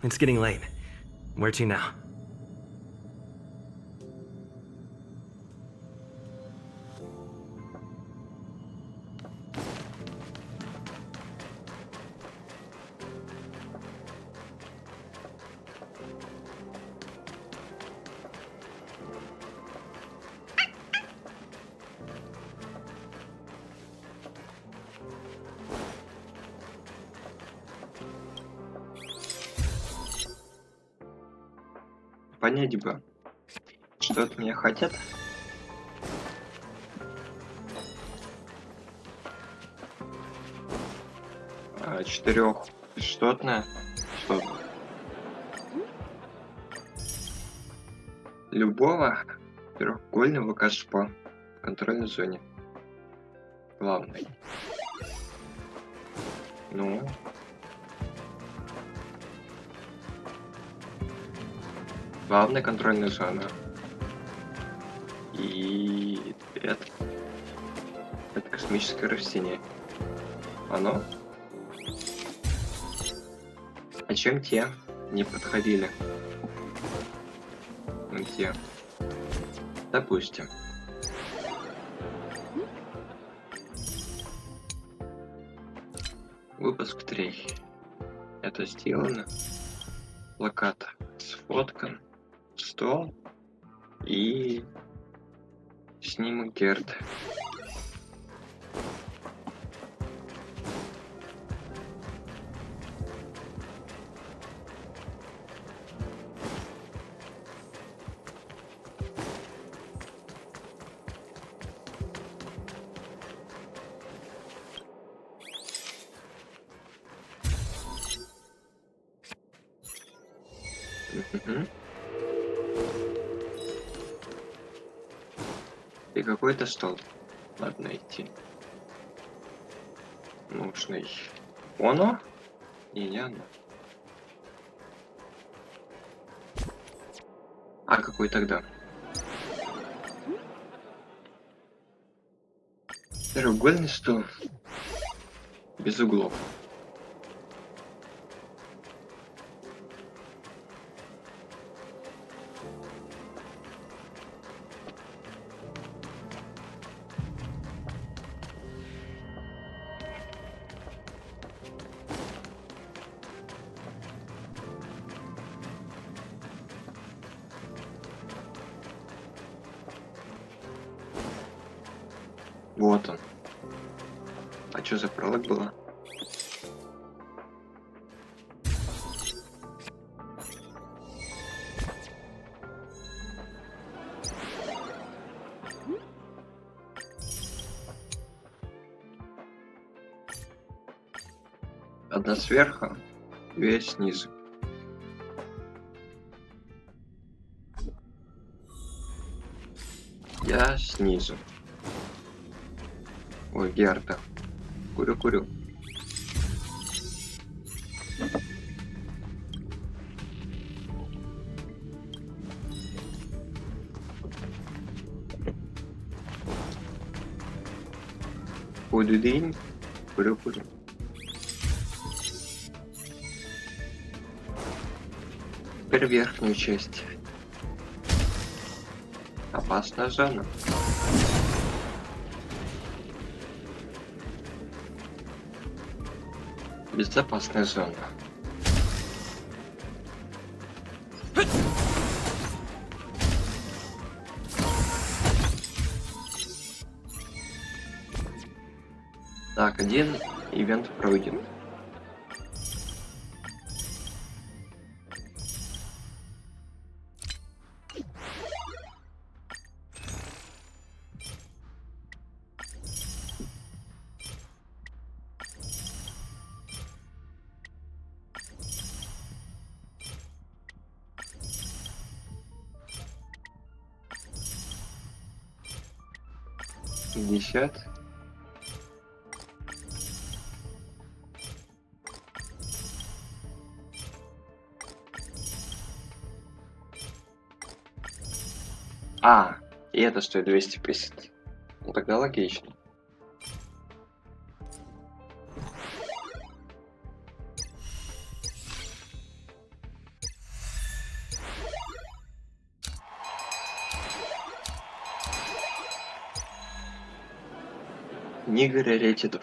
It's getting late. Where to now? Понять бы, что от меня хотят. Четырехчастотное что-то. Любого трехугольного кашпа в контрольной зоне. Главный. Ну. Главная контрольная зона. И это космическое растение. Оно? А чем те не подходили? Ну те. Допустим. Выпуск 3. Это сделано. Плакат сфоткан. Стол. И снимок Герд. Угу. И какой-то стол надо найти. Нужный. Оно? И не оно. А какой тогда? Треугольный стол. Без углов. Вот он. А что за пролог было? Одна сверху, две снизу. Я снизу. Ой, Герда. Курю. Курю. Курю. Теперь верхнюю часть. Опасная зона. Безопасная зона. Так, один ивент пройден. Пятьдесят. А, и это стоит 250. Ну тогда логично. Нигер Ретидов.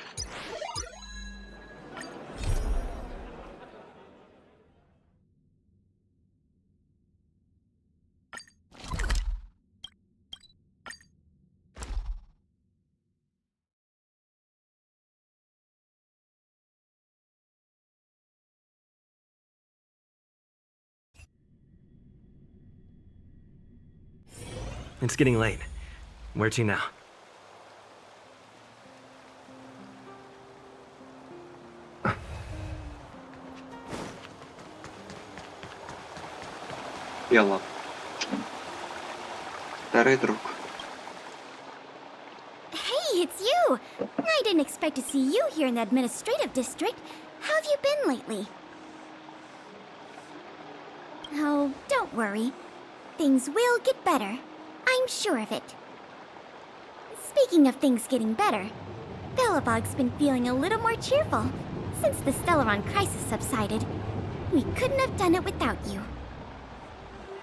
It's getting late. Where to now? Yalla. Старый друг. Hey, it's you! I didn't expect to see you here in the administrative district. How have you been lately? Oh, don't worry. Things will get better. I'm sure of it. Speaking of things getting better, Belobog's been feeling a little more cheerful since the Stellaron crisis subsided. We couldn't have done it without you.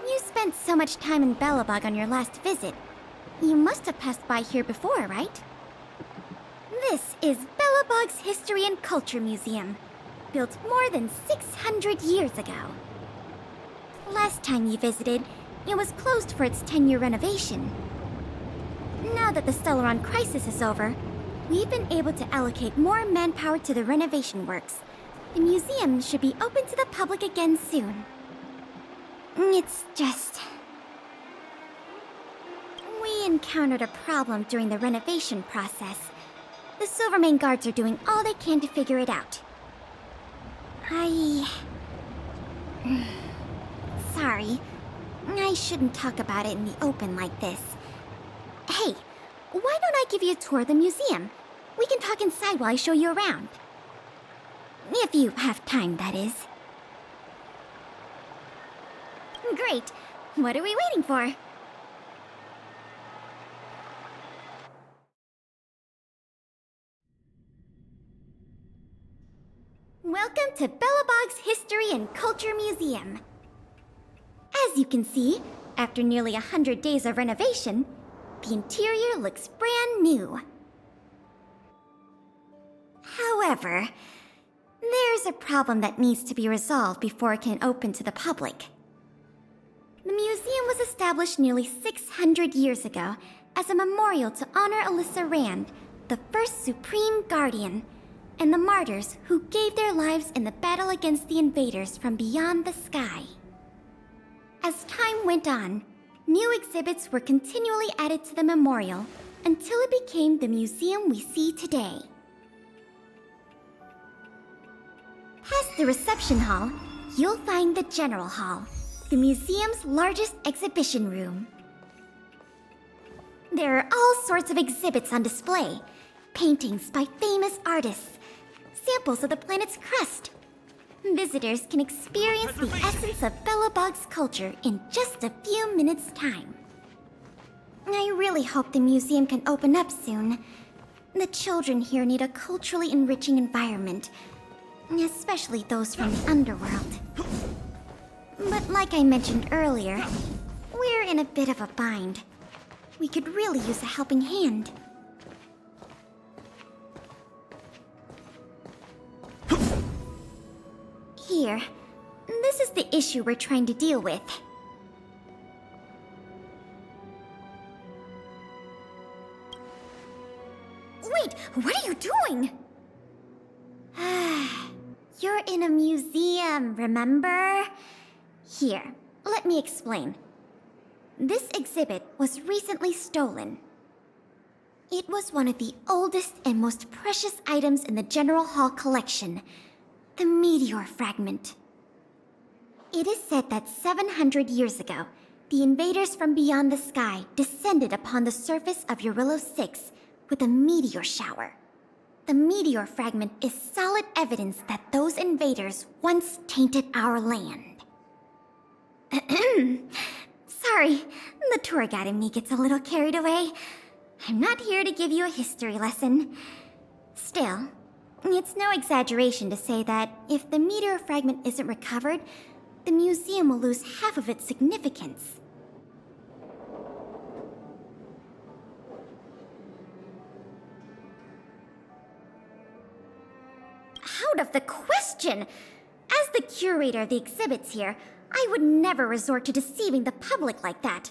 You spent so much time in Belobog on your last visit. You must have passed by here before, right? This is Belobog's History and Culture Museum, built more than 600 years ago. Last time you visited, it was closed for its 10-year renovation. Now that the Stellaron crisis is over, we've been able to allocate more manpower to the renovation works. The museum should be open to the public again soon. It's just... we encountered a problem during the renovation process. The Silvermane guards are doing all they can to figure it out. Sorry. I shouldn't talk about it in the open like this. Hey, why don't I give you a tour of the museum? We can talk inside while I show you around. If you have time, that is. Great. What are we waiting for? Welcome to Belobog's History and Culture Museum. As you can see, after nearly 100 days of renovation, the interior looks brand new. However, there's a problem that needs to be resolved before it can open to the public. The museum was established nearly 600 years ago as a memorial to honor Alyssa Rand, the first Supreme Guardian, and the martyrs who gave their lives in the battle against the invaders from beyond the sky. As time went on, new exhibits were continually added to the memorial until it became the museum we see today. Past the reception hall, you'll find the General Hall, the museum's largest exhibition room. There are all sorts of exhibits on display. Paintings by famous artists, samples of the planet's crust. Visitors can experience the essence of Belobog's culture in just a few minutes' time. I really hope the museum can open up soon. The children here need a culturally enriching environment, especially those from the underworld. But like I mentioned earlier, we're in a bit of a bind. We could really use a helping hand. Here, this is the issue we're trying to deal with. Wait, what are you doing? You're in a museum, remember? Here, let me explain. This exhibit was recently stolen. It was one of the oldest and most precious items in the General Hall collection, the meteor fragment. It is said that 700 years ago, the invaders from beyond the sky descended upon the surface of Eurillo 6 with a meteor shower. The meteor fragment is solid evidence that those invaders once tainted our land. Sorry, the tour guide in me gets a little carried away. I'm not here to give you a history lesson. Still, it's no exaggeration to say that if the meteor fragment isn't recovered, the museum will lose half of its significance. Out of the question! As the curator of the exhibits here, I would never resort to deceiving the public like that.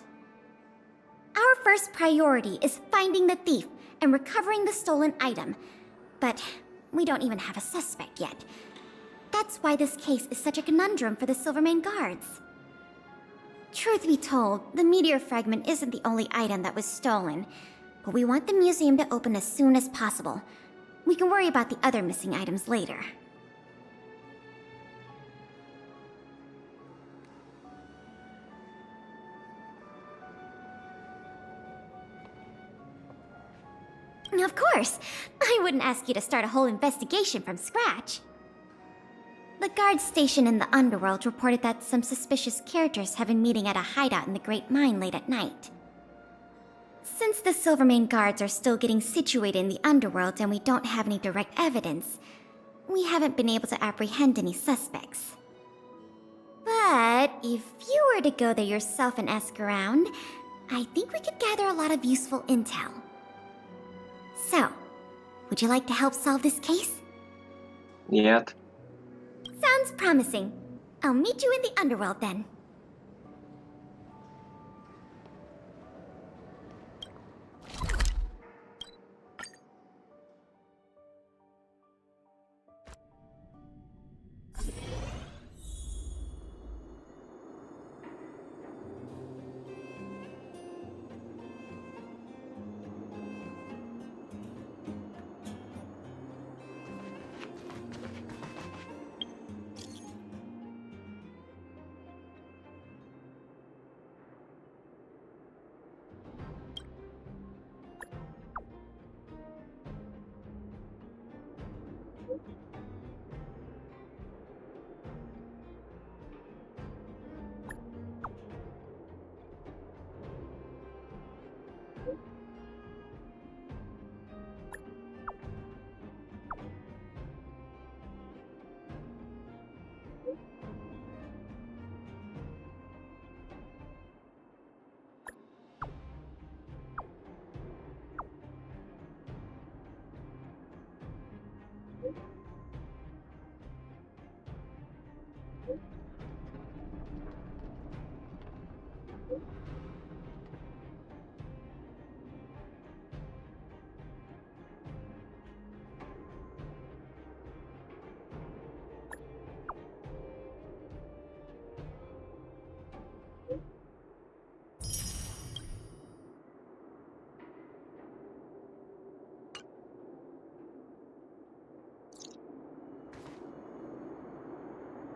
Our first priority is finding the thief and recovering the stolen item. But we don't even have a suspect yet. That's why this case is such a conundrum for the Silvermane guards. Truth be told, the meteor fragment isn't the only item that was stolen, but we want the museum to open as soon as possible. We can worry about the other missing items later. Of course! I wouldn't ask you to start a whole investigation from scratch. The guards stationed in the underworld reported that some suspicious characters have been meeting at a hideout in the Great Mine late at night. Since the Silvermane guards are still getting situated in the underworld and we don't have any direct evidence, we haven't been able to apprehend any suspects. But if you were to go there yourself and ask around, I think we could gather a lot of useful intel. So, would you like to help solve this case? Нет. Sounds promising. I'll meet you in the underworld then.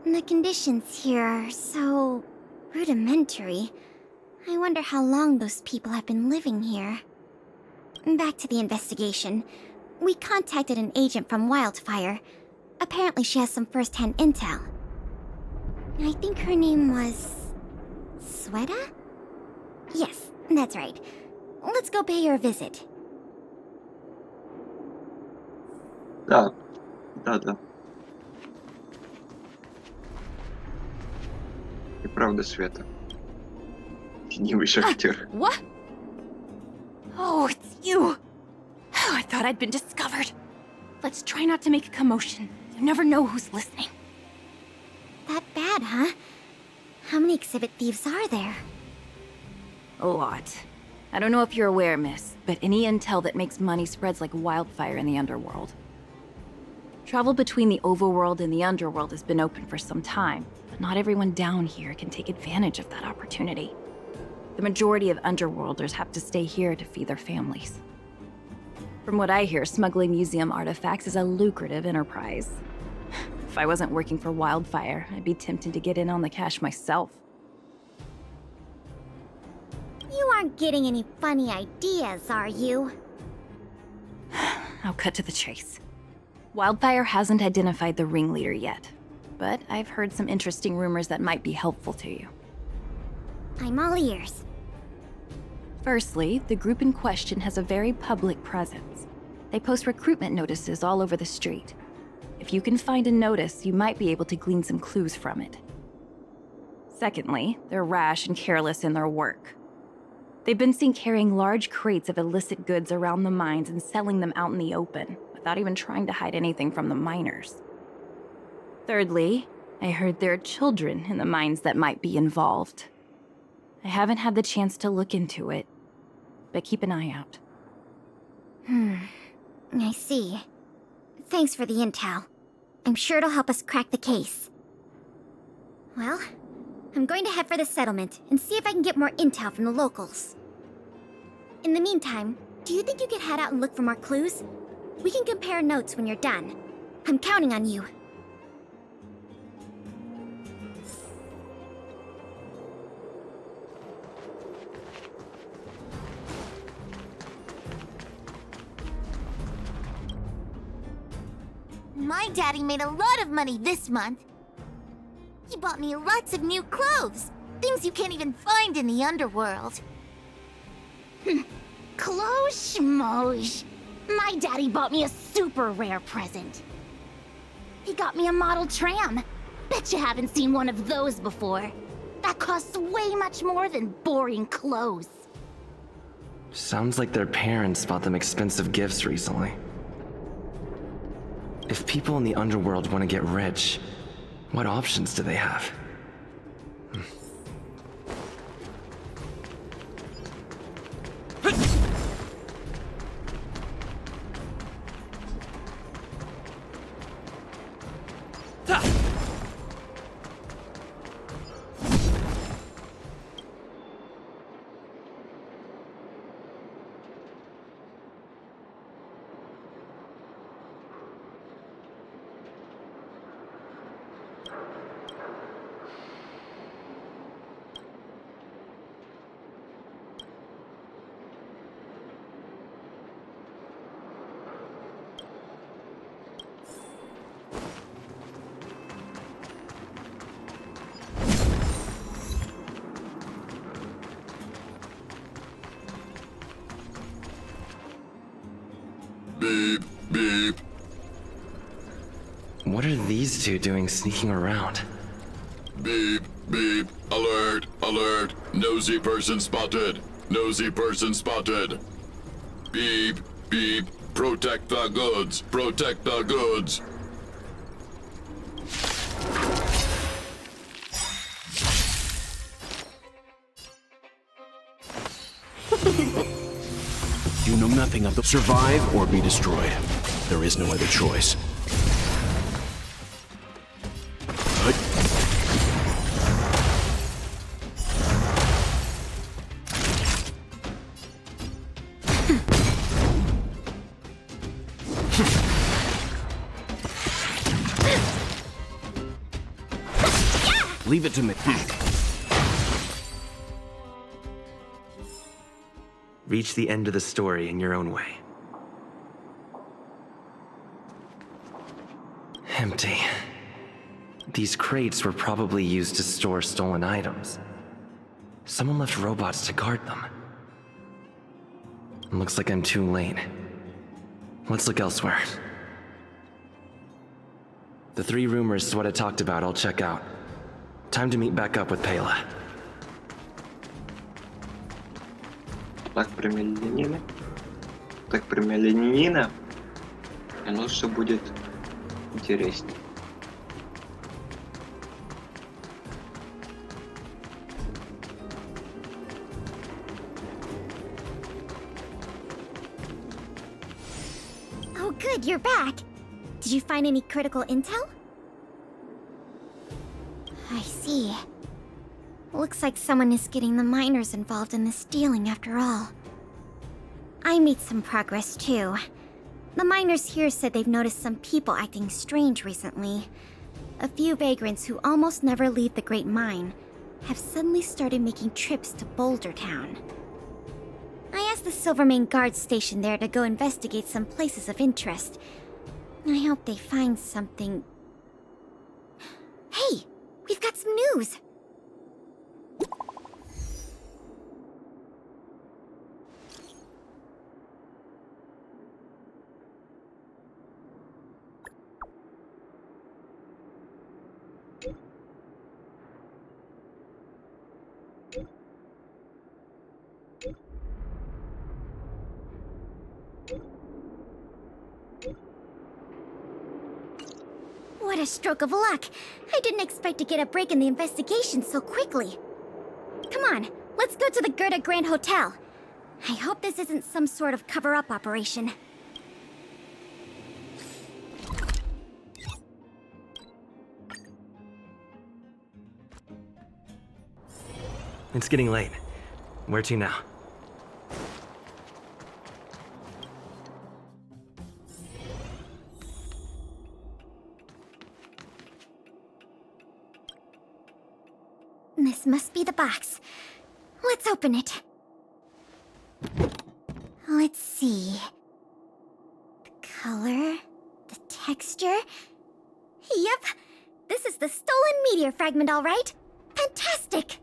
The conditions here are so rudimentary. I wonder how long those people have been living here. Back to the investigation. We contacted an agent from Wildfire. Apparently she has some first-hand intel. I think her name was... Sweta? Yes, that's right. Let's go pay her a visit. Да. Да. И правда, Света. Ленивый шахтер. What? Oh, it's you! Oh, I thought I'd been discovered. Let's try not to make a commotion. You never know who's listening. That bad, huh? How many exhibit thieves are there? A lot. I don't know if you're aware, miss, but any intel that makes money spreads like wildfire in the underworld. Travel between the overworld and the underworld has been open for some time, but not everyone down here can take advantage of that opportunity. The majority of underworlders have to stay here to feed their families. From what I hear, smuggling museum artifacts is a lucrative enterprise. If I wasn't working for Wildfire, I'd be tempted to get in on the cash myself. You aren't getting any funny ideas, are you? I'll cut to the chase. Wildfire hasn't identified the ringleader yet, but I've heard some interesting rumors that might be helpful to you. I'm all ears. Firstly, the group in question has a very public presence. They post recruitment notices all over the street. If you can find a notice, you might be able to glean some clues from it. Secondly, they're rash and careless in their work. They've been seen carrying large crates of illicit goods around the mines and selling them out in the open, without even trying to hide anything from the miners. Thirdly, I heard there are children in the mines that might be involved. I haven't had the chance to look into it, but keep an eye out. I see. Thanks for the intel. I'm sure it'll help us crack the case. Well, I'm going to head for the settlement and see if I can get more intel from the locals. In the meantime, do you think you could head out and look for more clues? We can compare notes when you're done. I'm counting on you. My daddy made a lot of money this month. He bought me lots of new clothes. Things you can't even find in the underworld. Clothes schmoes. My daddy bought me a super rare present. He got me a model tram. Bet you haven't seen one of those before. That costs way much more than boring clothes. Sounds like their parents bought them expensive gifts recently. If people in the underworld want to get rich, what options do they have? Beep, beep. What are these two doing sneaking around? Beep, beep. Alert, alert. Nosy person spotted. Nosy person spotted. Beep, beep. Protect the goods. Protect the goods. You know nothing of the survive or be destroyed. There is no other choice. Leave it to me. Reach the end of the story in your own way. Empty. These crates were probably used to store stolen items. Someone left robots to guard them. Looks like I'm too late. Let's look elsewhere. The 3 rumors is what I talked about, I'll check out. Time to meet back up with Pela. Так прямолинейно. Так прямолинейно. Оно все будет интереснее. Oh good, you're back. Did you find any critical intel? I see. Looks like someone is getting the miners involved in the stealing after all. I made some progress too. The miners here said they've noticed some people acting strange recently. A few vagrants who almost never leave the Great Mine have suddenly started making trips to Boulder Town. I asked the Silvermane guard station there to go investigate some places of interest. I hope they find something. Hey! We've got some news! What a stroke of luck. I didn't expect to get a break in the investigation so quickly. Come on, let's go to the Gerda Grand Hotel. I hope this isn't some sort of cover-up operation. It's getting late. Where to now? This must be the box. Let's open it. Let's see. The color, the texture. Yep, this is the stolen meteor fragment, all right. Fantastic!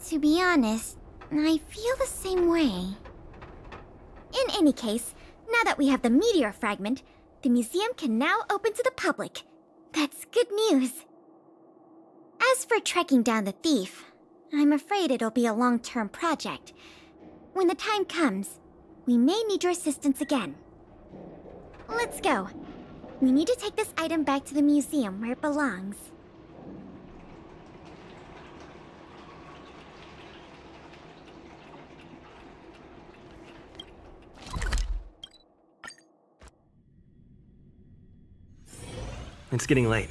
To be honest, I feel the same way. In any case, now that we have the meteor fragment, the museum can now open to the public. That's good news. As for tracking down the thief, I'm afraid it'll be a long-term project. When the time comes, we may need your assistance again. Let's go. We need to take this item back to the museum where it belongs. It's getting late.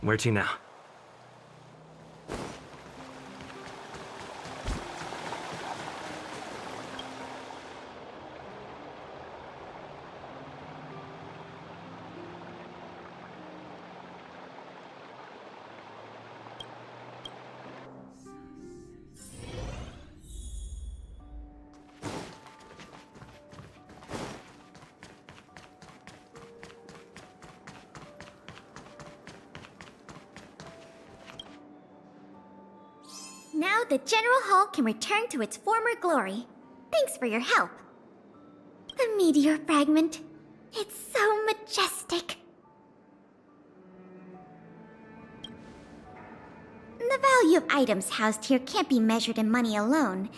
Where to now? Now the General Hall can return to its former glory. Thanks for your help. The meteor fragment. It's so majestic. The value of items housed here can't be measured in money alone.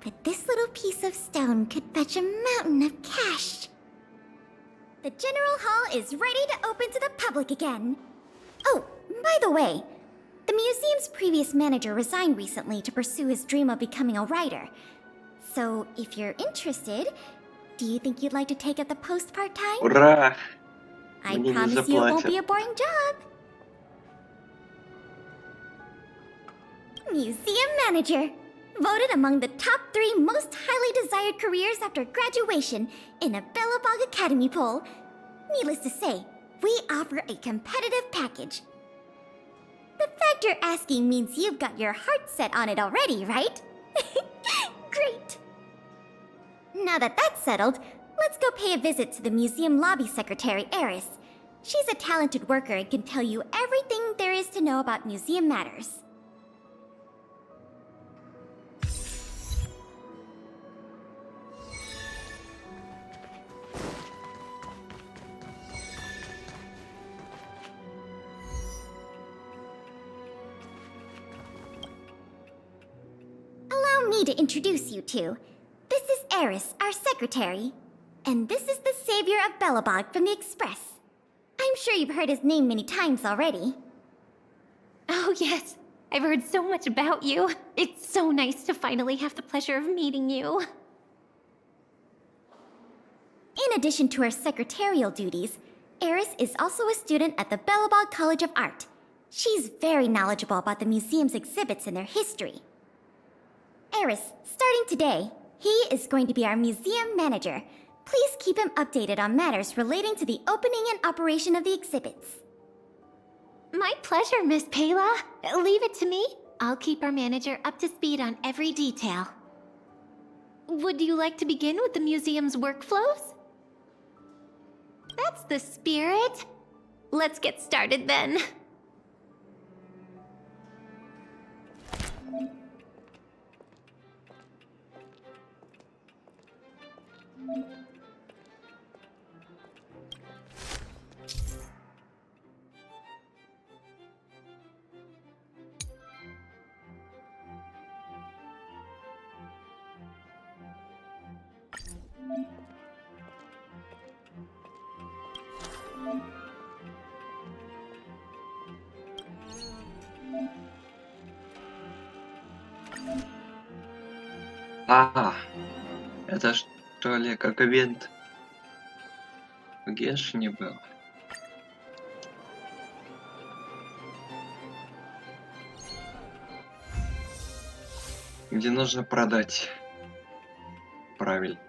But this little piece of stone could fetch a mountain of cash. The General Hall is ready to open to the public again. Oh, by the way, the museum's previous manager resigned recently to pursue his dream of becoming a writer. So, if you're interested, do you think you'd like to take up the post part-time? Ура! I Мне не promise you it won't заплатят. be a boring job. Museum manager. Voted among the top 3 most highly desired careers after graduation in a Bellabog Academy poll. Needless to say, we offer a competitive package. The fact you're asking means you've got your heart set on it already, right? Great! Now that that's settled, let's go pay a visit to the museum lobby secretary, Eris. She's a talented worker and can tell you everything there is to know about museum matters. Allow me to introduce you two. This is Eris, our secretary. And this is the savior of Bellabog from the Express. I'm sure you've heard his name many times already. Oh, yes. I've heard so much about you. It's so nice to finally have the pleasure of meeting you. In addition to her secretarial duties, Eris is also a student at the Bellabog College of Art. She's very knowledgeable about the museum's exhibits and their history. Eris, starting today, he is going to be our museum manager. Please keep him updated on matters relating to the opening and operation of the exhibits. My pleasure, Miss Payla. Leave it to me. I'll keep our manager up to speed on every detail. Would you like to begin with the museum's workflows? That's the spirit. Let's get started then. А, это что ли как ивент в Геншине был? Где нужно продать. Правильно.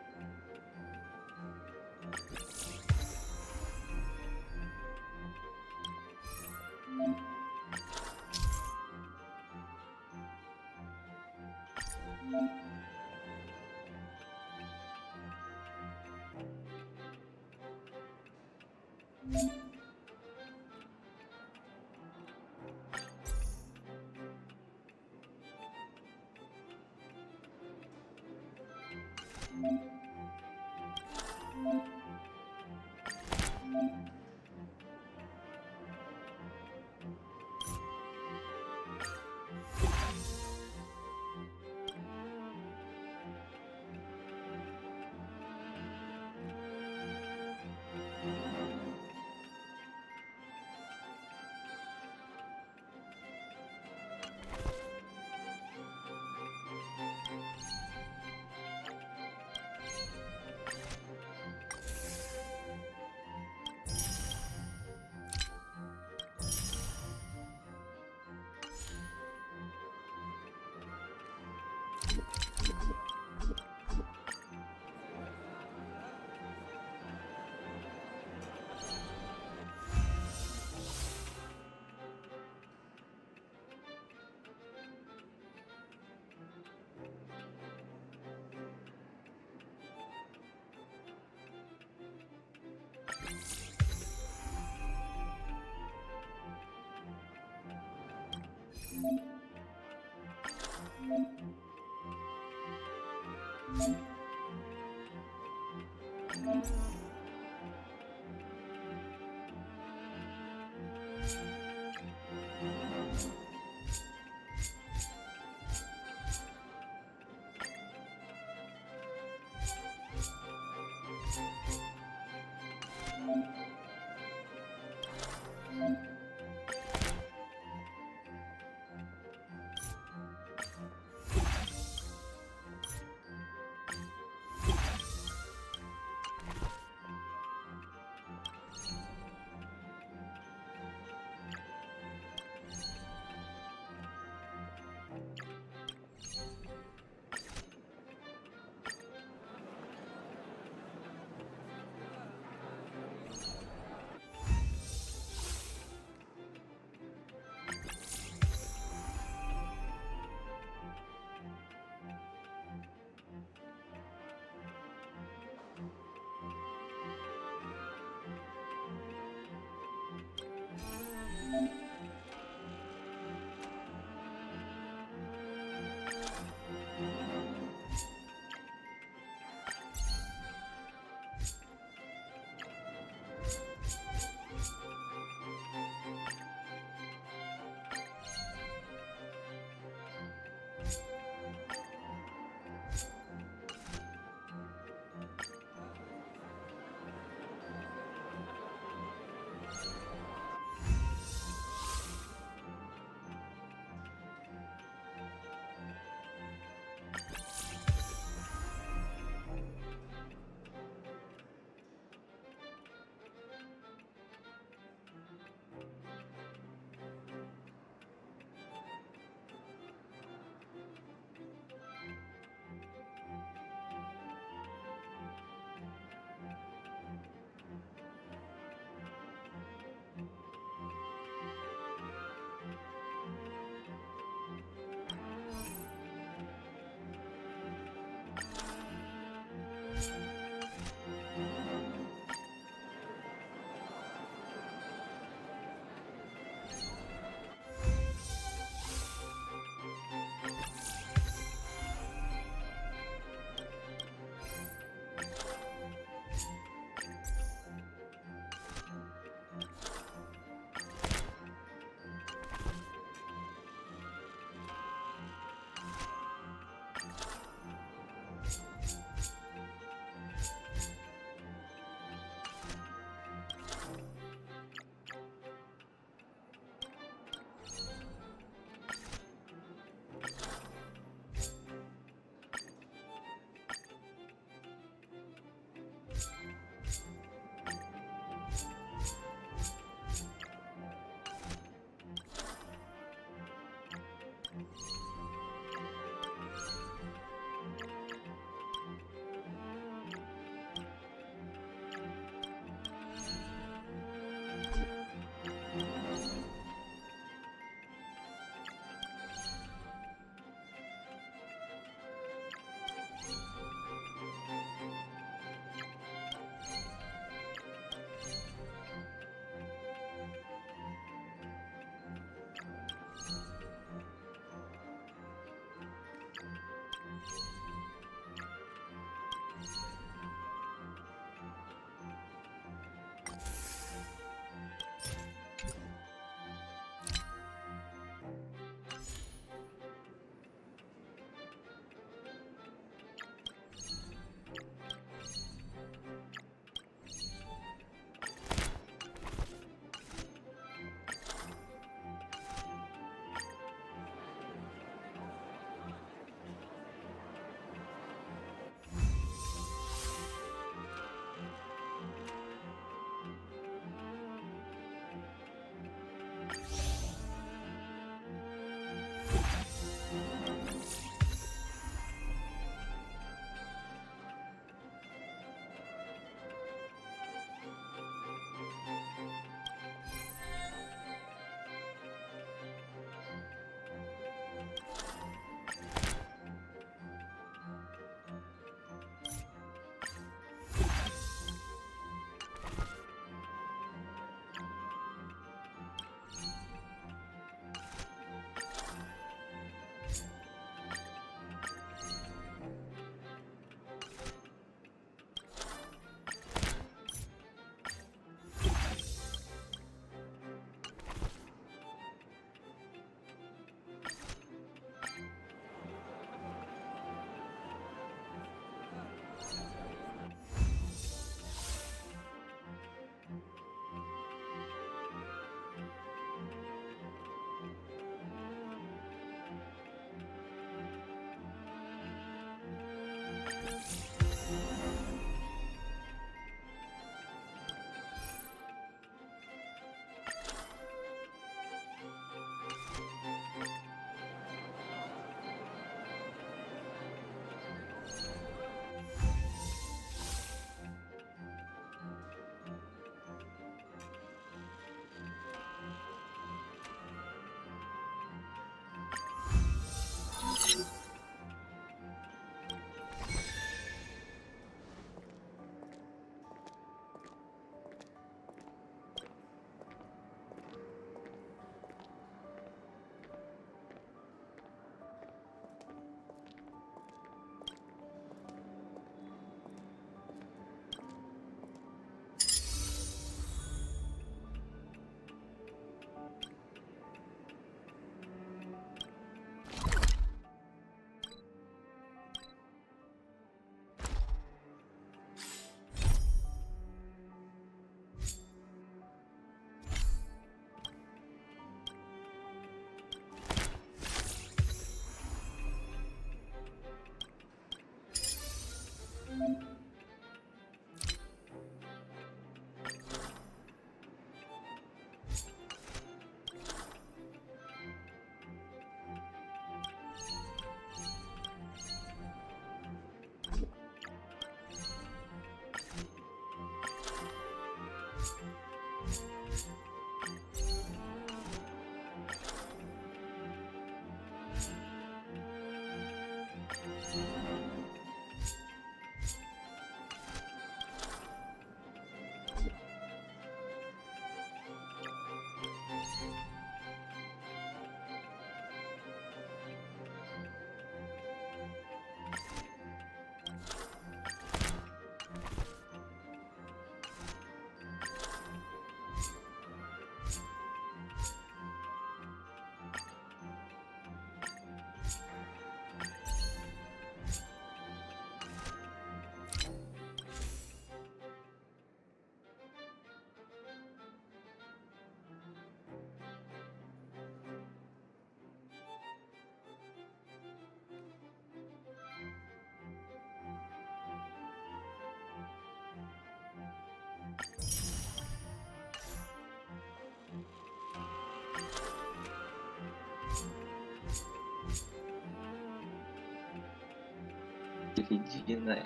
Середина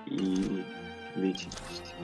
и длительность.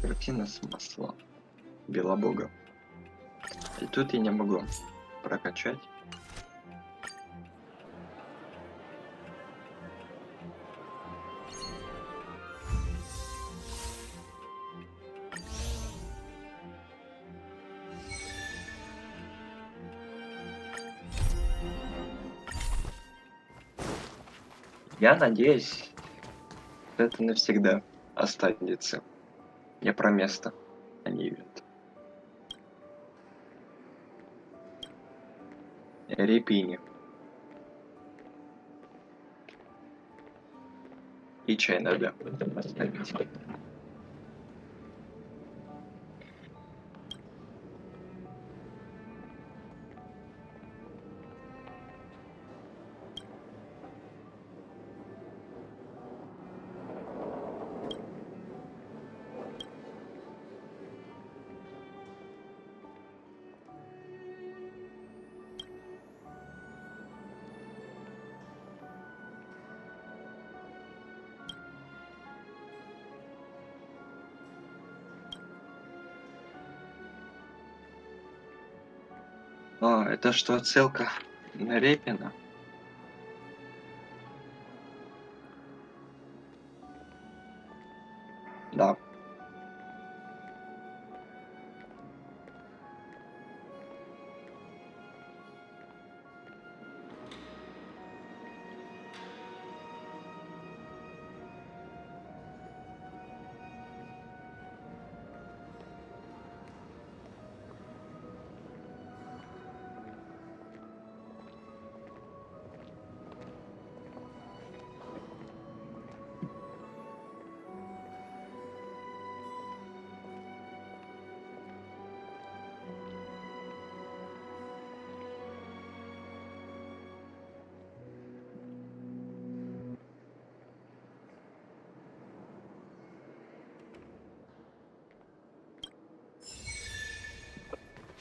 Картина с масла Белобога. И тут я не могу прокачать. Я надеюсь, это навсегда останется. Я про место, а не ивент. Репини. И чай надо поставить. А, это что, отсылка на Репина? Да.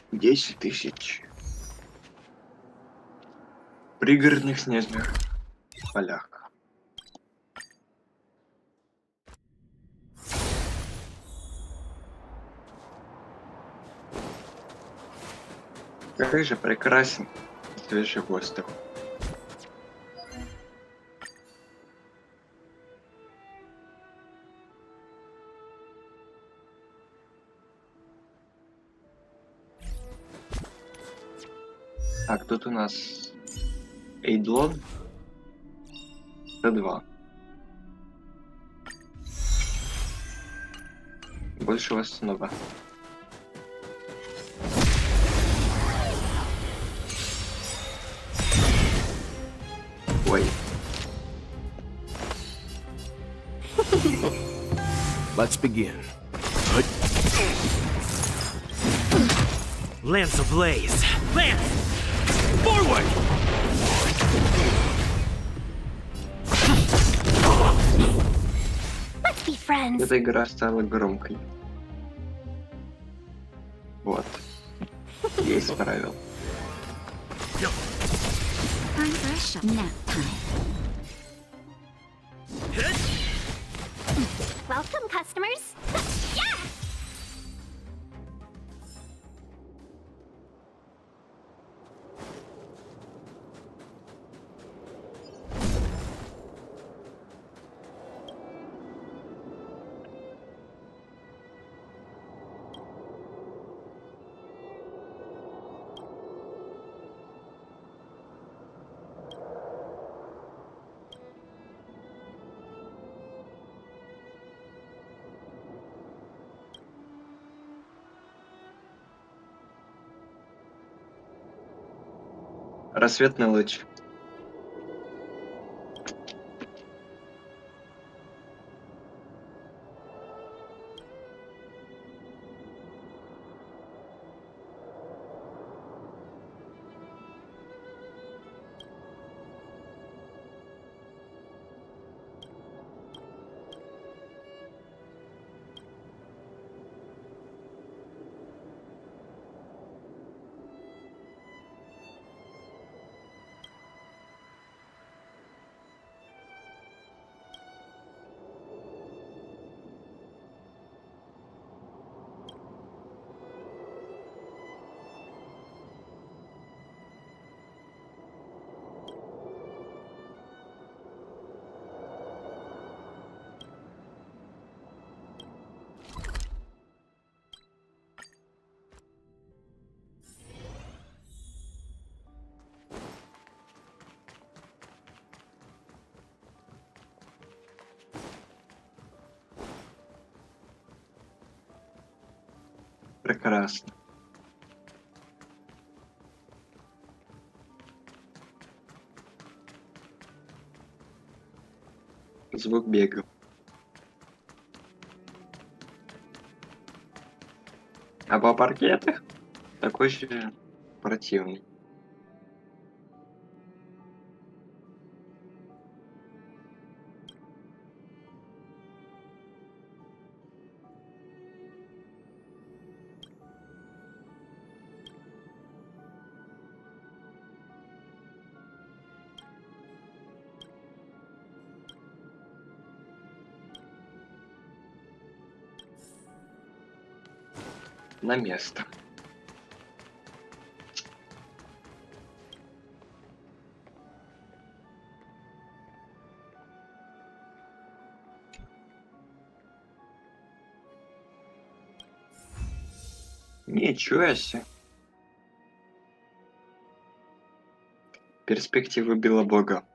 Десять тысяч. В пригородных снежных полях. Как же прекрасен свежий воздух. Так, тут у нас Эйдлон. Т2. Больше восстанова. Ой. Let's begin. Lance ablaze! Lance! Forward! Let's be friends. Эта игра стала громкой. Вот. Я исправил. Time for a shot. Nap time. Welcome, customers. Yeah! Рассветный луч. Прекрасно. Звук бега. А по паркетах такой же противный. На место. Ничего себе. Перспективы Белобога.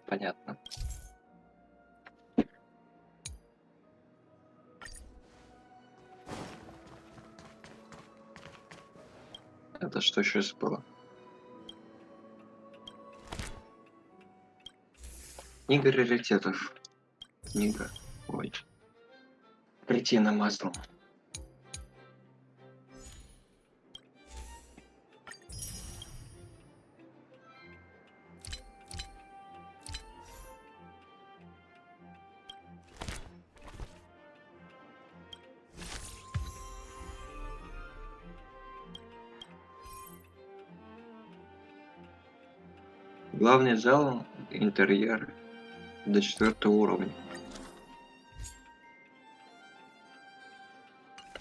Понятно. Это что сейчас было? Книга раритетов. Книга. Ой. Картина маслом. Главный зал, интерьер до 4 уровня.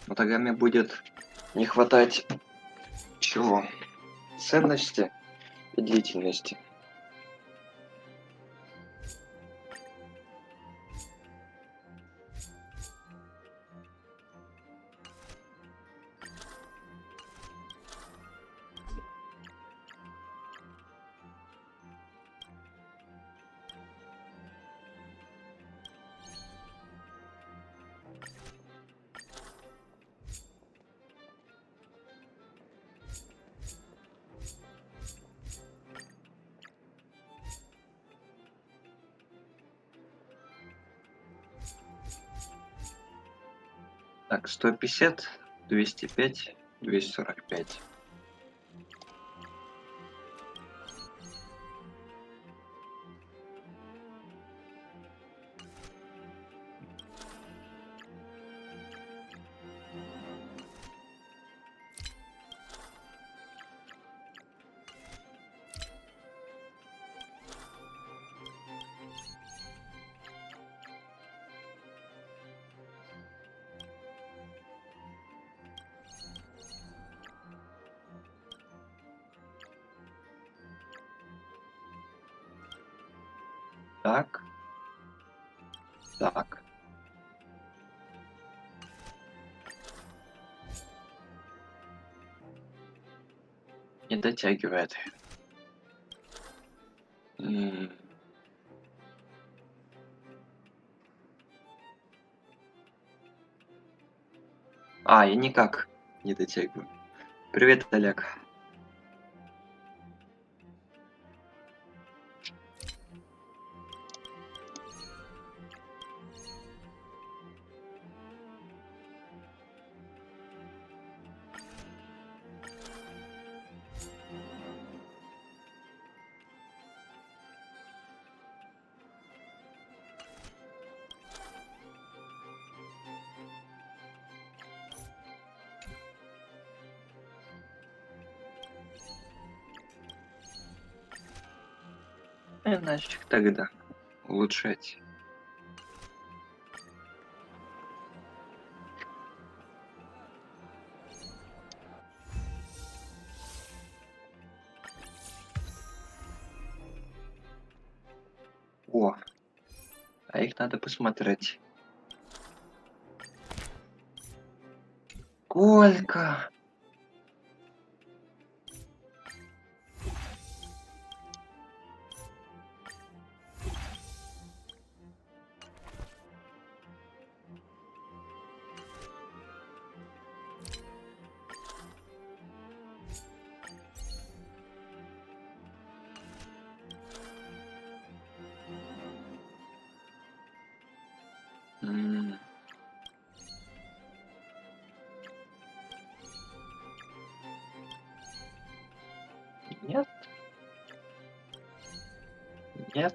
Но тогда мне будет не хватать чего? Ценности и длительности. Так, 150, 205, 245. Так. Так. Не дотягивает. Я никак не дотягиваю. Привет, Олег. Значит, тогда улучшать. О, а их надо посмотреть. Сколько? М. Нет. Нет.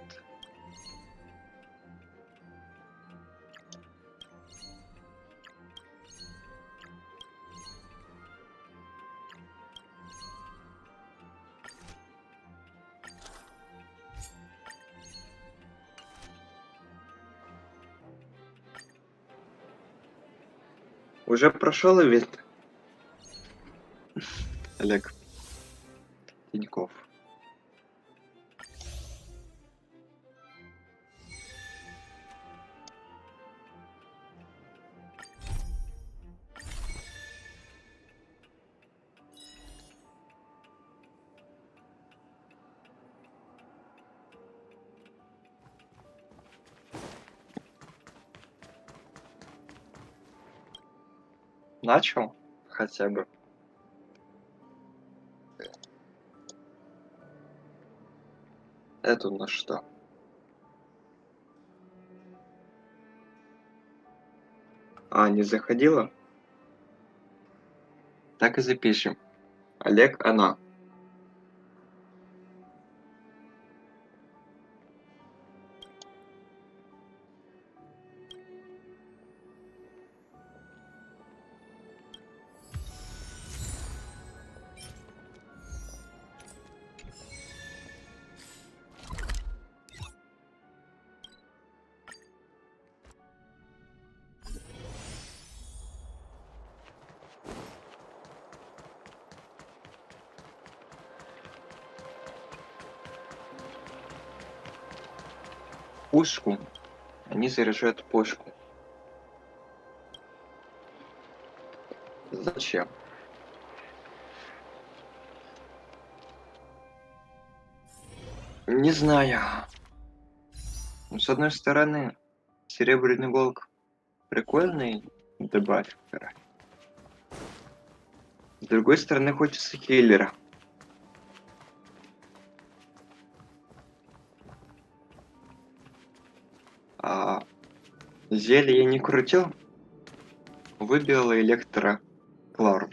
Уже прошел ивент, Олег Тиньков. Начал хотя бы. Это на что? Не заходила? Так и запишем. Олег, она. Пушку. Они заряжают пушку. Зачем? Не знаю. Ну, с одной стороны, серебряный волк прикольный, добавь. С другой стороны, хочется хиллера. Зелье я не крутил. Выбил электро Клару.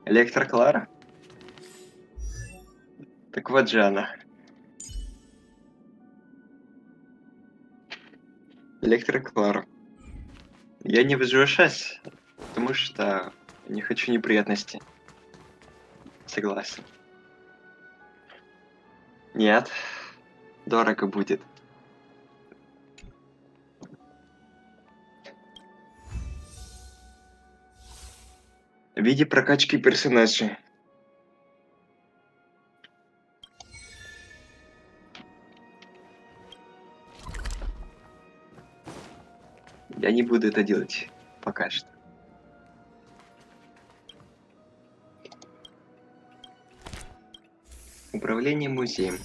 Электро Клара? Так вот же она. Электро Клара. Я не возвращаюсь, потому что не хочу неприятностей. Согласен. Нет. Дорого будет. В виде прокачки персонажей. Я не буду это делать пока что. Управление музеем.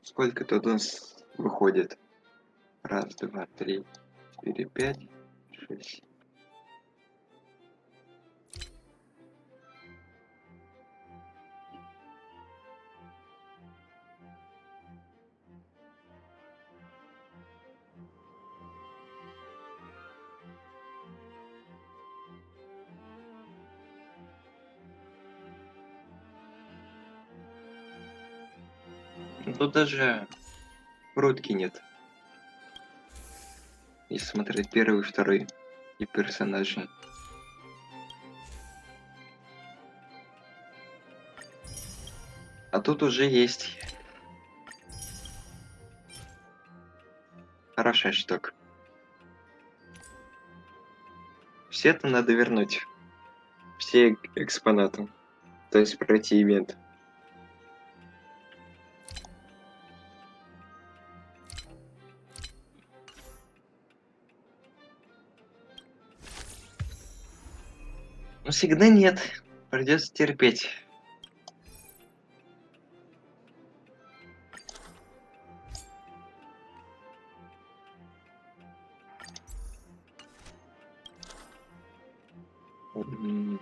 Сколько тут у нас выходит? Раз, два, три, четыре, пять, шесть. Ну, тут даже рудки нет. Если смотреть первый и второй и персонажи. А тут уже есть. Хорошая штука. Все это надо вернуть. Все экспонаты. То есть пройти ивент. Но всегда нет. Придется терпеть. М.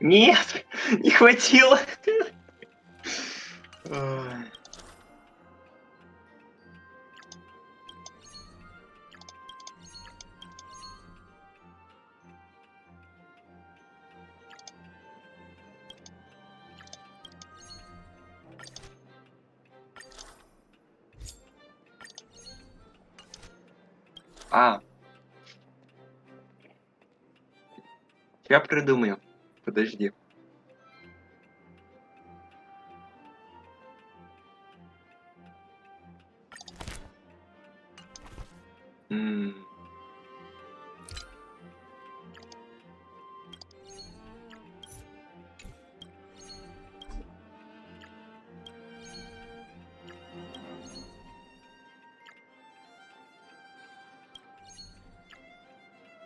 Нет, не хватило. Ой. А, я придумаю. Подожди. М.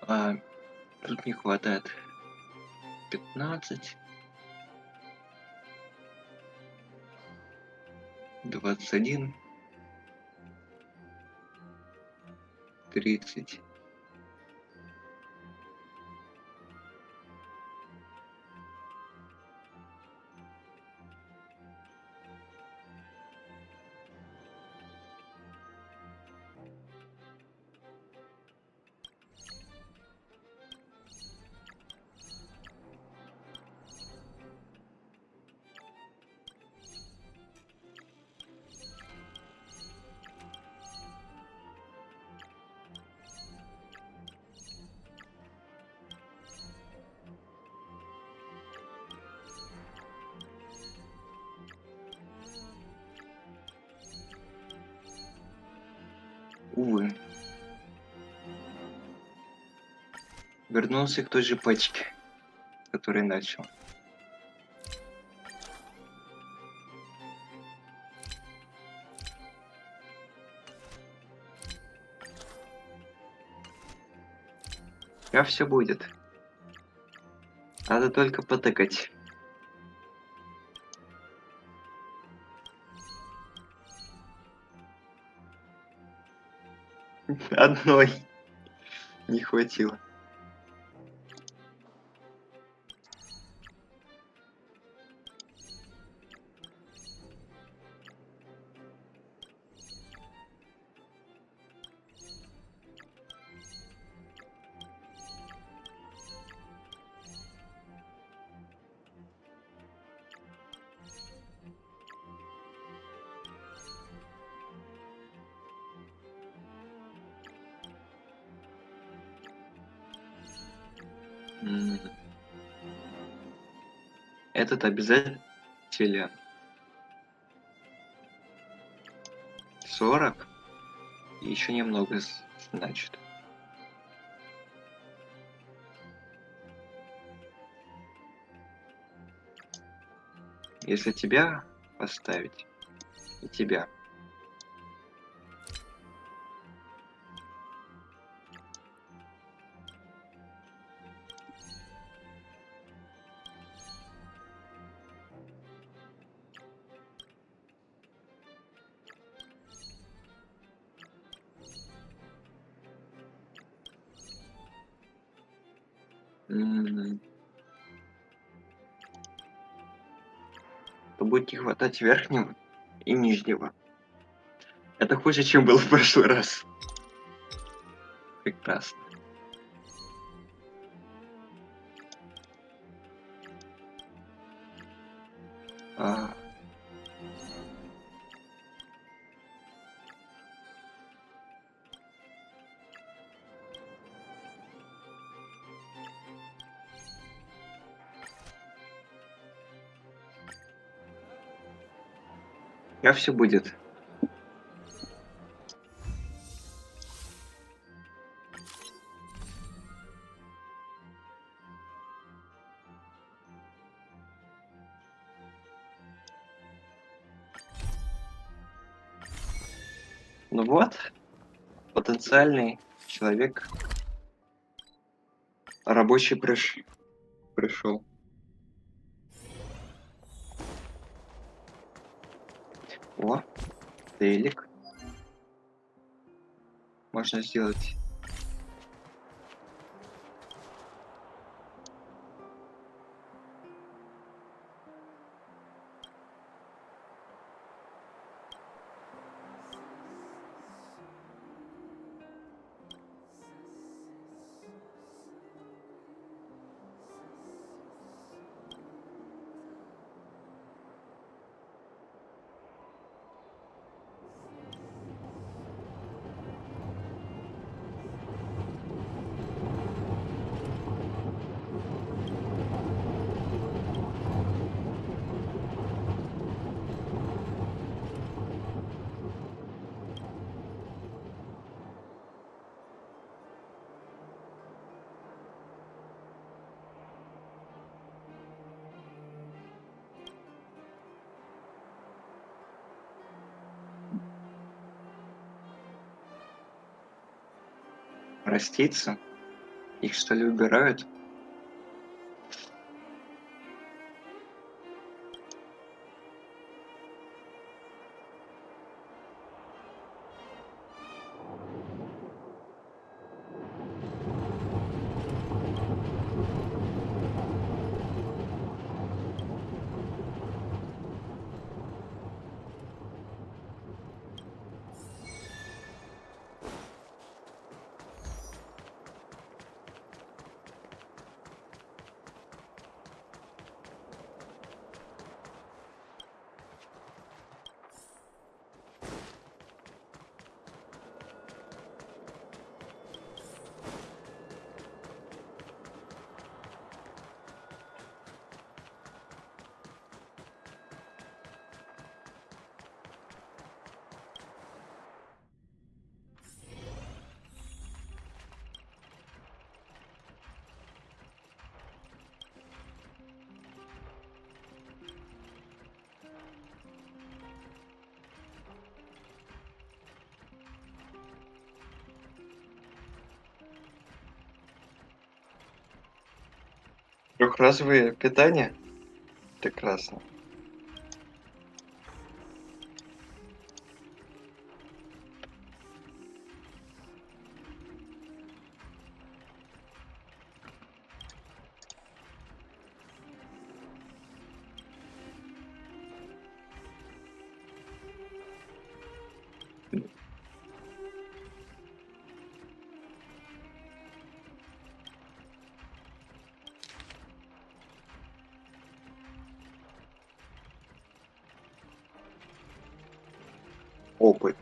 А, тут не хватает 15, 21, 30. Увы. Вернулся к той же пачке, который начал. А все будет. Надо только потыкать. Одной не хватило. М. Этот обязательно 40 и еще немного значит. Если тебя поставить и тебя. М. То будет не хватать верхнего и нижнего. Это хуже, чем было в прошлый раз. Прекрасно. А, а все будет. Ну вот, потенциальный человек рабочий пришел. О, телек. Можно сделать. Раститься. Их что ли убирают? Трехразовое питание? Прекрасно. Опыт.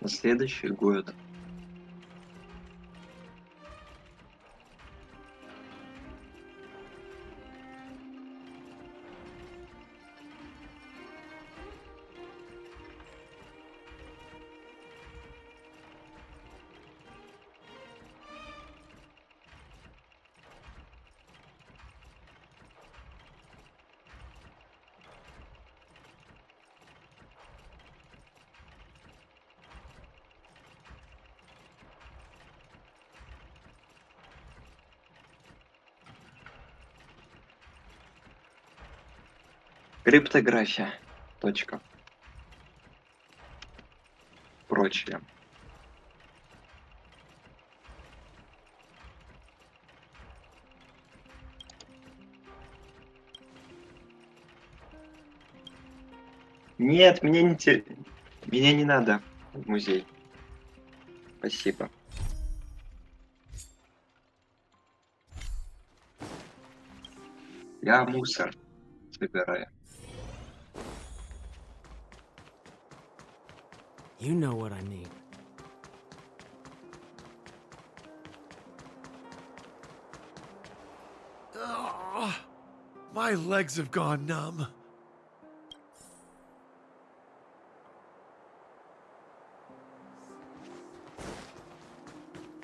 На следующий год. Криптография. Точка. Прочее. Нет, меня не надо в музей. Спасибо. Я мусор собираю. You know what I mean. Ugh, my legs have gone numb.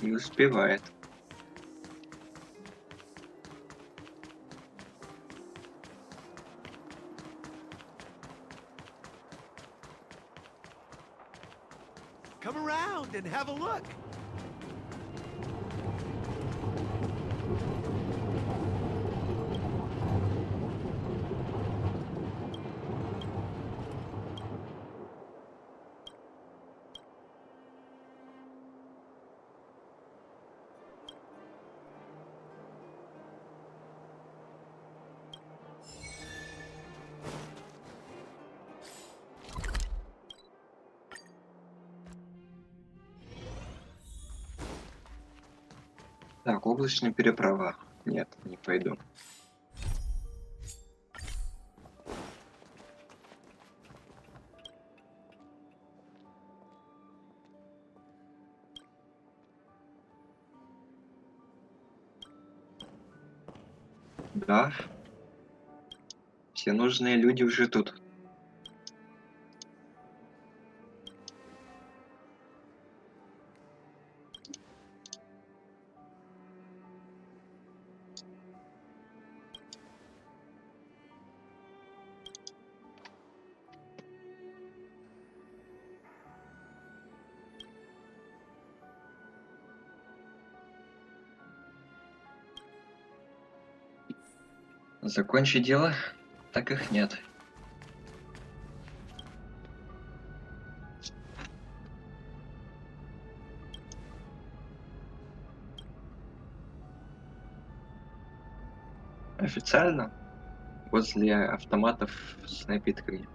Не успевает. Come around and have a look. Так, облачная переправа. Нет, не пойду. Да. Все нужные люди уже тут. Закончи дело, так их нет. Официально возле автоматов с напитками.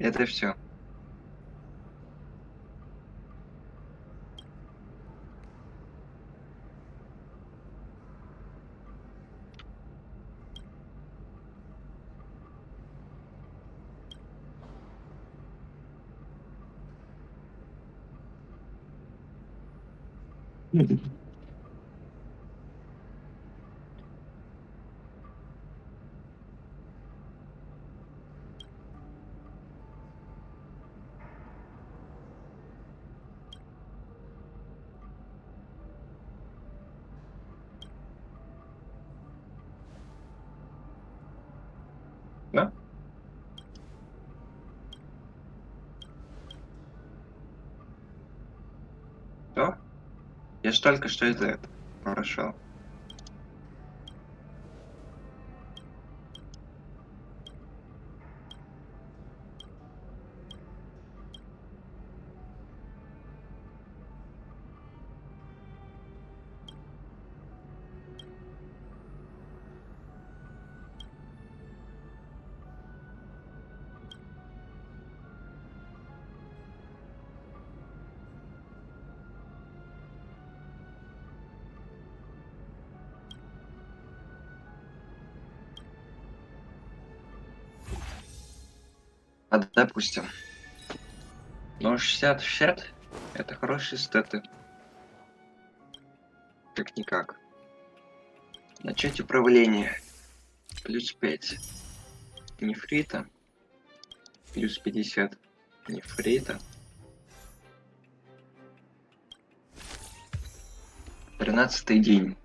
Это все. Да? Что? Я ж только что из-за этого прошел. А допустим, ну 60-60 это хорошие статы. Как-никак. Начать управление. Плюс 5 нефрита. Плюс 50 нефрита. 13-й день.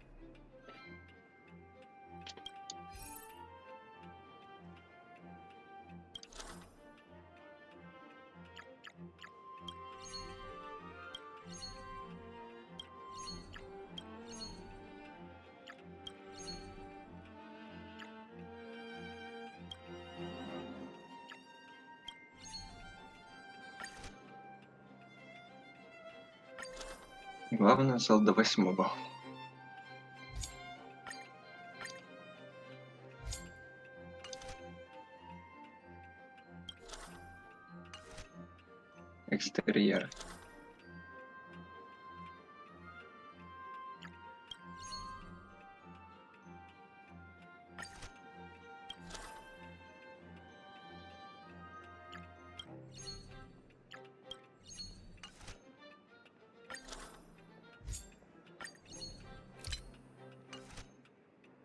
Главное зал до 8-го. Экстерьер.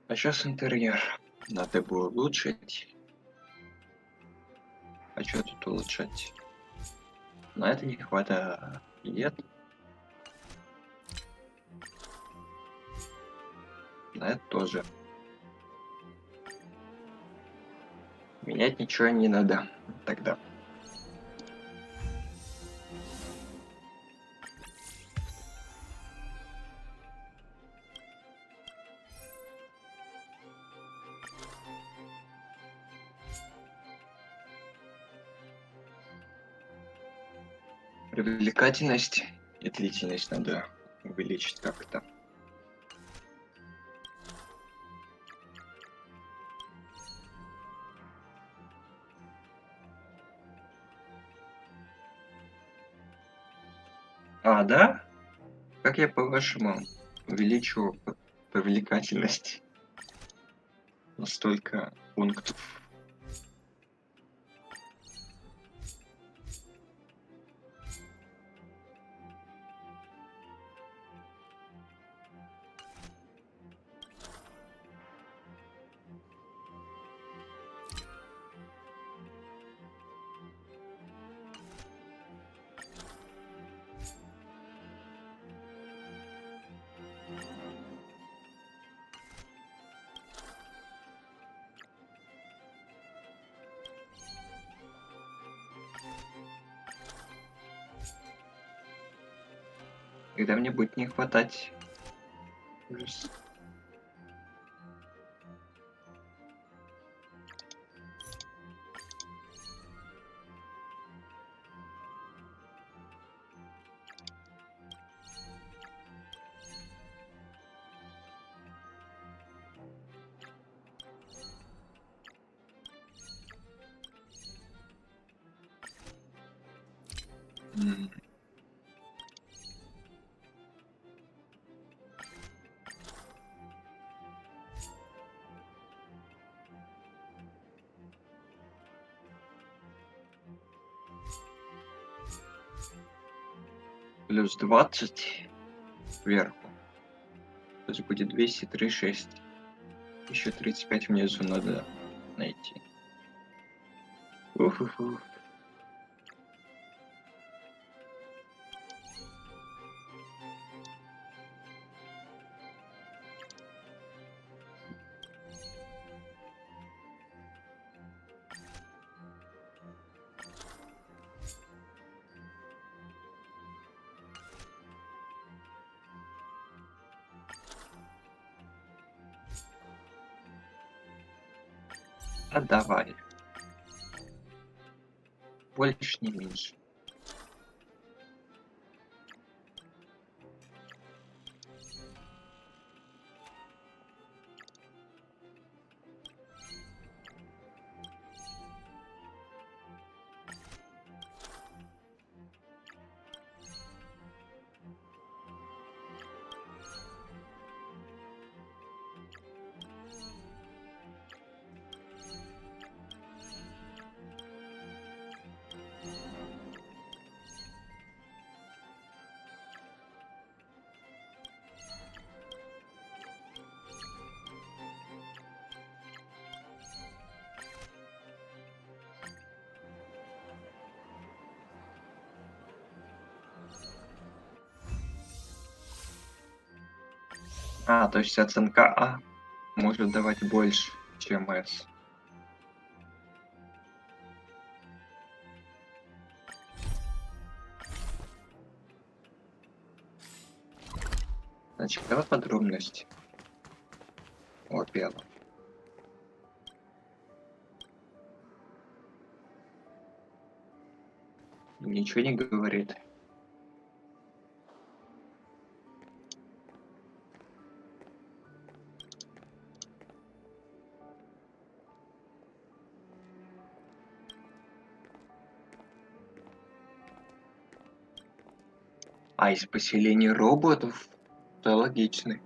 А сейчас интерьер. Надо бы улучшить. А что тут улучшать? На это не хватает. На это тоже. Менять ничего не надо. Тогда. Привлекательность и длительность надо увеличить как-то. А, да? Как я, по-вашему, увеличу привлекательность? Настолько пунктов. Когда мне будет не хватать. Ужас. М. Плюс 20. сверху. То есть будет 236. Еще 35 внизу надо найти. Уф-уф-уф. А давай. Больше не меньше. А, то есть оценка А может давать больше, чем С. Сначала подробности. О, бело. Ничего не говорит. А из поселений роботов, то логично.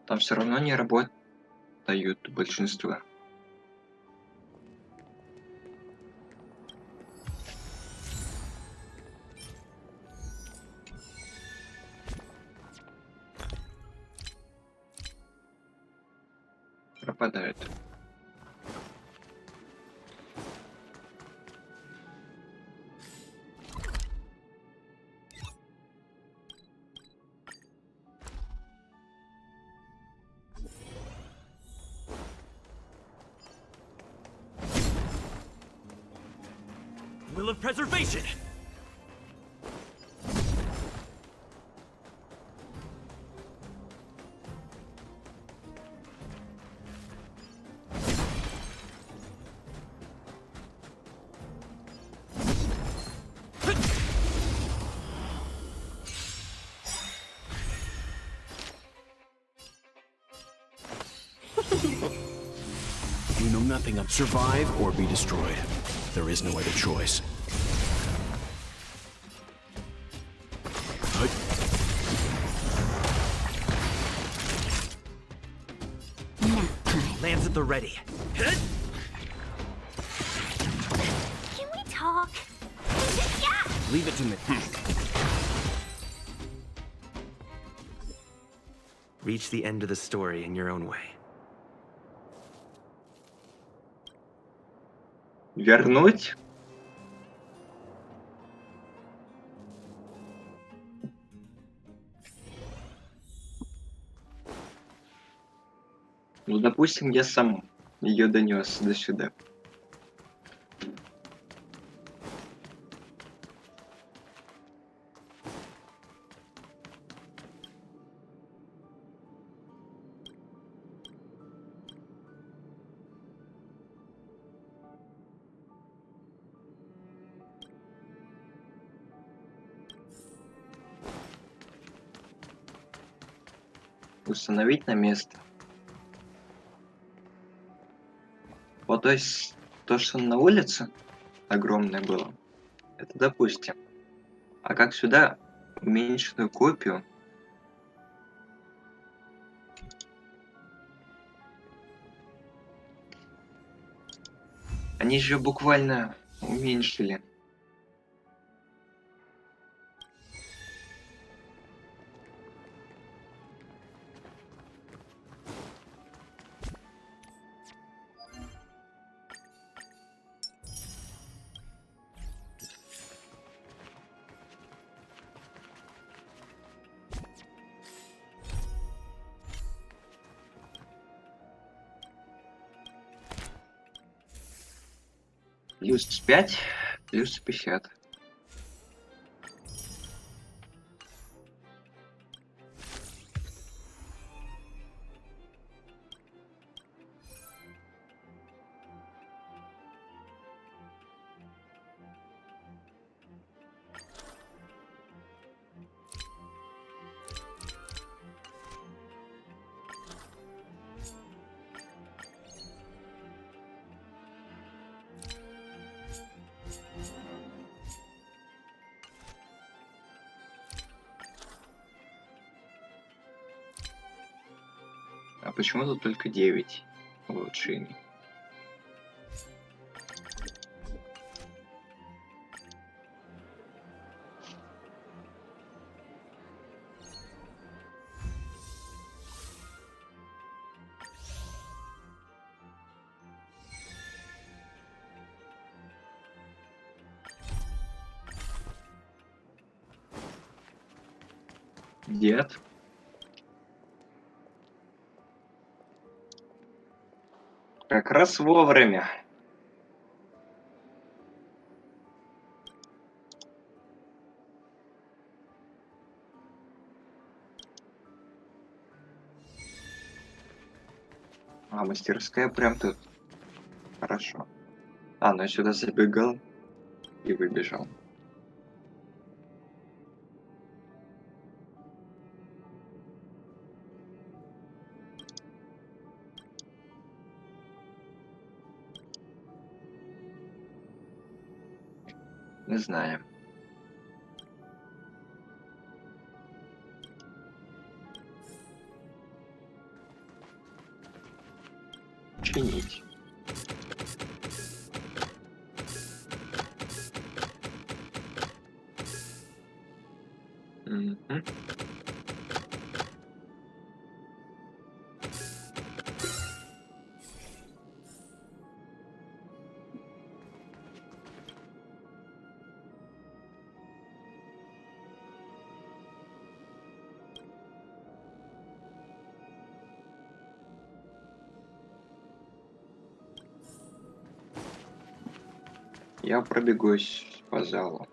Там все равно не работают большинство. Пропадают. Will of preservation! You know nothing of survive or be destroyed. There is no other choice. Lands at the ready. Can we talk? Yeah! Leave it to me. Reach the end of the story in your own way. Вернуть? Ну, допустим, я сам ее донес до сюда. Установить на место. Вот, то есть, то, что на улице огромное было, это допустим. А как сюда уменьшенную копию? Они же буквально уменьшили. Плюс 5, плюс 50. А почему тут только 9 улучшений? Дед. Как раз вовремя. А, мастерская прям тут. Хорошо. А, ну я сюда забегал и выбежал. Не знаю. Чинить. Мгм. Я пробегусь по залу.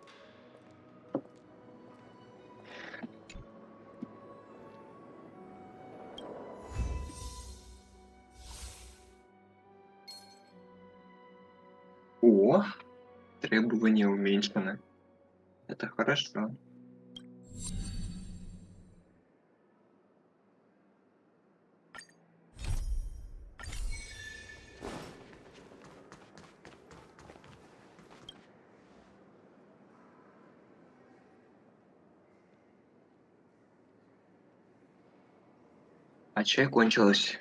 О, требования уменьшены. Это хорошо. А чай кончилось.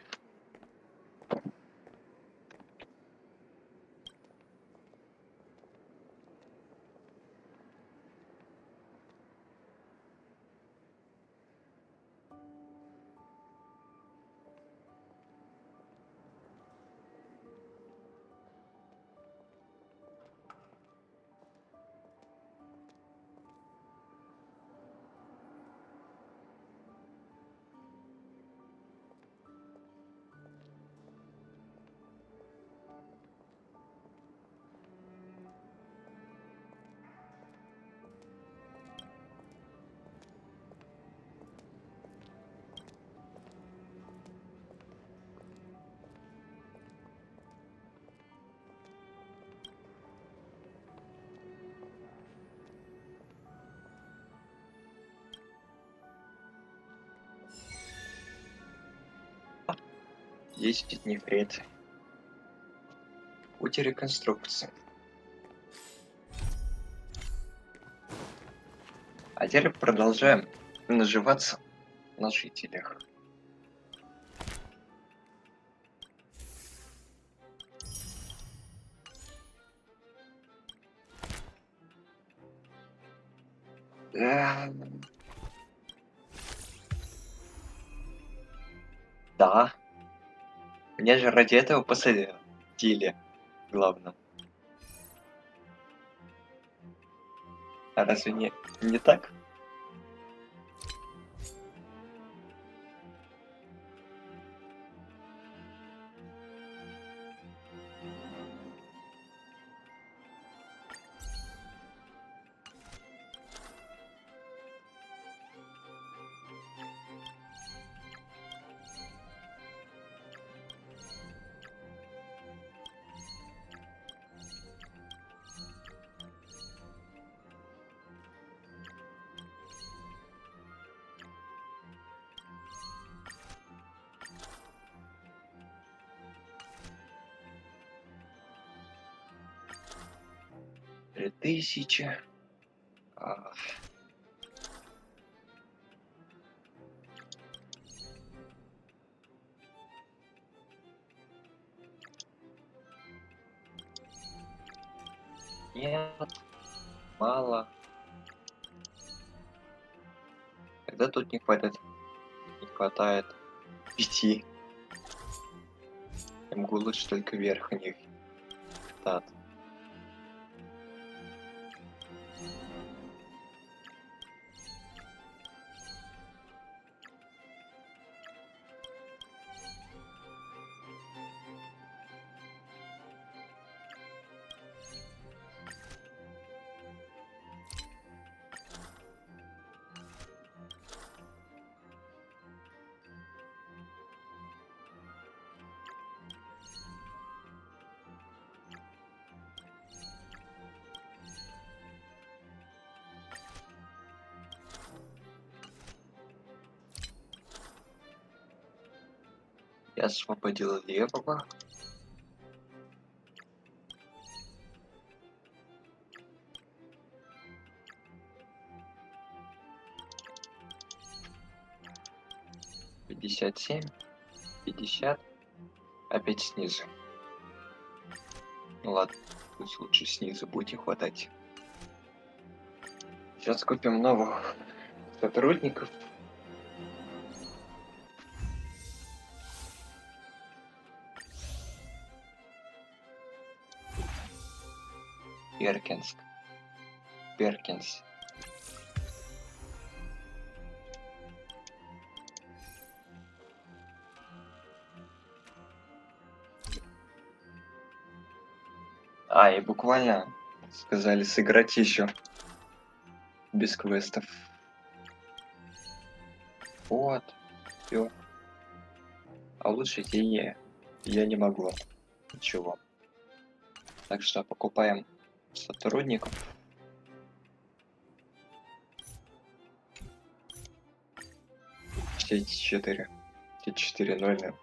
Десять нефрит. Путь реконструкции. А теперь продолжаем наживаться на жителях. Да. Меня же ради этого посадили. Главное. А разве не так? 3000. А, Нет, мало. Когда тут не хватит? Не хватает 5. Я могу лучше только верхних. Так. Я освободил левого. Пятьдесят 50. Опять снизу. Ну ладно, пусть лучше снизу будет не хватать. Сейчас купим новых сотрудников. Перкинс. И буквально сказали сыграть еще без квестов. Вот, все. А лучше я не могу. Ничего. Так что покупаем сотрудников. Все эти 4. Все 4 0.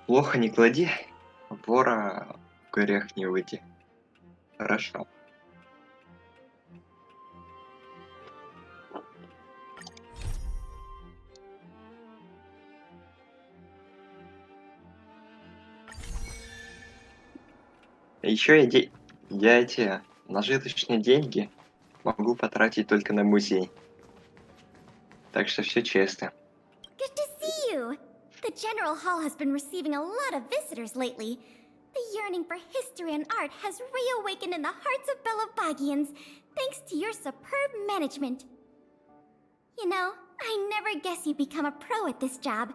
Плохо не клади, вора в горех не выйти. Хорошо. Еще я эти нажиточные деньги могу потратить только на музей. Так что все честно. Good to see you! The General Hall has been receiving a lot of visitors lately. The yearning for history and art has reawakened in the hearts of Belabagians, thanks to your superb management. You know, I never guessed you'd become a pro at this job.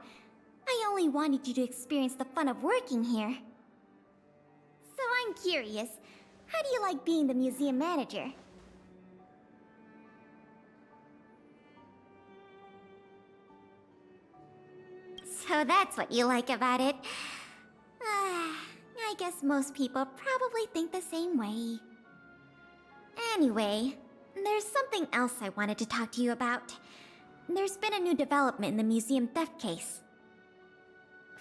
I only wanted you to experience the fun of working here. So I'm curious, how do you like being the museum manager? So that's what you like about it. I guess most people probably think the same way. Anyway, there's something else I wanted to talk to you about. There's been a new development in the museum theft case.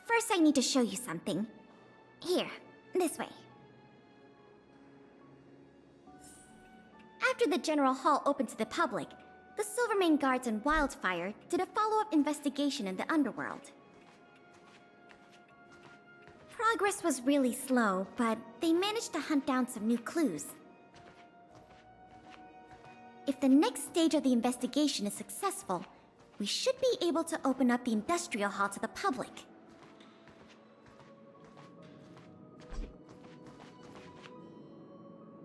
First, I need to show you something. Here, this way. After the General Hall opened to the public, the Silvermane Guards and Wildfire did a follow-up investigation in the underworld. Progress was really slow, but they managed to hunt down some new clues. If the next stage of the investigation is successful, we should be able to open up the industrial hall to the public.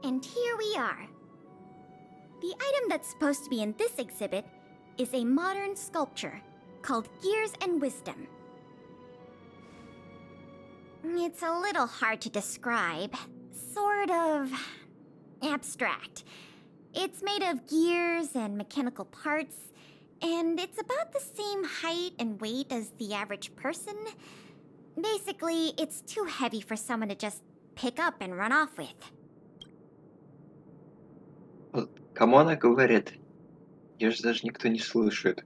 And here we are. The item that's supposed to be in this exhibit is a modern sculpture called Gears and Wisdom. It's a little hard to describe. Sort of abstract. It's made of gears and mechanical parts, and it's about the same height and weight as the average person. Basically, it's too heavy for someone to just pick up and run off with. Кому она говорит? Ее же даже никто не слышит.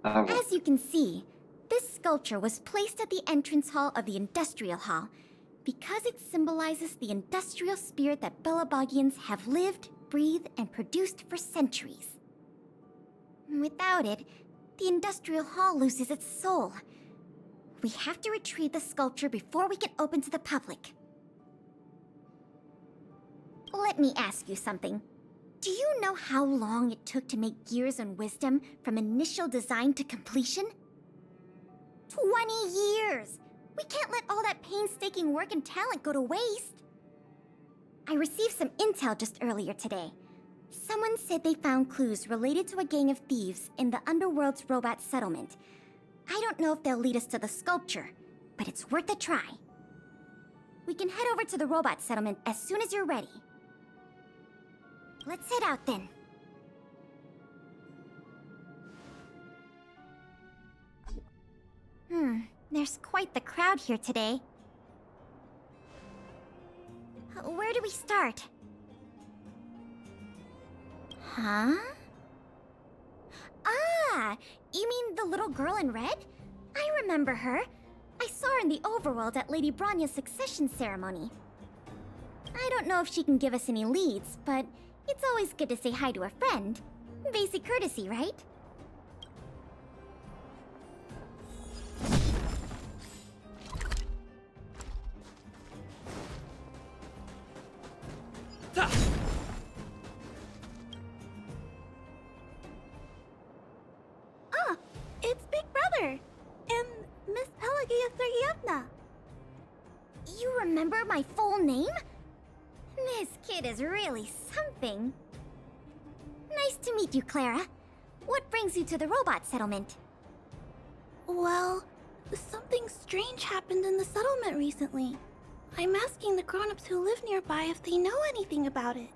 А вот. As you can see, this sculpture was placed at the entrance hall of the industrial hall because it symbolizes the industrial spirit that Belabogians have lived, breathed, and produced for centuries. Without it, the industrial hall loses its soul. We have to retrieve the sculpture before we can open to the public. Let me ask you something. Do you know how long it took to make Gears and Wisdom from initial design to completion? 20 years! We can't let all that painstaking work and talent go to waste. I received some intel just earlier today. Someone said they found clues related to a gang of thieves in the Underworld's robot settlement. I don't know if they'll lead us to the sculpture, but it's worth a try. We can head over to the robot settlement as soon as you're ready. Let's head out then. There's quite the crowd here today. Where do we start? Huh? Ah! You mean the little girl in red? I remember her. I saw her in the overworld at Lady Branya's succession ceremony. I don't know if she can give us any leads, but it's always good to say hi to a friend. Basic courtesy, right? Ah, it's Big Brother and Miss Pelagia Sergeyevna. You remember my full name? This kid is really something. Nice to meet you, Clara. What brings you to the robot settlement? Well, something strange happened in the settlement recently. I'm asking the grown-ups who live nearby if they know anything about it.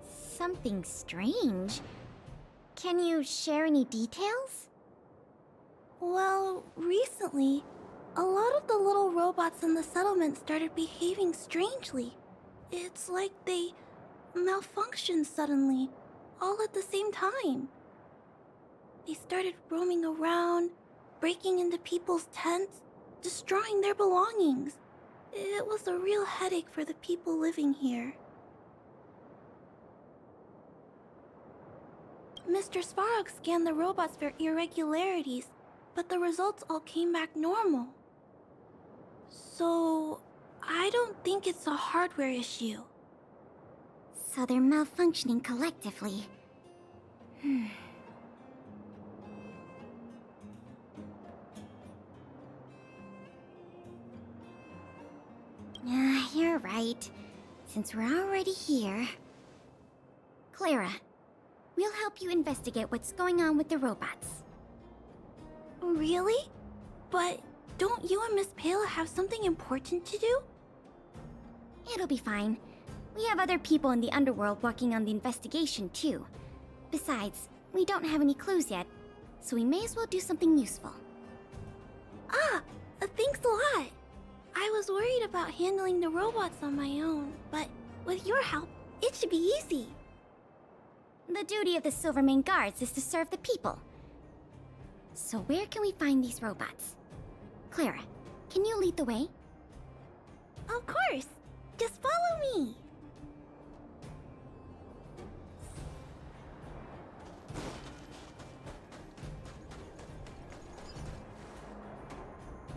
Something strange? Can you share any details? Well, recently, a lot of the little robots in the settlement started behaving strangely. It's like they malfunctioned suddenly, all at the same time. They started roaming around, breaking into people's tents, destroying their belongings. It was a real headache for the people living here. Mr. Svarog scanned the robots for irregularities, but the results all came back normal. So, I don't think it's a hardware issue. So they're malfunctioning collectively. You're right. Since we're already here... Clara, we'll help you investigate what's going on with the robots. Really? But don't you and Miss Pela have something important to do? It'll be fine. We have other people in the underworld working on the investigation, too. Besides, we don't have any clues yet, so we may as well do something useful. Ah, thanks a lot. I was worried about handling the robots on my own, but with your help, it should be easy. The duty of the Silvermane Guards is to serve the people. So where can we find these robots? Clara, can you lead the way? Of course. Just follow me.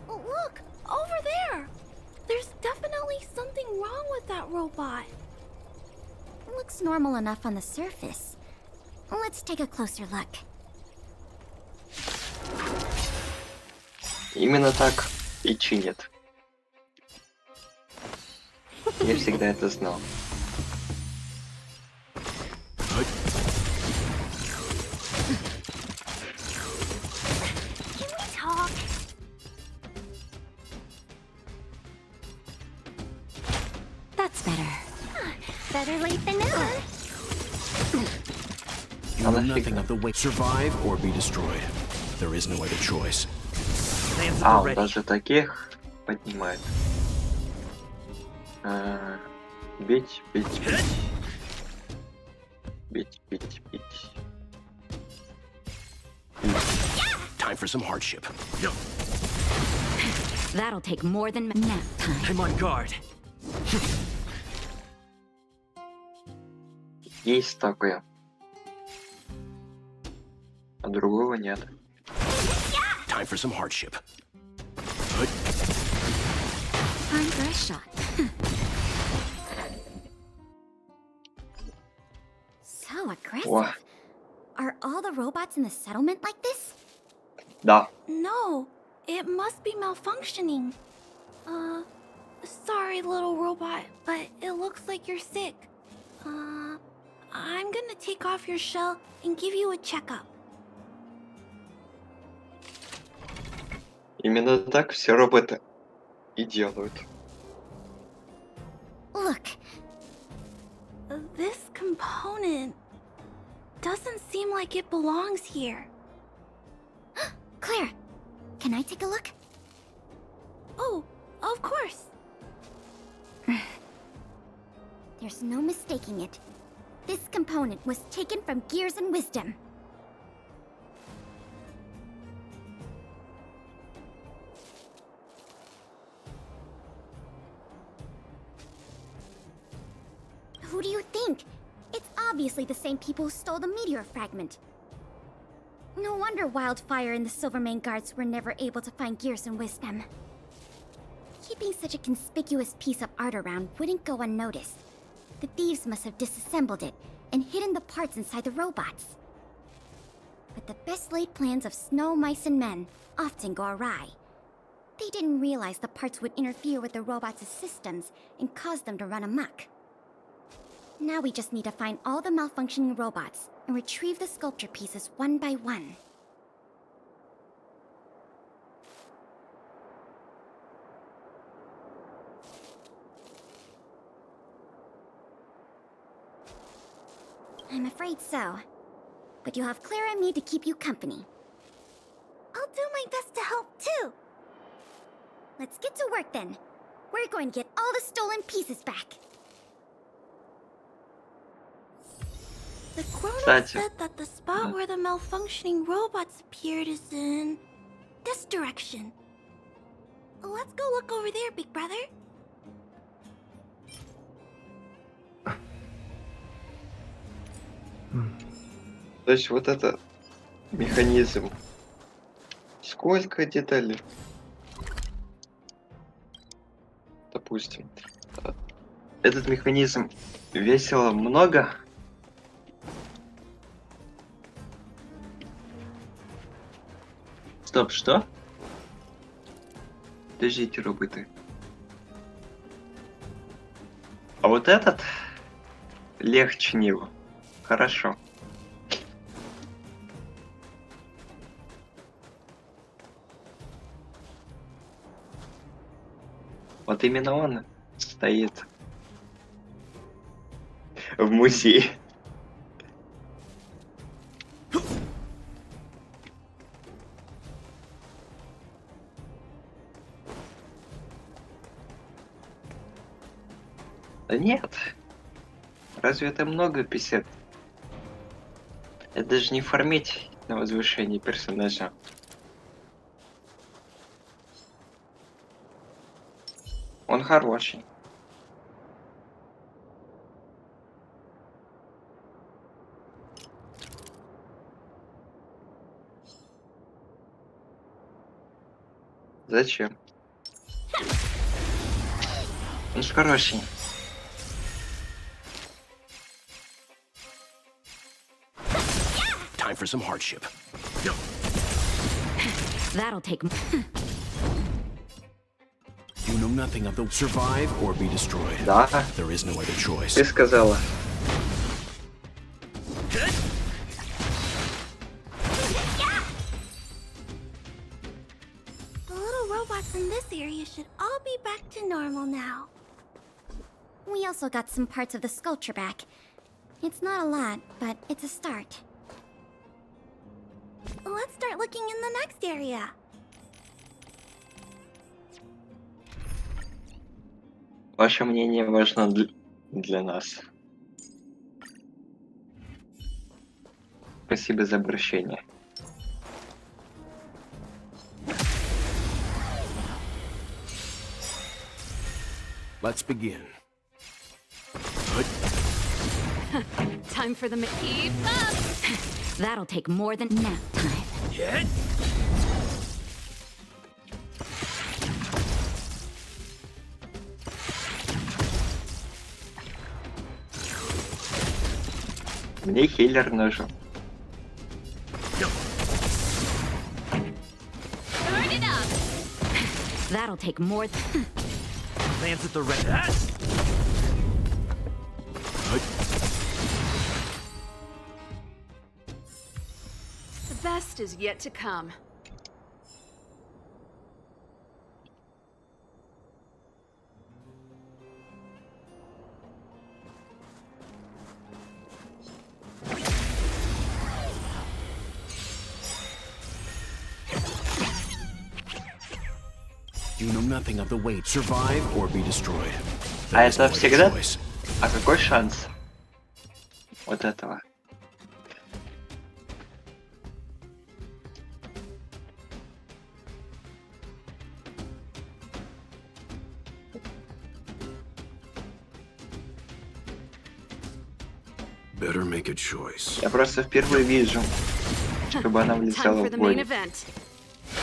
Look, over there. There's wrong with that robot? Looks normal enough on the surface. Let's take a closer look. Именно так и чинит. Я всегда это знал. Can we talk? That's better. Better late than never. You know nothing of the way. Survive or be destroyed. There is no other choice. А, он даже таких поднимает. Бить, бить, бить. Бить, бить, бить. Time for some hardship. That'll take more than nap time. I'm on guard. Есть такое. А другого нет. Time for some hardship. Time for a shot. So aggressive. О, Are all the robots in the settlement like this? да. No, it must be malfunctioning. Sorry, little robot, but it looks like you're sick. I'm gonna take off your shell and give you a checkup. Именно так все роботы и делают. Look, This component doesn't seem like it belongs here. Claire, can I take a look? Oh, of course. There's no mistaking it. This component was taken from Gears and Wisdom. Who do you think? It's obviously the same people who stole the meteor fragment. No wonder Wildfire and the Silvermane guards were never able to find Gears and Wisdom. Keeping such a conspicuous piece of art around wouldn't go unnoticed. The thieves must have disassembled it and hidden the parts inside the robots. But the best laid plans of snow, mice, and men often go awry. They didn't realize the parts would interfere with the robots' systems and cause them to run amok. Now we just need to find all the malfunctioning robots and retrieve the sculpture pieces one by one. I'm afraid so. But you'll have Clara and me to keep you company. I'll do my best to help too. Let's get to work then. We're going to get all the stolen pieces back. The Chrono Кстати. said that the spot where the malfunctioning robots appeared is in this direction. Let's go look over there, big brother. То есть вот это механизм. Сколько деталей? Допустим. Этот механизм весило много. Стоп, что? Подождите, роботы. А вот этот легче него. Хорошо. Вот именно он стоит в музее. Да нет. Разве это много писет? Это даже не фармить на возвышении персонажа. Он хороший. Зачем? Он ж хороший. Time for some hardship. That'll take. You know nothing of the survive or be destroyed. Да, There is no other choice. ты сказала. The little robots in this area should all be back to normal now. We also got some parts of the sculpture back. It's not a lot, but it's a start. Let's start looking in the next area. Ваше мнение важно для нас. Спасибо за обращение. Let's begin. Time for the keep up. That'll take more than nap time. Мне хиллер нужен. Turn it up. That'll take more. Lands at the red. The best is yet to come. You know nothing of the weight. Survive or be destroyed. А There is no это other всегда? choice. А какой шанс? Вот этого. Better make a choice. Я просто впервые вижу, чтобы она Time влезала for в the main бой. event.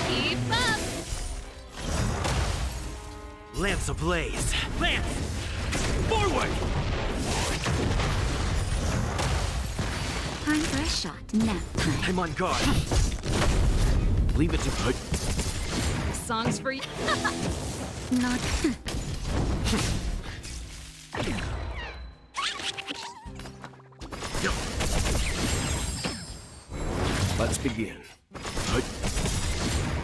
Keep up. Lance ablaze. Lance! Forward! Time for a shot. Nap time. I'm on guard. Leave it to put. Songs for you. Not. Let's begin.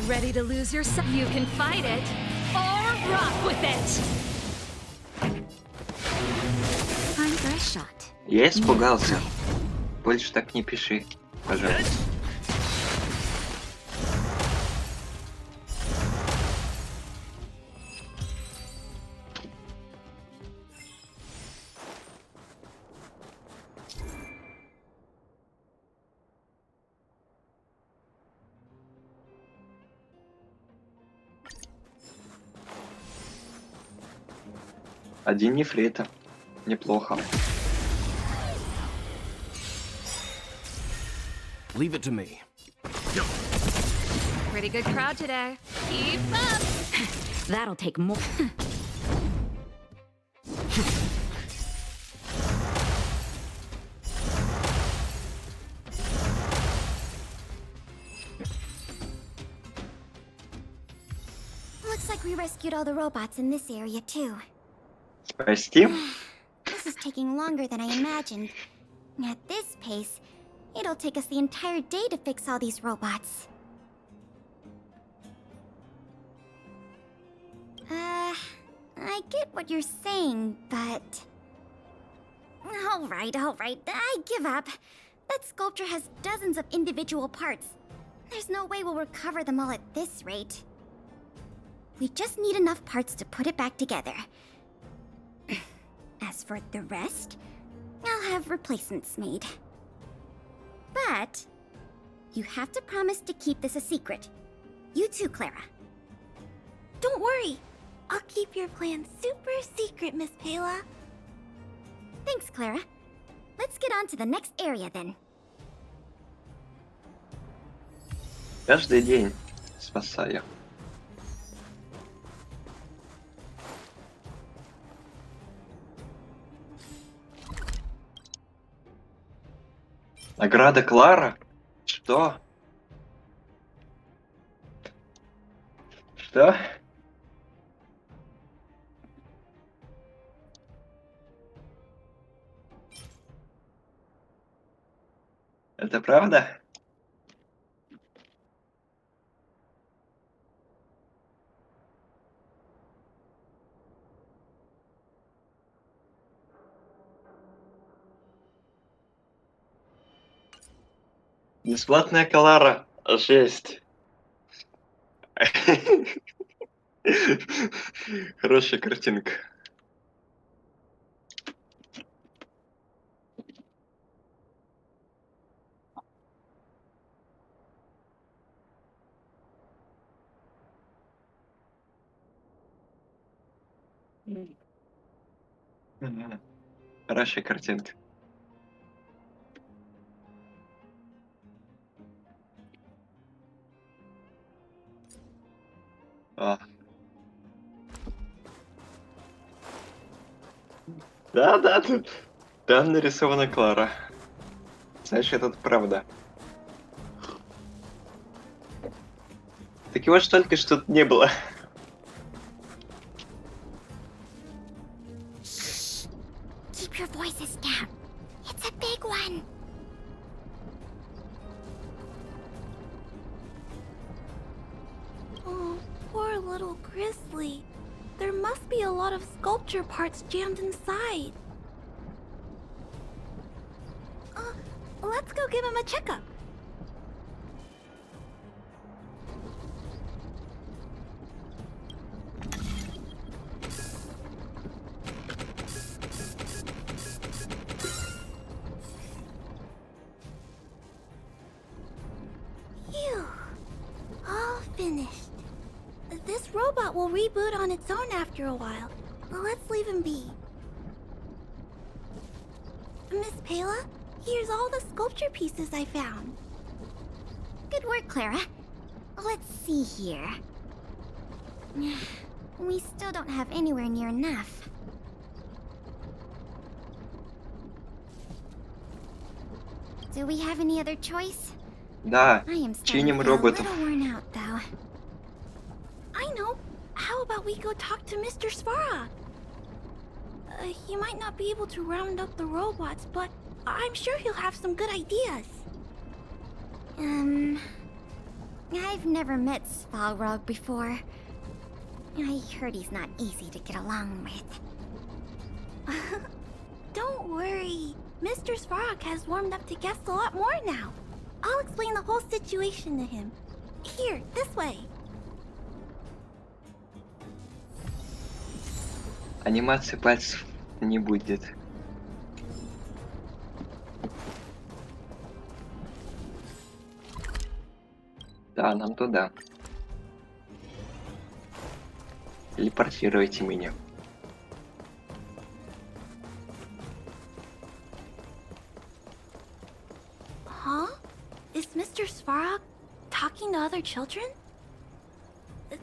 Ready to lose yourself? You can fight it or rock with it. Time for a shot. Я испугался. Больше так не пиши, пожалуйста. Один нефрита. Неплохо. Leave it to me. Pretty good crowd today. Keep up. That'll take more. Looks like we rescued all the robots in this area too. Спасти? This is taking longer than I imagined. At this pace, it'll take us the entire day to fix all these robots. I get what you're saying, but... Alright, I give up. That sculpture has dozens of individual parts. There's no way we'll recover them all at this rate. We just need enough parts to put it back together. As for the rest, I'll have replacements made. But you have to promise to keep this a secret. You too, Clara. Don't worry. I'll keep your plan super secret, Miss Pela. Thanks, Clara. Let's get on to the next area then. Каждый день спасаю. Награда Клара? Что? Что? Это правда? Бесплатная Клара. Жесть. Хорошая картинка. Мгм. Хорошая картинка. А. Да, там нарисована Клара. Значит, это правда. Так его ж только что тут не было. Keep your voices down. It's a big one. Oh, poor little Grizzly. There must be a lot of sculpture parts jammed inside. Let's go give him a checkup. Phew. All finished. This robot will reboot on its own after a while. Let's leave him be. Miss Pela, here's all the sculpture pieces I found. Good work, Clara. Let's see here. We still don't have anywhere near enough. Do we have any other choice? Да, I am starting чиним to feel a роботов. little worn out, though. I know. How about we go talk to Mr. Svara? He might not be able to round up the robots, but I'm sure he'll have some good ideas. I've never met Svalrog before. I heard he's not easy to get along with. Don't worry. Mr. Svarog has warmed up to guests a lot more now. I'll explain the whole situation to him. Here, this way. Анимации пальцев не будет. Да, нам туда. Телепортируйте меня. Huh? Is Mr. Svarog talking to other children?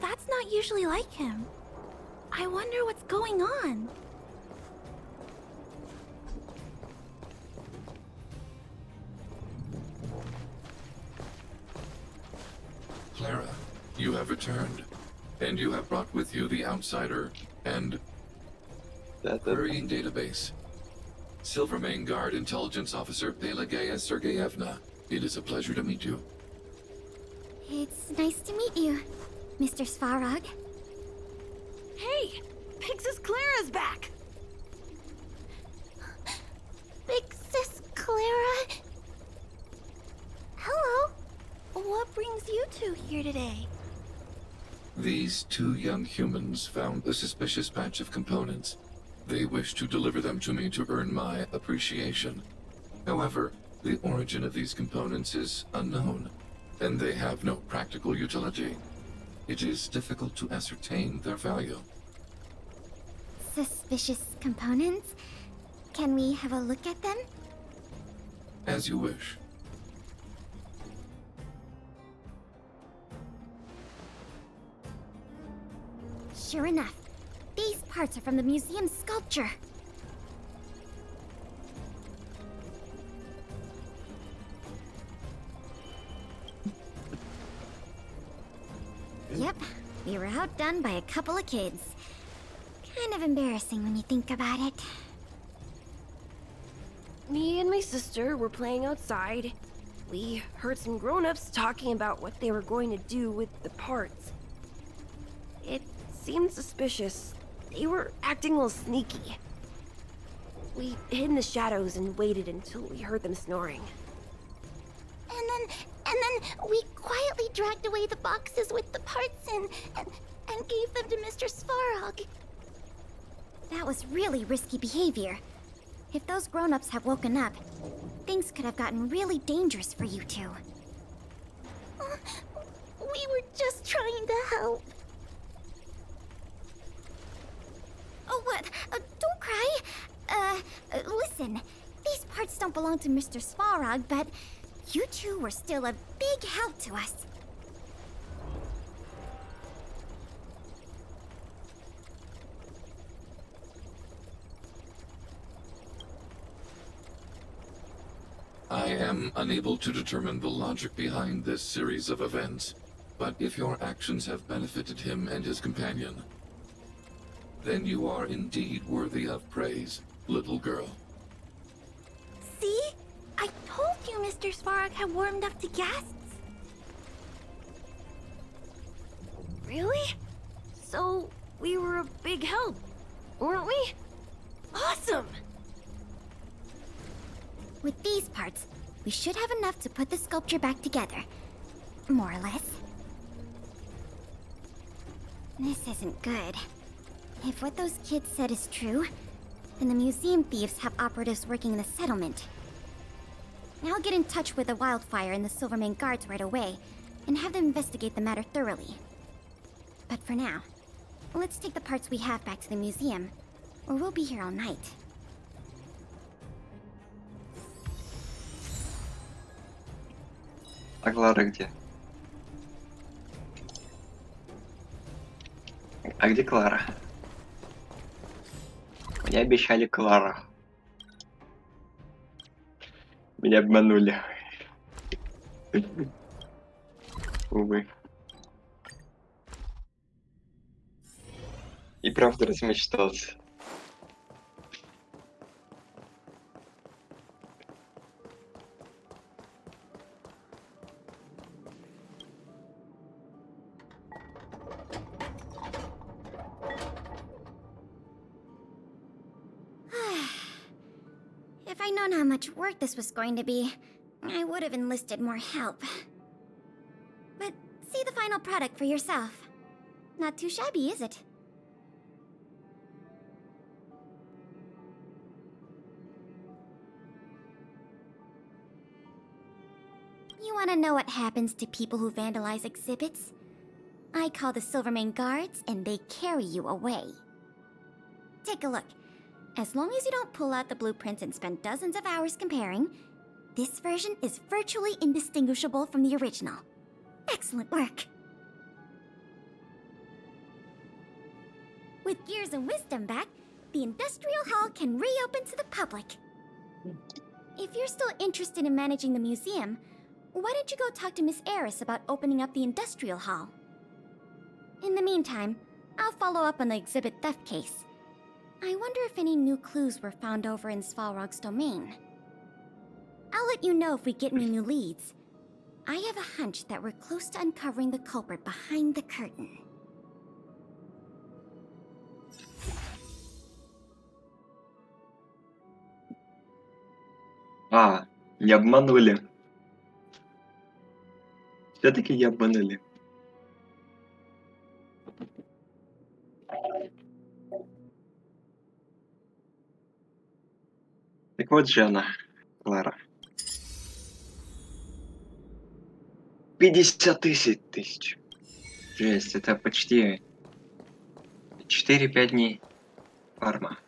That's not usually like him. I wonder what's going on. Clara, you have returned, and you have brought with you the outsider and querying database. Silvermane Guard Intelligence Officer Pelageya Sergeyevna. It is a pleasure to meet you. It's nice to meet you, Mr. Svarog. Hey! Big Sis Clara's back! Big Sis Clara. Hello. What brings you two here today? These two young humans found a suspicious batch of components. They wish to deliver them to me to earn my appreciation. However, the origin of these components is unknown, and they have no practical utility. It is difficult to ascertain their value. Suspicious components? Can we have a look at them? As you wish. Sure enough, these parts are from the museum's sculpture. We were outdone by a couple of kids. Kind of embarrassing when you think about it. Me and my sister were playing outside. We heard some grown-ups talking about what they were going to do with the parts. It seemed suspicious. They were acting a little sneaky. We hid in the shadows and waited until we heard them snoring. And then we quietly dragged away the boxes with the parts in and gave them to Mr. Svarog. That was really risky behavior. If those grown-ups had woken up, things could have gotten really dangerous for you two. We were just trying to help. Oh, what? Don't cry. Listen. These parts don't belong to Mr. Svarog, but you two were still a big help to us. I am unable to determine the logic behind this series of events, but if your actions have benefited him and his companion, then you are indeed worthy of praise, little girl. See? I told you Mr. Svarog had warmed up to guests. Really? So, we were a big help, weren't we? Awesome! With these parts, we should have enough to put the sculpture back together. More or less. This isn't good. If what those kids said is true, then the museum thieves have operatives working in the settlement. I'll get in touch with the Wildfire and the Silvermane guards right away, and have them investigate the matter thoroughly. But for now, let's take the parts we have back to the museum, or we'll be here all night. А Клара где? А где Клара? Мне обещали Клару. Меня обманули. Увы. И правда размечтался. If I'd known how much work this was going to be, I would have enlisted more help. But see the final product for yourself. Not too shabby, is it? You want to know what happens to people who vandalize exhibits? I call the Silvermane guards, and they carry you away. Take a look. As long as you don't pull out the blueprints and spend dozens of hours comparing, this version is virtually indistinguishable from the original. Excellent work! With Gears and Wisdom back, the Industrial Hall can reopen to the public. If you're still interested in managing the museum, why don't you go talk to Miss Eris about opening up the Industrial Hall? In the meantime, I'll follow up on the exhibit theft case. I wonder if any new clues were found over in Svalrog's domain. I'll let you know if we get any new leads. I have a hunch that we're close to uncovering the culprit behind the curtain. А, не обманули. Все-таки не обманули. Так вот же она, Клара. 50 тысяч. Жесть, это почти 4-5 дней фарма.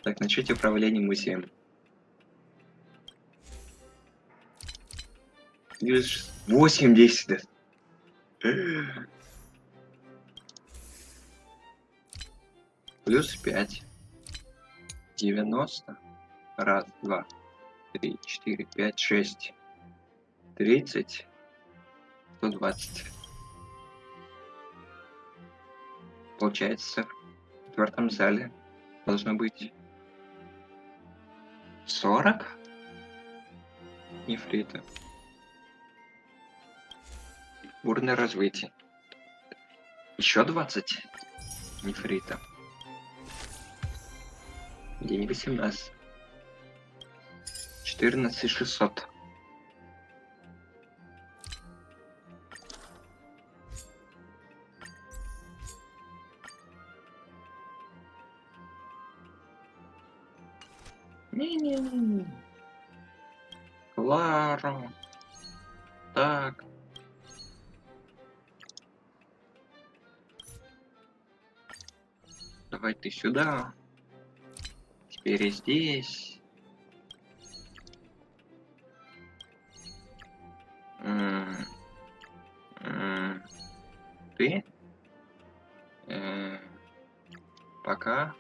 Так, начать управление музеем. Плюс 80. Плюс 5. 90. Раз, два, три, четыре, пять, шесть. 30. 120. Получается, в четвертом зале должно быть 40 нефрита. Бурное развитие. Еще 20 нефрита. День 18. 14600. Не-не-не. Клара. Так. Давай ты сюда. Теперь и здесь. Ты? Пока.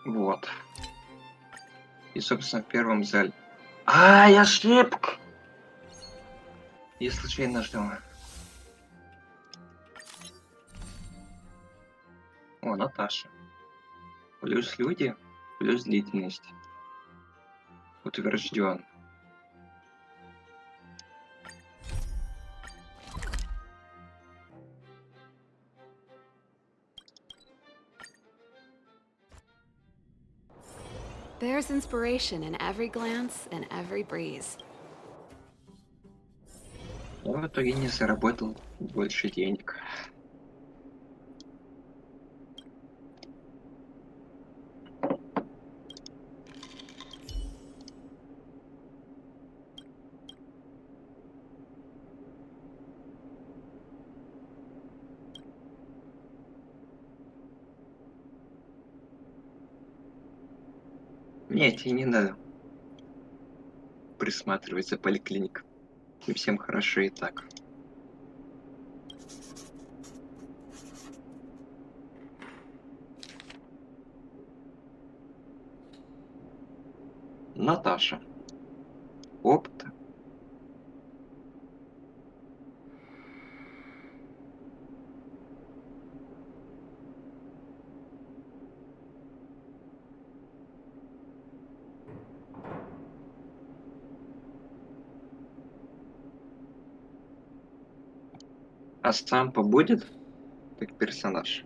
Вот. И, собственно, в первом зале. Ай, ошибка! И случайно нажал. О, Наташа. Плюс люди, плюс длительность. Утвержден. There's inspiration in every glance and every breeze. Я в итоге не заработал больше денег. Нет, тебе не надо присматривать за поликлиникой. И всем хорошо и так. Наташа. Опыт. А сам побудет как персонаж?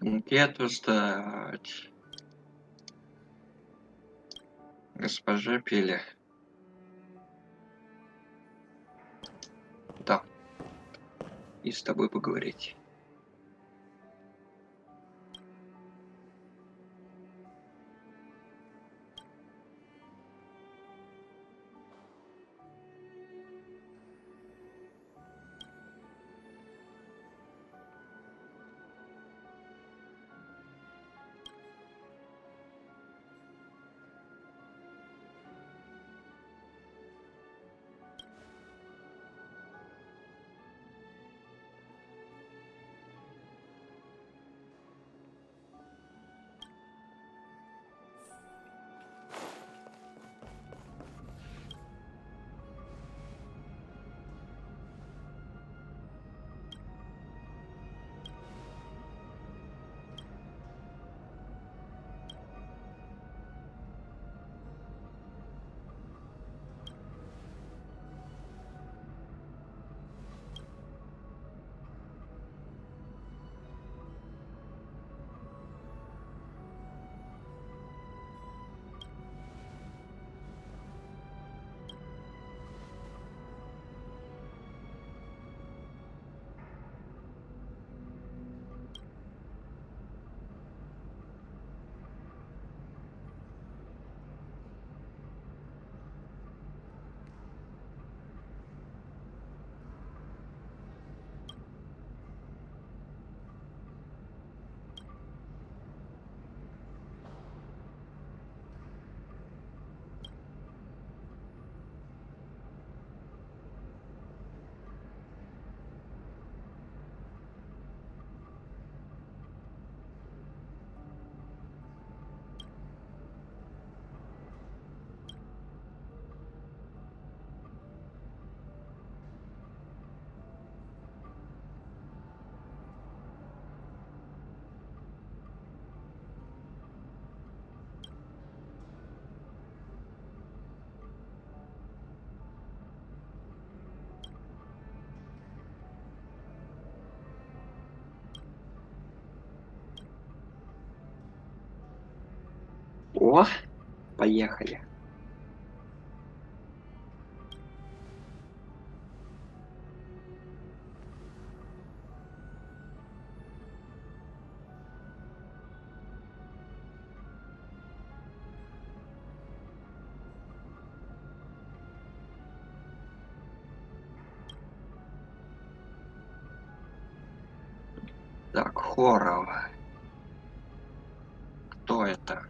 Анкету сдать. Госпожа Пили. Да. И с тобой поговорить. О, поехали. Так, Хоров. Кто это?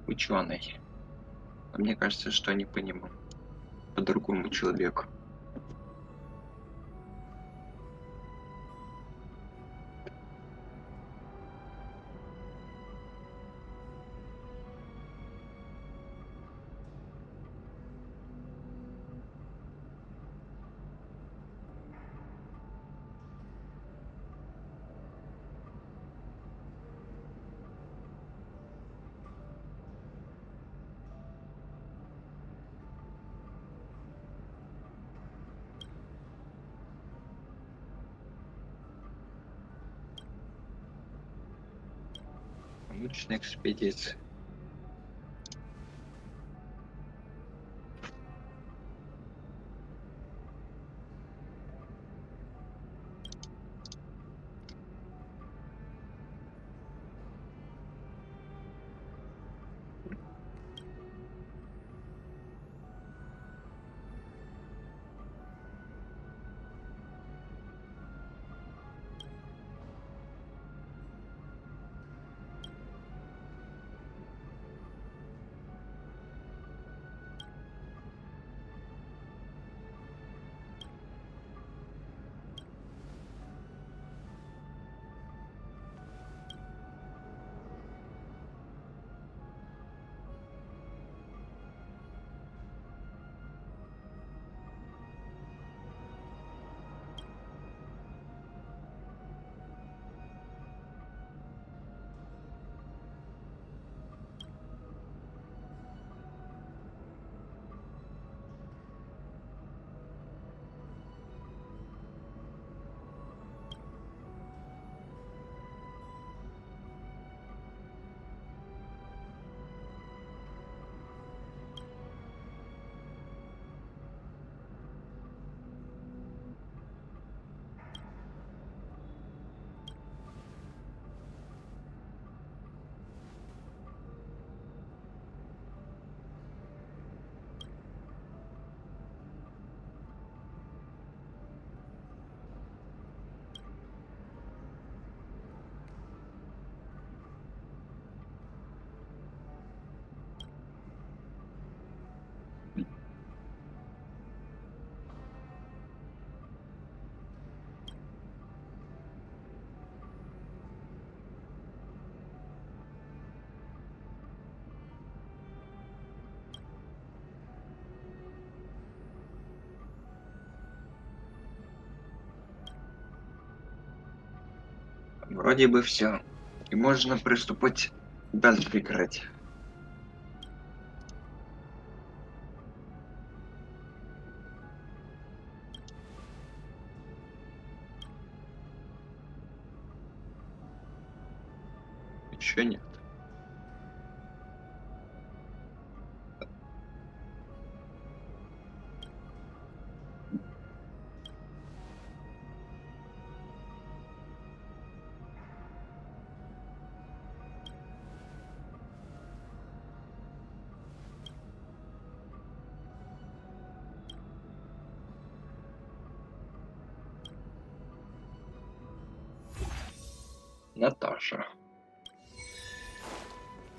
Ученый. Мне кажется, что они по нему. По другому человеку. Научная экспедиция. Вроде бы все. И можно приступать дальше играть. Еще нет. Наташа.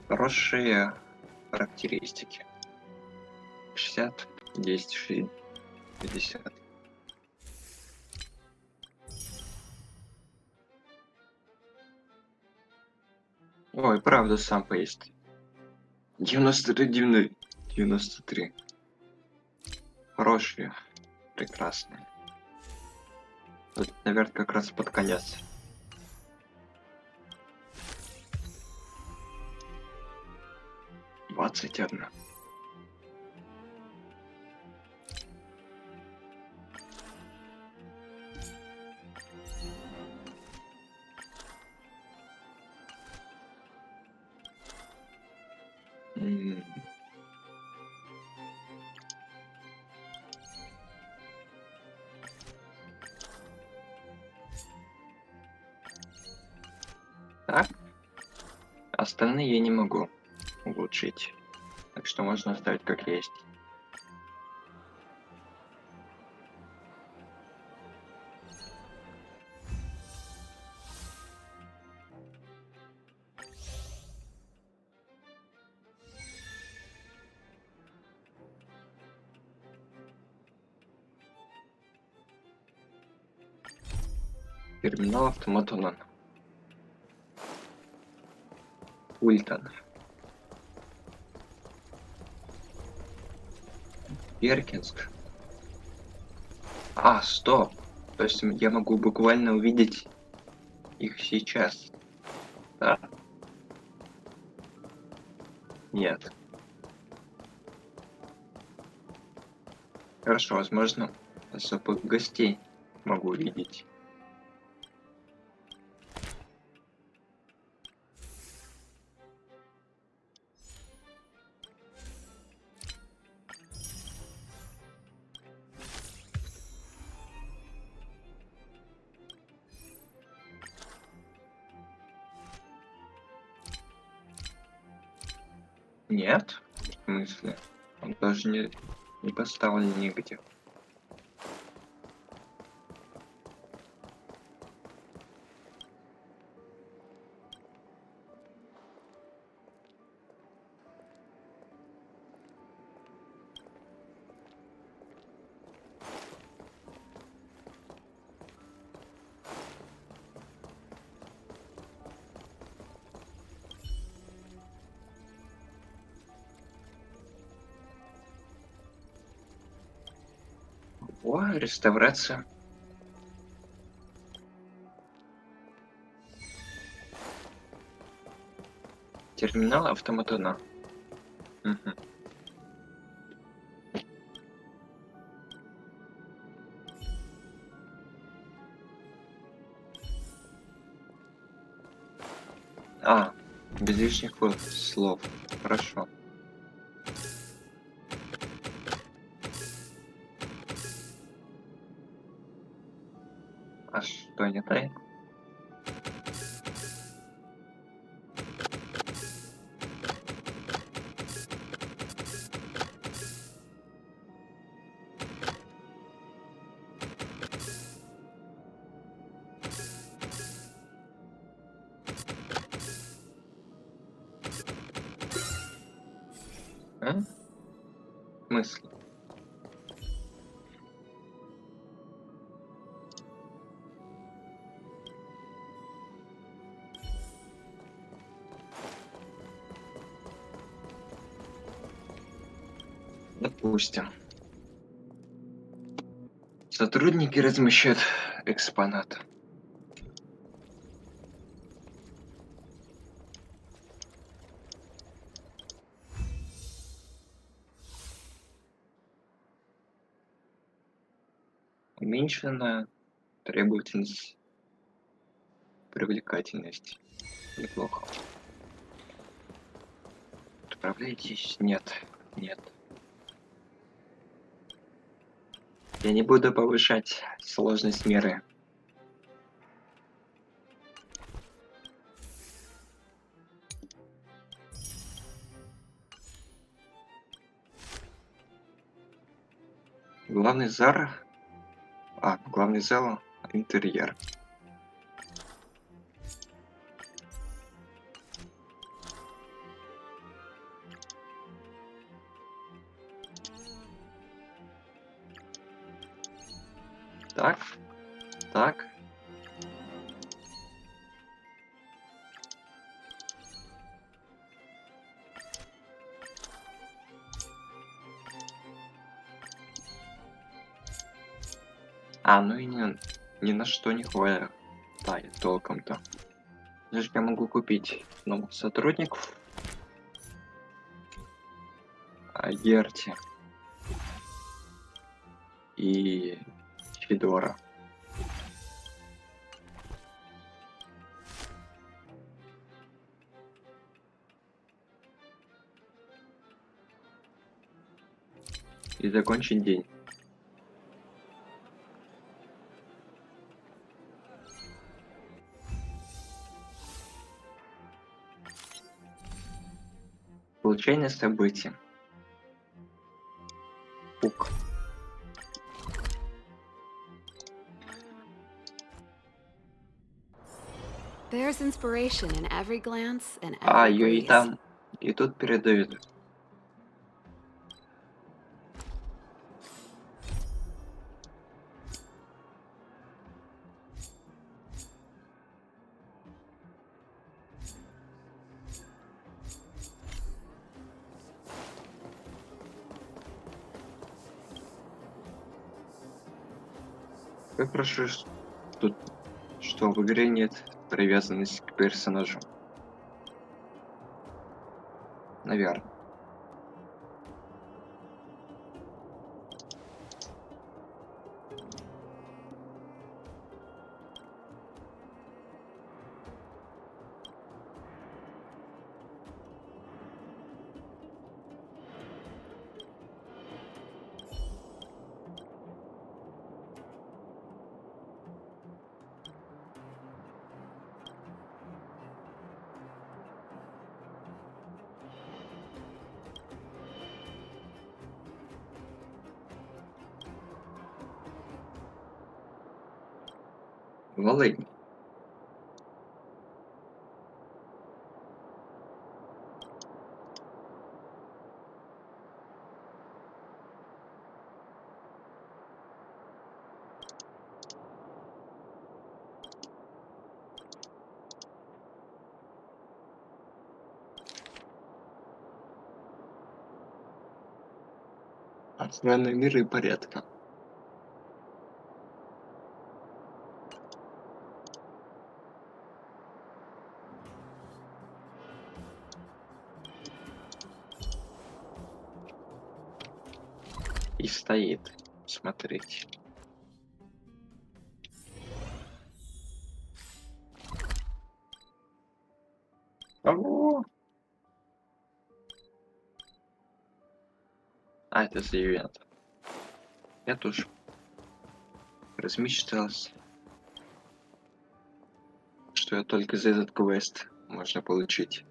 Хорошие характеристики. 60, 10, 50. Ой, правда, сам поесть. 93, 93. Хорошие. Прекрасные. Тут, наверное, как раз под конец. Двадцать одна. Так. Остальные я не могу улучшить. Так что можно оставить как есть. Терминал автоматона. Ультан. Перкинск. А, стоп. То есть я могу буквально увидеть их сейчас. Да. Нет. Хорошо, возможно, особых гостей могу увидеть. Нет? В смысле? Он даже не поставлен нигде. О, реставрация. Терминал автоматона. Мгм. А, без лишних слов. Хорошо. А что не так? А? В смысле? Допустим. Сотрудники размещают экспонат. Уменьшенная требовательность, привлекательность. Неплохо. Отправляйтесь? Нет. Нет. Я не буду повышать сложность меры. Главный зал. Главный зал. Интерьер. Так. Так. Ну и не... ни на что не хватает толком-то. Даже я могу купить новых сотрудников. Герти и Федора. И закончить день. Получение событий. Пук. There's inspiration in every glance and every Ее и breeze. там, и тут передают. Как хорошо, что в игре нет привязанности к персонажу. Наверное. Волынь. Охрана мира и порядка. И стоит смотреть. Кого? Это за ивент. Я тоже размечтался, что я только за этот квест можно получить.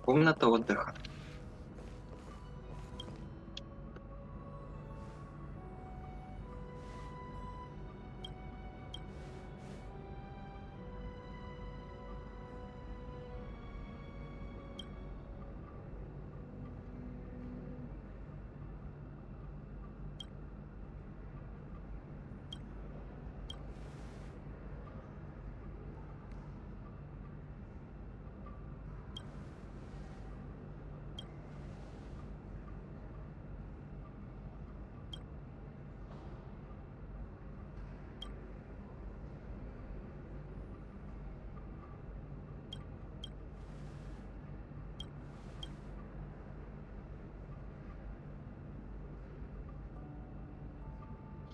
Комната отдыха.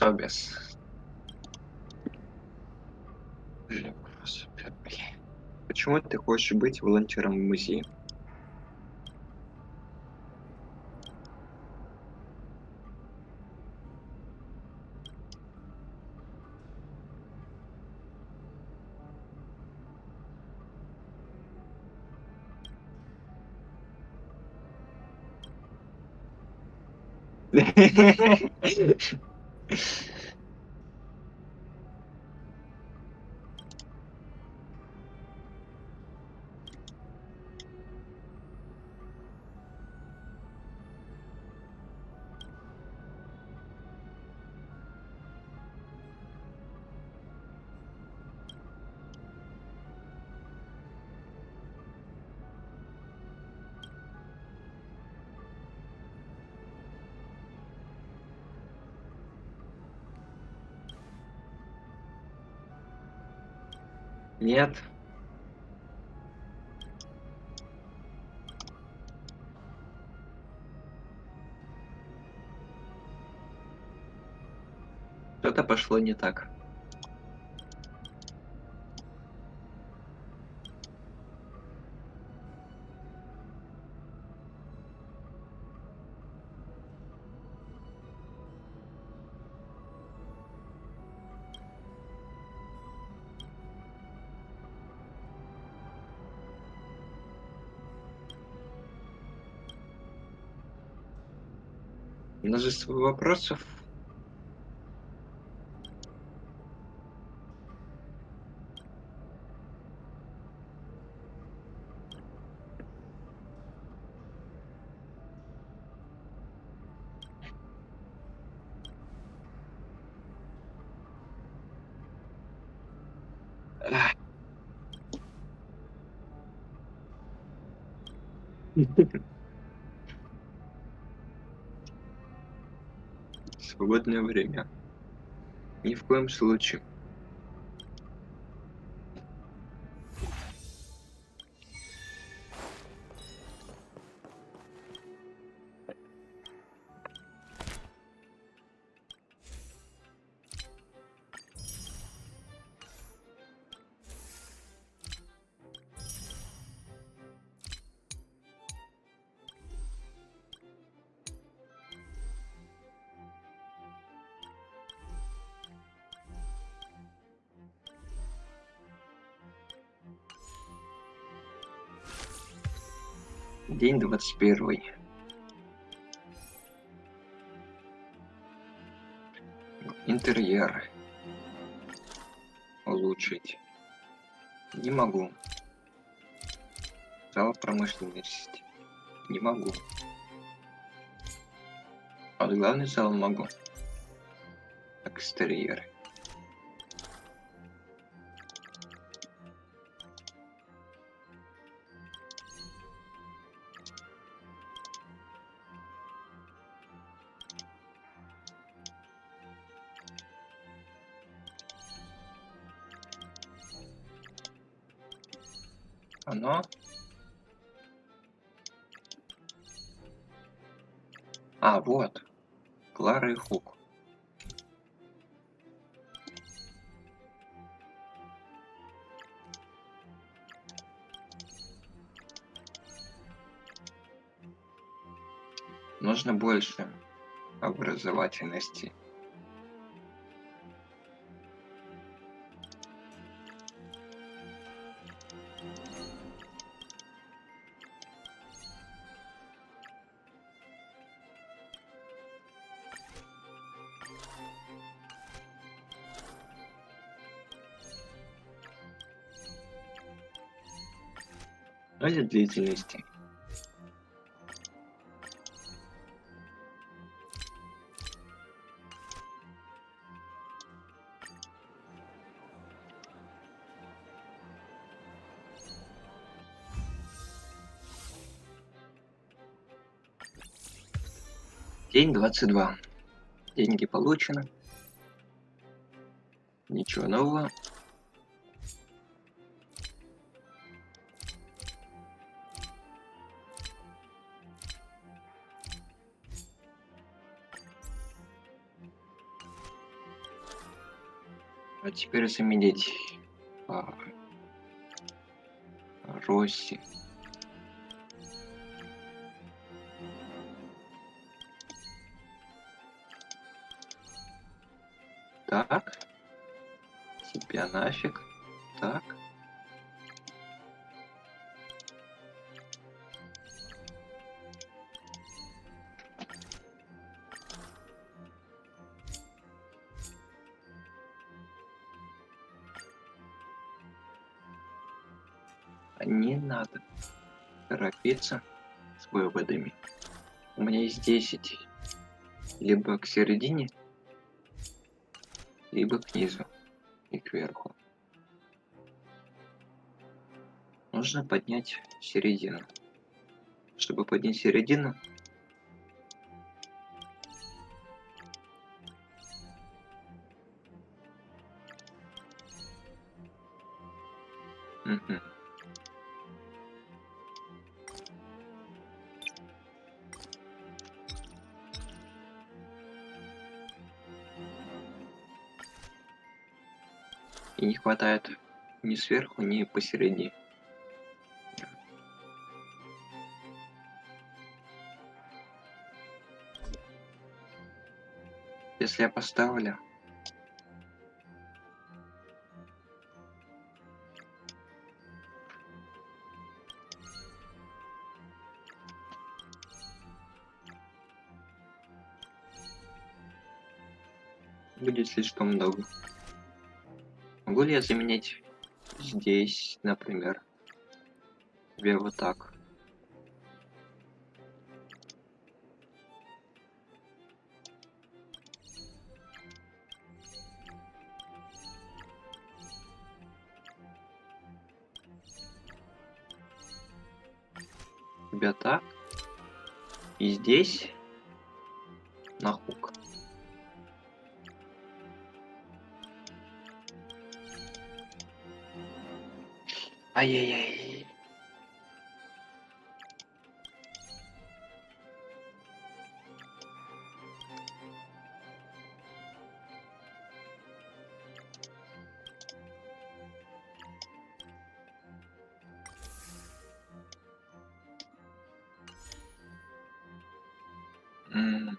Тобис. Вопрос первый. Почему ты хочешь быть волонтером в музее? Нет. Что-то пошло не так. Множество вопросов. Ах. Свободное время. Ни в коем случае. День 21. Интерьер. Улучшить. Не могу. Зал промышленности. Не могу. А вот главный зал могу. Экстерьер. Оно. А, вот. Клара и Хук. Нужно больше образовательности. Или длительности. День 22. Деньги получены. Ничего нового. А теперь заменить Росси. Так. Тебя нафиг. Так. Не надо торопиться с выводами. У меня есть 10. Либо к середине, либо к низу и кверху. Нужно поднять середину. Чтобы поднять середину, мгм. И не хватает ни сверху, ни посередине. Если я поставлю будет слишком много. Могу ли я заменять здесь, например, тебе вот так? Тебя так? И здесь на хук. Ай-яй-яй. М.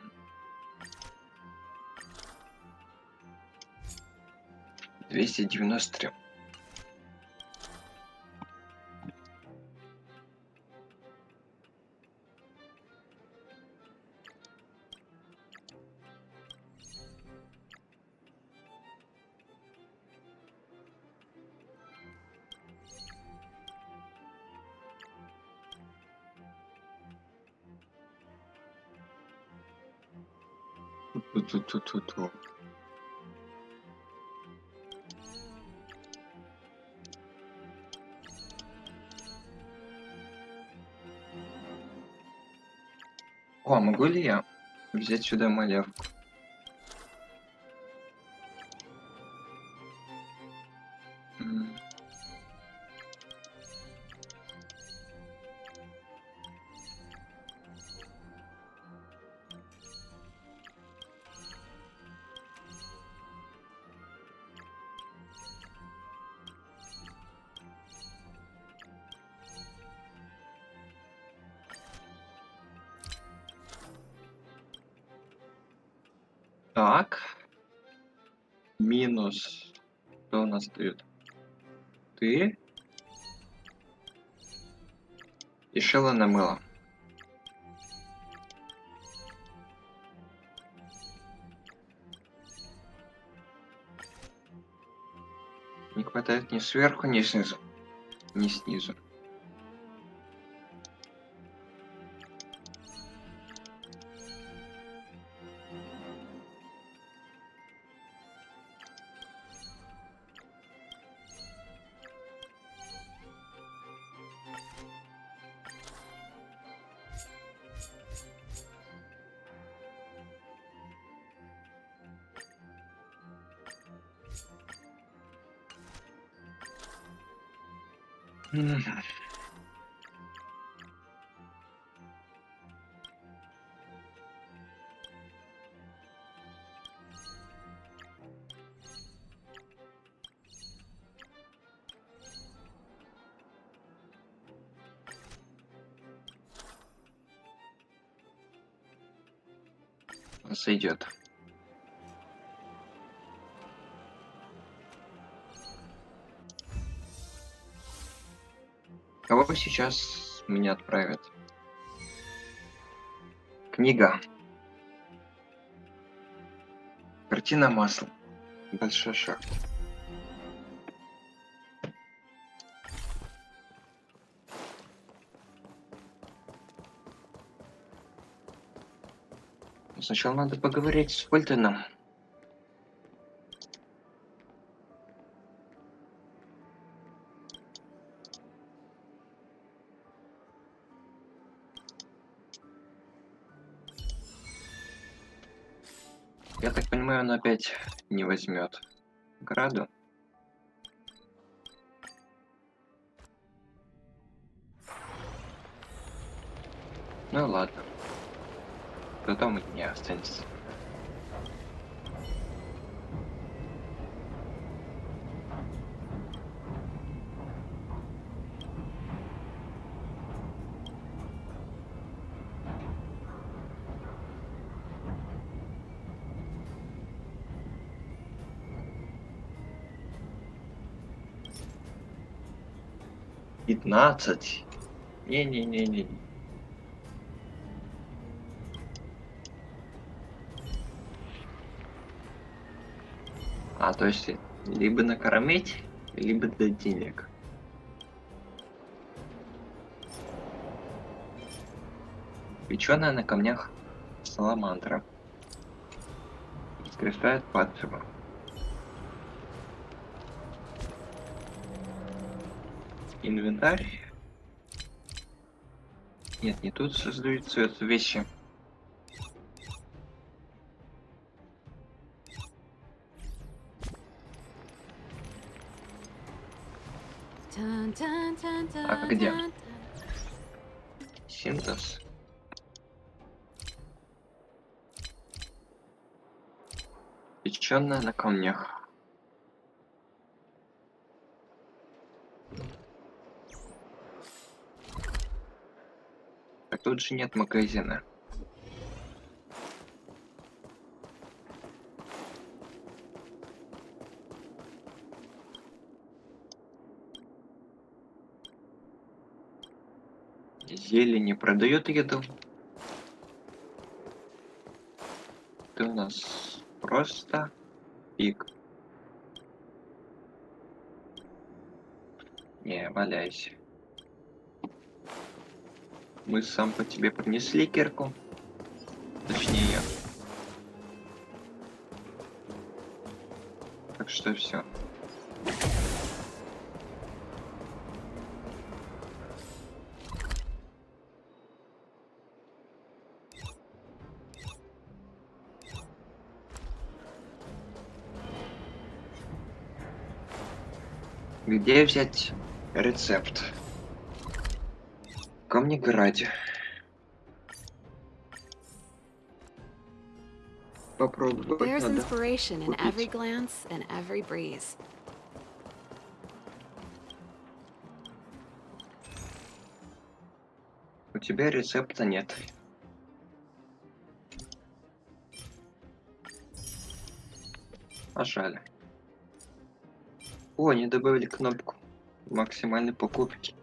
293. Ту-ту-ту-ту-ту. О, могу ли я взять сюда малявку? М. Так. Минус. Что у нас дает? Ты и шеллона мыло. Не хватает ни сверху, ни снизу. Ни снизу. Мгм. сойдет. Кого сейчас меня отправят? Книга. Картина маслом. Большой шаг. Сначала надо поговорить с Фольтоном. Я так понимаю, он опять не возьмет граду. Ну ладно. Потом и не останется. Пятнадцать. Не-не-не-не. То есть либо накормить, либо дать денег. Печеная на камнях саламандра. Воскрешает падшего. Инвентарь. Нет, не тут создаются это вещи. А где? Синтез. Печеная на камнях. Так тут же нет магазина. Зелень продает еду. Ты у нас просто пик. Не, валяйся. Мы сам по тебе принесли кирку. Точнее. Так что все. Где взять рецепт? В Камнеграде. Попробовать There's надо. inspiration in every Купить. glance and every breeze. У тебя рецепта нет. А жаль. О, они добавили кнопку максимальной покупки.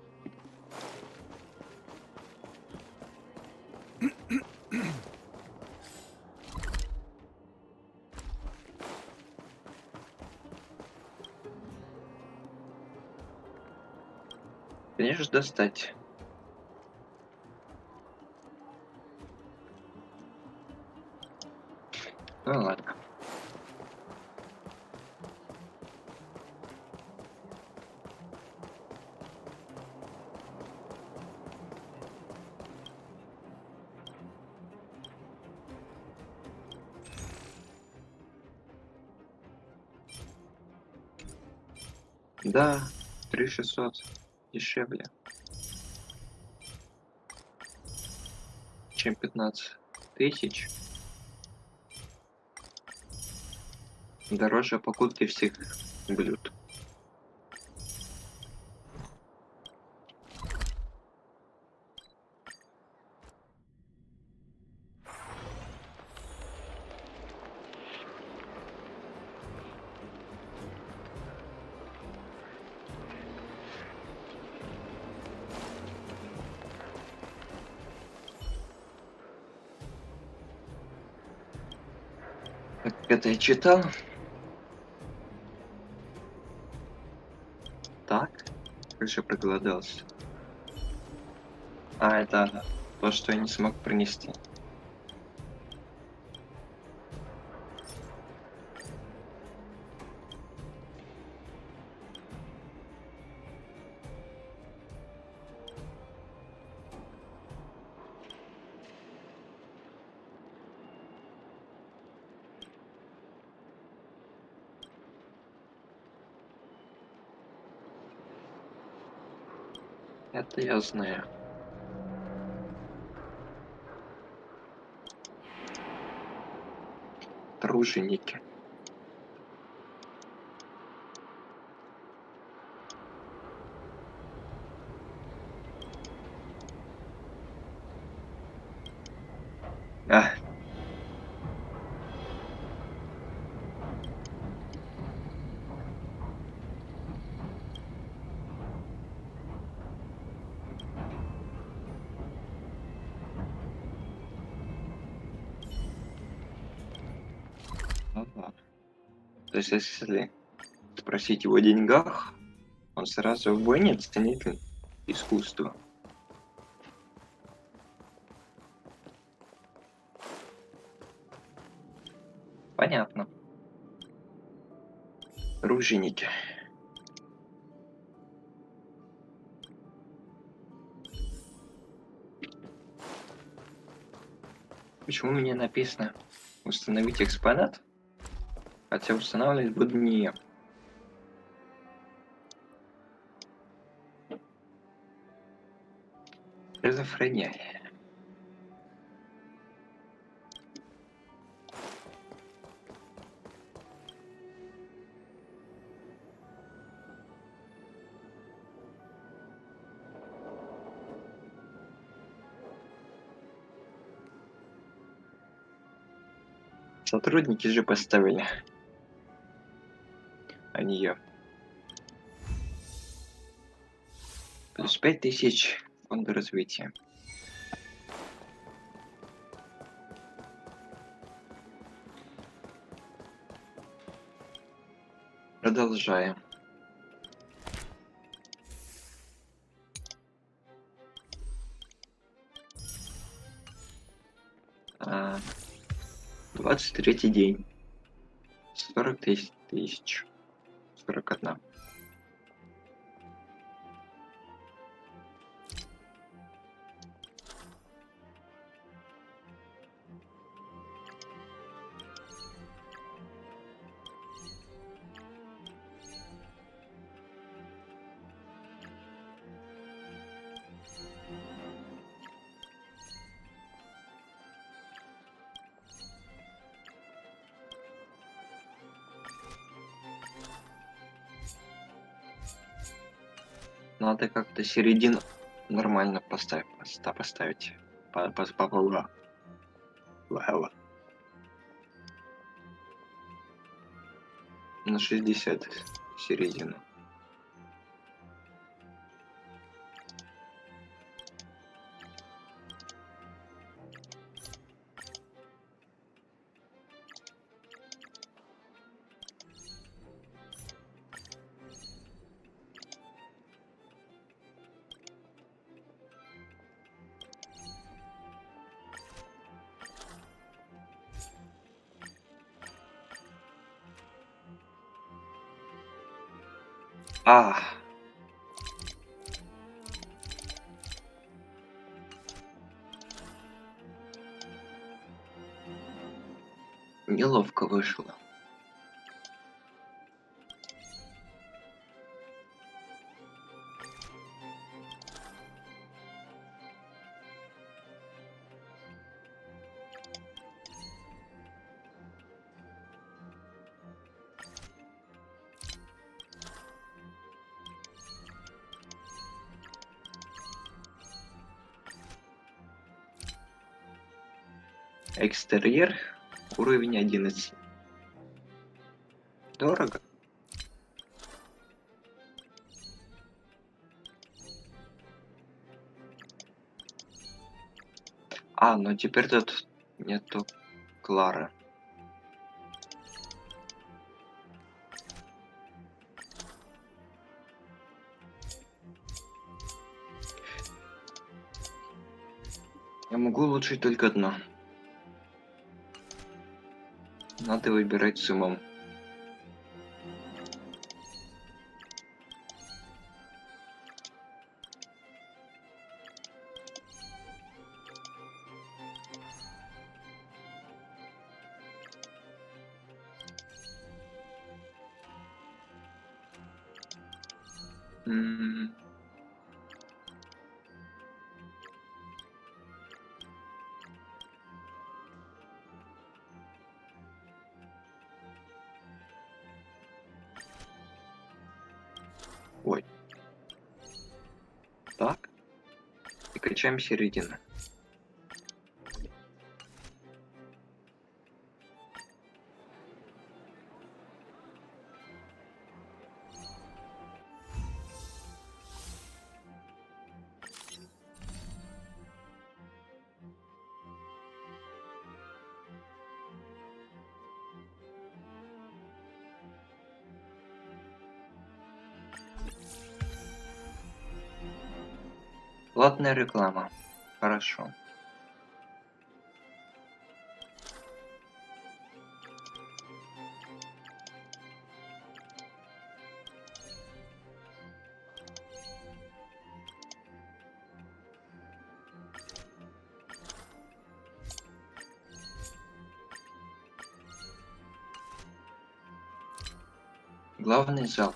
Конечно, достать. Ну ладно. Да, 3600 дешевле, чем 15 тысяч. Дороже покупки всех блюд. Так, это я читал. Так, как же проголодался. А, это то, что я не смог принести. Это я знаю. Труженики. А. Ага. То есть, если спросить его о деньгах, он сразу вынет ценитель искусства. Понятно. Труженики. Почему мне написано установить экспонат? Хотя устанавливать буду не я. Шизофрения. Сотрудники же поставили, а не я. Плюс 5000 фонда развития. Продолжаем. А, 23-й день. 40 тысяч. 41. Надо как-то середину нормально поставить. На 60 середину. А. Неловко вышло. Экстерьер. Уровень 11. Дорого. А, но теперь тут нету Клары. Я могу улучшить только одно. Надо выбирать с умом. М. Ой. Так. И качаем середину. Платная реклама. Хорошо. Главный зал.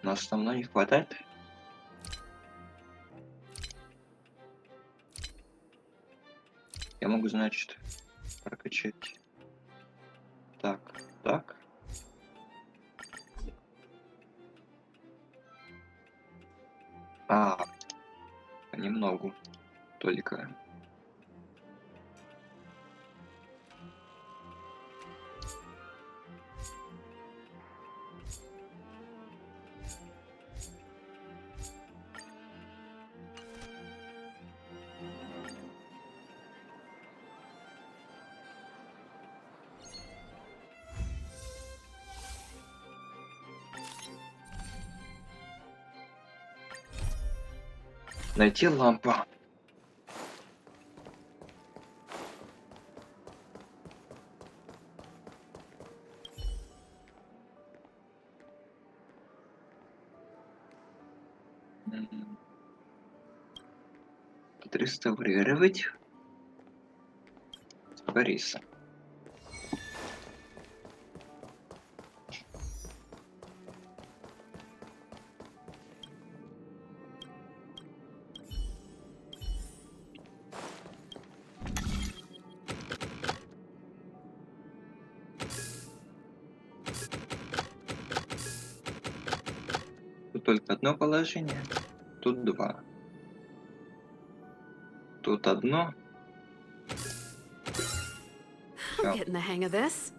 На основной не хватает? Я могу, значит, прокачать. Так, так. А, понемногу. Только. Найти лампу. Отреставрировать. Бориса. Тут только одно положение. Тут два. Тут одно. I'm getting the hang of this.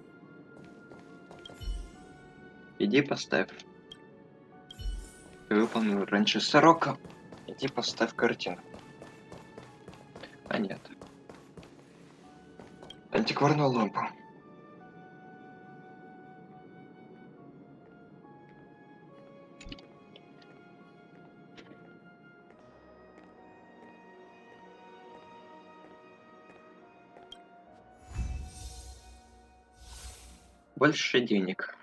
Иди поставь. Ты выполнил раньше срока. Иди поставь картину. А нет. Антикварную лампу. Больше денег.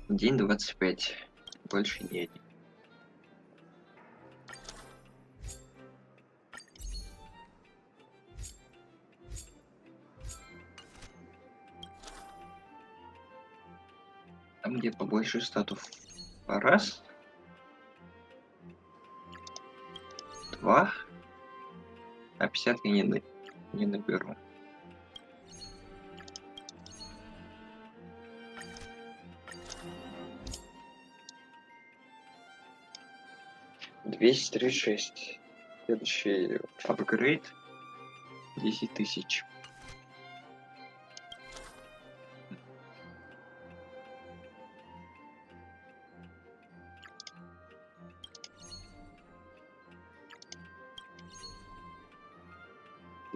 День 25. Больше денег. Там, где побольше статов. Раз. Два. А 50 я не наберу. $236. Следующий апгрейд. 10 тысяч.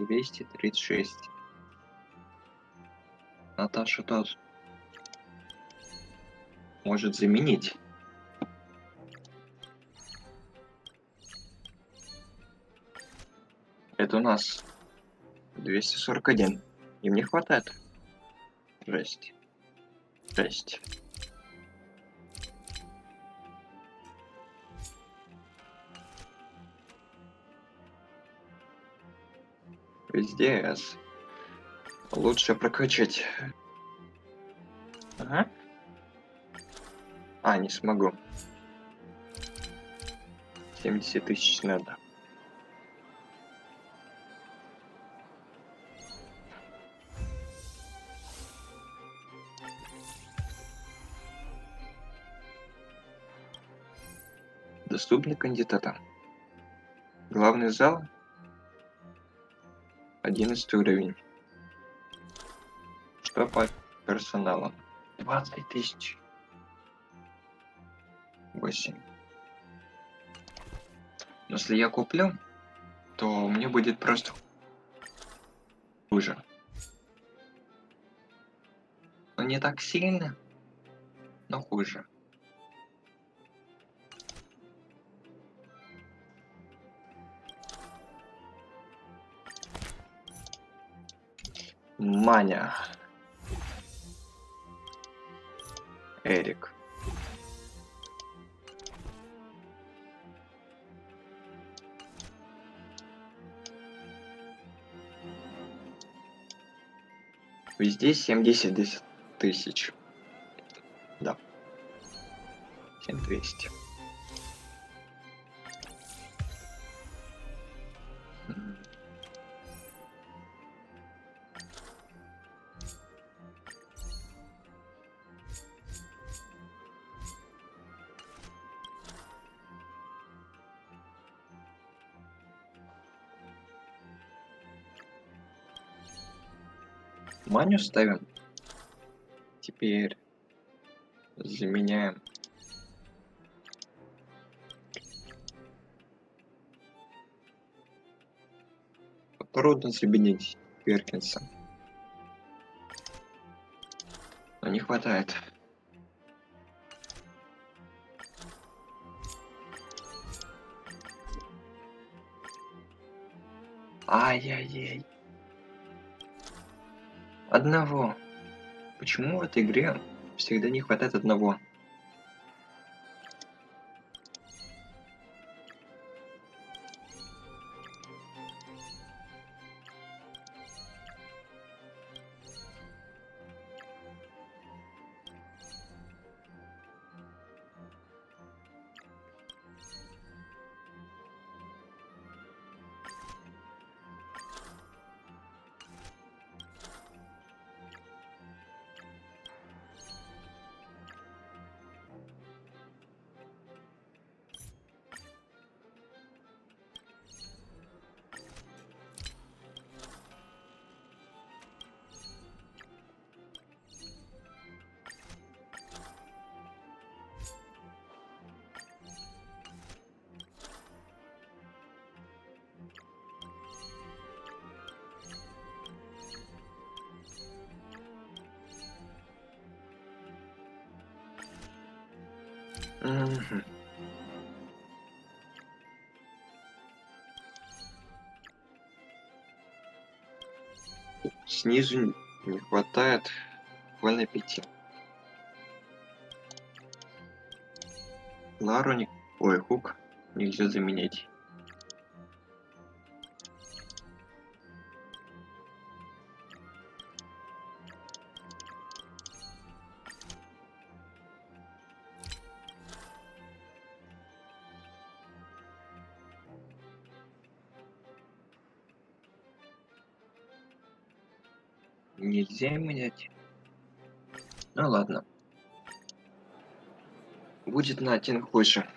236. Наташа тот может заменить. Это у нас 241. Им не хватает. Жесть. Жесть. Везде S. Лучше прокачать. Ага. А, не смогу. 70 тысяч надо. Доступны кандидаты. Главный зал. 11 уровень. Что по персоналу? 20 тысяч. 8. Но если я куплю, то мне будет просто хуже. Но не так сильно, но хуже. Маня. Эрик. Везде 70 тысяч. Да. 7200. Маню ставим. Теперь заменяем. Трудно заменить Перкинса. Но не хватает. Ай-яй-яй. Одного. Почему в этой игре всегда не хватает одного? Мгм. Снизу не хватает буквально 5. Лару не... Ой, Хук нельзя заменять. Нельзя менять. Ну ладно. Будет на 1 хуже.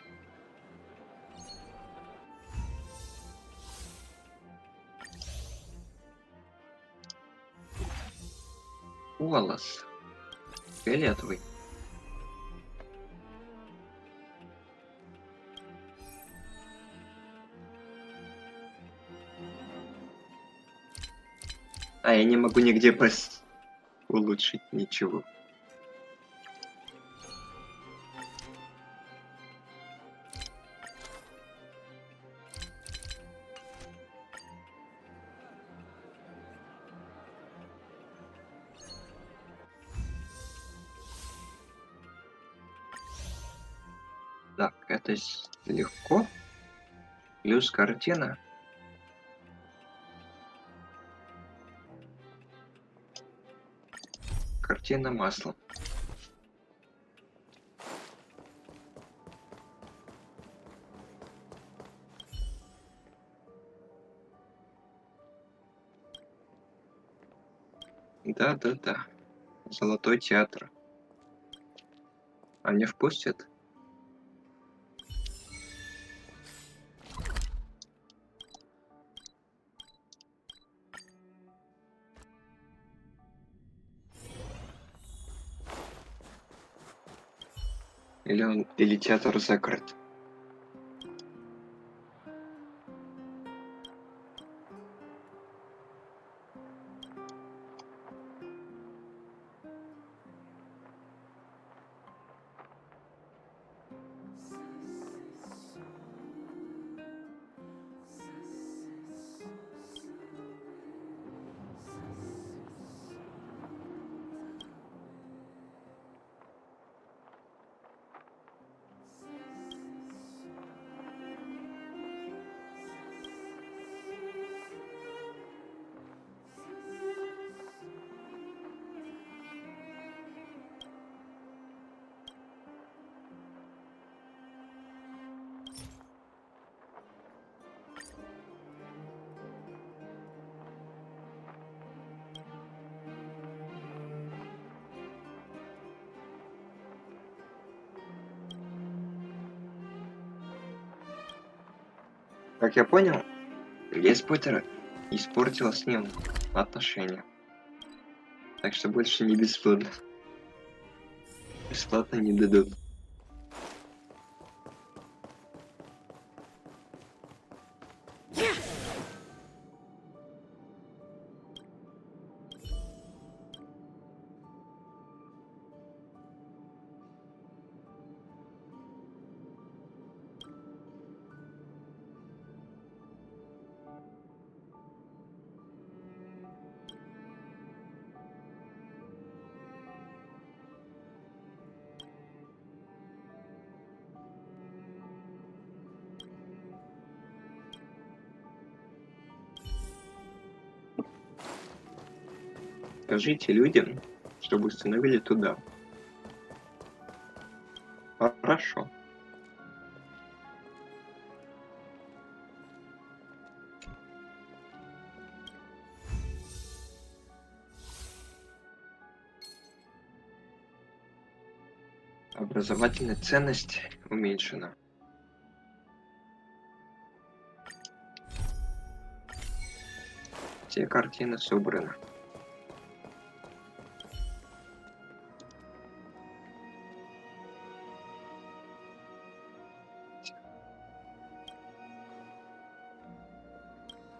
Волос. Фиолетовый. А я не могу нигде улучшить ничего. Так, это легко. Плюс картина. Картина маслом. Да. Золотой театр. А мне впустят? Или театр закрыт? Как я понял, лес Поттера испортил с ним отношения. Так что больше не бесплатно. Бесплатно не дадут. Скажите людям, чтобы установили туда. Хорошо. Образовательная ценность уменьшена. Все картины собраны.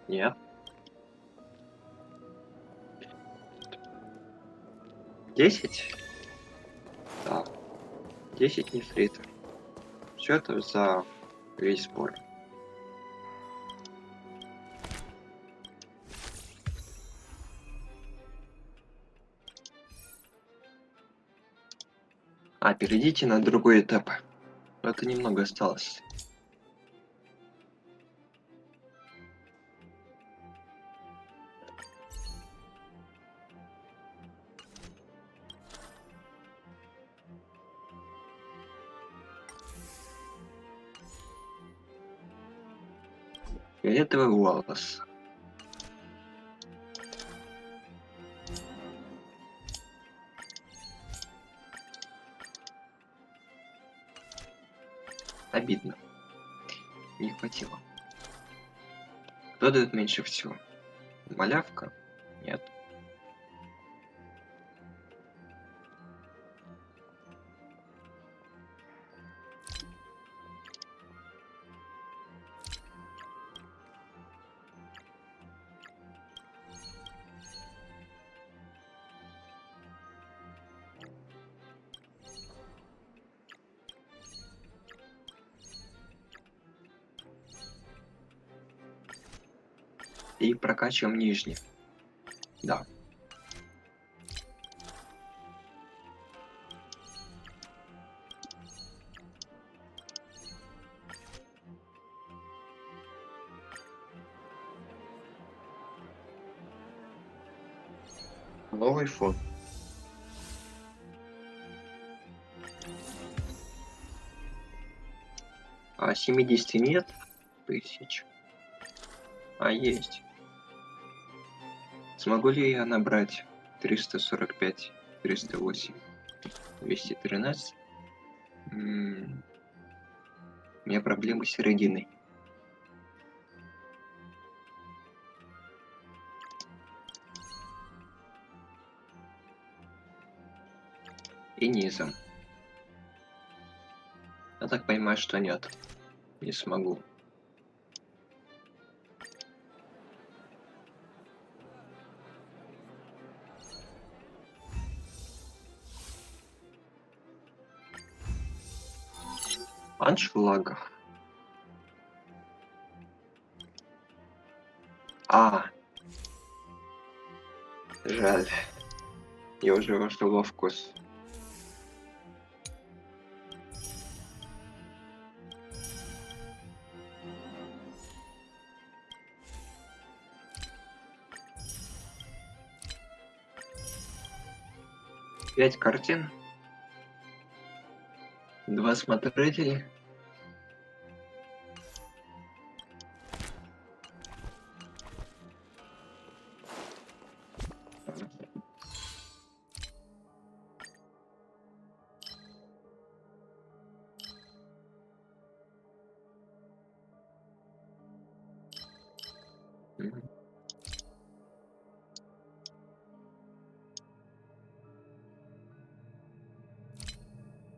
Нет. 10? Да. 10 нефритов. Все это за весь сбор. Перейдите на другой этап. Это немного осталось. Фиолетовый волос. Обидно. Не хватило. Кто дает меньше всего? Малявка? Нет. И прокачиваем нижний. Да. Новый фон. А 70 нет тысяч. А есть. Смогу ли я набрать 345, 308, 213? У меня проблемы с серединой. И низом. Я так понимаю, что нет. Не смогу. Аншлагах. Жаль. Я уже вошел во вкус. Пять картин. 2 смотрителя.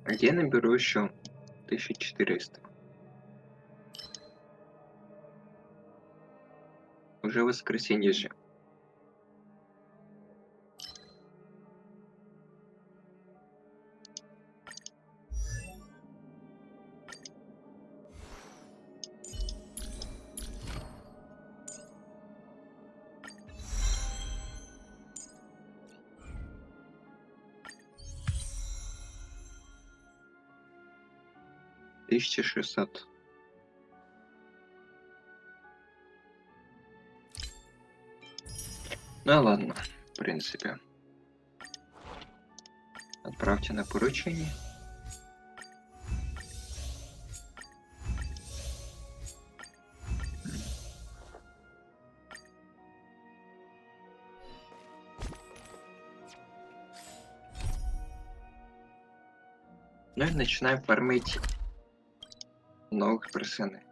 Где я наберу еще 1400? Уже воскресенье же. Тысяча 600. Ну ладно, в принципе. Отправьте на поручение. Ну и начинаем фармить новых персонажей.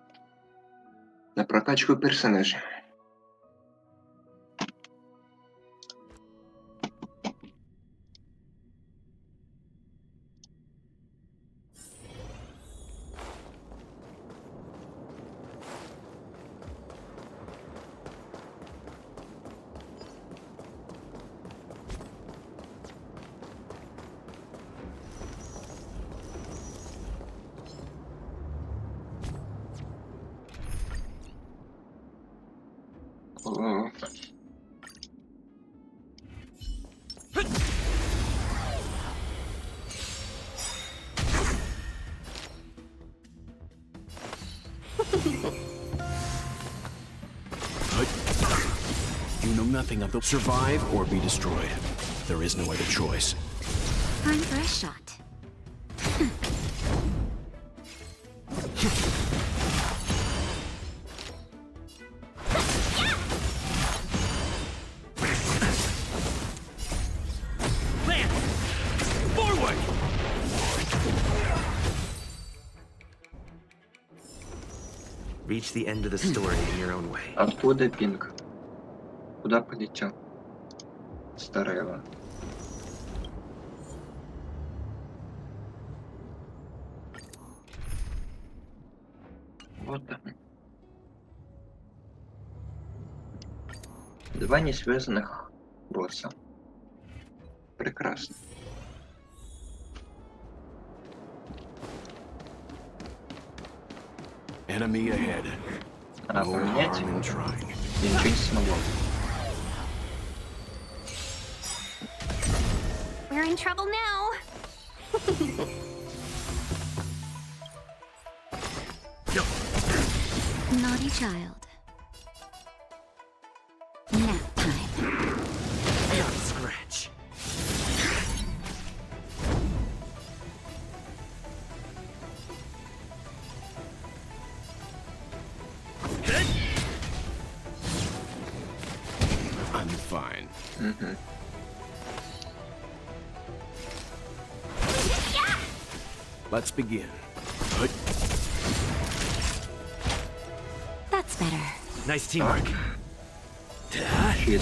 На прокачку персонажей. You know nothing of the survive or be destroyed. There is no other choice. Time for a shot. Reach the end of the story in your own way. Откуда пинг? Куда полетел? Старая. Вот так. 2 несвязанных босса. Прекрасно. Enemy ahead. А No поменять? harm in trying. Я ничего не смогу. We're in trouble now. Naughty child. Nap time. Not scratch. I'm fine. Let's begin. That's better. Nice teamwork. Щит.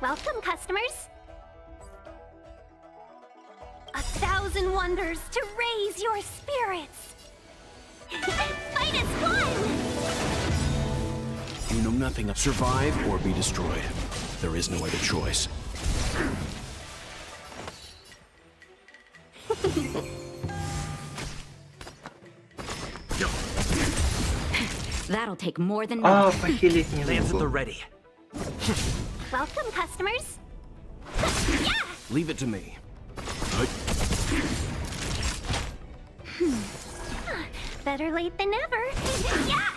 Welcome, customers. 1,000 wonders to raise your spirits. Fight is fun! You know nothing of survive or be destroyed. There is no other choice. That'll take more than А, nothing. похилить не Lance at the могу. ready. Welcome, customers. Leave it to me. Better late than never. Yeah!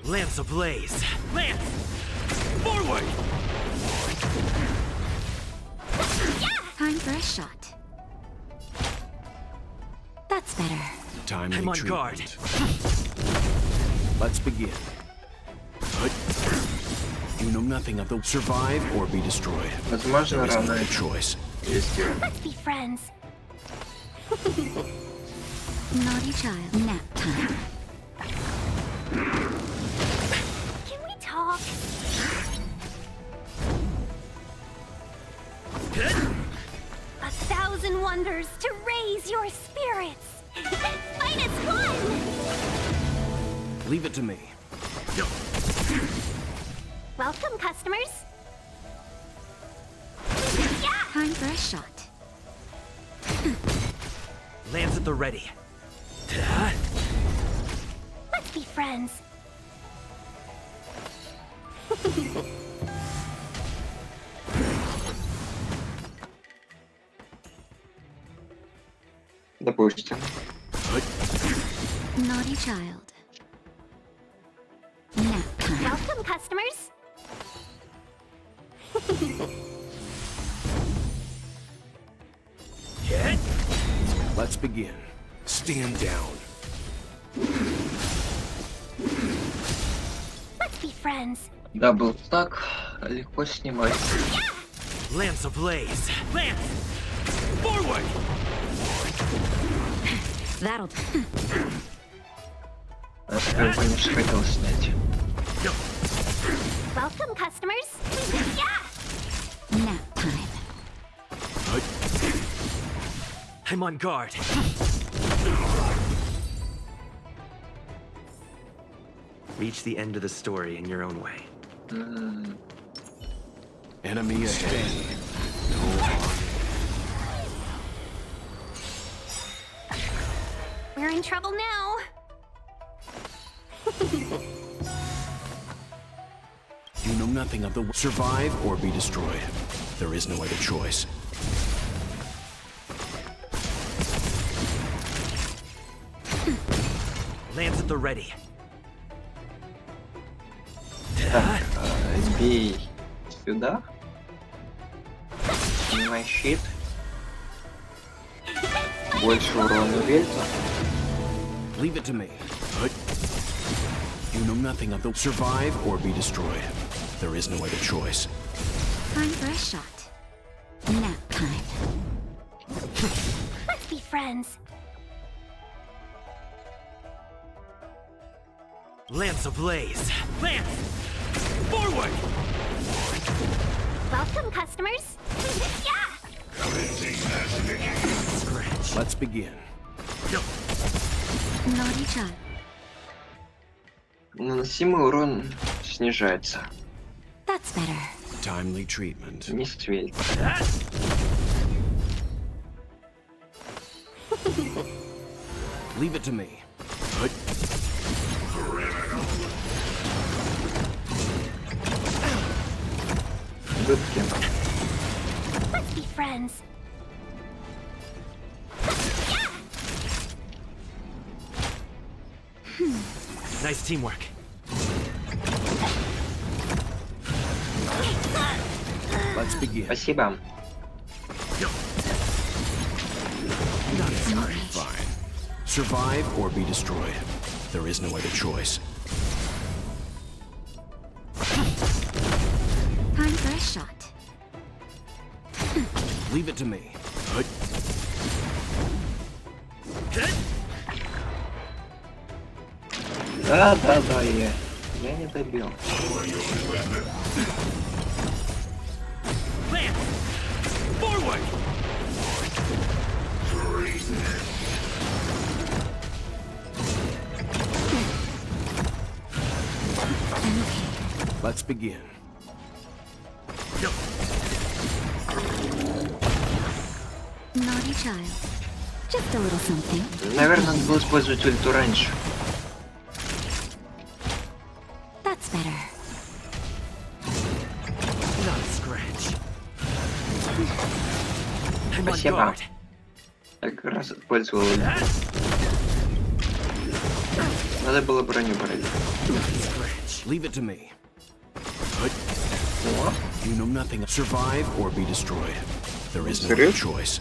Lance ablaze. Lance! Forward! Time for a shot. That's better. Timely I'm on guard. treatment. Let's begin. You know nothing of the survive or be destroyed. Возможно, There is no рано other choice. есть. Let's be friends. Naughty child. Nap time. Can we talk? A 1,000 wonders to raise your spirits. Fight is fun! Leave it to me. Welcome, customers. Time for a shot. Lance at the ready. Let's be friends. Допустим. Naughty child. Nap time. Welcome, customers. Let's begin. Stand down. Let's be friends. Да, был так легко снимать. Lance ablaze. Lance! Forward! That'll. Я прям, конечно, хотел снять. Welcome, customers. Nap time. I'm on guard. Reach the end of the story in your own way. Enemy ahead. We're in trouble now. You know nothing of the survive or be destroyed. There is no other choice. Lance at the ready. Так, бей сюда. Снимай щит. Больше урона вельта. Leave it to me. You know nothing of the survive or be destroyed. There is no other choice. Time for a shot. Nap time. Let's be friends. Lance ablaze. Lance! Forward! Welcome, customers. Scratch. Let's begin. Naughty child. Наносимый урон снижается. That's better. Timely treatment. Не светит. Leave it to me. Дыбки. Let's be friends. Nice teamwork. Let's begin. Спасибо. Fine. Survive or be destroyed. There is no other choice. Time for a shot. Leave it to me. Да, я не добил. Forward! Let's begin. Naughty child. Just a little something. Наверное, надо было использовать ульту раньше. That's better. Not a scratch. I'm on Спасибо. guard. Я как раз использовал ульту. Надо было броню брать. Leave it to me. О, You know nothing. Survive or be destroyed. There is no other Serious? choice.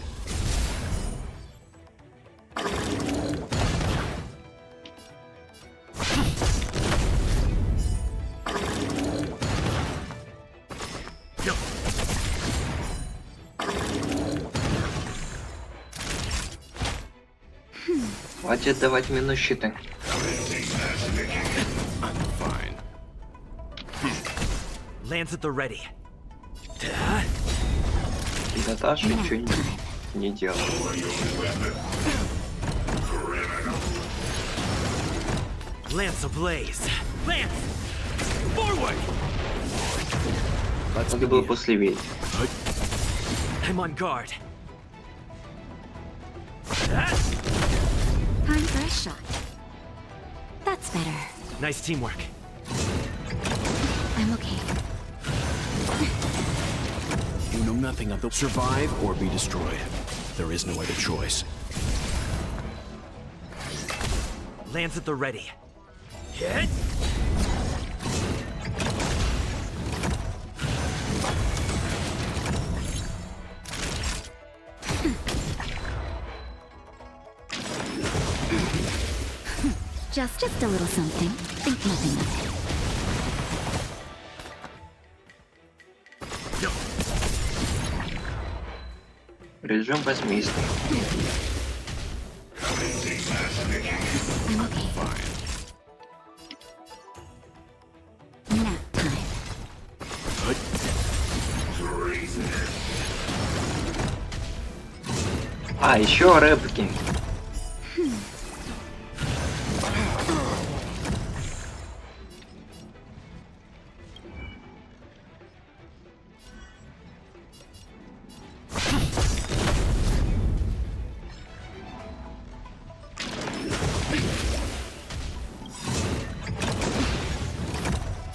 хватит давать минус щиты. Fine. Lands at the ready. И Наташа ничего не делала. Lance ablaze. Lance! Forward! Надо было после ведь. I'm on guard. Time for a shot. That's better. Nice teamwork. I'm okay. You know nothing of the survive or be destroyed. There is no other choice. Lands at the ready. Hit! Just a little something. Think nothing of it. Режим возмездия. I'm okay. Nap time. А, еще рэпки.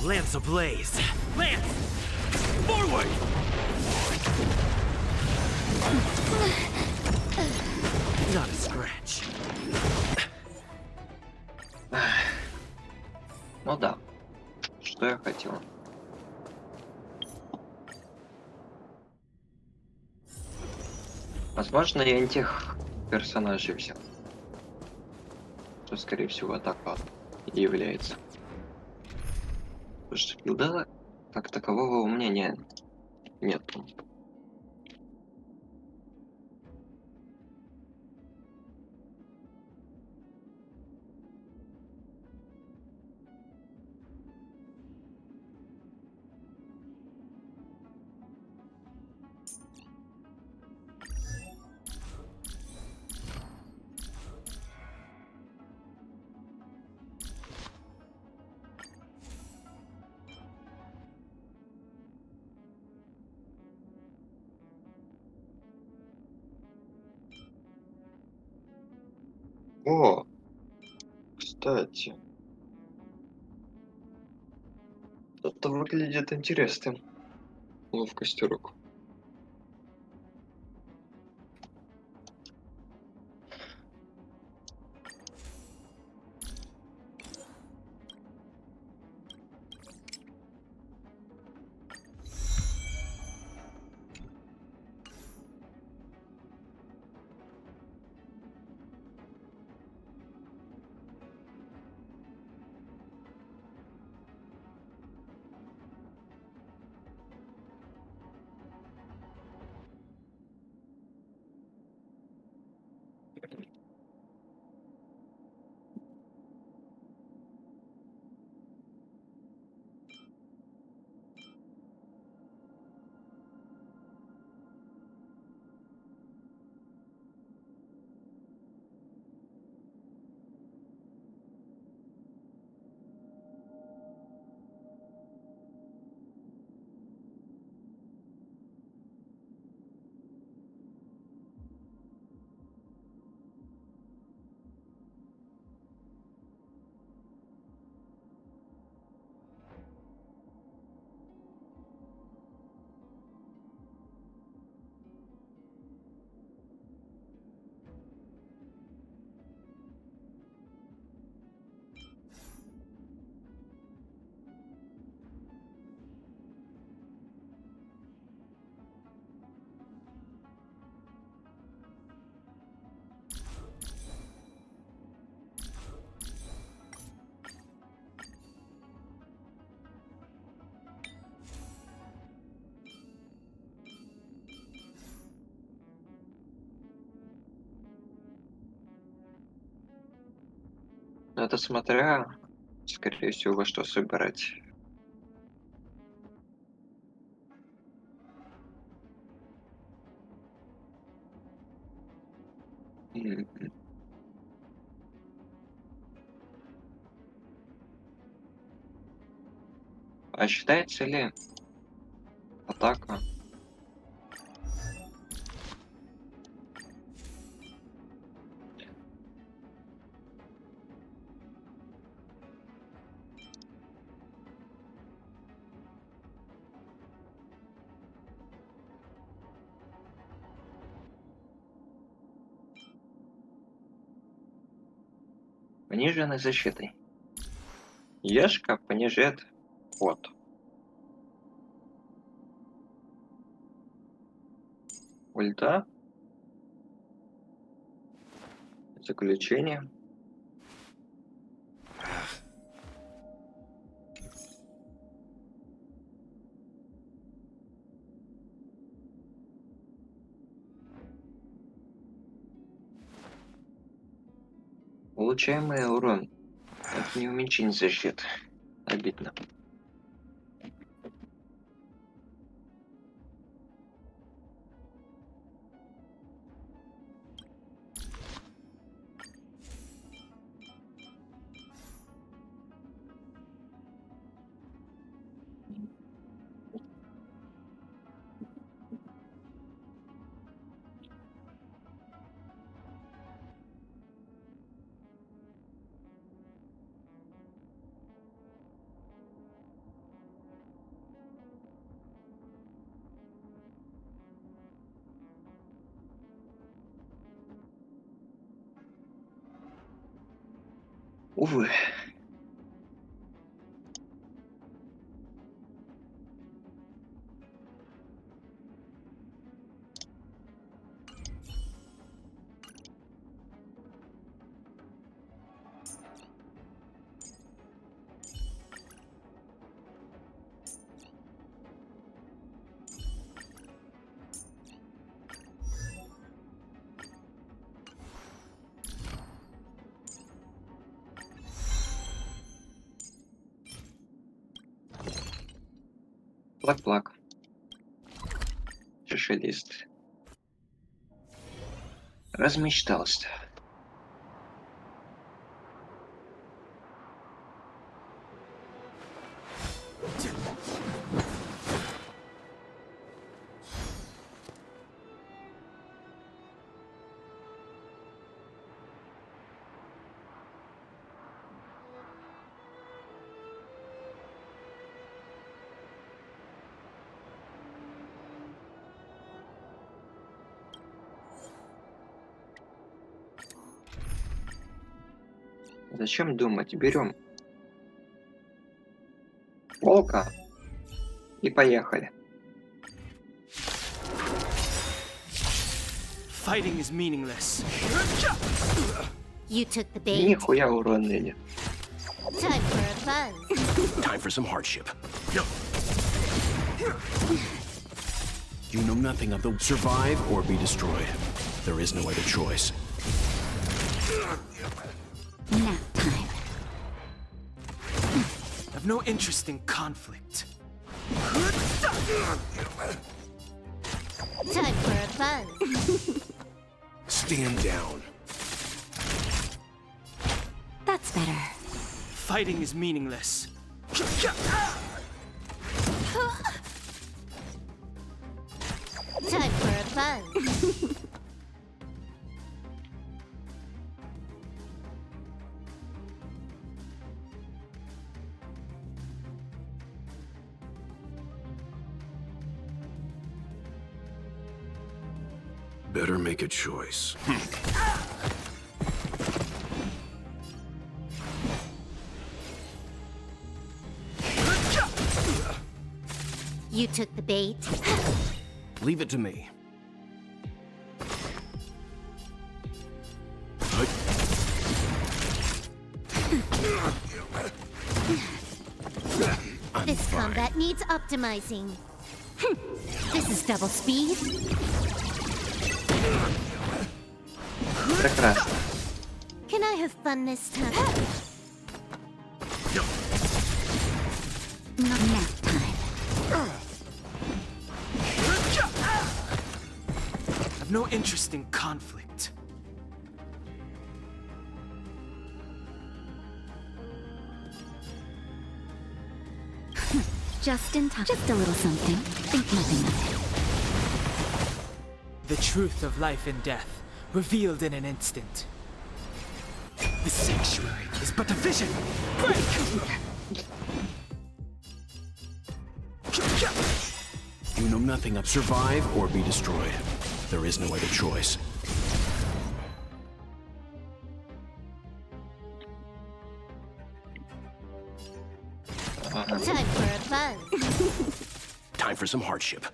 Lance ablaze. Lance! Forward! Not a scratch. Ну да. Что я хотел? Возможно, я не тех персонажей взял. Что, скорее всего, так и является. Потому что билда как такового у меня нет. О, кстати, это выглядит интересным. Ловкость рук. Но это смотря, скорее всего, во что собирать. М. А считается ли атака? Пониженной защитой. Ешка понижает ход. Ульта. Заключение. Получаемый урон. Это не уменьшение защиты. Обидно. Увы. Плак-плак. Чашелист. Размечтался. Зачем думать? Берем волка и поехали. Fighting is meaningless. You took the bait. Нихуя урон или. Time for a buzz. Time for some hardship. You know nothing of the survive or be destroyed. There is no other choice. Nap time. I've no interest in conflict. Time for a buzz. Stand down. That's better. Fighting is meaningless. Time for a buzz. Better make a choice. You took the bait. Leave it to me. This combat needs optimizing. This is double speed. Прекрасно. Can I have fun this time? Not nap time. I've no interest in conflict. Just in time. Just a little something. Think nothing of it. The truth of life and death, revealed in an instant. The sanctuary is but a vision. Break! You know nothing of survive or be destroyed. There is no other choice. Time for a buzz. Time for some hardship.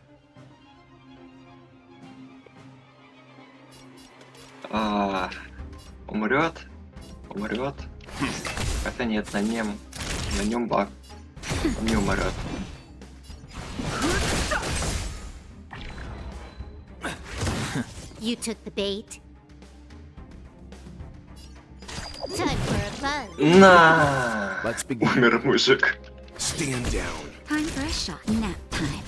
Умрет. Умрет. Хотя нет, на нем баг. Он не умрет. You took the bait. Time for a buzz. На! Let's begin. Умер мужик. Stand down. Time for a shot. Nap time.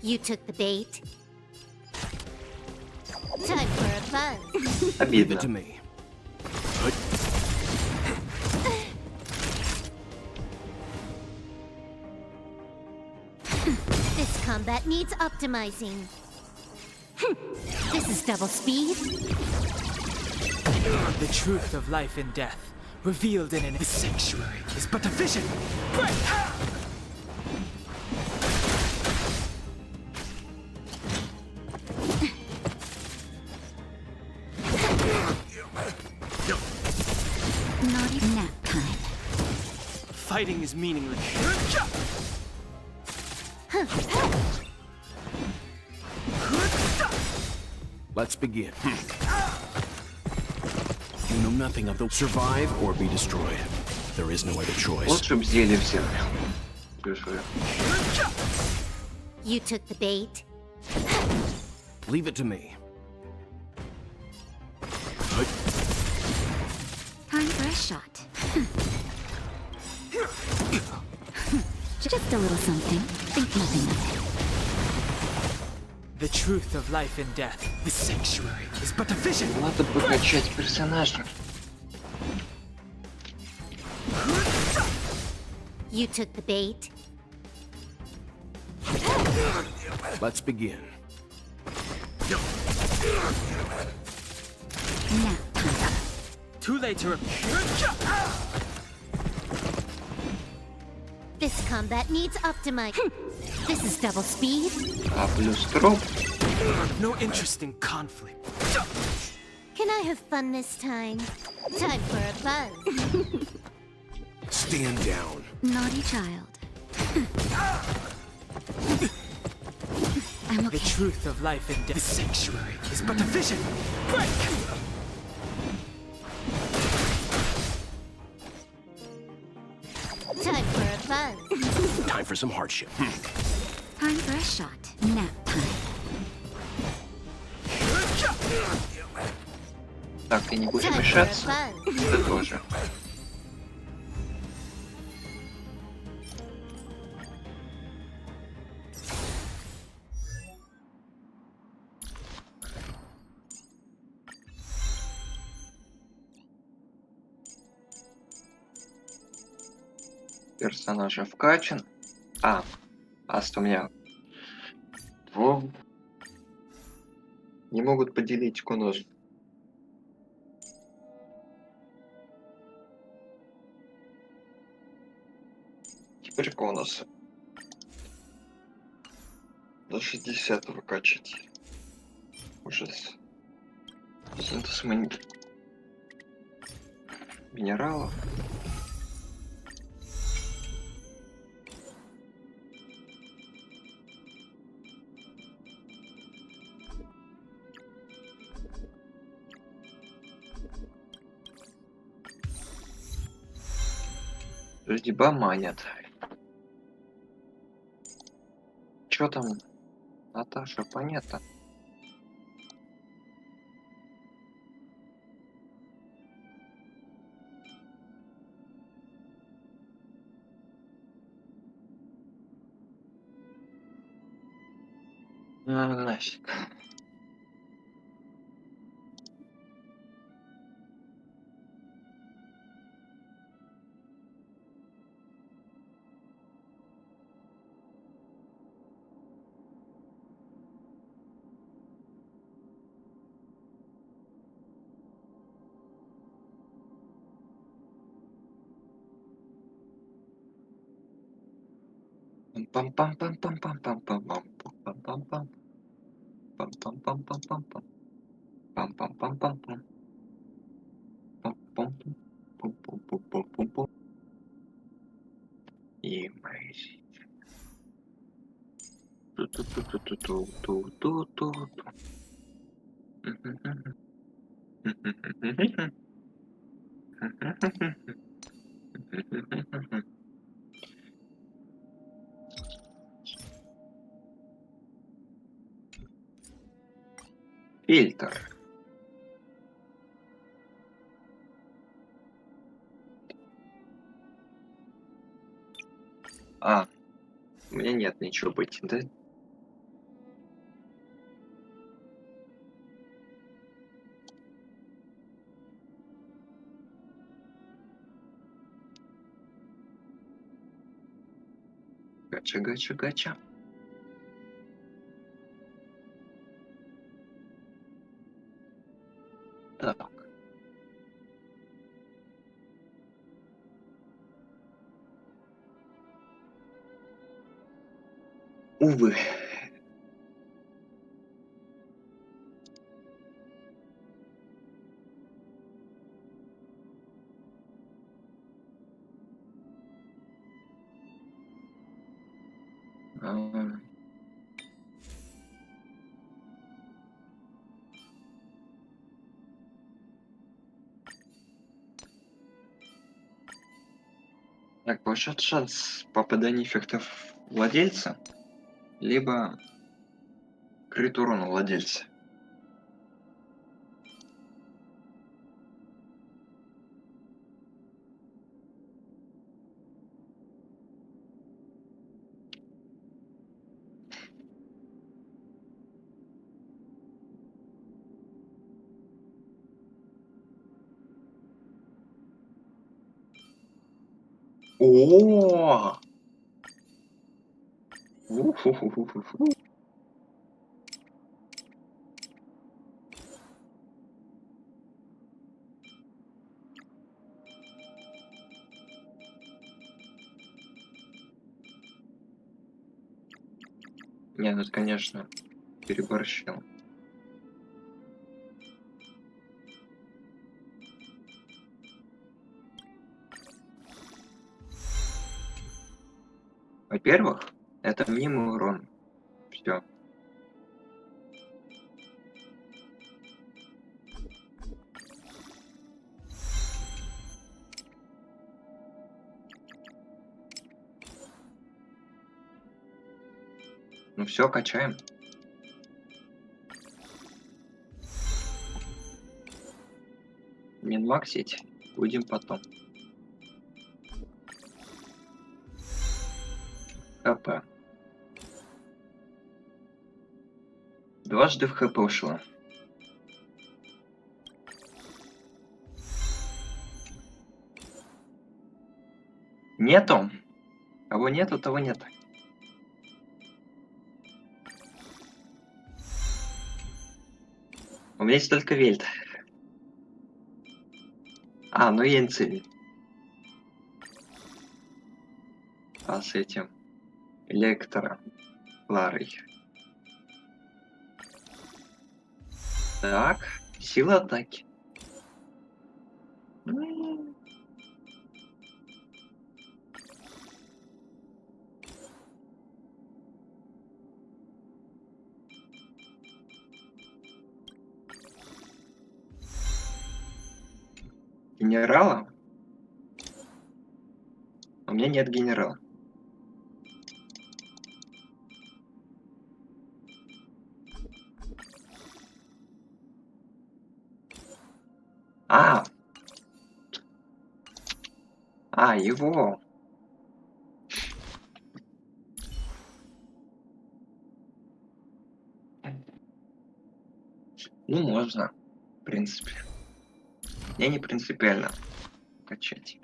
You took the bait. Time for a buzz. Leave it to Обидно. me. This combat needs optimizing. This is double speed. The truth of life and death, revealed in an the sanctuary is but a vision. Break! Not even nap time. Fighting is meaningless. Let's begin. You know nothing of the survive or be destroyed. There is no other choice. Лучше б зелье взяли. Слушаю. You took the bait. Leave it to me. Time for a shot. Just a little something. Think nothing of it. The truth of life and death, the sanctuary is but a vision. Надо бы качать персонажа. You took the bait. Let's begin. Nap time. Too late to This combat needs optimizing. This is double speed. А плюс труп. No interest in conflict. Can I have fun this time? Time for a buzz. Stand down. Naughty child. I'm okay. The truth of life and death. The sanctuary is but a vision. Break! Time for a buzz. Time for some hardship. Time for a shot. Nap time. Так, ты не будешь Time for a мешаться? buzz. Ты тоже. Персонажа вкачан. Аст у меня. Во. Не могут поделить конус. Теперь конусы. До 60 выкачать. Ужас. Синтез минералов. Судьба манят. Чё там, Наташа, понятно? Нафиг. Пам-пам-пам-пам-пам-пам-пам-пам-пам-пам. Пам-пам-пам-пам-пам-пам. Пам-пам-пам-пам-пам. Пам-пам-пам. Пум-пум-пум-пум-пум-пум. И мразь. Ту-ту-ту-ту-ту-ту-ту-ту. Фильтр. У меня нет ничего быть, да? Гача, гача, гача. Так. Увы. Так, повышает шанс попадания эффектов владельца, либо крит урон владельца. О! Уху-ху-ху-ху-ху. Не, ну конечно, переборщил. Во-первых, это мнимый урон. Все. Ну все, качаем. Минмаксить будем потом. ХП. Дважды в ХП ушло. Нету? Кого нету, того нет. У меня есть только Вельт. А, ну и Энцель. А с этим Электро Ларой. Так, сила атаки. Генерала? У меня нет генерала. А! А, его. Ну, можно, в принципе. Мне не принципиально качать.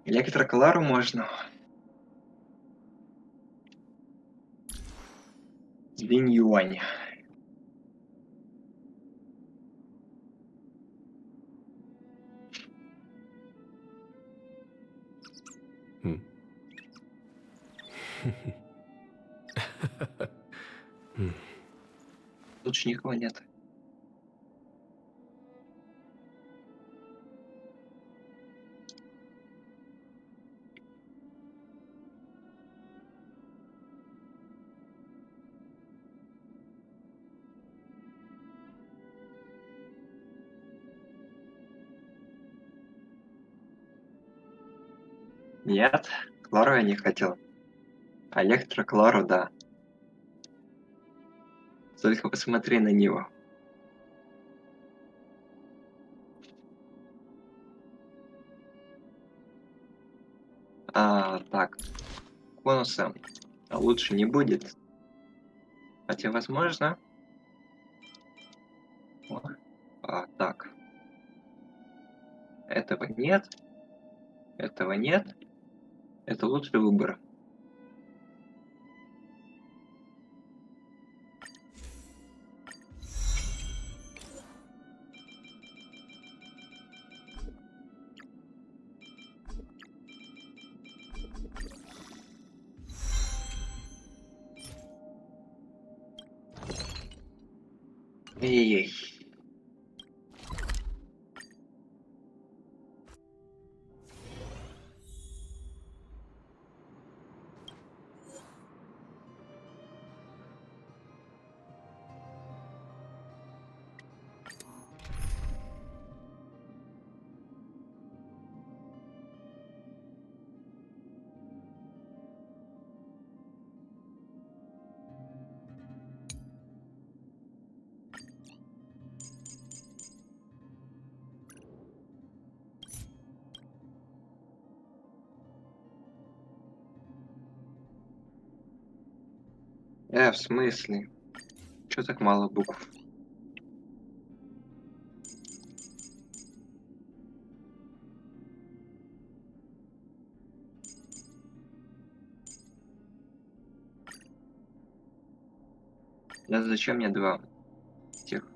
Электроколару можно. Линь юань. Лучше никого нет. Нет, Клару я не хотел. А Электроклару, да. Только посмотри на него. Так. Конуса лучше не будет. Хотя, возможно. Так. Этого нет. Этого нет. Это лучший выбор. Эй-эй. В смысле? Чё так мало букв? Да зачем мне два тех?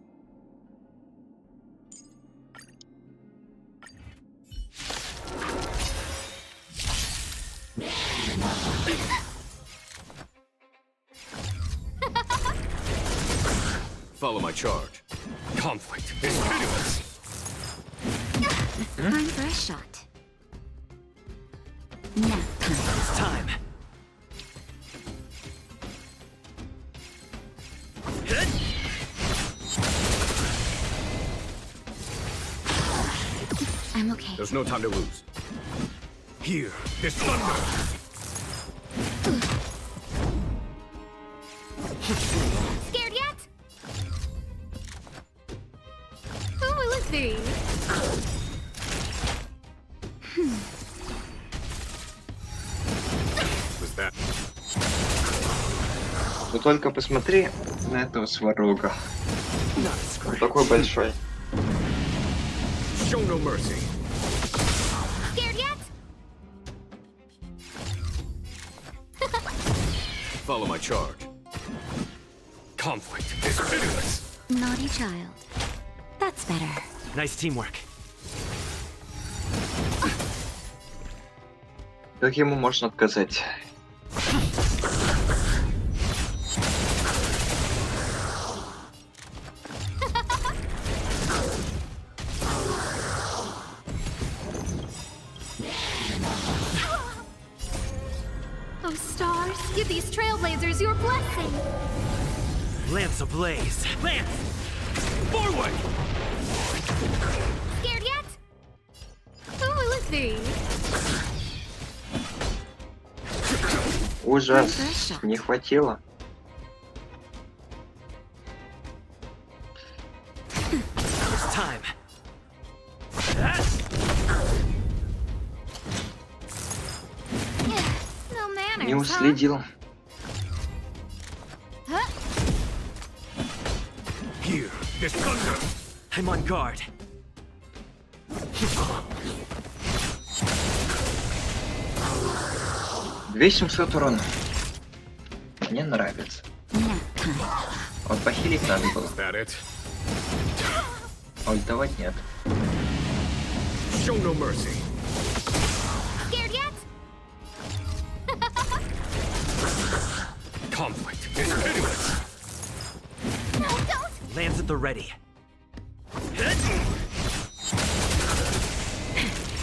Follow my charge. Conflict is pitiless. Time for a shot. Nap time. It's time. I'm okay. There's no time to lose. Here, this thunder. Scared yet? Who will it be? Was that? Ты только посмотри на этого сварога. Он такой большой. Show no mercy. Scared yet? Follow my charge. Conflict is pitiless. Naughty child. That's better. Nice teamwork. Как ему можно отказать? Oh, stars, give these trailblazers your blessing. Lance ablaze. Lance! Forward! Scared yet? Who will it be? Ужас, не хватило. It's time. No manners, Не huh? уследил. Here, this thunder. I'm on guard. 2700 урона. Мне нравится. Вот похилить надо было. That it? А ультовать нет. Show no mercy. Scared yet? Conflict is pitiless. No, don't! Lance at the ready.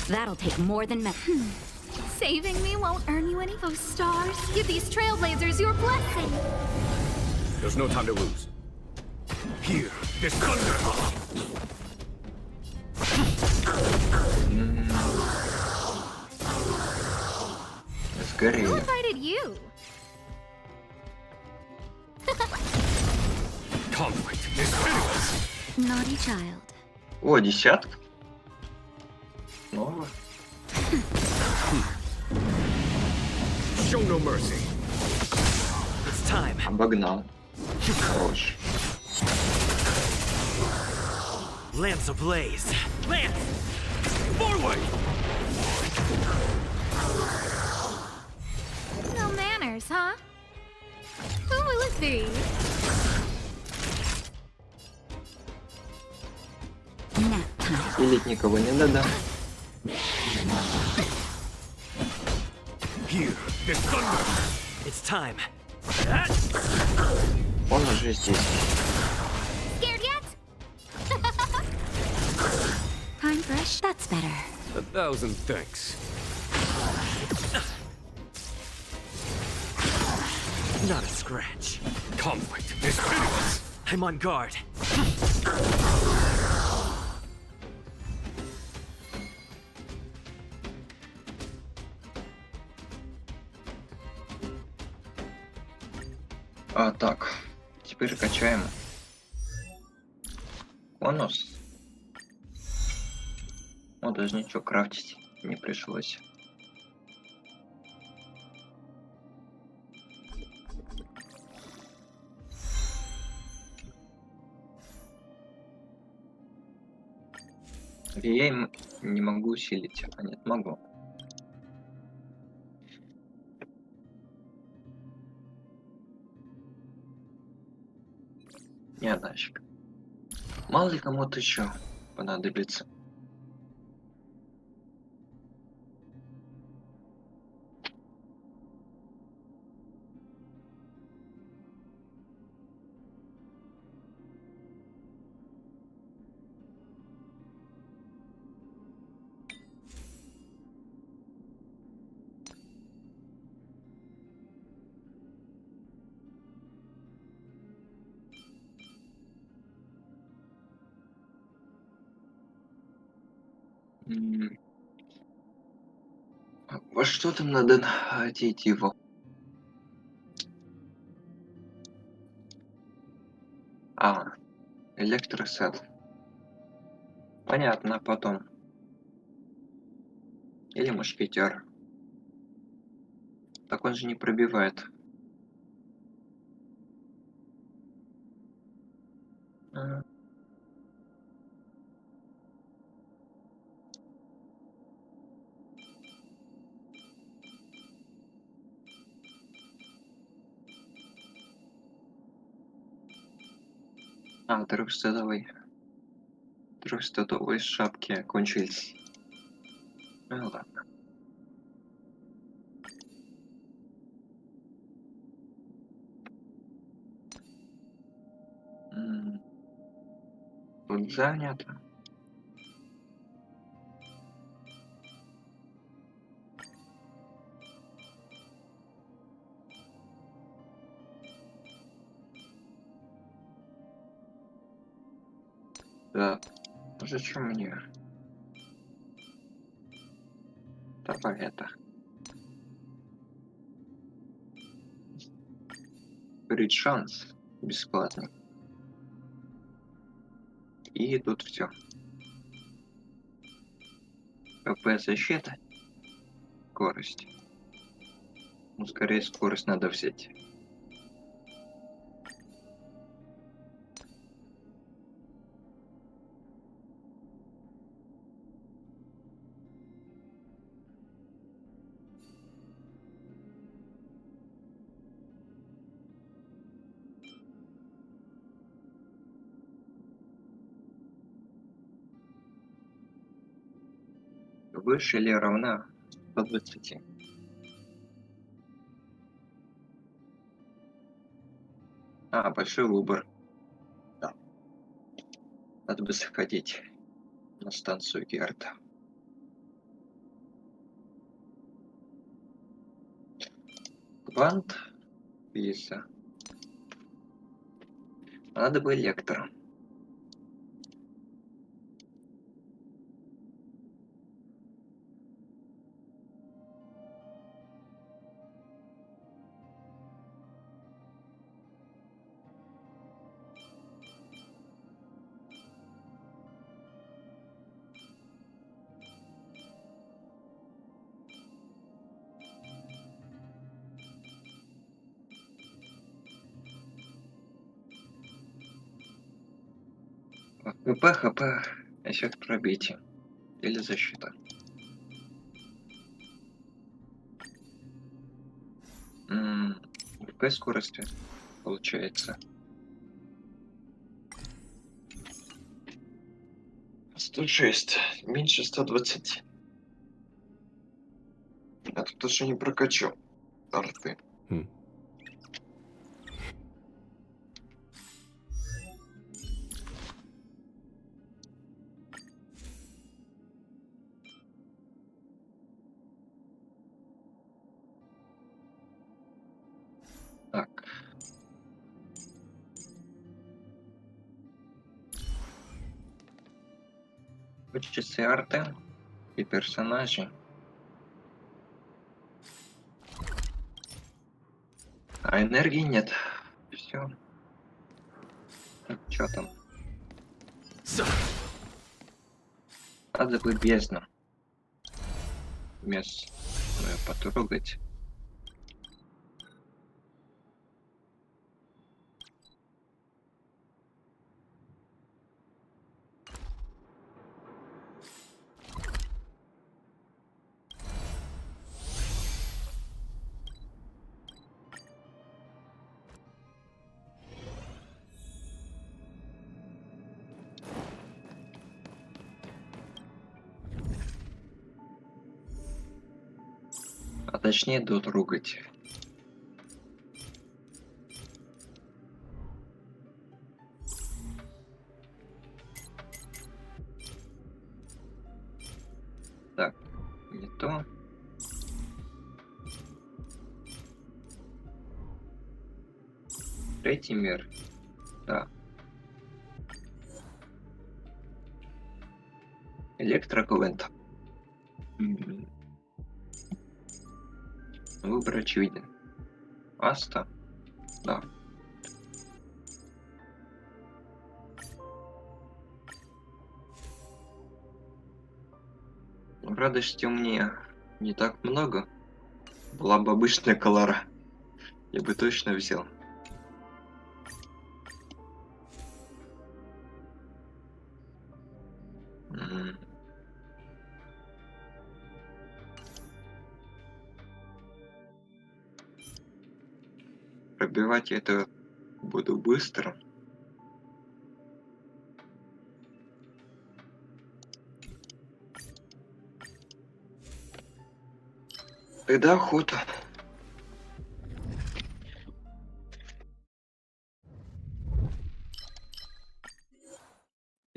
That'll take more than Saving me won't earn you any of those stars. Give these trailblazers your blessing. There's no time to lose. Here, this thunder. Сгорели. Who invited you? Conflict is pitiless. Naughty child. О, десятка. Снова. Show no mercy. It's time. Обогнал. Хорош. Lance ablaze. Lance! Forward! No manners, huh? Who will it be? Nap time. Хилить никого не надо. Here, this thunder. It's time. Он уже здесь. Scared yet? Time fresh. That's better. 1,000 thanks. Not a scratch. Conflict is pitiless. I'm on guard. А, так. Теперь качаем. Конус. О, даже ничего крафтить не пришлось. Я им не могу усилить. А нет, могу. Не нафиг. Мало ли кому-то еще понадобится. М, Во что там надо одеть его? А, электросет. Понятно, потом. Или мушкетер. Так он же не пробивает. А, трехстотовые шапки кончились. Ну ладно. М, Тут занято. Да. Зачем мне? Давай это. Говорит шанс бесплатный. И тут все. КП защита. Скорость. Ну, скорее скорость надо взять. Выше или равна 120. А, большой выбор. Да. Надо бы сходить на станцию Герда. Квант, виза. Надо бы электро. ХП, эффект пробития. Или защита. Какая скорость получается? 106. Меньше 120. А тут тоже не прокачу. Арты. Так. Часы арты и персонажи. А энергии нет. Все. Так, что там? Надо бы бездну. Местную потрогать. А точнее дотрогать. Так, не то. Третий мир. Да. Электроквент. М. Выбор очевиден. Аста? Да. Радости у меня не так много. Была бы обычная колора, я бы точно взял. М. Пробивать я это буду быстро. Тогда охота.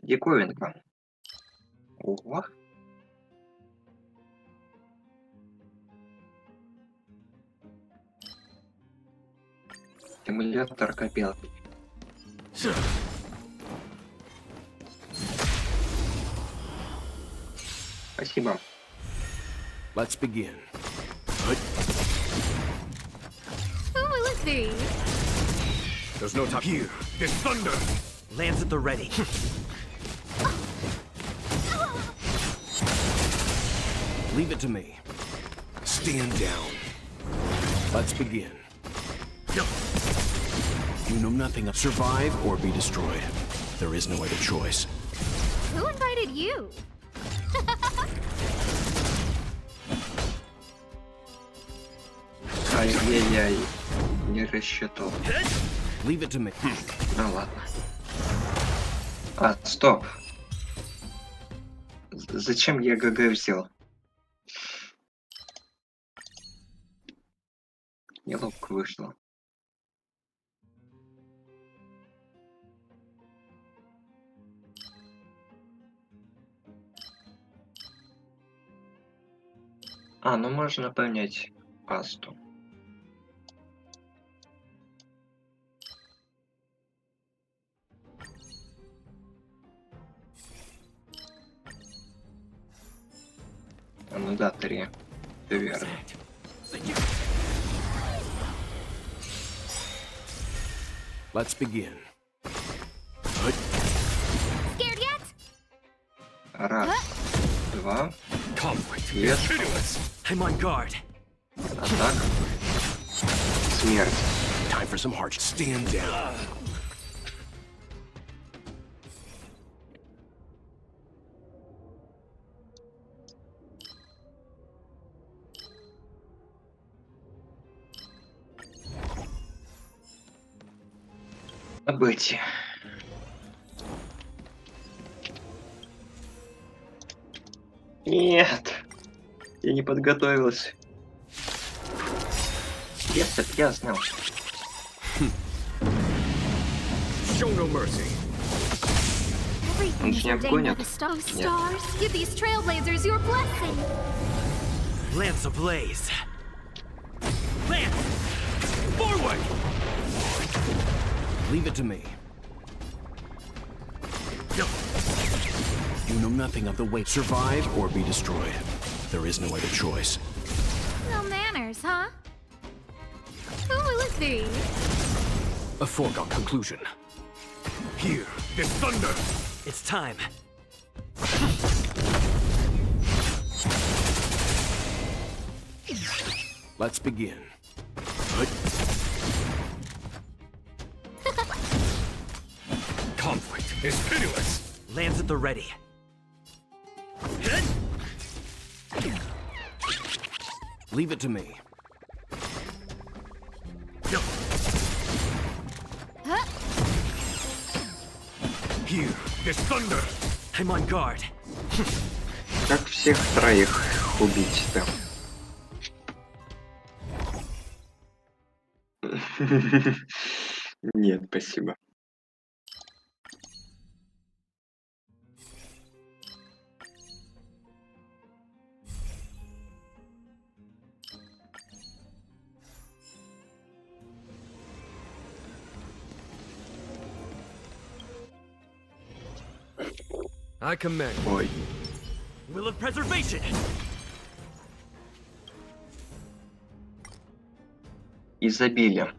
Диковинка. Ого. Симулятор копилки. Спасибо. Let's begin. Who will it be? There's no time. Here, this thunder. Lands at the ready. Leave it to me. Stand down. Let's begin. You know nothing of survive or be destroyed. There is no other choice. Who invited you? Ай-яй-яй. Не рассчитал. Leave it to me. Ну ладно. А, стоп. Зачем я ГГ взял? Неловко вышло. А, ну можно понять пасту. А, ну да, 3. Все верно. Let's begin. Scared yet? Раз, два, Conflict Yes. is pitiless. I'm on guard. атак, смерть. Time for some hardship. Stand down. Событие. Нет, я не подготовился. Если б я знал. Show no mercy. Он же не обгонит. Oh, Нет. stars, give these trailblazers your blessing. Lance ablaze. Lance! Forward! Leave it to me. You know nothing of the way. Survive or be destroyed. There is no other choice. No manners, huh? Who will it be? A foregone conclusion. Here, this thunder. It's time. Let's begin. Conflict is pitiless. Lands at the ready. Leave it to me. Here, this thunder. I'm on guard. Как всех троих убить-то? Нет, спасибо. I command. Ой. Will of preservation. изобилия.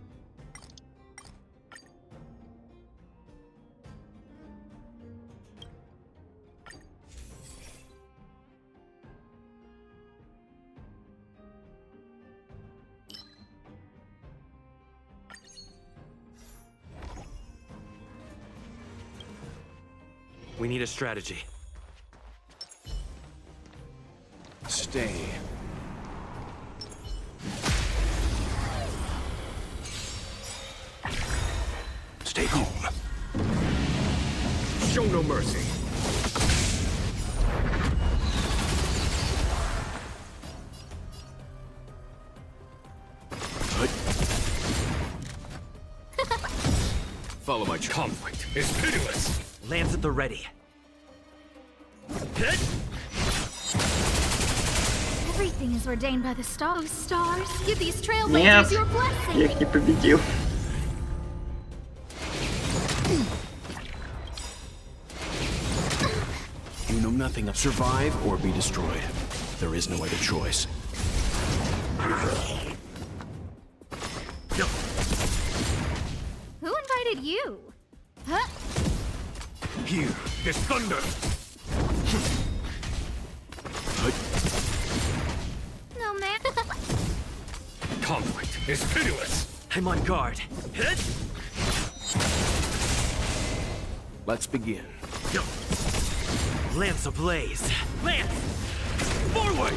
We need a strategy. Stay. Stay calm. Show no mercy. Follow my conflict is pitiless. Lance at the ready. Everything is ordained by the stars. Stars, give these Нет, trailblazers your blessing. я их не победил. You know nothing of survive or be destroyed. There is no other choice. Who invited you? Huh? Here, this thunder. No, man. Conflict is pitiless. I'm on guard. Let's begin. Lance ablaze. Lance! Forward!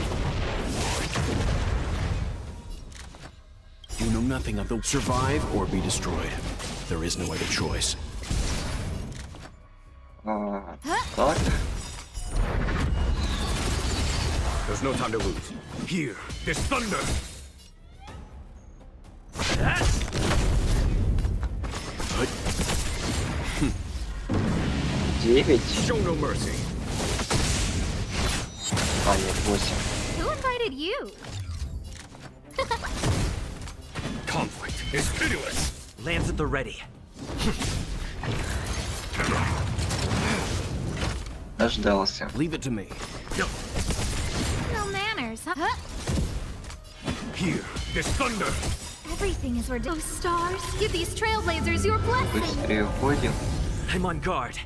You know nothing of the survive or be destroyed. There is no other choice. Так. There's no time to lose. Here, this thunder. 9. Show no mercy. А, нет, 8. Who invited you? Conflict is pitiless. Lance at the ready. Дождался. Leave it to me. No manners, huh? Here, this thunder. Everything is ordained. Oh, stars, give these trailblazers your blessing. Быстрее уходим. I'm on guard.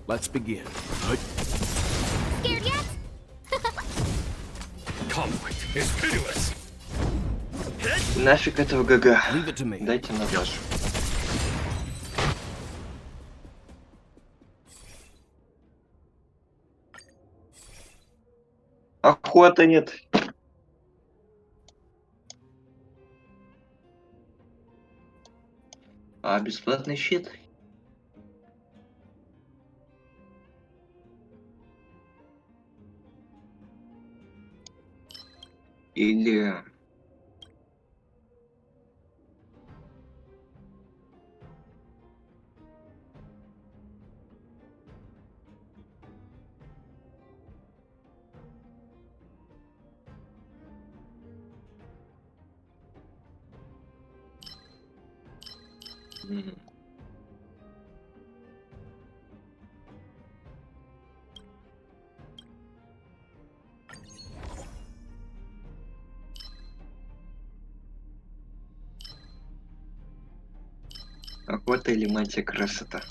Let's begin. Scared yet? Conflict is pitiless. Нафиг этого ГГ. Leave it to me. Дайте Наташу. Охота нет. А, бесплатный щит? Или... Охота или мать красота?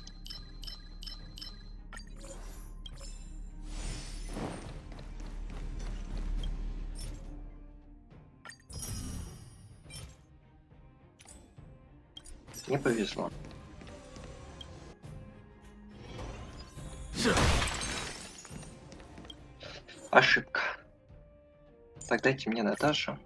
Не повезло. Ошибка. Так, дайте мне Наташу.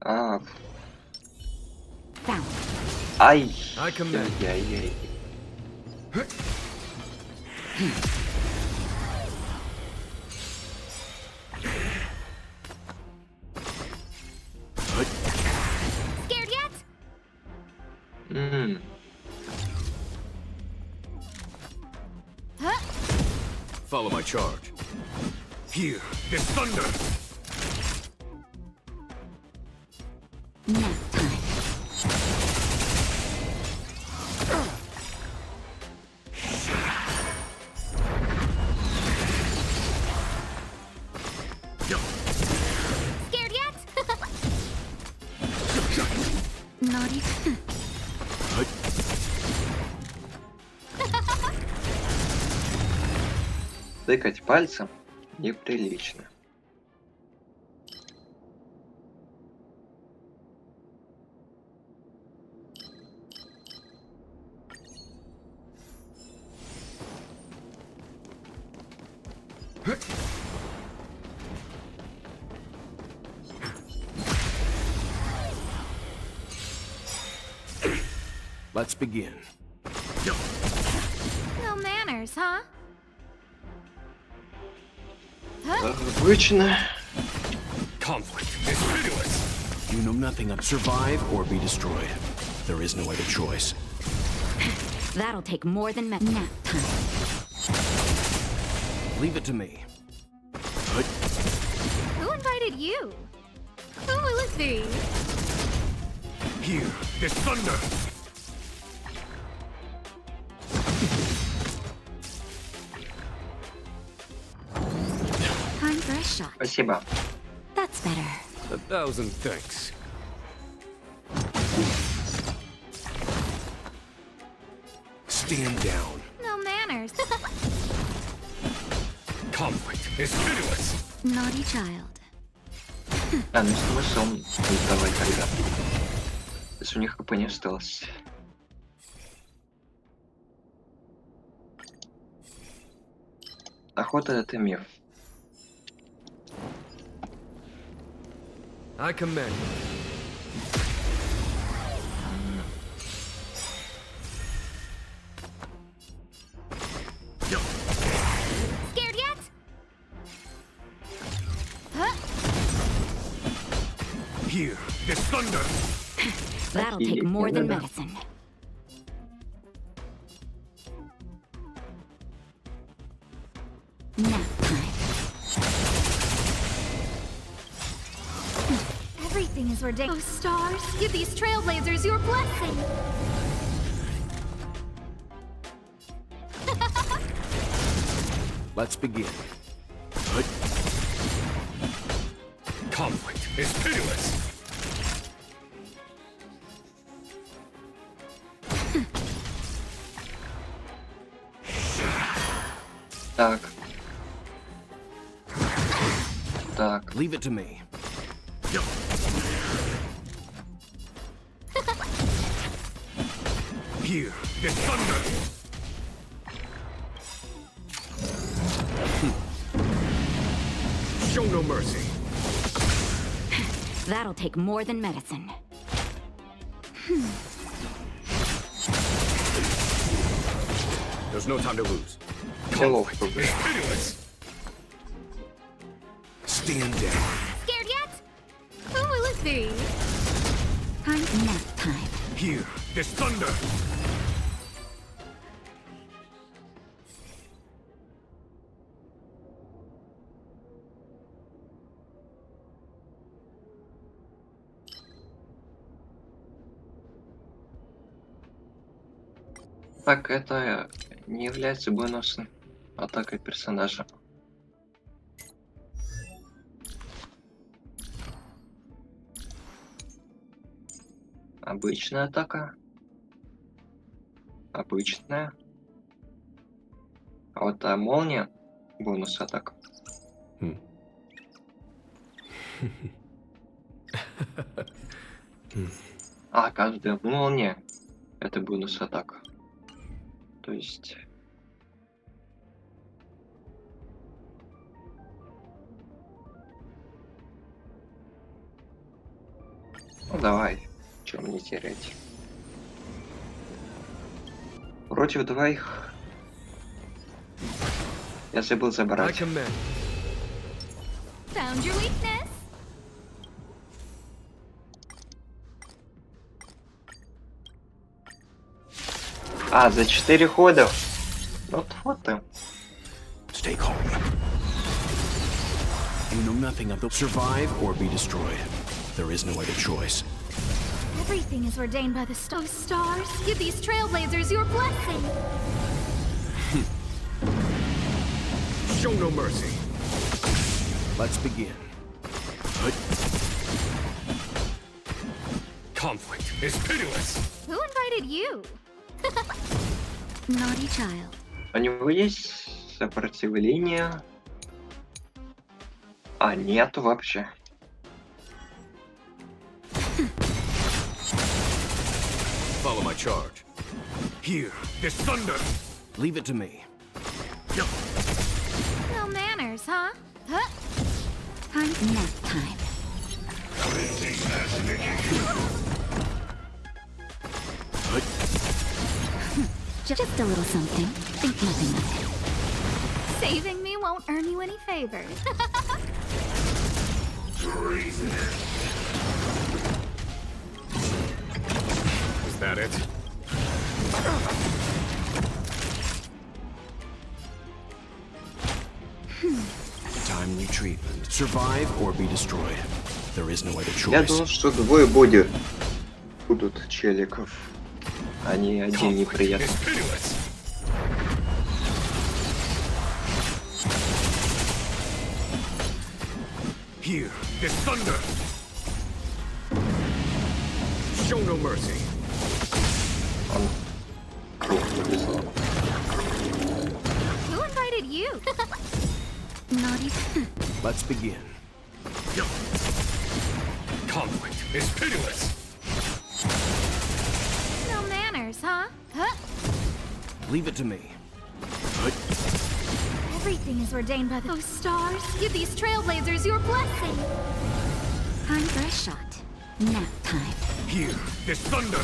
А. Ай. Ай-яй-яй. Follow my charge. Here, this thunder! Nap time. Scared yet? Naughty. Тыкать пальцем неприлично. Let's begin. No manners, huh? Обычно. Conflict is pitiless! You know nothing of survive or be destroyed. There is no other choice. That'll take more than nap time. Leave it to me. Who invited you? Who will it be? Here, this thunder! Time for a shot. Спасибо. That's better. 1,000 thanks. Stand down. No manners. Conflict is pitiless! Naughty child. А, ну смысл давай тогда. Если у них ХП не осталось. Охота — это миф. I commend you. Scared yet? Here, this thunder! That'll take more than medicine. Nap time. Everything is ridiculous. Oh, stars, give these trailblazers your blessing. Let's begin. Conflict is pitiless! Так. Так. Leave it to me. Here, this thunder! Show no mercy. That'll take more than medicine. There's no time to lose. Hello. Conflict is pitiless! Stand down. Scared yet? Who will it be? Time nap time. Here, this thunder! Так, это не является бонусом атакой персонажа. Обычная атака. Обычная. А вот та молния — бонус атака. А каждая молния — это бонус атака. То есть... Ну давай, чем не терять. Против двоих. Я забыл I забрать. commend. Found your weakness. А, за 4 хода. Вот ты. Stay calm. You know nothing of the survive or be destroyed. There is no other choice. Everything is ordained by the stars. Give these trailblazers your blessing. Show no mercy. Let's begin. Conflict is pitiless. Who invited you? Naughty child. У него есть сопротивление? А, нету вообще. Follow my charge. Here, this thunder. Leave it to me. No manners, huh? Huh? Nap time. Just a little something. Think nothing of it. Saving me won't earn you any favors. Is that it? Timely treatment. Survive or be destroyed. There is no other Я choice. думал, что двое будут челиков, а не один неприятный. Is pitiless. Here, this thunder. Show no mercy. Он круг повезло. Who invited you? Naughty. Let's begin. Conflict is pitiless. No manners, huh? Huh? Leave it to me. Everything is ordained by the stars. Give these trailblazers your blessing. Time for a shot. Nap time. Here, this thunder.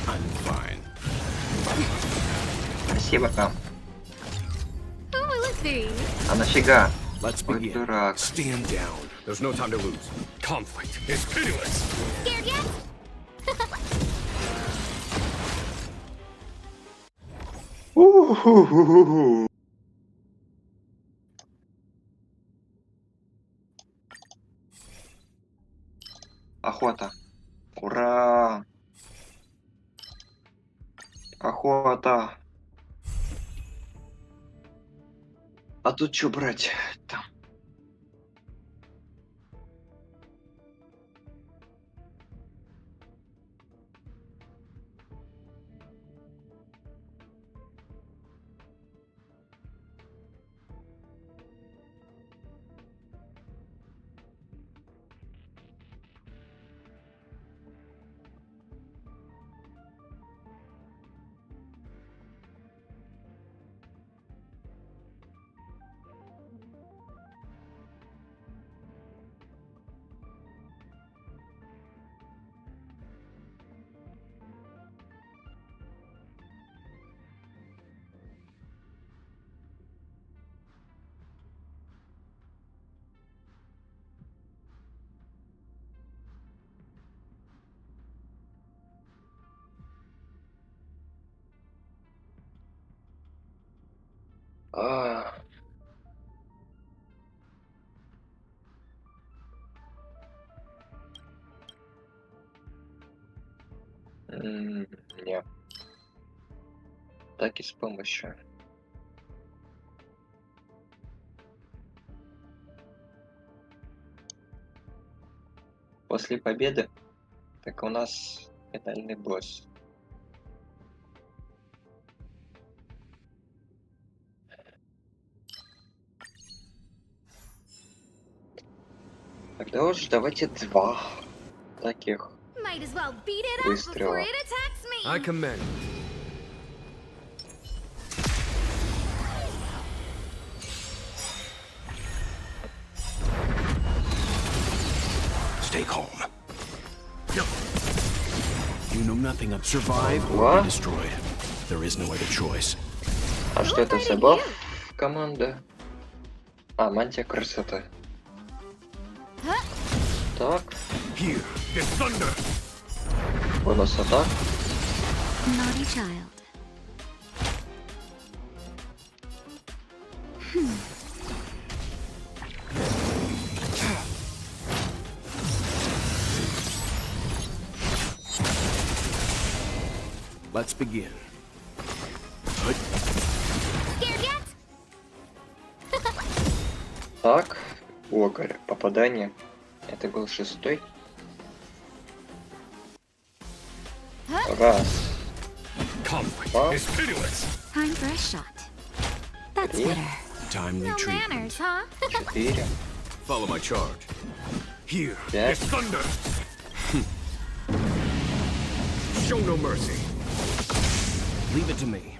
I'm fine. Спасибо, там. Who will it be? А нафига? Let's Ой, begin. дурак. Stand down. There's no time to lose. Conflict is pitiless. Scared yet? У-ху-ху-ху-ху. Охота. Ура! Охота. А тут что брать? Там. Нет. Так и с помощью. После победы, так у нас финальный босс. Тогда уж давайте 2 таких Might as well beat it up выстрела. before it attacks me. I commend. Stay calm. You know nothing of survive or What? be destroyed. There is no other choice. А что это за баф команда? А, мантия красоты. Так. Here, this thunder. Бонус атак. Naughty child. Let's begin. Scared yet? Так, Огорь, попадание. Это был 6-й. Раз. Conflict Два. is pitiless. Time for a shot. That's Три. better. Timely No treatment. manners, huh? 4. Follow my charge. Here Пять. is thunder. Show no mercy. Leave it to me.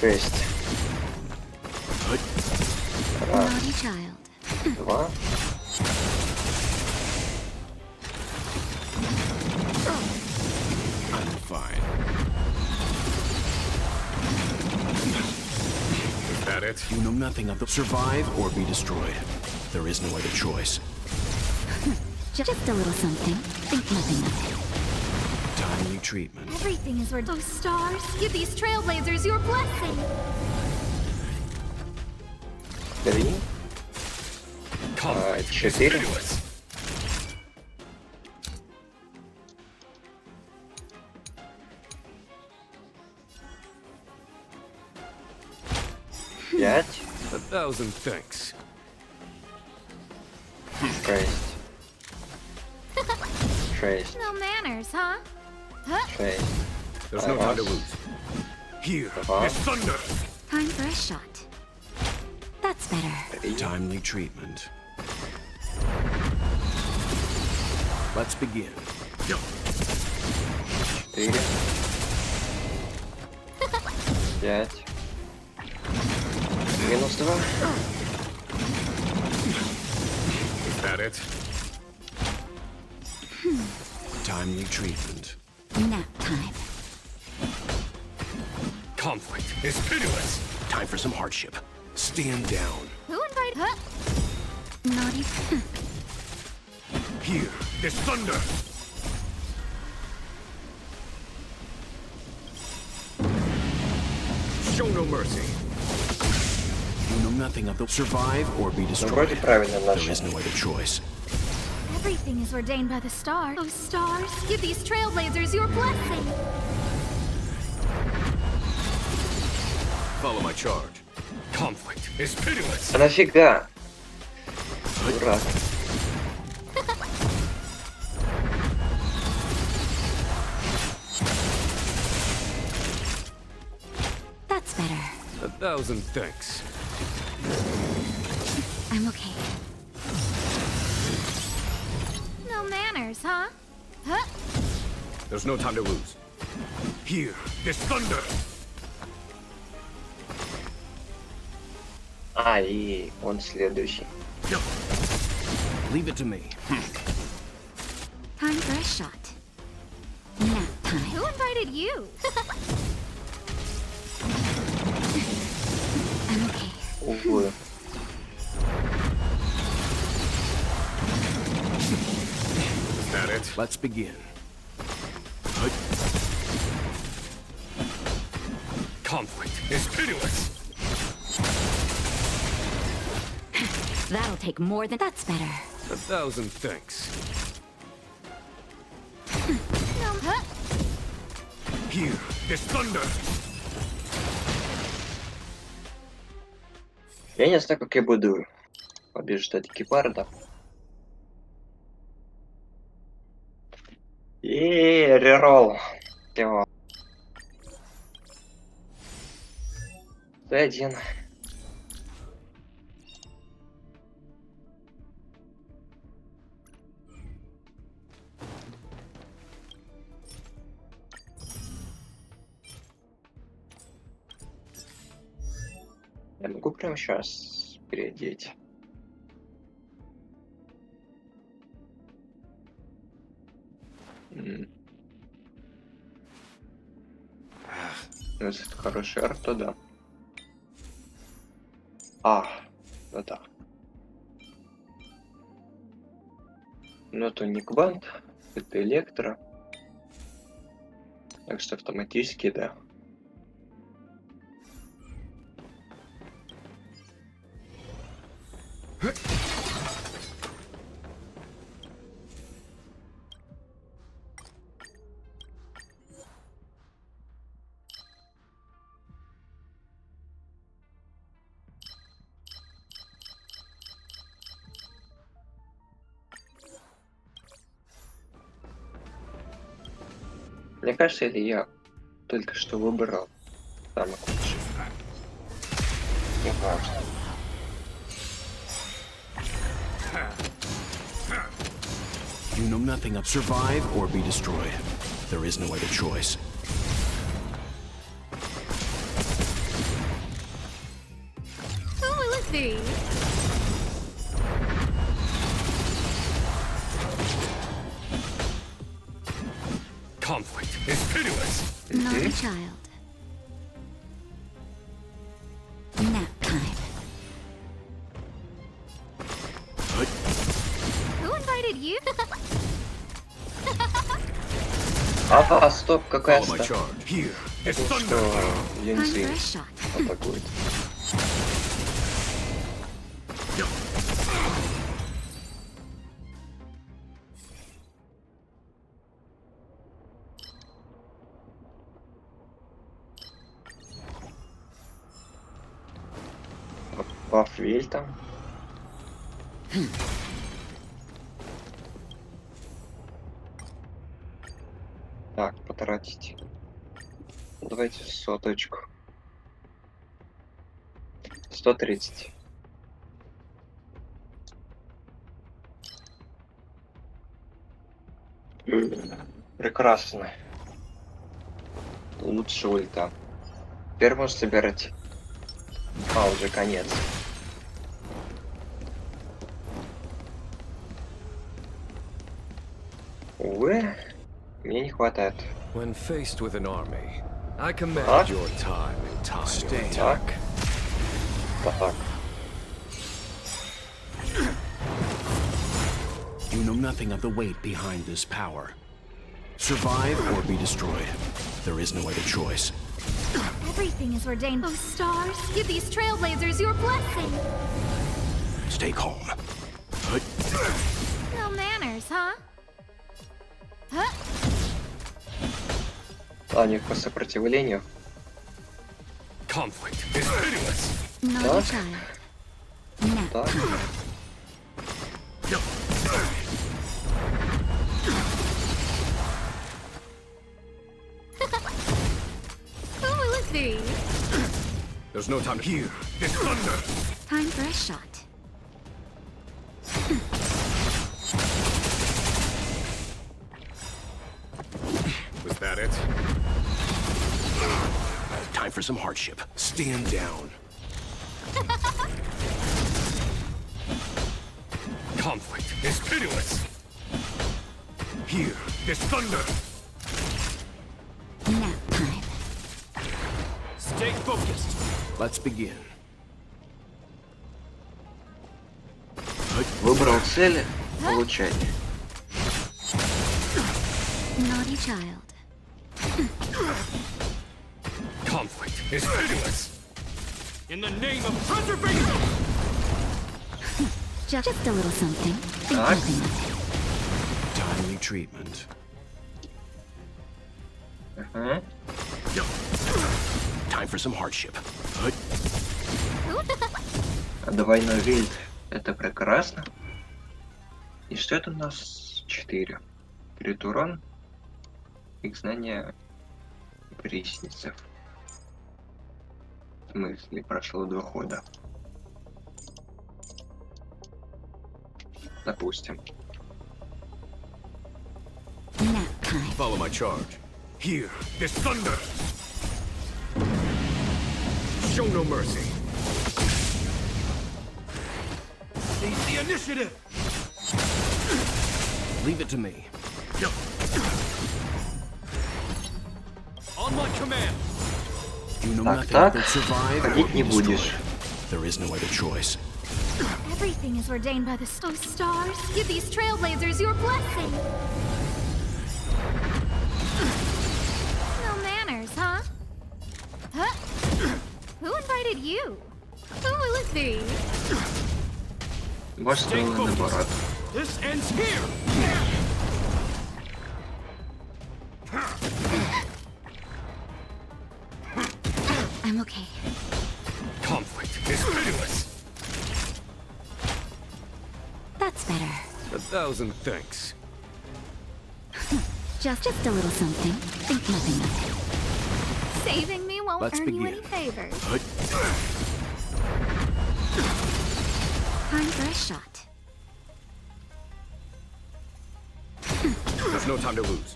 6. Раз. Naughty child. 2. I'm fine. Is that it? You know nothing of the survive or be destroyed. There is no other choice. Just a little something. Think nothing of it. Timely treatment. Everything is where those stars give these trailblazers your blessing. 3. Conflict is 4. pitiless. Пять. 1,000 thanks. 6. 6. No manners, huh? 6. There's no time to lose. Here Два. is thunder. Time for a shot. That's better. 3. Timely treatment. Let's begin. 4. 5. Минус 2. Is that it? Timely treatment. Nap time. Conflict is pitiless. Time for some hardship. Stand down. Who invited? Huh? Naughty. Here is thunder. Show no mercy. You know nothing of the survive or be Ну, destroyed. вроде правильно There нашел. is no other choice. Everything is ordained by the stars. Those stars give these trailblazers your blessing. Follow my charge. Conflict is pitiless. А нафига? Дурак. That's better. 1,000 thanks. I'm okay. No manners, huh? Huh? There's no time to lose. Here is thunder. А, и он следующий. Leave it to me. Time for a shot. Nap time. Who invited you? I'm okay. Увы. Is that it? Let's begin. Conflict is pitiless. That'll take more than. That's better. 1,000 thanks. No, huh? Here is thunder. Я не знаю, как я буду побеждать гепарда. И реролл. Всего. Т1. Я могу прямо сейчас переодеть. Ну, если это хороший арт, то да. Ну да. Ну, это Никбанд, это Электро. Так что автоматически, да. Мне кажется, или я только что выбрал самый лучший. Не важно. You know nothing of survive or be destroyed. There is no other choice. Who will it be? Conflict is pitiless. Naughty child. Nap time. Who invited you? Ага, стоп, какая Follow my ста? charge. Here is Что thunder. юнцы Time for a shot. атакуют. Бафвель там. Так, потратить. Давайте соточку. 130. Прекрасно. Лучше ульта. Теперь можно собирать. А, уже конец. Увы, мне не хватает. When faced with an army, I command Так. your time and time. Stay. Так. Так. You know nothing of the weight behind this power. Survive or be destroyed. There is no other choice. Everything is ordained. Oh, stars, give these trailblazers your blessing. Stay calm. No manners, huh? Huh? А у них по сопротивлению. Conflict is pitiless. Naughty Так. child. Nap Так. time. Who will it be? There's no time to hear this thunder. Time for a shot. Was that it? Time for some hardship. Stand down. Conflict is pitiless. Here, this thunder. Nap time. Stay focused. Let's begin. Выбрал цели, получай. Naughty child. Conflict is pitiless. In the name of preservation. Just a little something. Think Так. nothing of it. Timely treatment. Угу. Time for some hardship. А двойной вильд. Это прекрасно. И что это у нас? 4. Крит урон. Их знания приснится. В смысле, прошло 2 хода. Допустим. Nap time. Follow my charge. Here, this thunder. Show no mercy. Seize the initiative. Leave it to me. On my command. You know Так, nothing так. but survive or Ходить be не будешь. destroyed. There is no other choice. Everything is ordained by the stars. Oh, stars, give these trailblazers your blessing. invited you. Who will it be? Может, Stay наоборот. focused. This ends here. I'm okay. Conflict is pitiless. That's better. 1,000 thanks. Just a little something. Think nothing of it. Saving me won't Let's earn you begin. any favors. Time for a shot. There's no time to lose.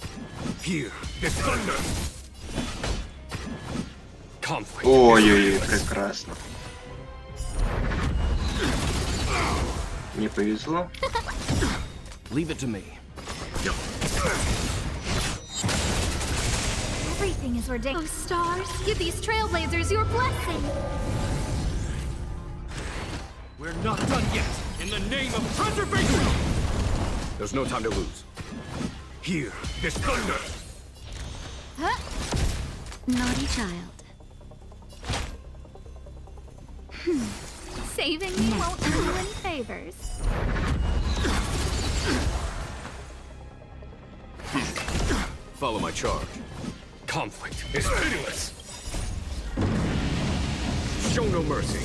Here is thunder. Conflict. Ой-ой-ой, прекрасно. Не повезло. Leave it to me. Everything is ridiculous. Oh, stars, give these trailblazers your blessing. We're not done yet. In the name of preservation. There's no time to lose. Here is thunder. Huh? Naughty child. Saving me won't earn you any favors. Follow my charge. Conflict is pitiless. Show no mercy.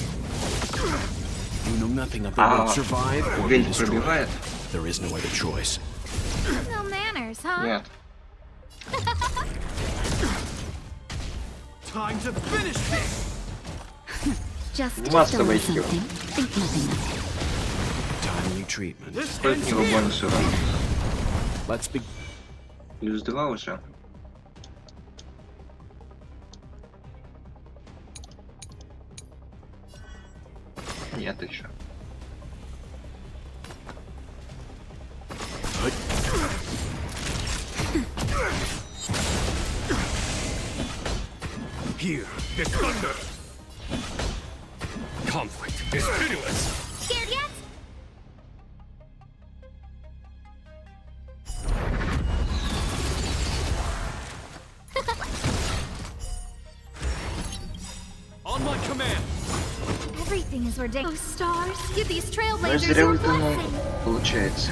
You know nothing of the world. Survive or be Вельт destroyed. пробивает? There is no other choice. No manners, huh? Нет. Time to finish this. Just a Массовый little хил. something. Think nothing of it. Timely treatment. This Сколько ends у него here. бонус урона? Let's be. Плюс 2 уже. Нет еще. Here is thunder. Conflict is pitiless. Scared yet? On my command. Everything is ridiculous. Oh, stars, give these Ну и trailblazers зря your вытянул, blessing. получается.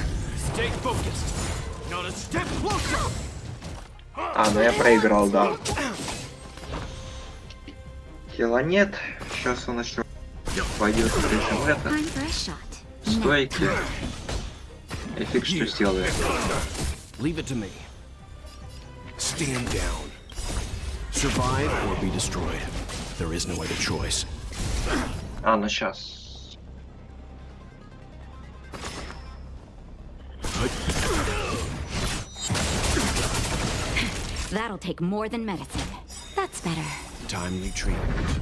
Stay focused. Not a step closer. А, ну я проиграл, да. Хила нет. Сейчас он еще пойдет в это. Time for a shot. Стойки. И фиг что сделает. Leave it to me. Stand down. Survive or be destroyed. There is no other choice. А, ну сейчас. That'll take more than medicine. That's better. Timely treatment.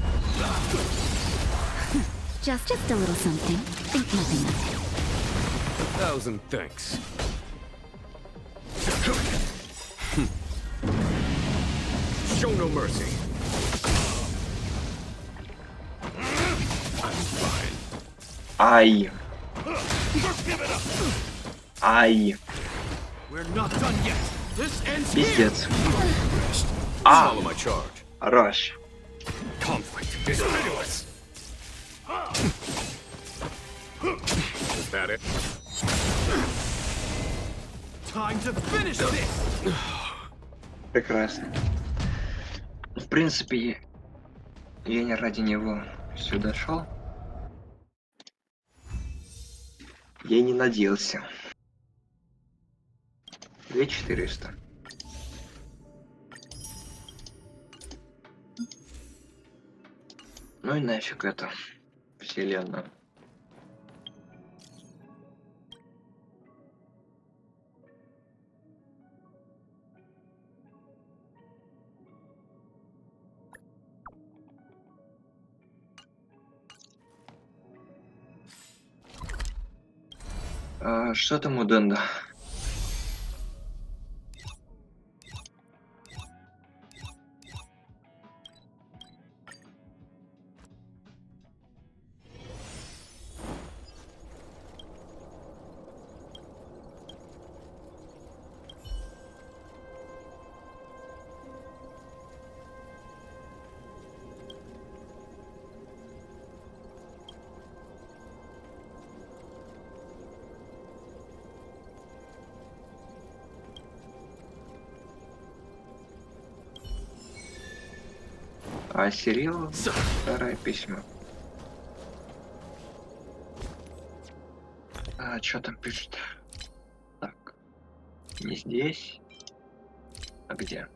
Just a little something. Think nothing of it. 1,000 thanks. Show no mercy. I'm fine. Ай. Ай. We're not done yet. This ends here. Пиздец. Follow my charge. Раш. Conflict is pitiless. Is that it? Time to finish this. Прекрасно. В принципе, я не ради него сюда шел. Я и не надеялся. 2400. Ну и нафиг это. Вселенная. Что там у Дэнда? А Серилу второе письмо. А что там пишет? Так, не здесь. А где?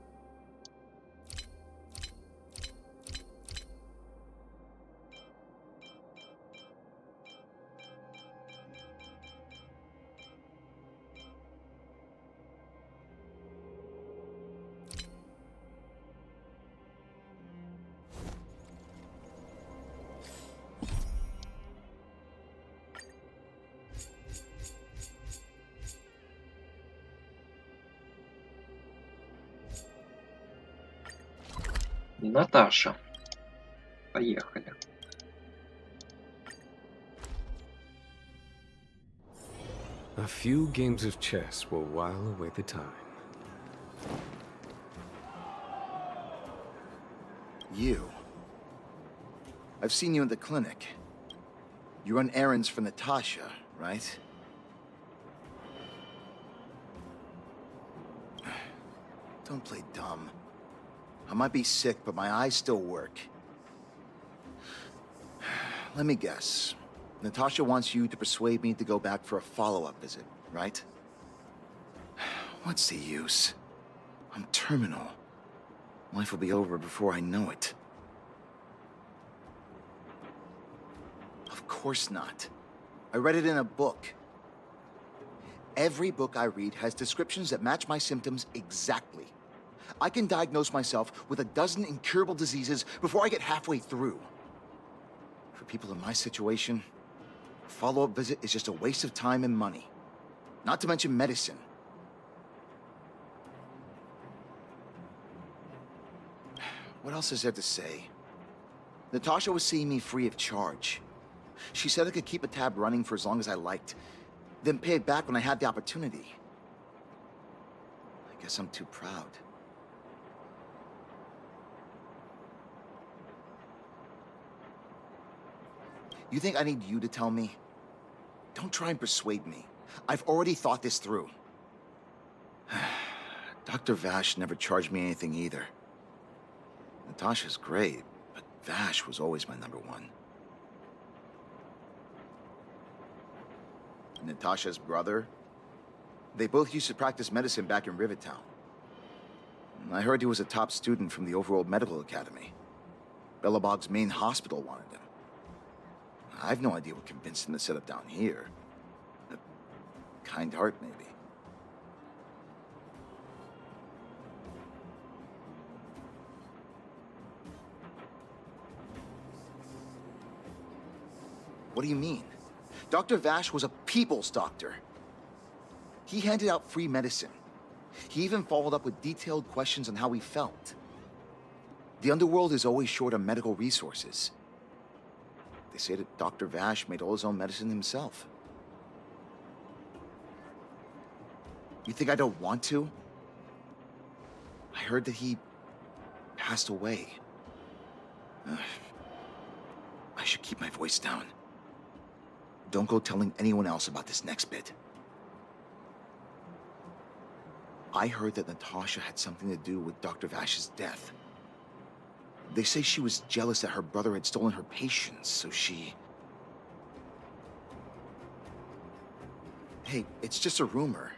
Наташа. Поехали. A few games of chess will while away the time. You. I've seen you in the clinic. You run errands for Natasha, right? Don't play dumb. I might be sick, but my eyes still work. Let me guess. Natasha wants you to persuade me to go back for a follow-up visit, right? What's the use? I'm terminal. Life will be over before I know it. Of course not. I read it in a book. Every book I read has descriptions that match my symptoms exactly. I can diagnose myself with a dozen incurable diseases before I get halfway through. For people in my situation, a follow-up visit is just a waste of time and money. Not to mention medicine. What else is there to say? Natasha was seeing me free of charge. She said I could keep a tab running for as long as I liked, then pay it back when I had the opportunity. I guess I'm too proud. You think I need you to tell me? Don't try and persuade me. I've already thought this through. Dr. Vash never charged me anything either. Natasha's great, but Vash was always my number one. Natasha's brother? They both used to practice medicine back in Rivertown. I heard he was a top student from the Overworld Medical Academy. Belobog's main hospital wanted him. I have no idea what convinced him to set up down here. A kind heart, maybe. What do you mean? Dr. Vash was a people's doctor. He handed out free medicine. He even followed up with detailed questions on how he felt. The underworld is always short on medical resources. They say that Dr. Vash made all his own medicine himself. You think I don't want to? I heard that he passed away. I should keep my voice down. Don't go telling anyone else about this next bit. I heard that Natasha had something to do with Dr. Vash's death. They say she was jealous that her brother had stolen her patients, so she... Hey, it's just a rumor.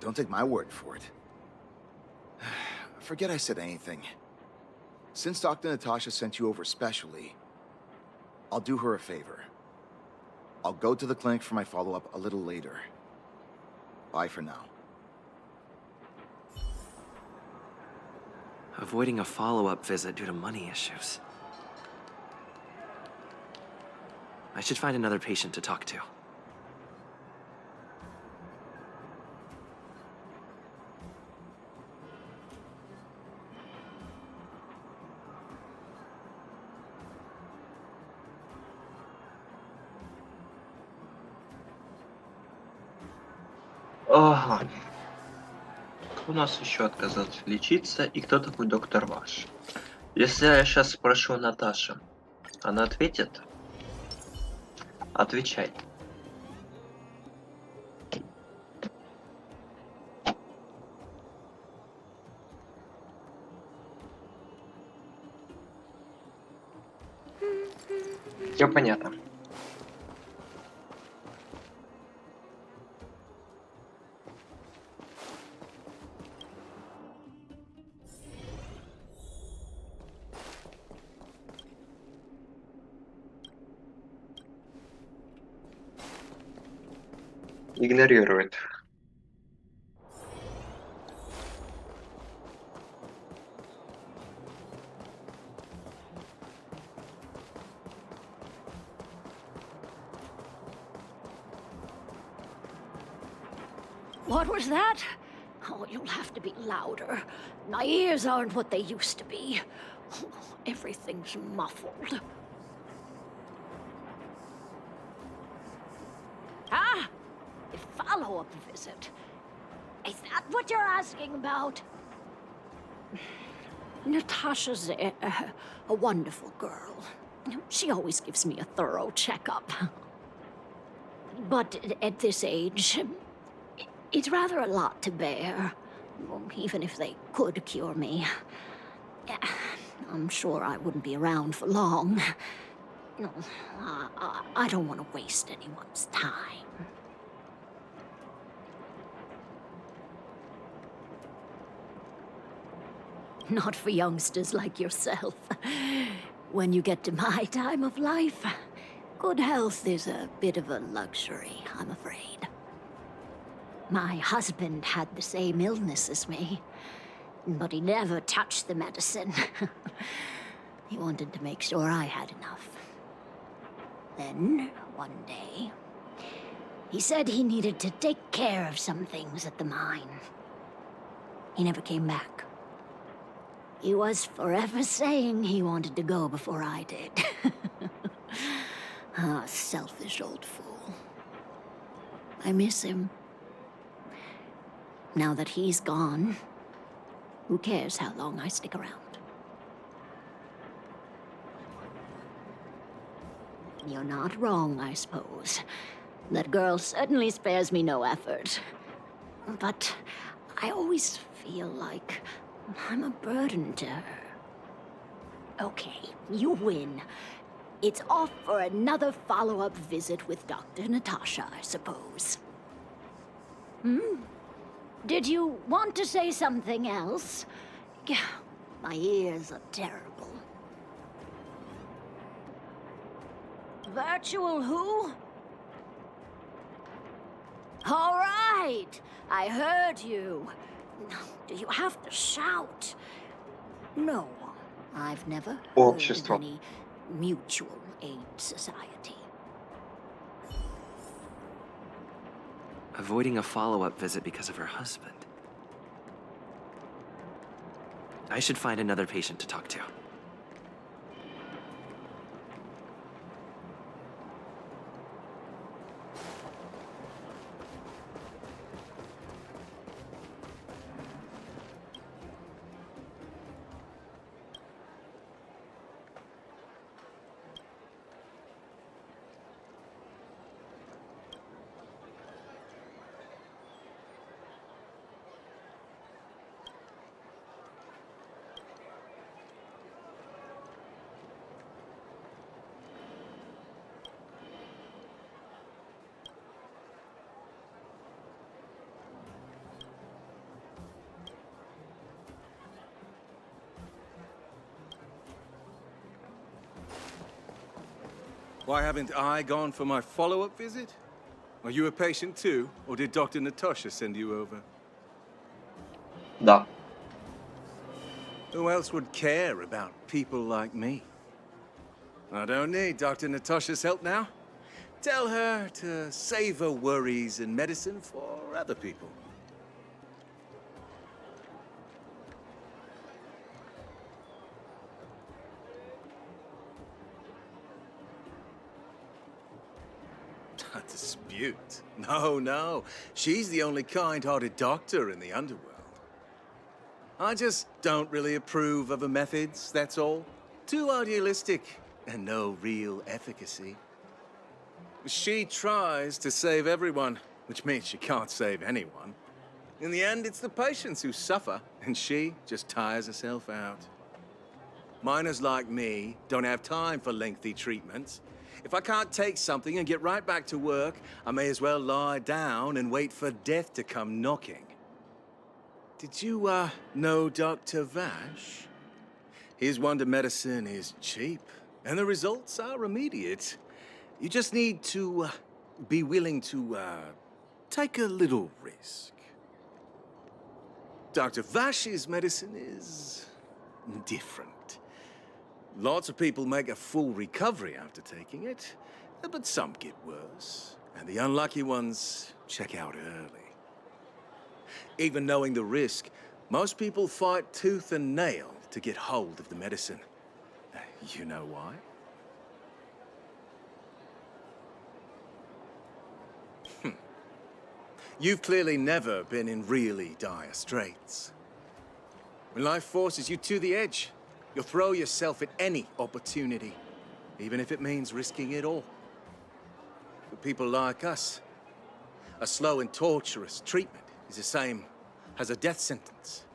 Don't take my word for it. Forget I said anything. Since Dr. Natasha sent you over specially, I'll do her a favor. I'll go to the clinic for my follow-up a little later. Bye for now. Avoiding a follow-up visit due to money issues. I should find another patient to talk to. Ага. Кто у нас еще отказался лечиться и кто такой доктор Ваш? Если я сейчас спрошу Наташу, она ответит? Отвечай. Все понятно. Игнорирует. What was that? Oh, you'll have to be louder. My ears aren't what they used to be. Everything's muffled. Ah! A follow-up visit. Is that what you're asking about? Natasha's a wonderful girl. She always gives me a thorough checkup. But at this age, it's rather a lot to bear. Even if they could cure me, I'm sure I wouldn't be around for long. No, I don't want to waste anyone's time. Not for youngsters like yourself. When you get to my time of life, good health is a bit of a luxury, I'm afraid. My husband had the same illness as me, but he never touched the medicine. He wanted to make sure I had enough. Then, one day, he said he needed to take care of some things at the mine. He never came back. He was forever saying he wanted to go before I did. Ah, selfish old fool. I miss him. Now that he's gone, who cares how long I stick around? You're not wrong, I suppose. That girl certainly spares me no effort. But I always feel like I'm a burden to her. Okay, you win. It's off for another follow-up visit with Dr. Natasha, I suppose. Did you want to say something else? My ears are terrible. Virtual who? All right, I heard you. Do you have to shout? No, I've never heard of Общество. any mutual aid society. Avoiding a follow-up visit because of her husband. I should find another patient to talk to. Why haven't I gone for my follow-up visit? Are you a patient too, or did Dr. Natasha send you over? Да. Who else would care about people like me? I don't need Dr. Natasha's help now. Tell her to save her worries and medicine for other people. A dispute? No. She's the only kind-hearted doctor in the underworld. I just don't really approve of her methods, that's all. Too idealistic and no real efficacy. She tries to save everyone, which means she can't save anyone. In the end, it's the patients who suffer, and she just tires herself out. Miners like me don't have time for lengthy treatments. If I can't take something and get right back to work, I may as well lie down and wait for death to come knocking. Did you, know Dr. Vash? His wonder medicine is cheap, and the results are immediate. You just need to, be willing to, take a little risk. Dr. Vash's medicine is different. Lots of people make a full recovery after taking it, but some get worse, and the unlucky ones check out early. Even knowing the risk, most people fight tooth and nail to get hold of the medicine. You know why? You've clearly never been in really dire straits. When life forces you to the edge, you'll throw yourself at any opportunity, even if it means risking it all. For people like us, a slow and torturous treatment is the same as a death sentence.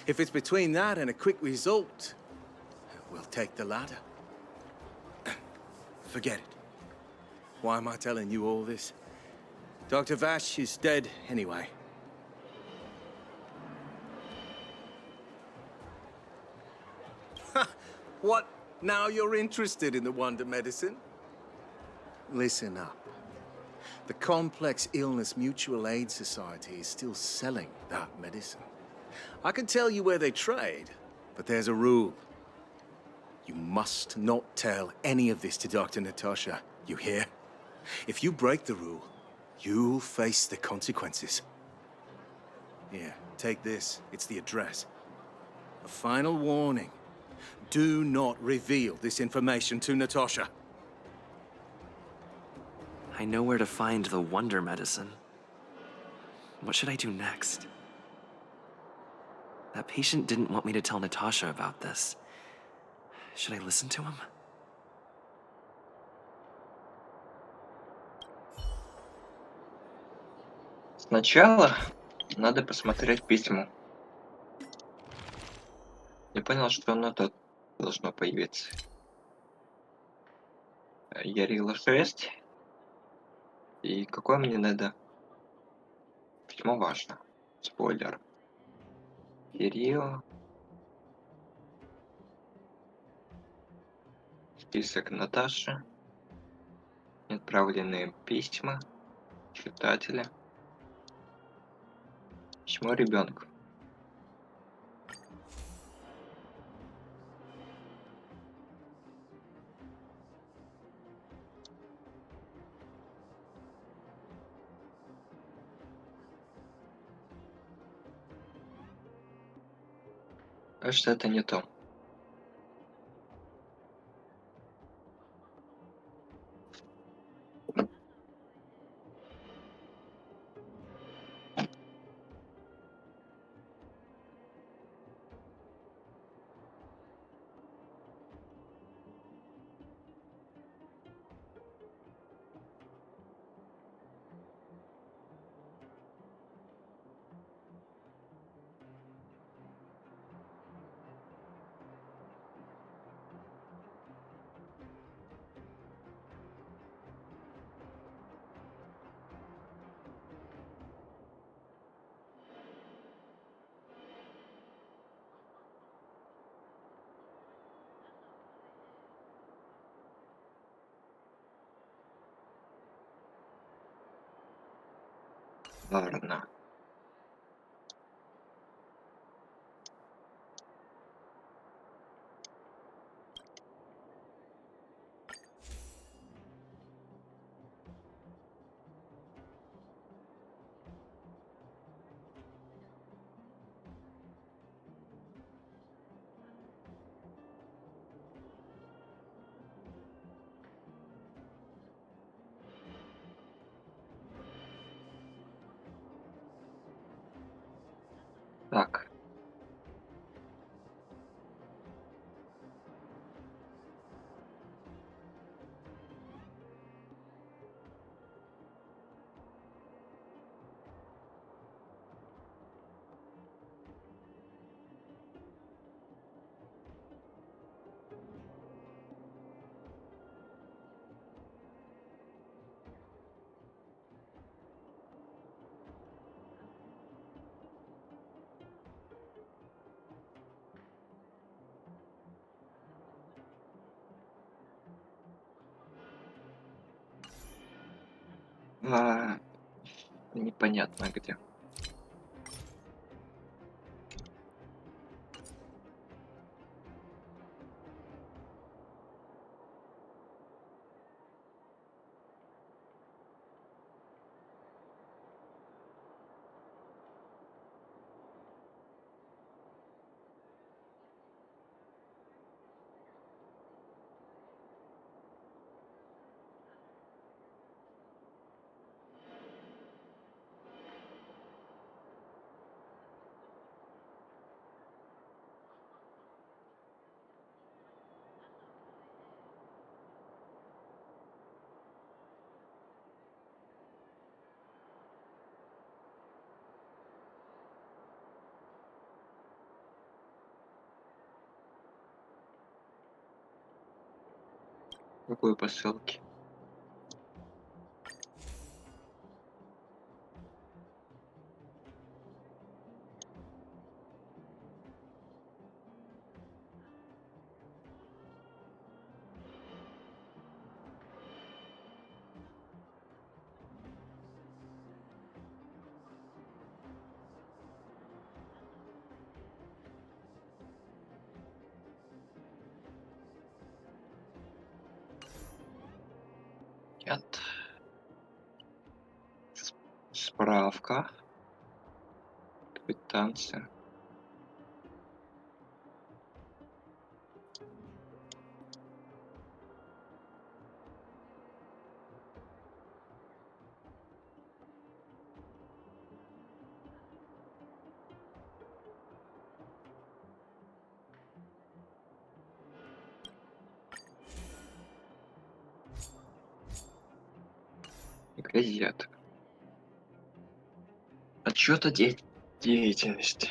If it's between that and a quick result, we'll take the latter. Forget it. Why am I telling you all this? Dr. Vash is dead anyway. What? Now you're interested in the wonder medicine? Listen up. The Complex Illness Mutual Aid Society is still selling that medicine. I can tell you where they trade, but there's a rule. You must not tell any of this to Dr. Natasha, you hear? If you break the rule, you'll face the consequences. Here, take this. It's the address. A final warning. Do not reveal this information to Natasha. I know where to find the wonder medicine. What should I do next? That patient didn't want me to tell Natasha about this. Should I listen to him? Сначала надо посмотреть письмо. Я понял, что оно тут должно появиться. Ярила 6. И какое мне надо? Письмо важно. Спойлер. Кирилл. Список Наташи. Отправленные письма. Читателя. Письмо ребенку. Кажется, это не то. Ладно. Так. А, непонятно где. Какой посылки? Нет. Справка. Квитанция. Газета. Отчет о деятельности.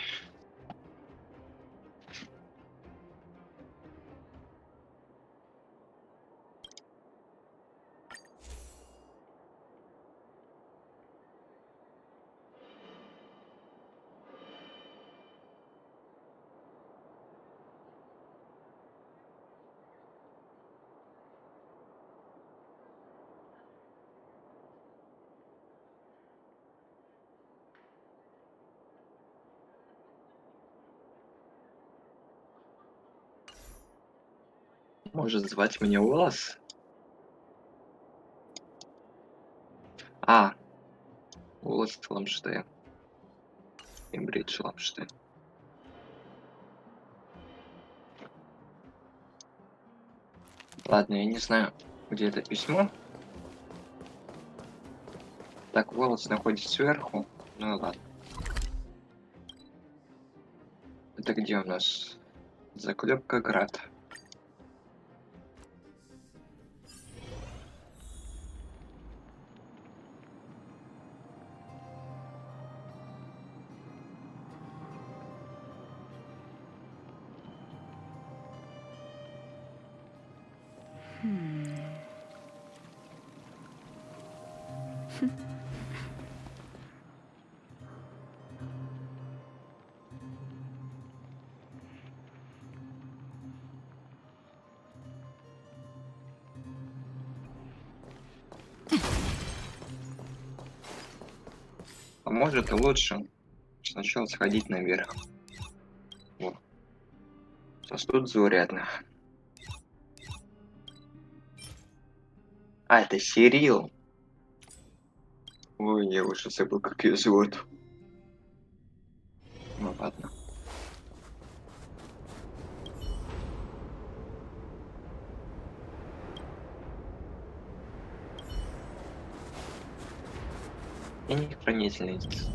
Может звать меня Уоллес? А, Уоллес Ламштейн. Имбридж Ламштейн. Ладно, я не знаю, где это письмо. Так, Уоллес находится сверху. Ну ладно. Это где у нас? Заклепка Град. А может и лучше сначала сходить наверх. О, сосуд заурядно. А, это Сирил. Ой, я уже забыл, как ее зовут. Ну ладно. Я не хранительница.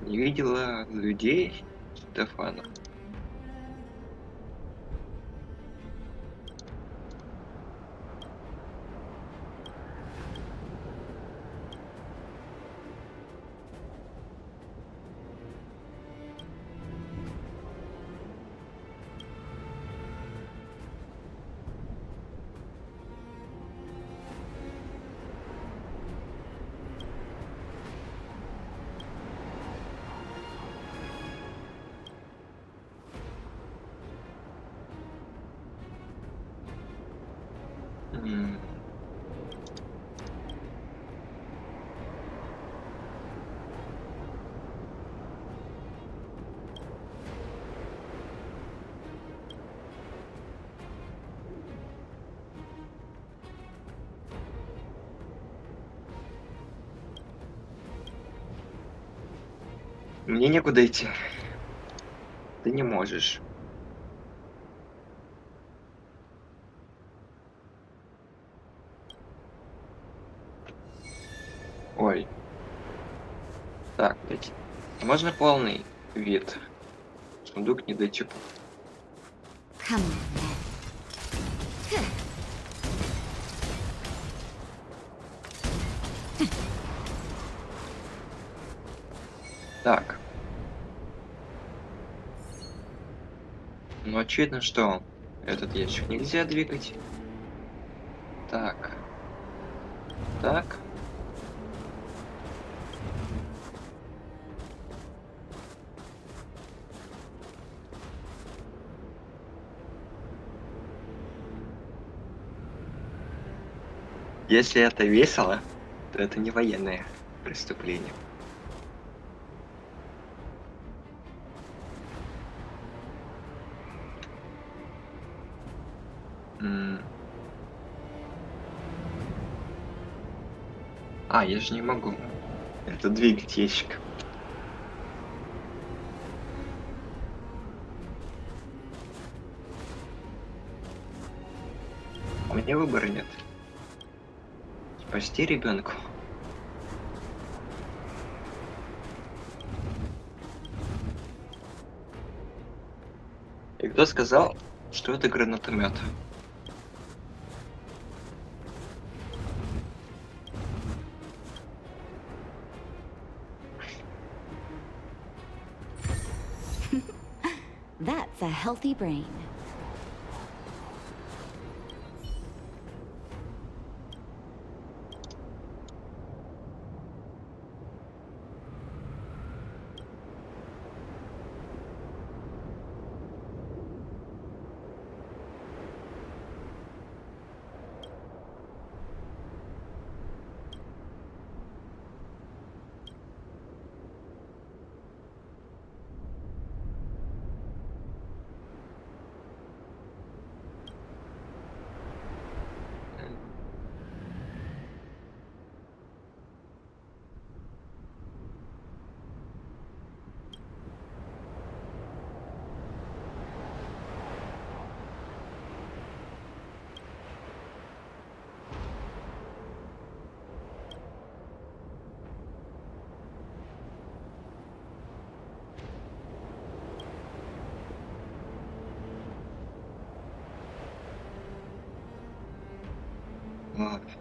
Не видела людей, Стефана. Мне некуда идти. Ты не можешь. Ой. Так, дайте. Можно полный вид? Сундук недотепа. Come on, then. Так. Ну, очевидно, что этот ящик нельзя двигать. Так. Так. Если это весело, то это не военное преступление. А, я же не могу это двигать ящик. У меня выбора нет. Спасти ребенку. И кто сказал, что это гранатомет? That's a healthy brain. Ладно.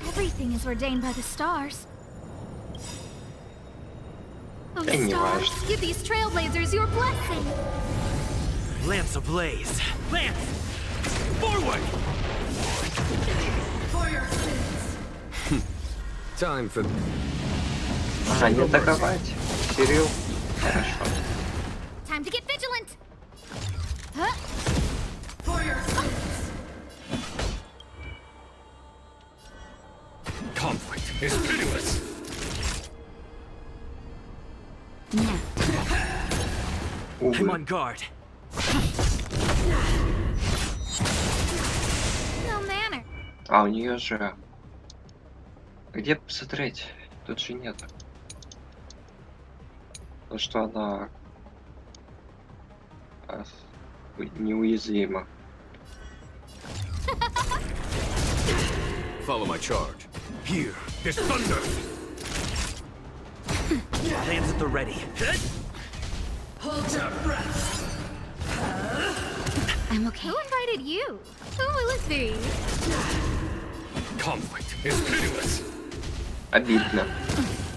Everything is ordained by the stars. Oh, Да не stars, важно. give these trailblazers your blessing. Lance ablaze! Lance! Forward! For your sins! Time for... А, не атаковать. Кирилл. Хорошо. Time to get vigilant. Huh? For your sins! Conflict is pitiless. I'm on guard. No manner. А, у нее же... Где посмотреть? Тут же нет. То, что она... неуязвима. Follow my charge. Here, there's thunder. Lance at the ready. Hold your breath. I'm okay. Who invited you? Who will it be? Conflict is pitiless. Обидно.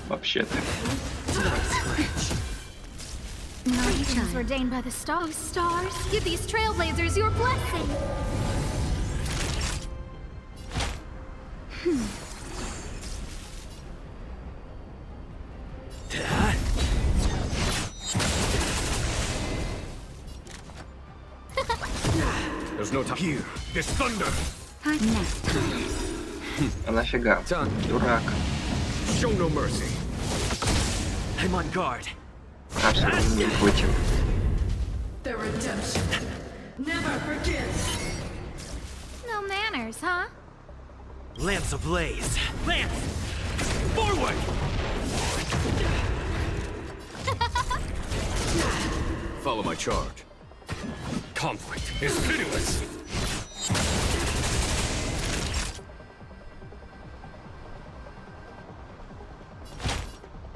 Вообще-то. Everything is ordained by the stars. Stars, give these trailblazers your blessing. There's no time. Here, this thunder. А нафига? Дурак. Show no mercy. I'm on guard. Абсолютно не против. The redemption never forgets. No manners, huh? Lance ablaze. Lance! Forward! Follow my charge. Conflict is pitiless.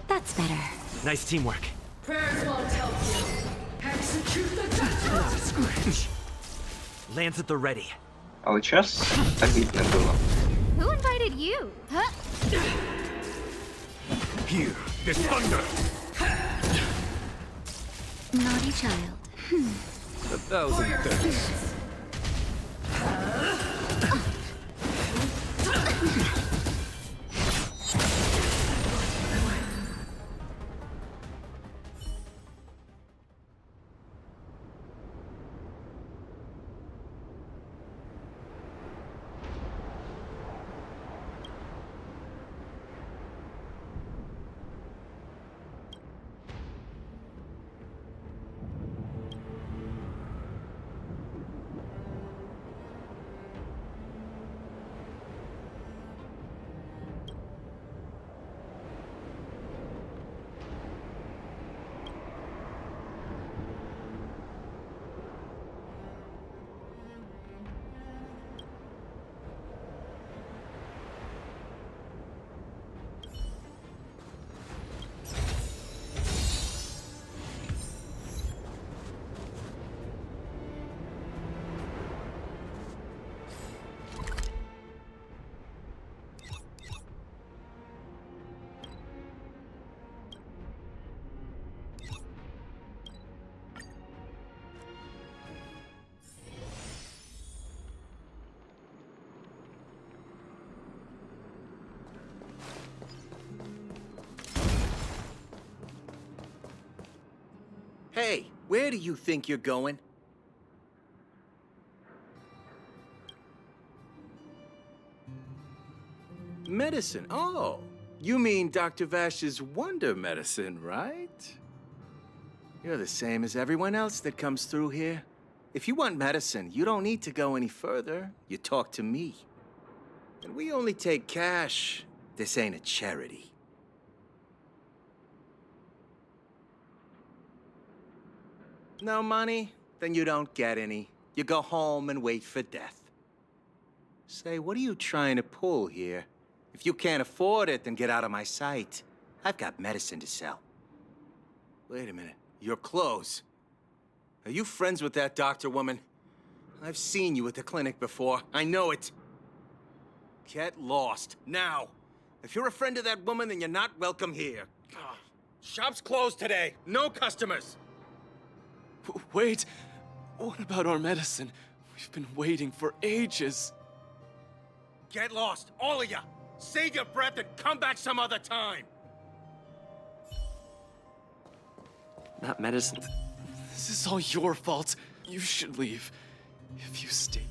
That's better. Nice teamwork. Prayers won't help you. Execute the death. Lance at the ready. А вот сейчас обидно было. Who invited you? Huh? Here, this thunder. Naughty child. 1,000 thanks. Hey, where do you think you're going? Medicine. Oh, you mean Dr. Vash's wonder medicine, right? You're the same as everyone else that comes through here. If you want medicine, you don't need to go any further. You talk to me. And we only take cash. This ain't a charity. No money? Then you don't get any. You go home and wait for death. Say, what are you trying to pull here? If you can't afford it, then get out of my sight. I've got medicine to sell. Wait a minute. Your clothes. Are you friends with that doctor woman? I've seen you at the clinic before. I know it. Get lost. Now. If you're a friend of that woman, then you're not welcome here. Shop's closed today. No customers. Wait. What about our medicine? We've been waiting for ages. Get lost, all of you. Save your breath and come back some other time. That medicine... This is all your fault. You should leave. If you stay...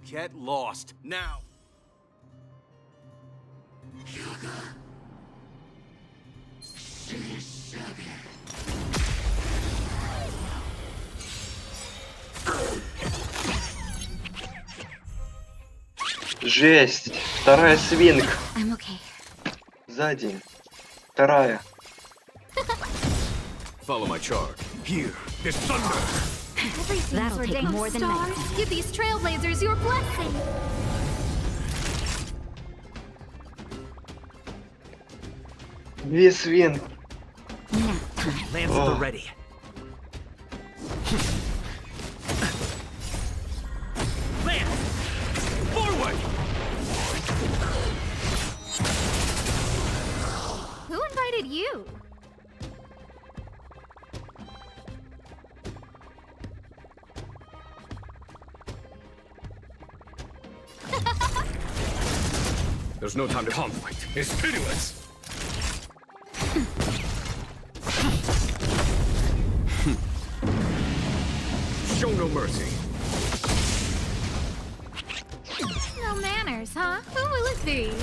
Get lost, now. Жесть! Вторая свинка. I'm okay. За день. Вторая. Follow my charge. Here, this thunder. Everything's That'll take ordained. more than Stars, medicine. give these trailblazers your blessing. Две свинки. Lance at the ready. Lance! Forward! Who invited you? There's no time to conflict. It's pitiless. Show no mercy. No manners, huh? Who will it be?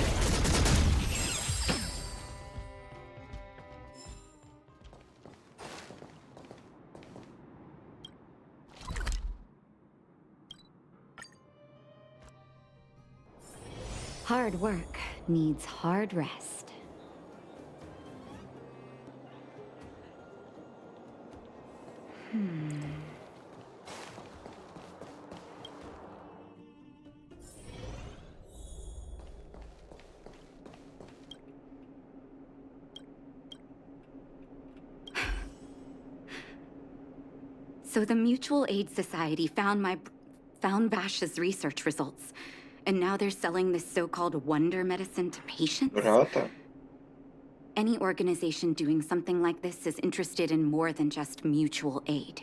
Hard work needs hard rest. So the Mutual Aid Society found Vash's research results, and now they're selling this so-called wonder medicine to patients? Брата. Any organization doing something like this is interested in more than just mutual aid.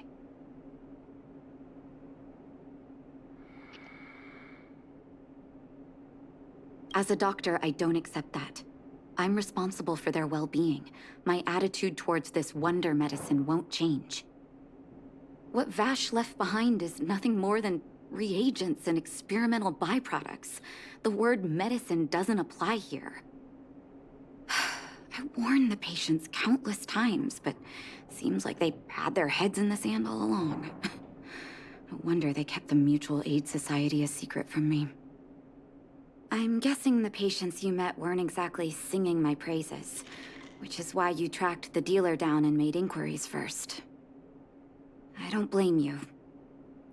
As a doctor, I don't accept that. I'm responsible for their well-being. My attitude towards this wonder medicine won't change. What Vash left behind is nothing more than reagents and experimental byproducts. The word medicine doesn't apply here. I warned the patients countless times, but seems like they had their heads in the sand all along. No wonder they kept the Mutual Aid Society a secret from me. I'm guessing the patients you met weren't exactly singing my praises, which is why you tracked the dealer down and made inquiries first. I don't blame you.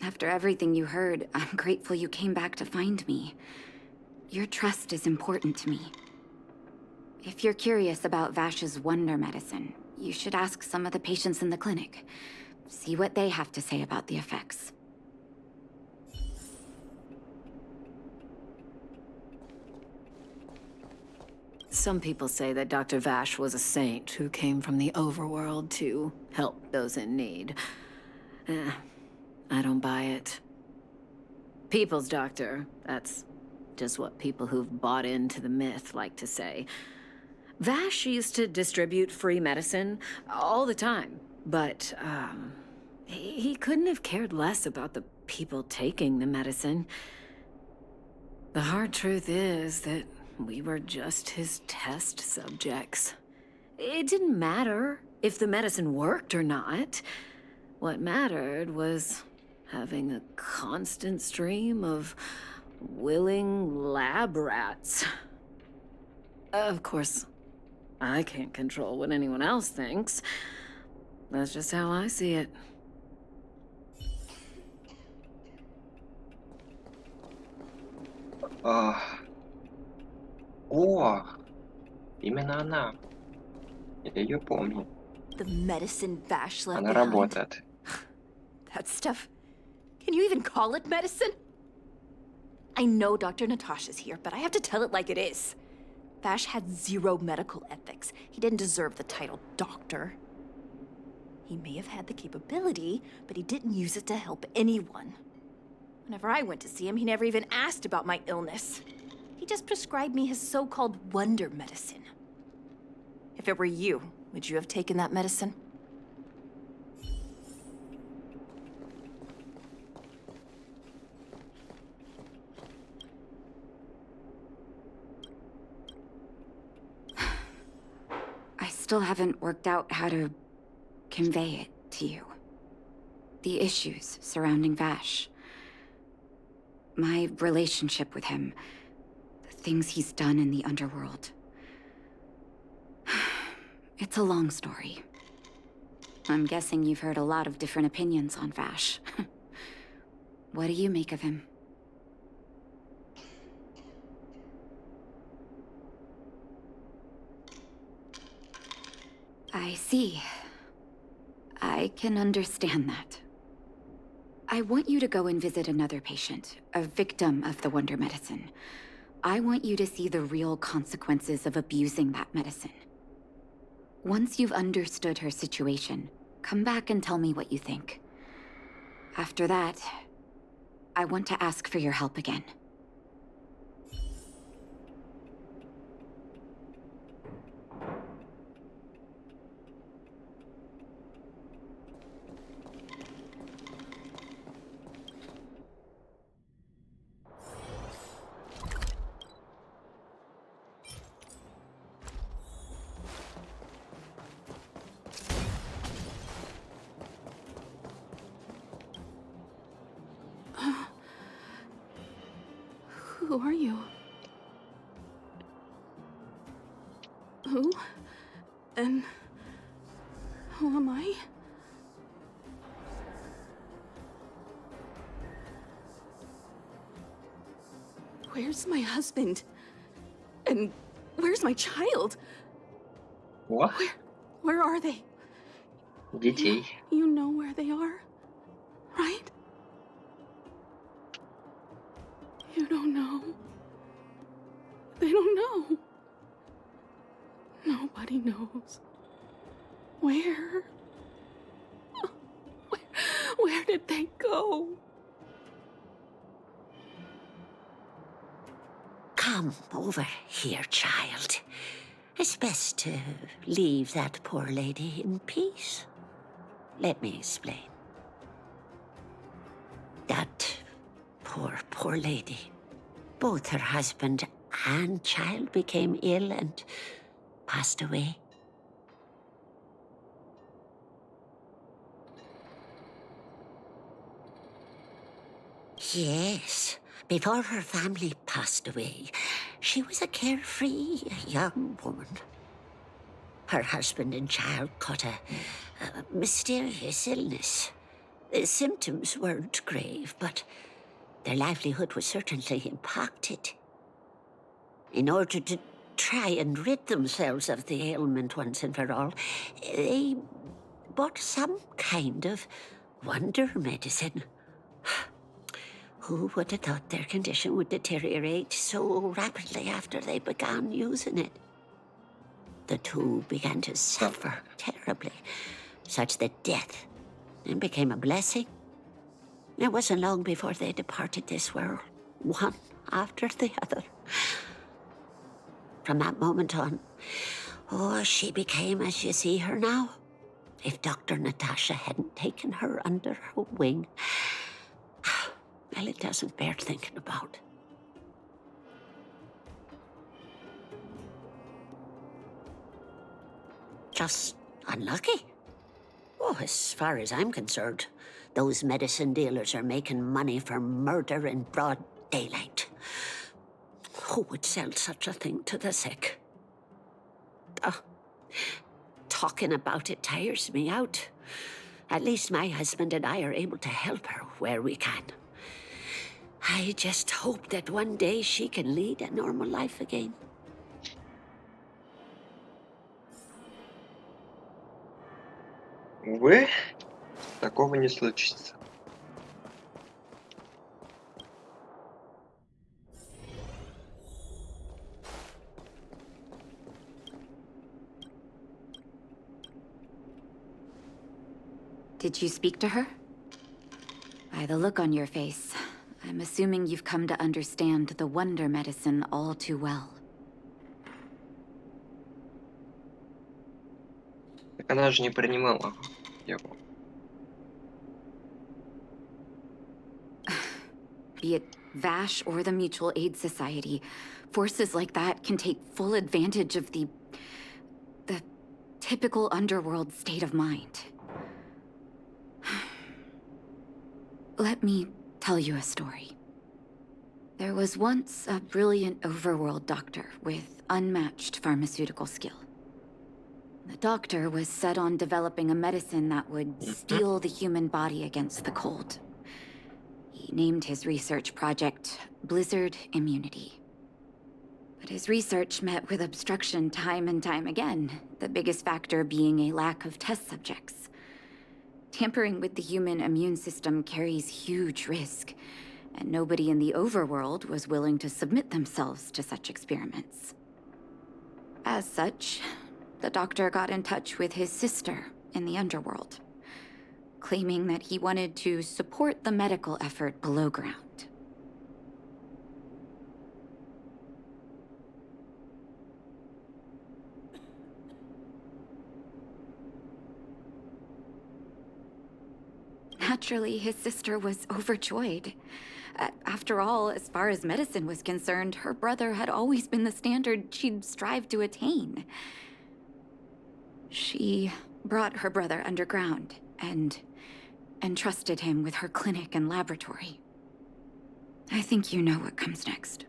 After everything you heard, I'm grateful you came back to find me. Your trust is important to me. If you're curious about Vash's wonder medicine, you should ask some of the patients in the clinic. See what they have to say about the effects. Some people say that Dr. Vash was a saint who came from the overworld to help those in need. I don't buy it. People's doctor, that's just what people who've bought into the myth like to say. Vash used to distribute free medicine all the time, but he couldn't have cared less about the people taking the medicine. The hard truth is that we were just his test subjects. It didn't matter if the medicine worked or not. What mattered was having a constant stream of willing lab rats. Of course, I can't control what anyone else thinks. That's just how I see it. О, именно она. Я ее помню. The medicine Vash left Она behind. работает. That stuff. Can you even call it medicine? I know Dr. Natasha's here, but I have to tell it like it is. Vash had zero medical ethics. He didn't deserve the title doctor. He may have had the capability, but he didn't use it to help anyone. Whenever I went to see him, he never even asked about my illness. He just prescribed me his so-called wonder medicine. If it were you, would you have taken that medicine? I still haven't worked out how to convey it to you. The issues surrounding Vash. My relationship with him. The things he's done in the underworld. It's a long story. I'm guessing you've heard a lot of different opinions on Vash. What do you make of him? I see. I can understand that. I want you to go and visit another patient, a victim of the wonder medicine. I want you to see the real consequences of abusing that medicine. Once you've understood her situation, come back and tell me what you think. After that, I want to ask for your help again. Who are you? Who? And who am I? Where's my husband? And where's my child? What? Where are they? Детей. You know where they are, right? You don't know. They don't know. Nobody knows. Where? Where did they go? Come over here, child. It's best to leave that poor lady in peace. Let me explain. That poor lady. Both her husband and child became ill and passed away. Yes. Before her family passed away, she was a carefree young woman. Her husband and child caught a mysterious illness. The symptoms weren't grave, but their livelihood was certainly impacted. In order to try and rid themselves of the ailment once and for all, they bought some kind of wonder medicine. Who would have thought their condition would deteriorate so rapidly after they began using it? The two began to suffer terribly, such that death then became a blessing. It wasn't long before they departed this world, one after the other. From that moment on, she became as you see her now. If Dr. Natasha hadn't taken her under her wing, well, it doesn't bear thinking about. Just unlucky. As far as I'm concerned, those medicine dealers are making money for murder in broad daylight. Who would sell such a thing to the sick? Talking about it tires me out. At least my husband and I are able to help her where we can. I just hope that one day she can lead a normal life again. Увы, такого не случится. Did you speak to her? By the look on your face, I'm assuming you've come to understand the wonder medicine all too well. Так она же не принимала его. Be it Vash or the Mutual Aid Society, forces like that can take full advantage of the typical underworld state of mind. Let me tell you a story. There was once a brilliant overworld doctor with unmatched pharmaceutical skill. The doctor was set on developing a medicine that would steel the human body against the cold. He named his research project Blizzard Immunity. But his research met with obstruction time and time again, the biggest factor being a lack of test subjects. Tampering with the human immune system carries huge risk, and nobody in the overworld was willing to submit themselves to such experiments. As such, the doctor got in touch with his sister in the underworld, claiming that he wanted to support the medical effort below ground. Naturally, his sister was overjoyed. After all, as far as medicine was concerned, her brother had always been the standard she'd strive to attain. She brought her brother underground and entrusted him with her clinic and laboratory. I think you know what comes next.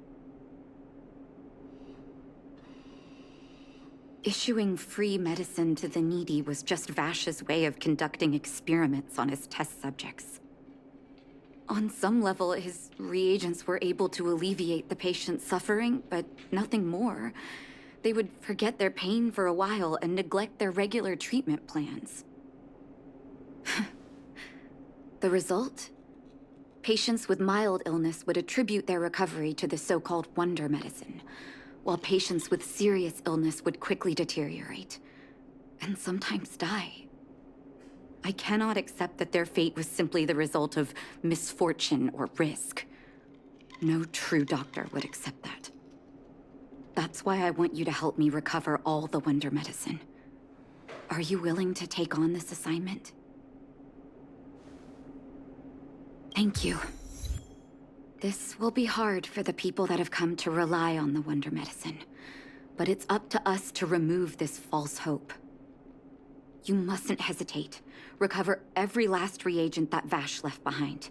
Issuing free medicine to the needy was just Vash's way of conducting experiments on his test subjects. On some level, his reagents were able to alleviate the patient's suffering, but nothing more. They would forget their pain for a while and neglect their regular treatment plans. The result? Patients with mild illness would attribute their recovery to the so-called wonder medicine, while patients with serious illness would quickly deteriorate, and sometimes die. I cannot accept that their fate was simply the result of misfortune or risk. No true doctor would accept that. That's why I want you to help me recover all the wonder medicine. Are you willing to take on this assignment? Thank you. This will be hard for the people that have come to rely on the wonder medicine, but it's up to us to remove this false hope. You mustn't hesitate. Recover every last reagent that Vash left behind.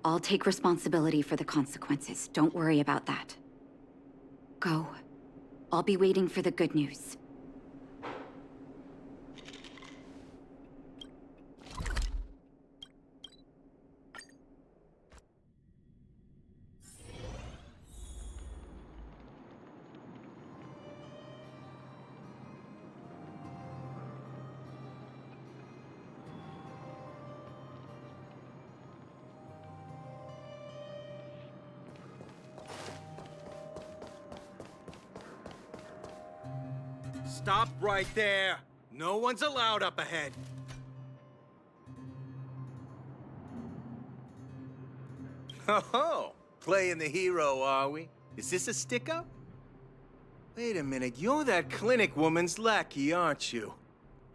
I'll take responsibility for the consequences. Don't worry about that. Go. I'll be waiting for the good news. Stop right there! No one's allowed up ahead. Oh, playing the hero, are we? Is this a stick-up? Wait a minute, you're that clinic woman's lackey, aren't you?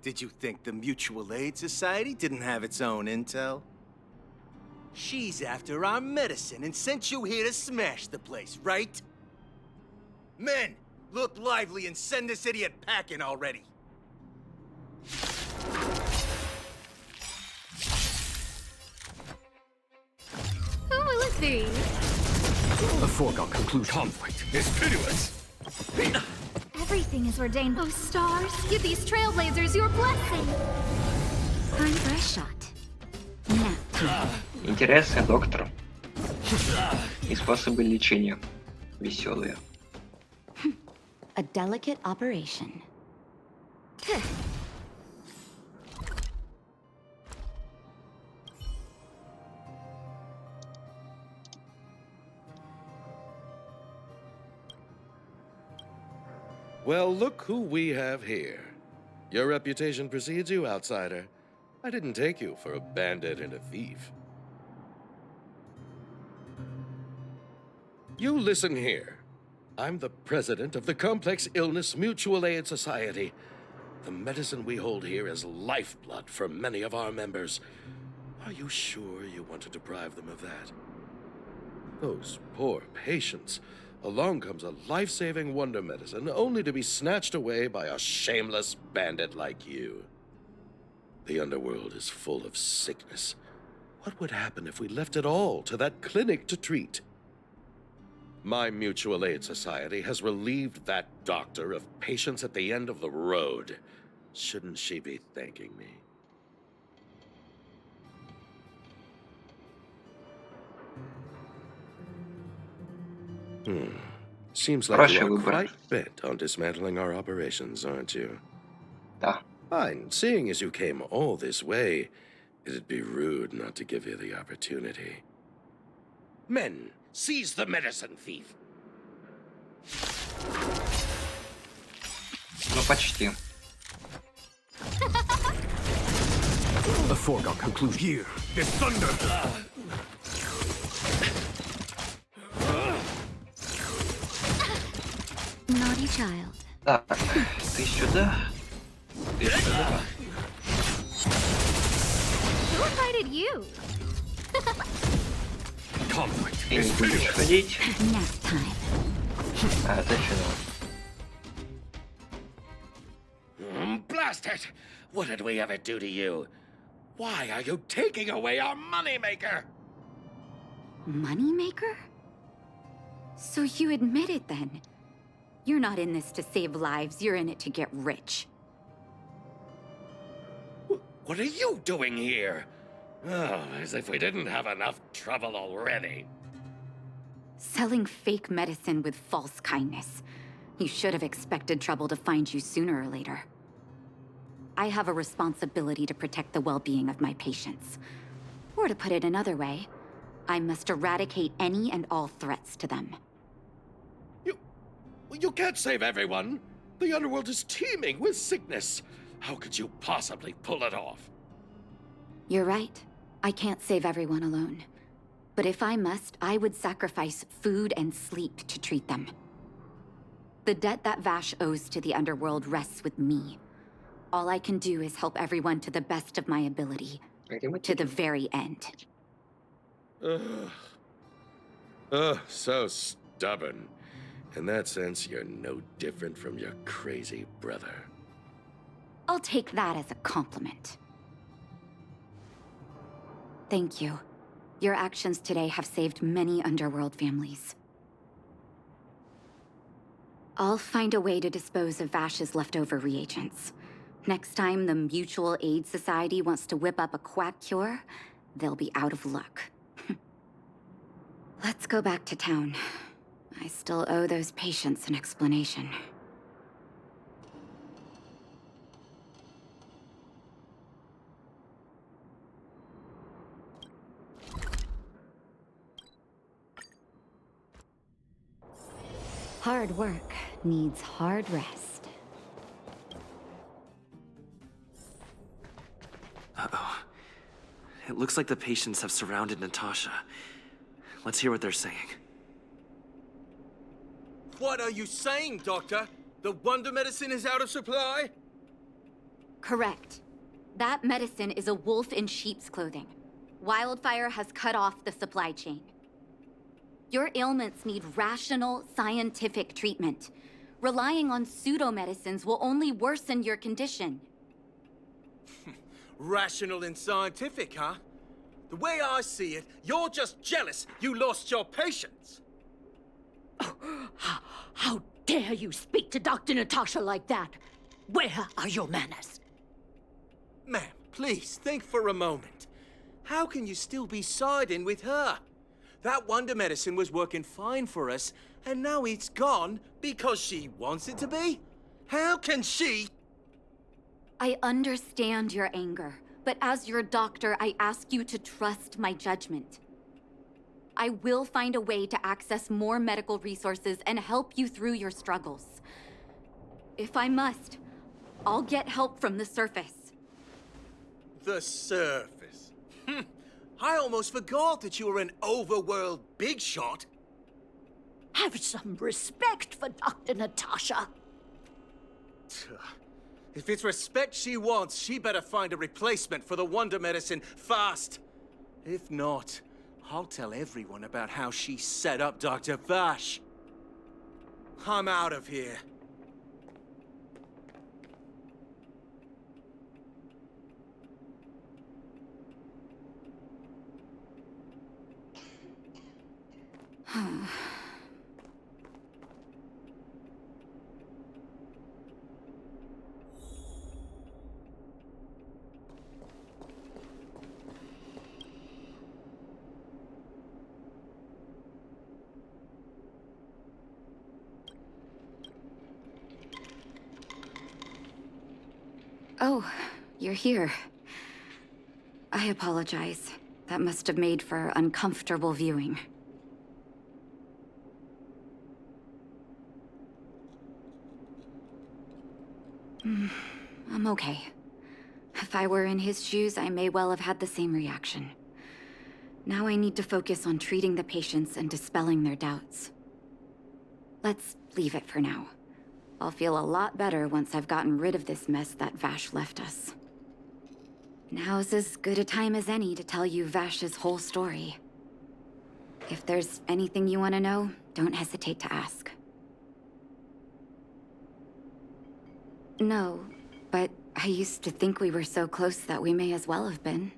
Did you think the Mutual Aid Society didn't have its own intel? She's after our medicine and sent you here to smash the place, right? Men, look lively and send this idiot packing already. Oh, let's see. A foregone conclusion. Conflict is pitiless. Everything is ordained. Oh, stars, give these trailblazers your blessing. Time for a shot. Now. Интересы доктора. И способы лечения. Веселые. A delicate operation. Well, look who we have here. Your reputation precedes you, outsider. I didn't take you for a bandit and a thief. You listen here. I'm the president of the Complex Illness Mutual Aid Society. The medicine we hold here is lifeblood for many of our members. Are you sure you want to deprive them of that? Those poor patients. Along comes a life-saving wonder medicine only to be snatched away by a shameless bandit like you. The underworld is full of sickness. What would happen if we left it all to that clinic to treat? My Mutual Aid Society has relieved that doctor of patients at the end of the road. Shouldn't she be thanking me? Seems like you are quite bent on dismantling our operations, aren't you? Да. Fine. Seeing as you came all this way, it'd be rude not to give you the opportunity. Men, seize the medicine thief. Ну, почти. A foregone conclusion. Here, there's thunder. Naughty child. Так, ты сюда. Ты сюда. Who invited you? Ты не будешь ходить? Nap time. А, зачем? Blast it! What did we ever do to you? Why are you taking away our moneymaker? Moneymaker? So you admit it then? You're not in this to save lives, you're in it to get rich. What are you doing here? Oh, as if we didn't have enough trouble already. Selling fake medicine with false kindness. You should have expected trouble to find you sooner or later. I have a responsibility to protect the well-being of my patients. Or to put it another way, I must eradicate any and all threats to them. You can't save everyone. The underworld is teeming with sickness. How could you possibly pull it off? You're right. I can't save everyone alone. But if I must, I would sacrifice food and sleep to treat them. The debt that Vash owes to the underworld rests with me. All I can do is help everyone to the best of my ability. To the very end. So stubborn. In that sense, you're no different from your crazy brother. I'll take that as a compliment. Thank you. Your actions today have saved many underworld families. I'll find a way to dispose of Vash's leftover reagents. Next time the Mutual Aid Society wants to whip up a quack cure, they'll be out of luck. Let's go back to town. I still owe those patients an explanation. Hard work needs hard rest. Uh-oh. It looks like the patients have surrounded Natasha. Let's hear what they're saying. What are you saying, Doctor? The wonder medicine is out of supply? Correct. That medicine is a wolf in sheep's clothing. Wildfire has cut off the supply chain. Your ailments need rational, scientific treatment. Relying on pseudo-medicines will only worsen your condition. Rational and scientific, huh? The way I see it, you're just jealous you lost your patients. How dare you speak to Dr. Natasha like that? Where are your manners? Ma'am, please think for a moment. How can you still be siding with her? That wonder medicine was working fine for us, and now it's gone because she wants it to be? How can she? I understand your anger, but as your doctor, I ask you to trust my judgment. I will find a way to access more medical resources and help you through your struggles. If I must, I'll get help from the surface. The surface? I almost forgot that you were an overworld big shot. Have some respect for Dr. Natasha. If it's respect she wants, she better find a replacement for the wonder medicine fast. If not, I'll tell everyone about how she set up Dr. Vash. I'm out of here. Oh, you're here. I apologize. That must have made for uncomfortable viewing. I'm okay. If I were in his shoes, I may well have had the same reaction. Now I need to focus on treating the patients and dispelling their doubts. Let's leave it for now. I'll feel a lot better once I've gotten rid of this mess that Vash left us. Now's as good a time as any to tell you Vash's whole story. If there's anything you want to know, don't hesitate to ask. No, but I used to think we were so close that we may as well have been.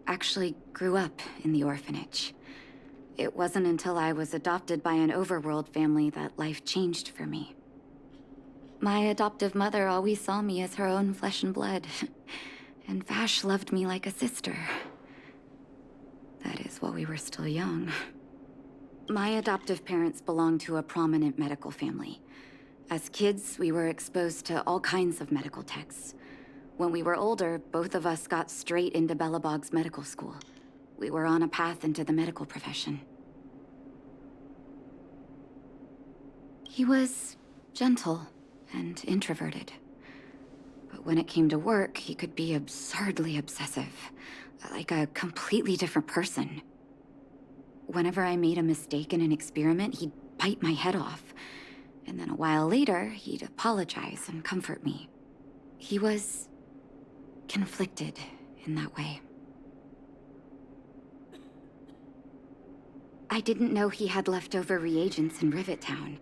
actually grew up in the orphanage. It wasn't until I was adopted by an overworld family that life changed for me. My adoptive mother always saw me as her own flesh and blood, and Vash loved me like a sister. That is, while we were still young. My adoptive parents belonged to a prominent medical family. As kids, we were exposed to all kinds of medical texts. When we were older, both of us got straight into Belobog's medical school. We were on a path into the medical profession. He was gentle and introverted. But when it came to work, he could be absurdly obsessive, like a completely different person. Whenever I made a mistake in an experiment, he'd bite my head off. And then a while later, he'd apologize and comfort me. He was conflicted in that way. I didn't know he had leftover reagents in Rivet Town.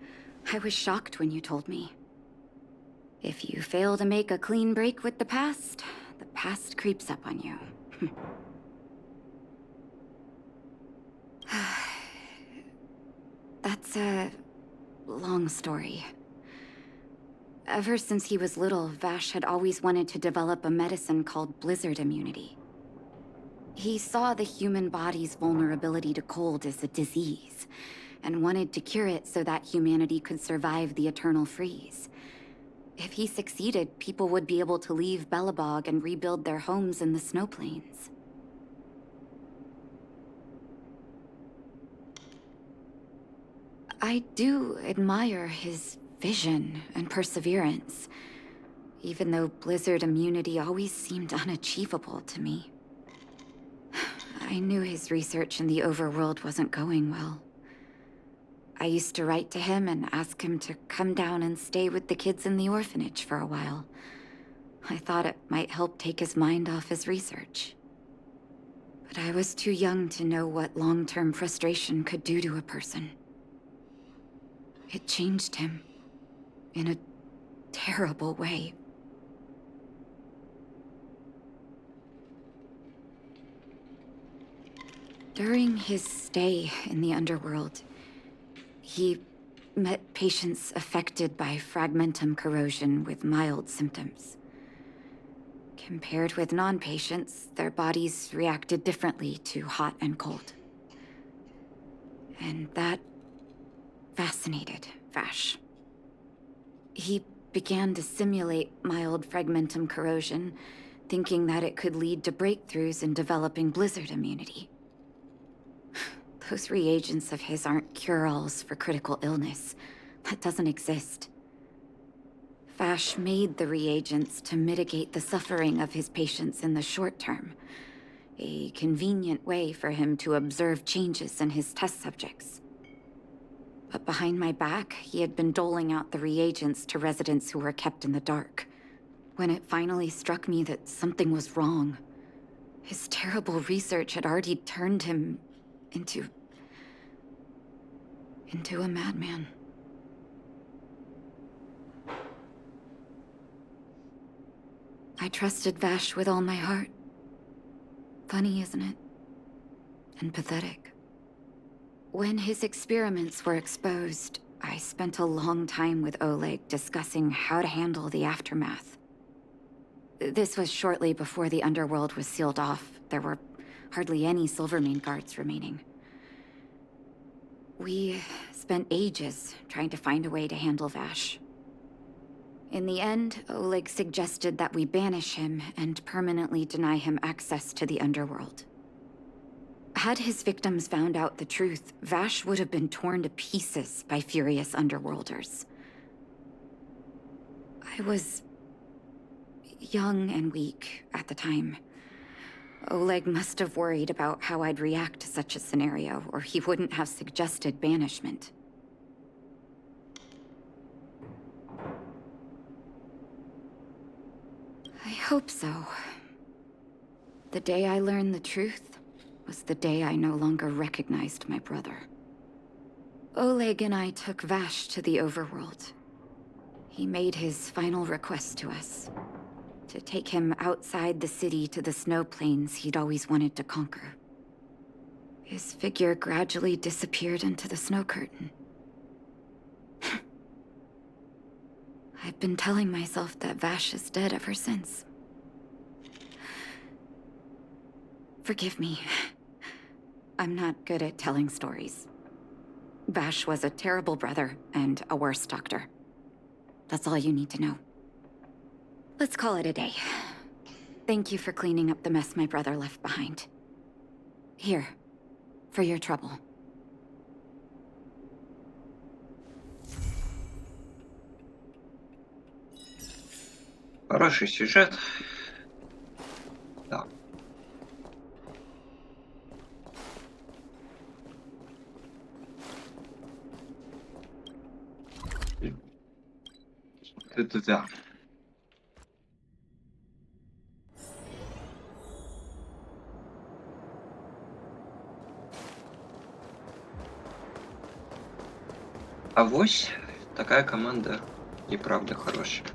I was shocked when you told me. If you fail to make a clean break with the past creeps up on you. That's a long story. Ever since he was little, Vash had always wanted to develop a medicine called blizzard immunity. He saw the human body's vulnerability to cold as a disease, and wanted to cure it so that humanity could survive the eternal freeze. If he succeeded, people would be able to leave Belobog and rebuild their homes in the snow plains. I do admire his vision and perseverance, even though blizzard immunity always seemed unachievable to me. I knew his research in the overworld wasn't going well. I used to write to him and ask him to come down and stay with the kids in the orphanage for a while. I thought it might help take his mind off his research. But I was too young to know what long-term frustration could do to a person. It changed him in a terrible way. During his stay in the underworld, he met patients affected by fragmentum corrosion with mild symptoms. Compared with non-patients, their bodies reacted differently to hot and cold. And that fascinated Vash. He began to simulate mild fragmentum corrosion, thinking that it could lead to breakthroughs in developing blizzard immunity. Those reagents of his aren't cure-alls for critical illness. That doesn't exist. Vash made the reagents to mitigate the suffering of his patients in the short term. A convenient way for him to observe changes in his test subjects. But behind my back, he had been doling out the reagents to residents who were kept in the dark. When it finally struck me that something was wrong, his terrible research had already turned him into a madman. I trusted Vash with all my heart. Funny, isn't it? And pathetic. When his experiments were exposed, I spent a long time with Oleg discussing how to handle the aftermath. This was shortly before the underworld was sealed off. There were hardly any Silvermane guards remaining. We spent ages trying to find a way to handle Vash. In the end, Oleg suggested that we banish him and permanently deny him access to the underworld. Had his victims found out the truth, Vash would have been torn to pieces by furious underworlders. I was young and weak at the time. Oleg must have worried about how I'd react to such a scenario, or he wouldn't have suggested banishment. I hope so. The day I learned the truth was the day I no longer recognized my brother. Oleg and I took Vash to the overworld. He made his final request to us, to take him outside the city to the snow plains he'd always wanted to conquer. His figure gradually disappeared into the snow curtain. I've been telling myself that Vash is dead ever since. Forgive me. I'm not good at telling stories. Vash was a terrible brother and a worse doctor. That's all you need to know. Let's call it a day. Thank you for cleaning up the mess my brother left behind. Here, for your trouble. Хороший сюжет. Да. Да. Авось такая команда и правда хорошая.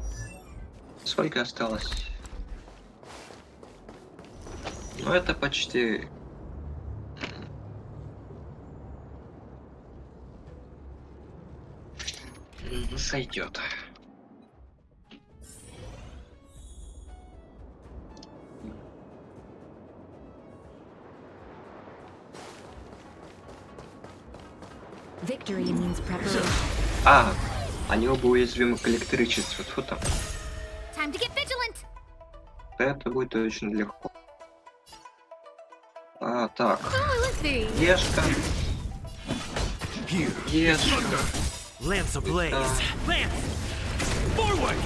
Сколько осталось? Ну, это почти... сойдет. Victory means preparation. А, они оба уязвимы к электричеству. Тьфу там. Time to get vigilant. Это будет очень легко. А, так. Who is he? Ешка. Ешка. Lance ablaze. Lance! Forward!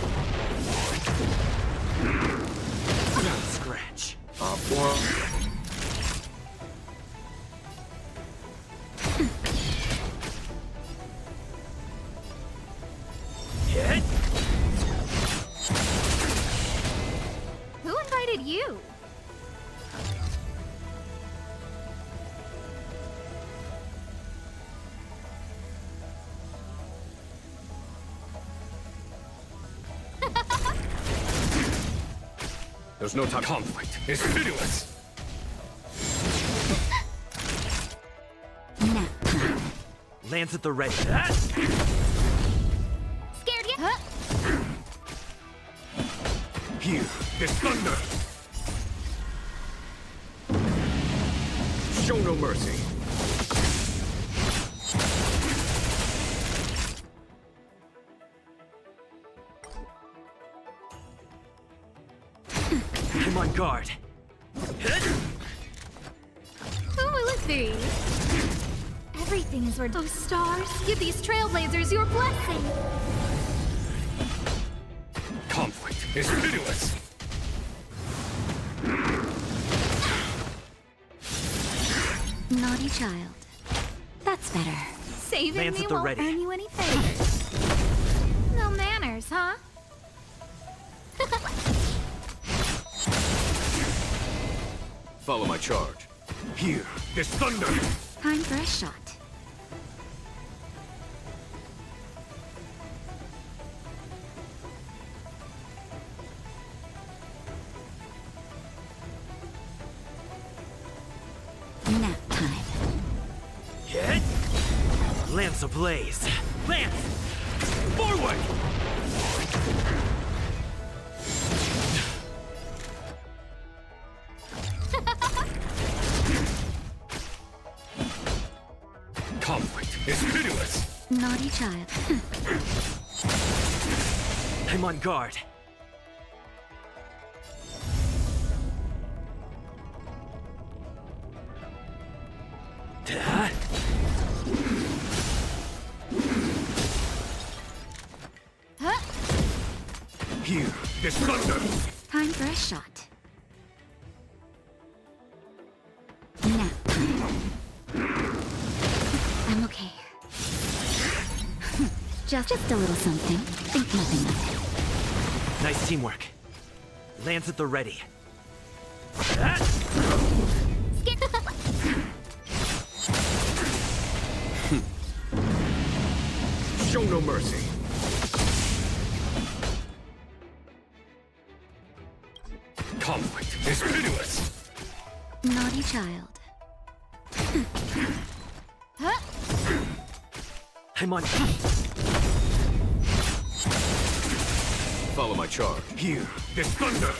Scratch. Опор. Hit. Who invited you? There's no time. Conflict is pitiless. Lance at the ready. Scared ya? Here, this thunder. Show no mercy. I'm on guard. Who will it be? Everything is worth those stars. Give these trailblazers your blessing. Conflict is pitiless. Naughty child. That's better. Saving Lance me at the won't ready. earn you any favors. No manners, huh? Follow my charge. Here, this thunder. Time for a shot. Nap time. Hit. Lance ablaze. Lance! Forward! Conflict is pitiless. Naughty child. I'm on guard. Here, this thunder. Time for a shot. Nap time. I'm okay. Just a little something. Think nothing of it. Nice teamwork. Lance at the ready. Show no mercy. Naughty child. I'm on. Follow my charge. Here, get thunder!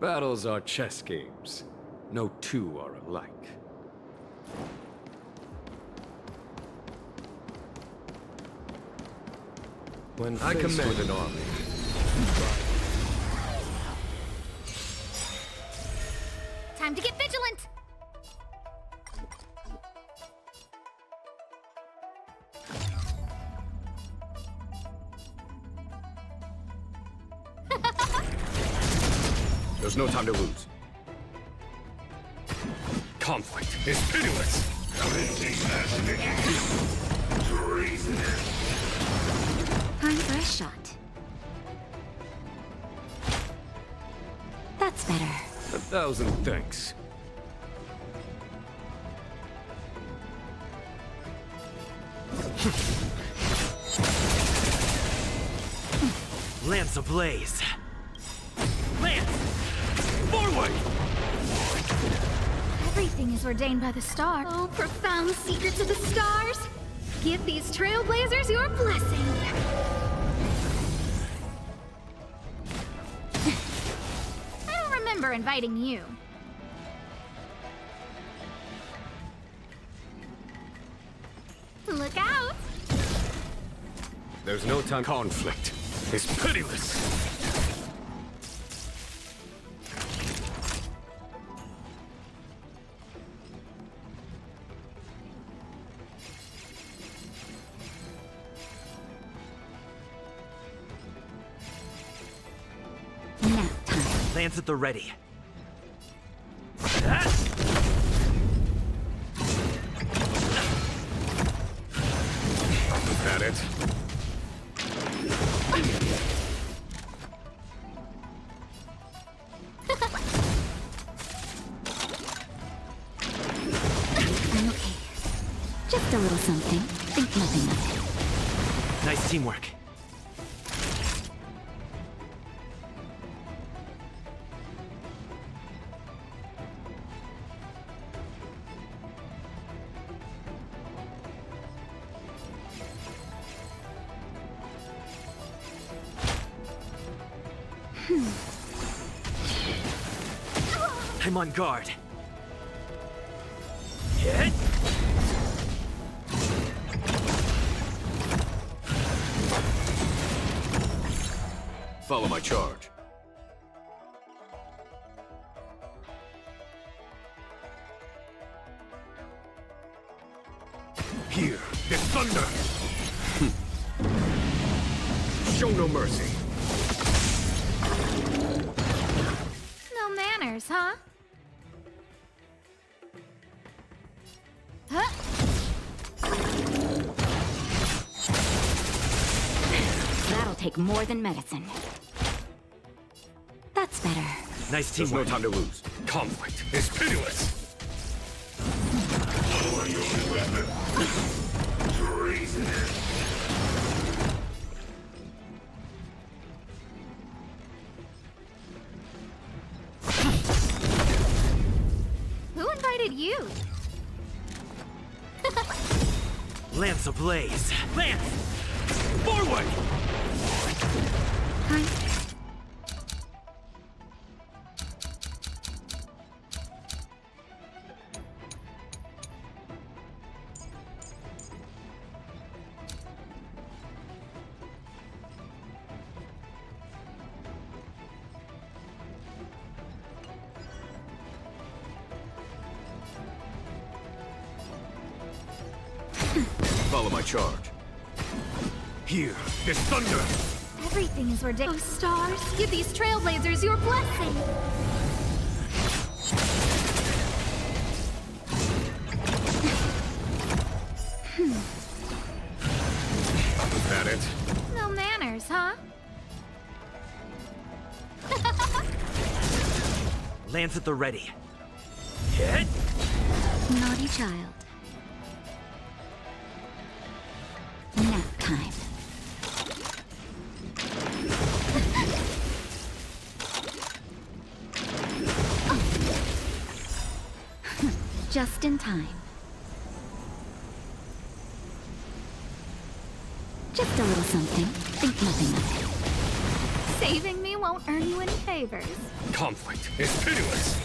Battles are chess games. No two are alike. When I faced command with an army, Time to get vigilant! There's no time to lose. Conflict is pitiless! Time for a shot. That's better. 1,000 thanks. Lance ablaze. Lance! Forward! Everything is ordained by the star. Oh, profound secrets of the stars! Give these trailblazers your blessing! I don't remember inviting you. Look out! There's no time. Conflict is pitiless! Lance at the ready. Is that it? I'm okay. Just a little something. Think nothing of it. Nice teamwork. I'm on guard. Hit! Follow my charge. Here, get thunder! Show no mercy. No manners, huh? Huh? That'll take more than medicine. That's better. Nice There's teamwork. no time to lose. Conflict is pitiless! Who invited you? Lance ablaze. Lance! Forward! Follow my charge. Here, get thunder! Everything is ordained. Oh, stars, give these trailblazers your blessing! Is that it? No manners, huh? Lance at the ready. Hit! Naughty child. Nap time. Just in time. Just a little something. Think nothing of it. Saving me won't earn you any favors. Conflict is pitiless.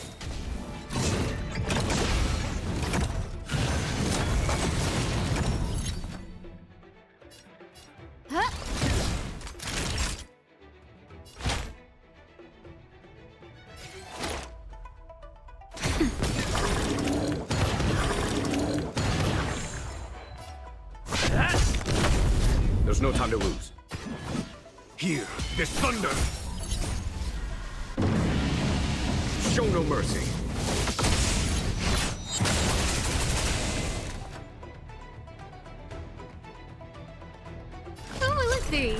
Huh? There's no time to lose. Hear this thunder! Show no mercy. Who will it be?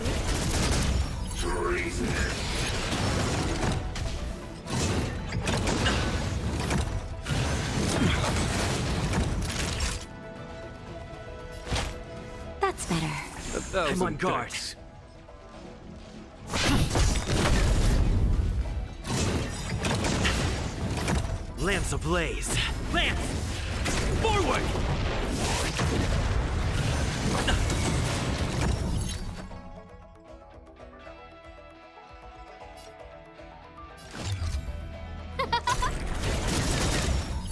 That's better. I'm on guard. Lance ablaze. Lance! Forward!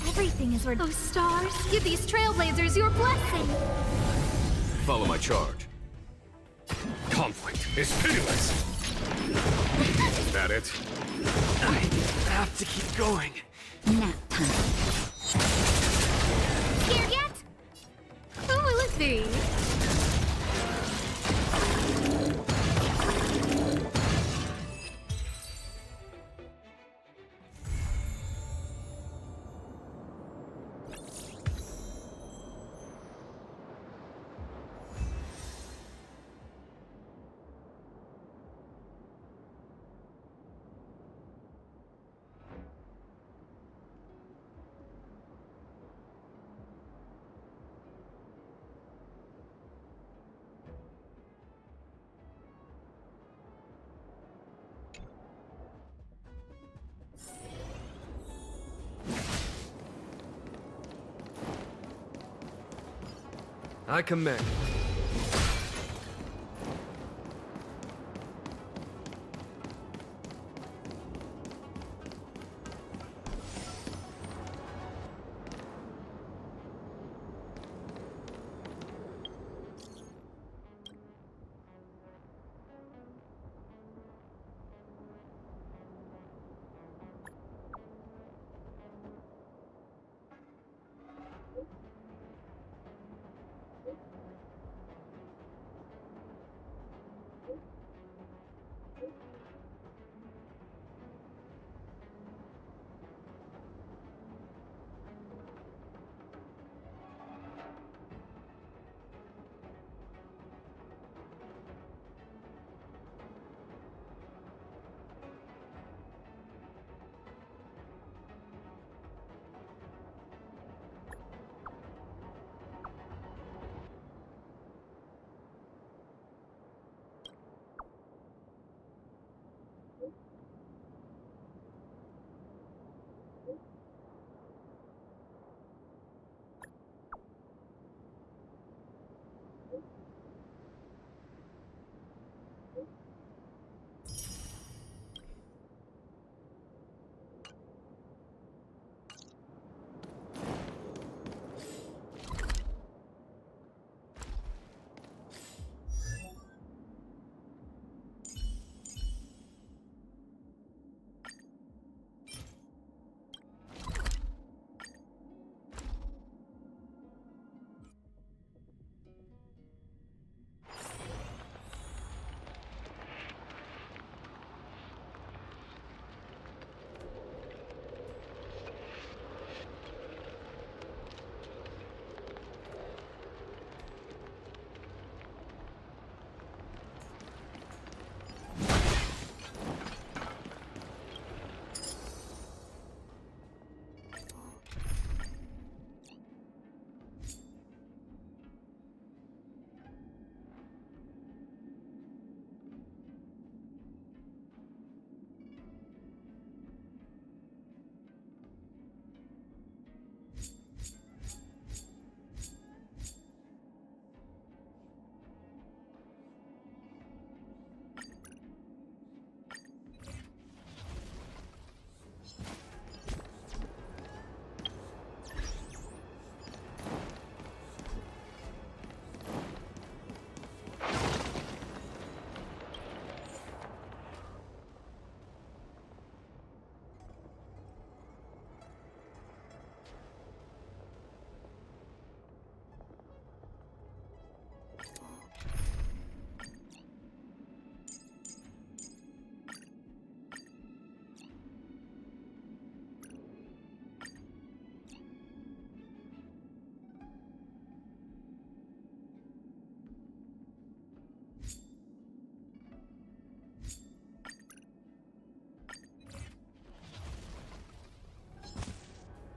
Everything is worth. Oh, stars, give these trailblazers your blessing. Follow my charge. Conflict is pitiless. Is that it? I have to keep going. Nap time. Here yet? Who will it be? I command.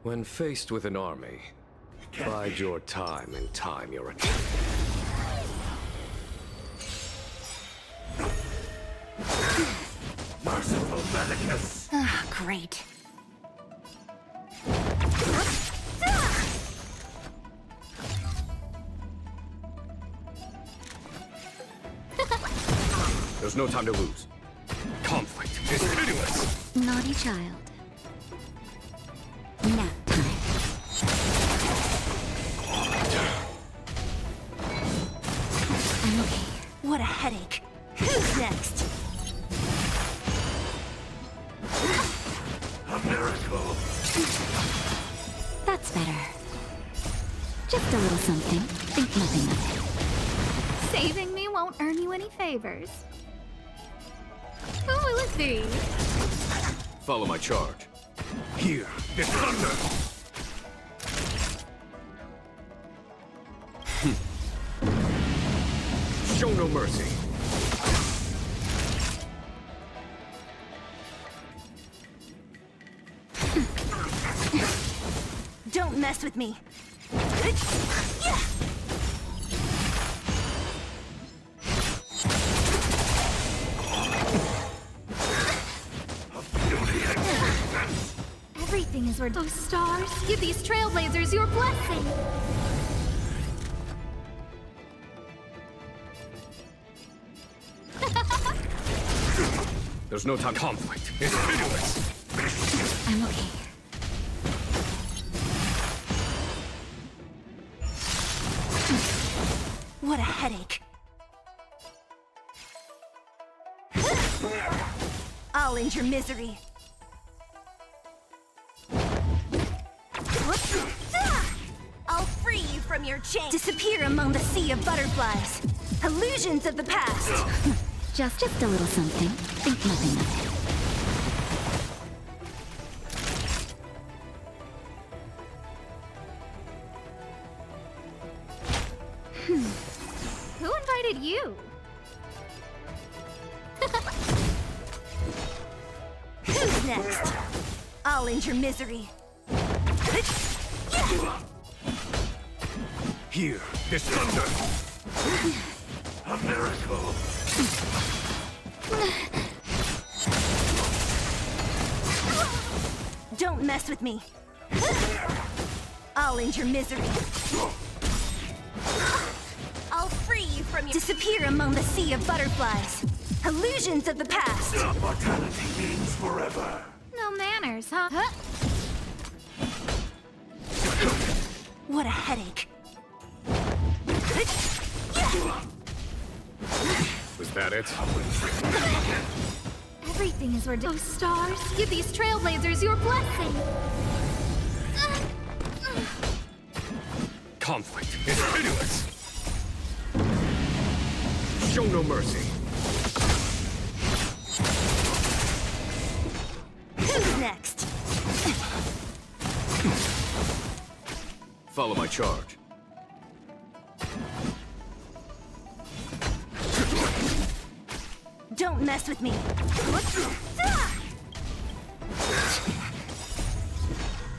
When faced with an army, bide your time and time your attack. Merciful Medicus! Ah, great. There's no time to lose. Conflict is hideous! Naughty child. Nap time. I'm okay. What a headache. Who's next? A miracle! That's better. Just a little something. Think nothing of it. Saving me won't earn you any favors. Who will it be? Follow my charge. Here, it's thunder! Show no mercy. Don't mess with me. Everything is where those stars give these trailblazers your blessing. There's no time. Conflict is hideous! I'm okay. What a headache. I'll end your misery. I'll free you from your chain. Disappear among the sea of butterflies. Illusions of the past. Just a little something. Think nothing of it. Who invited you? Who's next? I'll end your misery. Here, it's thunder! A miracle! Don't mess with me. I'll end your misery. I'll free you from your... Disappear among the sea of butterflies. Illusions of the past. Mortality means forever. No manners, huh? What a headache. Was that it? Everything is where those stars give these trailblazers your blessing. Conflict is hideous! Show no mercy. Who's next? Follow my charge. Don't mess with me.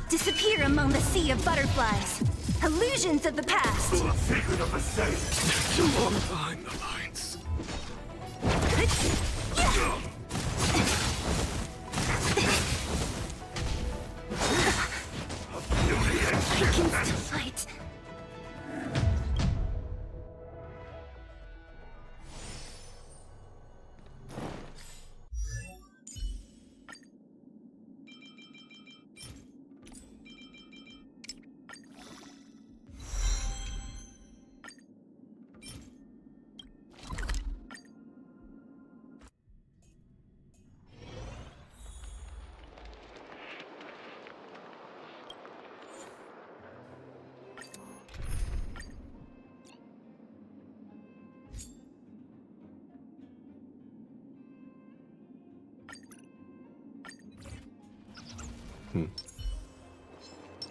Disappear among the sea of butterflies. Illusions of the past. The secret of the safe. Too long behind the lines. I can still fight.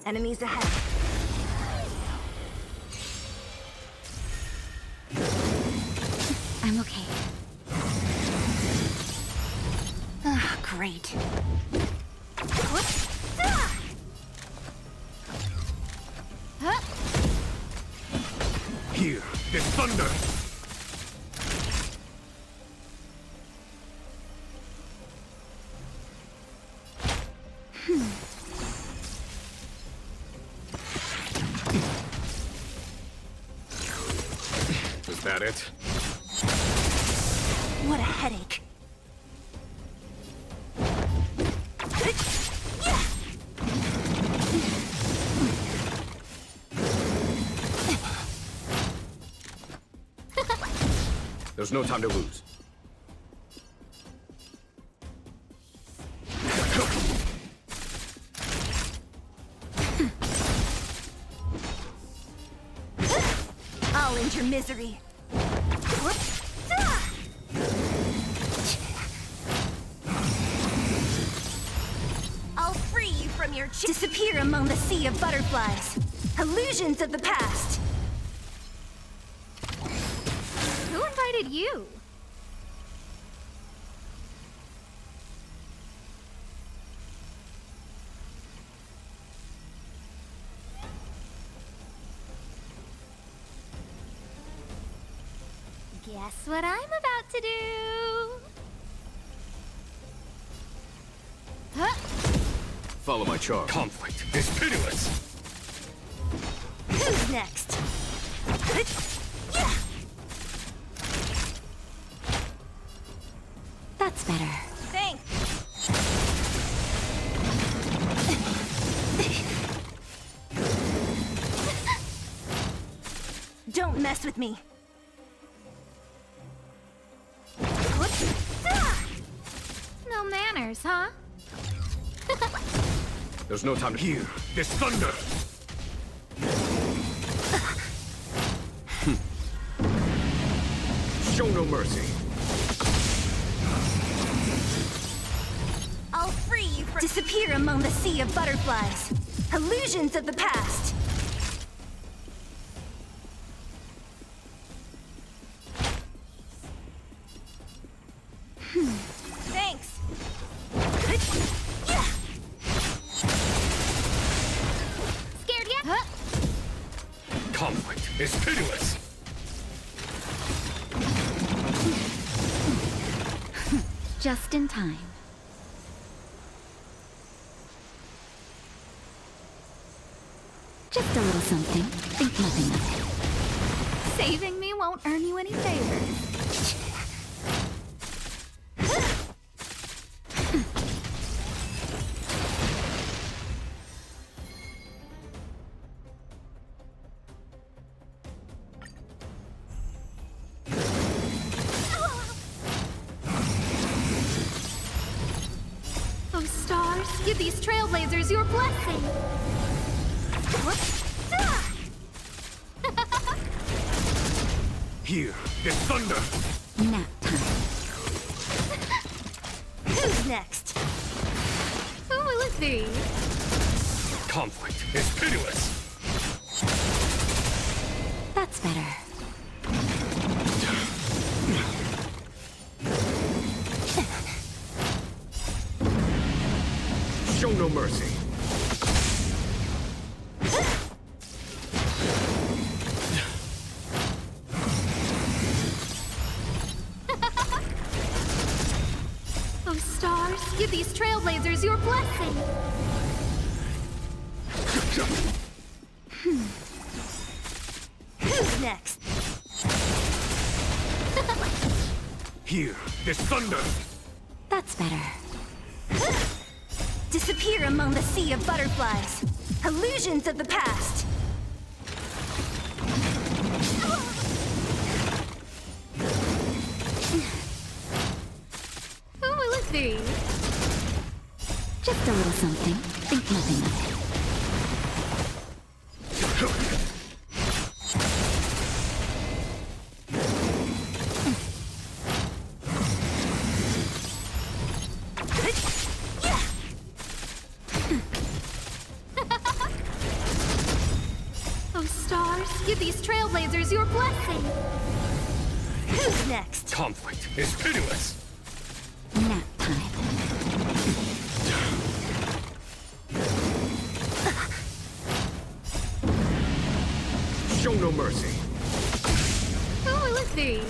Enemies ahead. I'm okay. Ah, great. Here, this thunder! Is that it? What a headache. There's no time to lose. I'll end your misery. I'll free you from your disappear among the sea of butterflies. Illusions of the past. Who invited you? Guess what I'm about to do? Huh? Follow my charge. Conflict is pitiless. Who's next? That's better. Thanks. Don't mess with me. No manners, huh? There's no time to hear this thunder. Show no mercy. I'll free you from disappear among the sea of butterflies. Illusions of the past. Thanks. Scared yet? Huh? Conflict is pitiless. Just in time. Just a little something. Think nothing of it. Saving me won't earn you any favors. Oh, stars, give these trailblazers your blessing. Here, this thunder. Nap time. Who's next? Who will it be? Conflict is pitiless. That's better. Show no mercy. Oh, stars, give these trailblazers your blessing. Who's next? Here, this thunder. That's better. Disappear among the sea of butterflies. Illusions of the past. Who will it be? Just a little something. Think nothing of it. Oh, stars, give these trailblazers your blessing. Who's next? Conflict is pitiless. Nap time. Show no mercy. thee.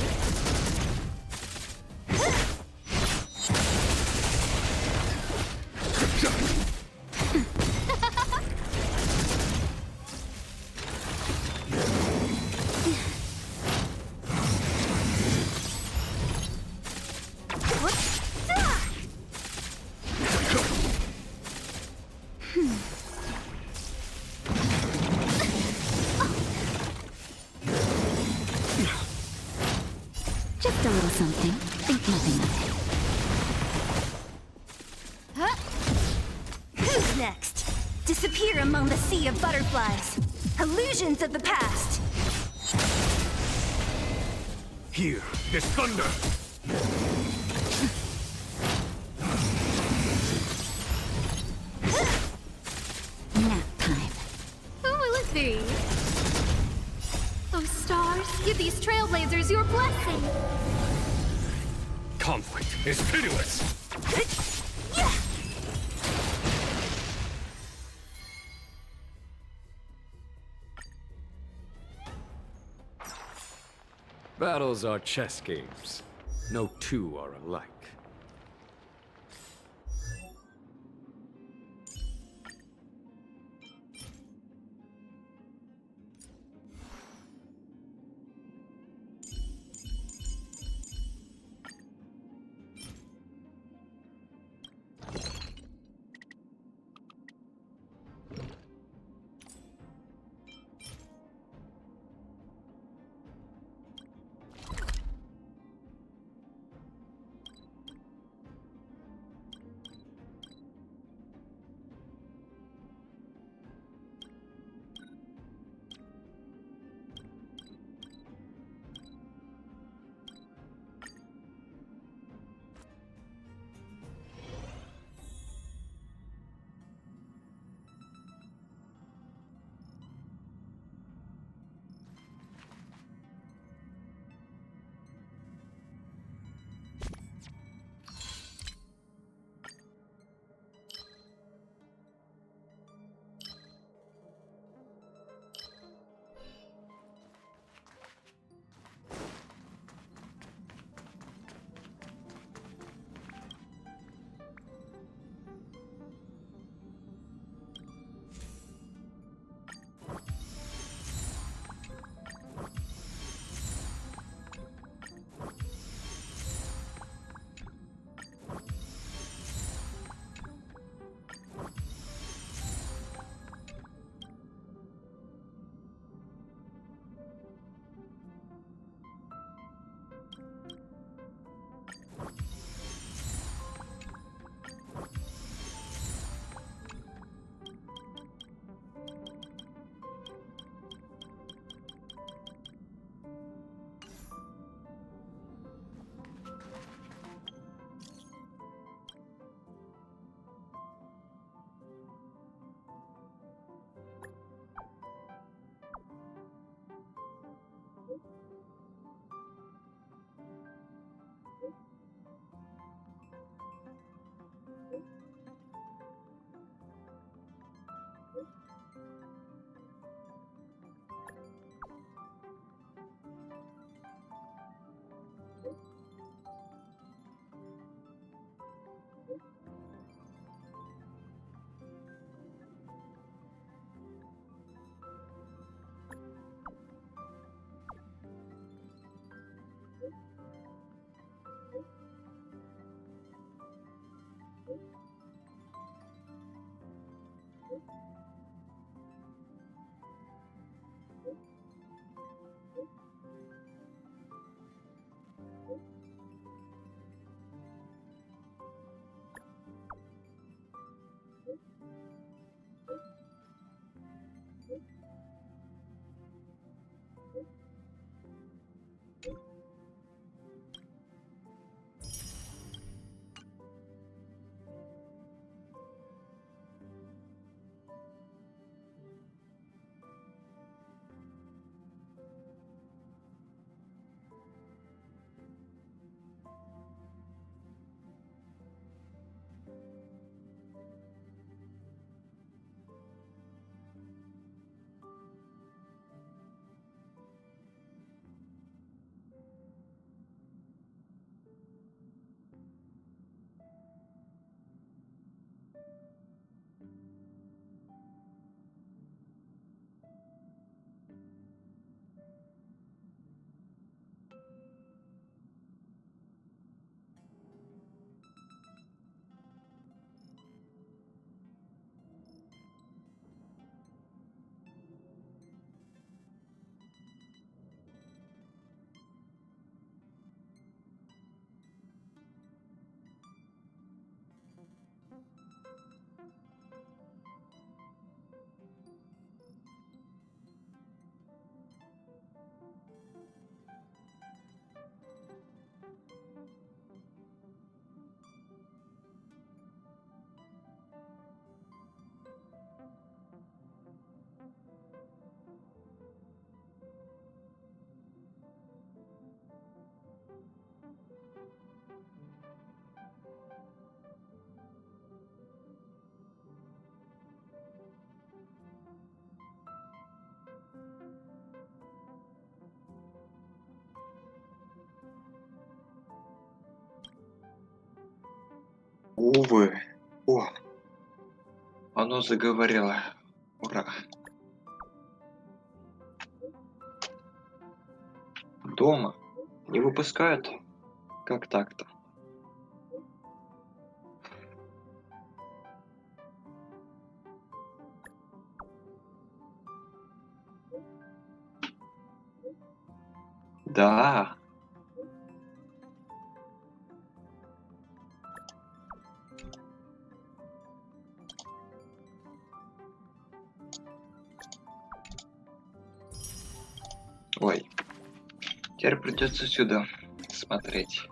Just a little something. Think nothing of it. Who's next? Disappear among the sea of butterflies. Illusions of the past. Here, this thunder! Nap time. Who will it be? Oh, stars, give these trailblazers your blessing. Conflict is pitiless! Battles are chess games. No two are alike. Увы. О, оно заговорило. Ура. Дома. Не выпускают? Как так-то? Да. Ой. Теперь придется сюда смотреть.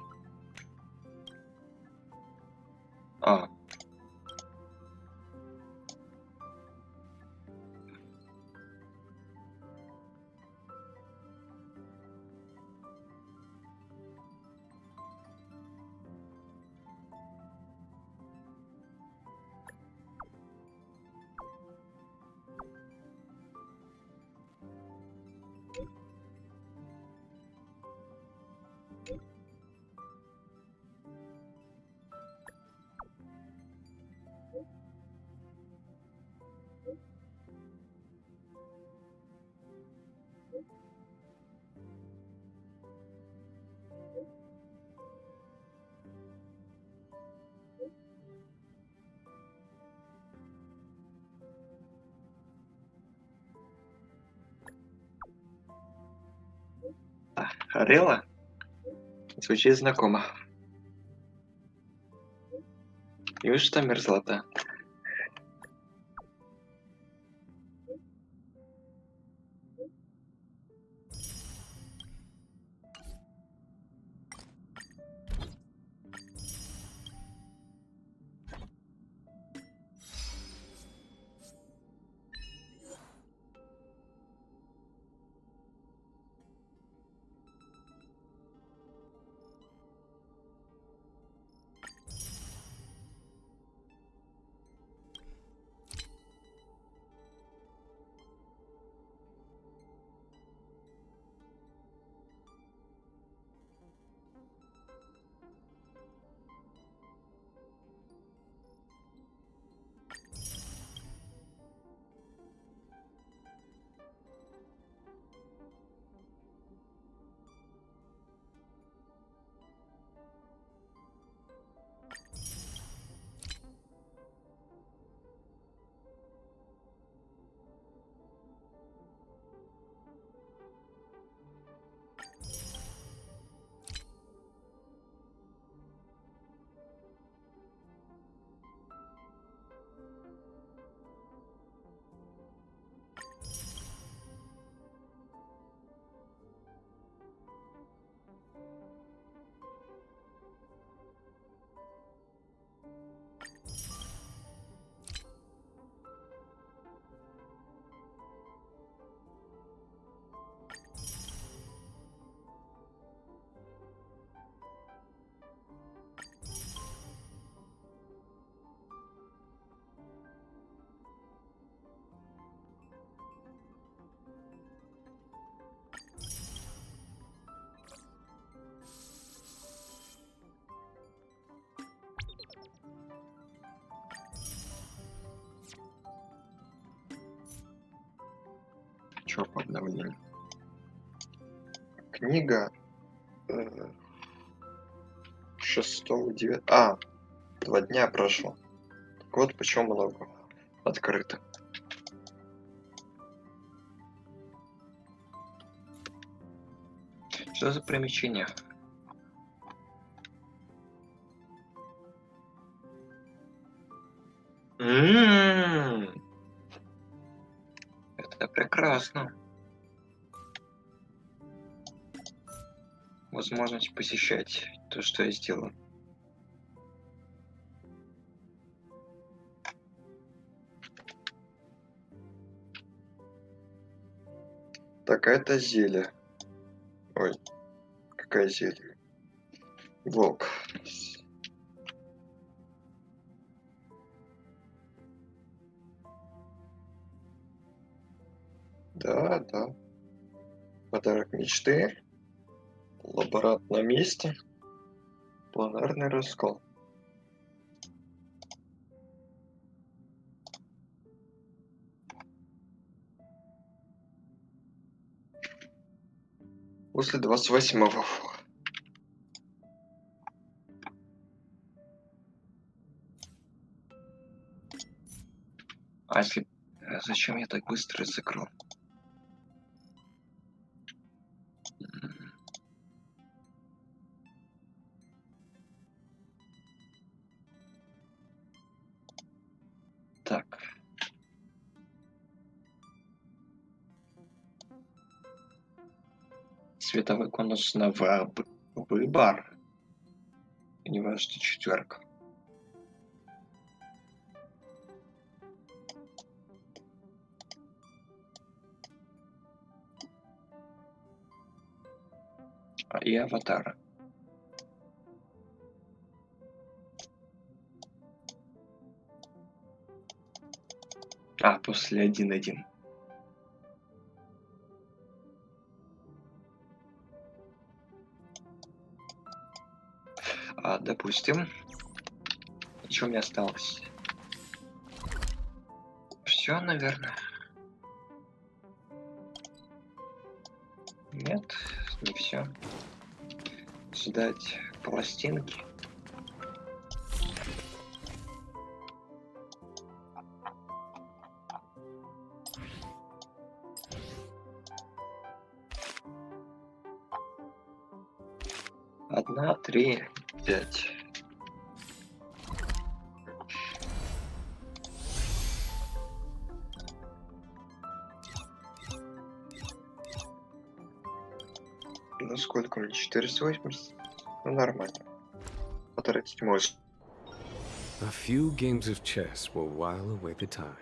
А. Рела? Звучит знакомо. Неужто мерзлота? Чё по обновлению? Книга 6-9. 2 дня прошло. Так вот почему много открыто. Что за примечание? Это прекрасно. Возможность посещать то, что я сделал. Так, это зелье. Ой, какая зелье? Волк. Да, да. Подарок мечты. Лаборант на месте. Планарный раскол. После 28-го. А если... Зачем я так быстро закрыл? Так. Световой конус на выбор. Не важно, что четверка. И аватара. А, после 1.1. Допустим, что у меня осталось? Все, наверное. Нет, не все. Ждать пластинки. Одна, 3, 5. Ну сколько мне? 480? Ну нормально. Потратить можешь. A few games of chess will while away the time.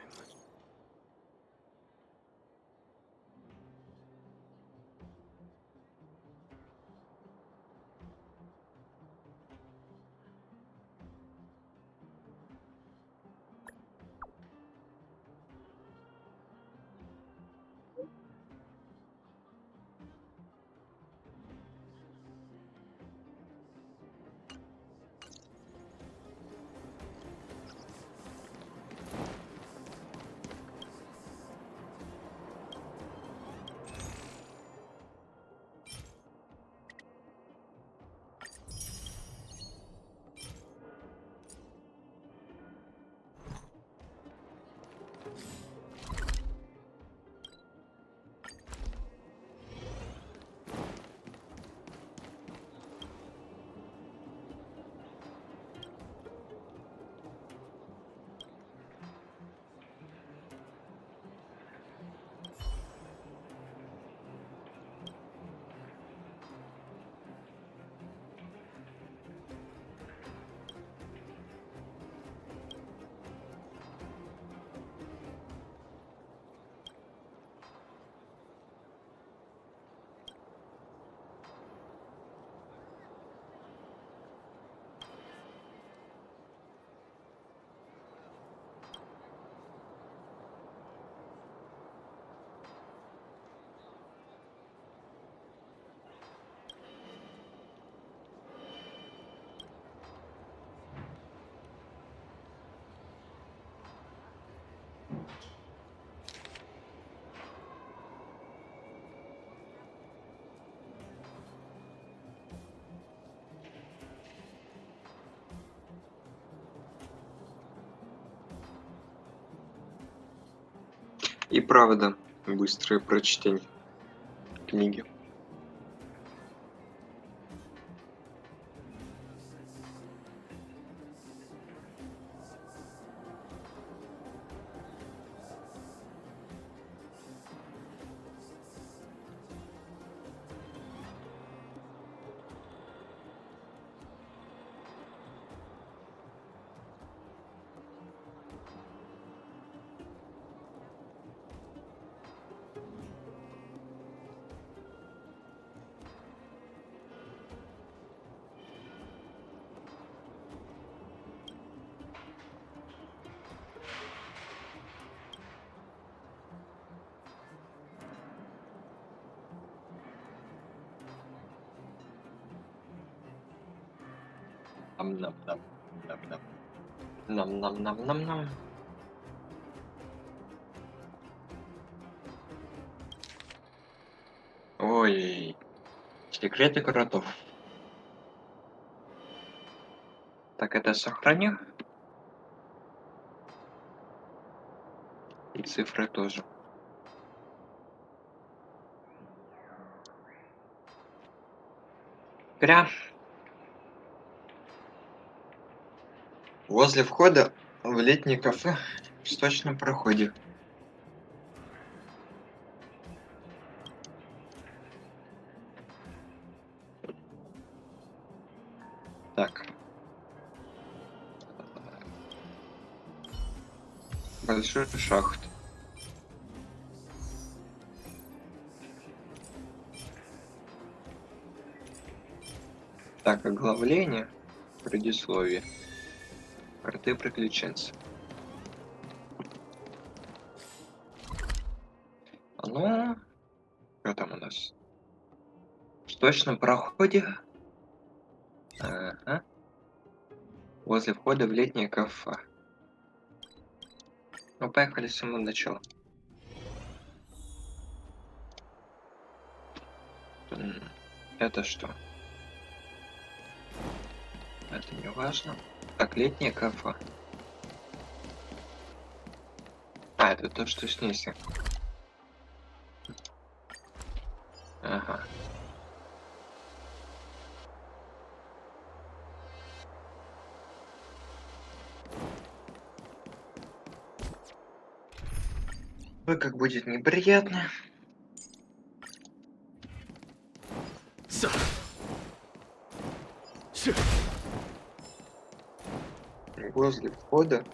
И правда, быстрое прочтение книги. Нам-нам-нам. Нам-нам-нам-нам-нам. Ой. Секреты кротов. Так, это сохраню. И цифры тоже. Прям возле входа в летнее кафе в восточном проходе. Так. Большой шахт. Так, оглавление, предисловие. Кроты приключенцы. Ну, что там у нас? В восточном проходе. Ага. Возле входа в летнее кафе. Ну, поехали с самого начала. Это что? Это не важно. Так, летнее кафе. А, это то, что снизу. Ага. Ой, как будет неприятно. Возле входа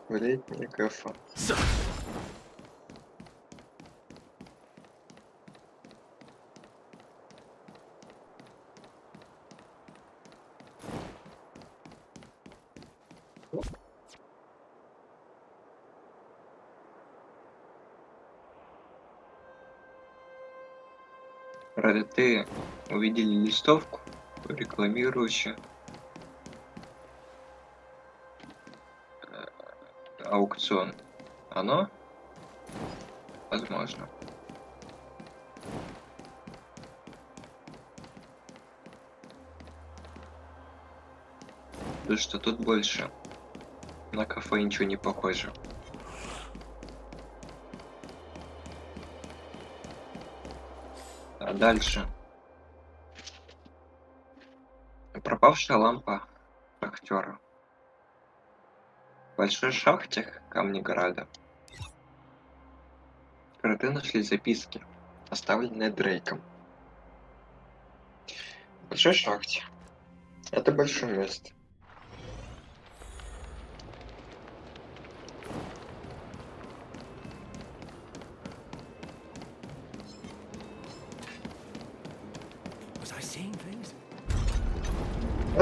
в летнее кафе. Ты увидели листовку, рекламирующую аукцион. Оно? Возможно. То, что тут больше на кафе ничего не похоже. А дальше. Пропавшая лампа шахтера. В большой шахте Камнеграда кроты нашли записки, оставленные Дрейком. В большой шахте. Это большое место.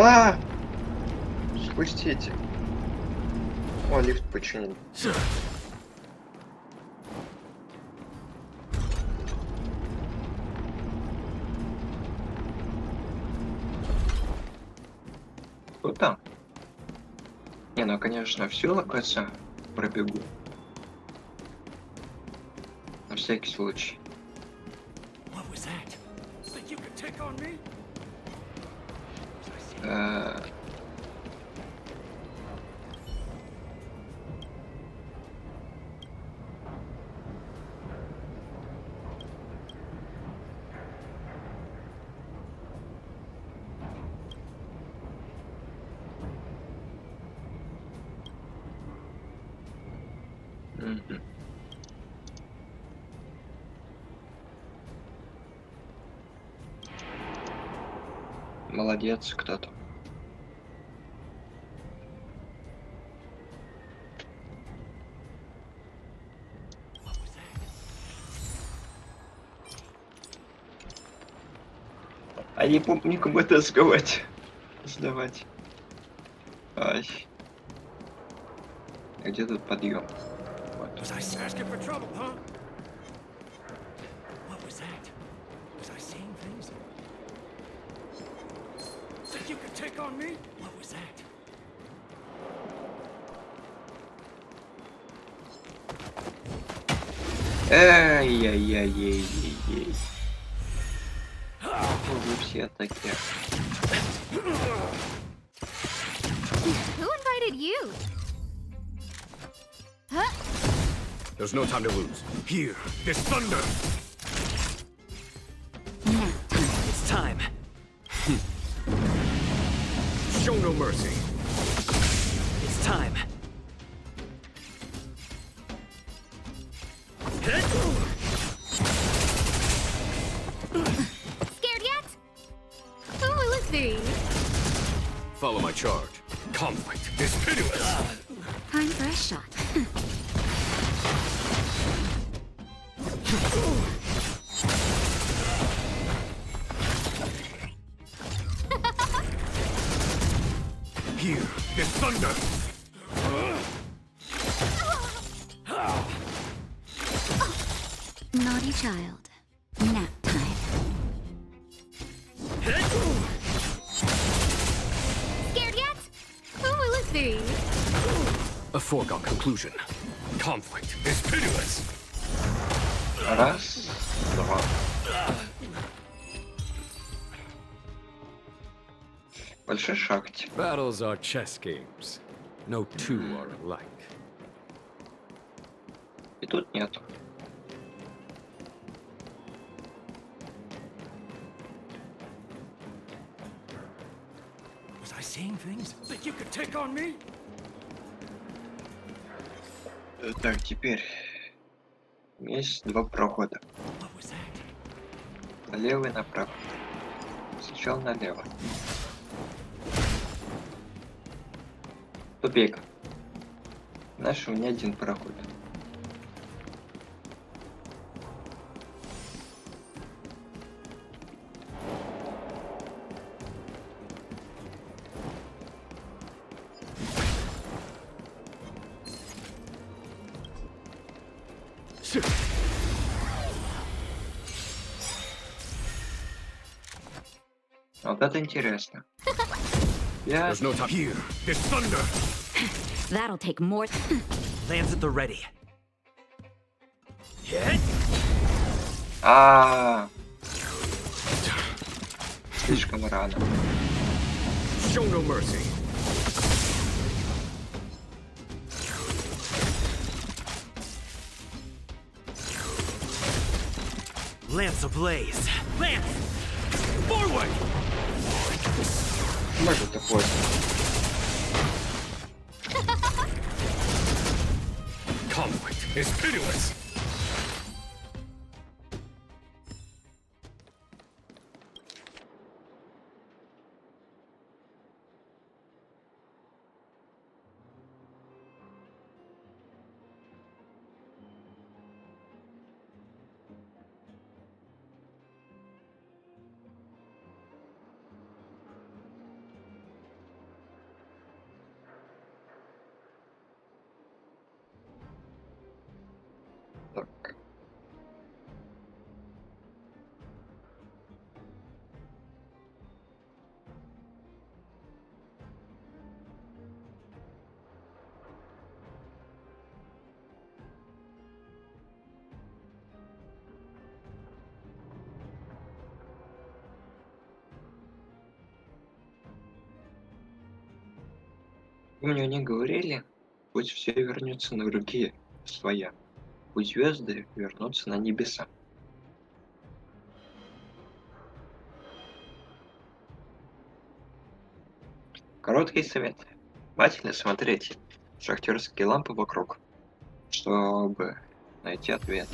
А! Спустите. О, лифт починен. Кто там? Не, ну конечно, всю локацию пробегу. На всякий случай. Молодец, кто-то. А не помню, кому это сдавать. Ай. Где тут подъем? Вот. Эй-яй-яй-яй-яй-яй. вы все такие. Who invited you? Huh? There's no time to lose. Here, this thunder! It's time. Show no mercy. It's time. Scared yet? Who will it be? Follow my charge. Conflict is pitiless. Time for a shot. Here, this thunder! Naughty child. Nap time. Scared yet? Who will it be? A foregone conclusion. Conflict is pitiless. Раз, два. Большой шахте. Battles are chess games. No two are alike. И тут нету. Was I saying things that you could take on me? Так, теперь есть два прохода. Налево и направо. Сначала налево. Тупик. Знаешь, у меня один проход. Вот это интересно. Я... There's no time here. This thunder! That'll take more. Lands at the ready. Слишком рано. Show no mercy. Lance ablaze. Lance! Forward! Может, такое. Conflict is pitiless. Так. Вы мне не говорили, пусть все вернется на круги своя. Пусть звезды вернутся на небеса. Короткий совет. Внимательно смотрите шахтерские лампы вокруг, чтобы найти ответ.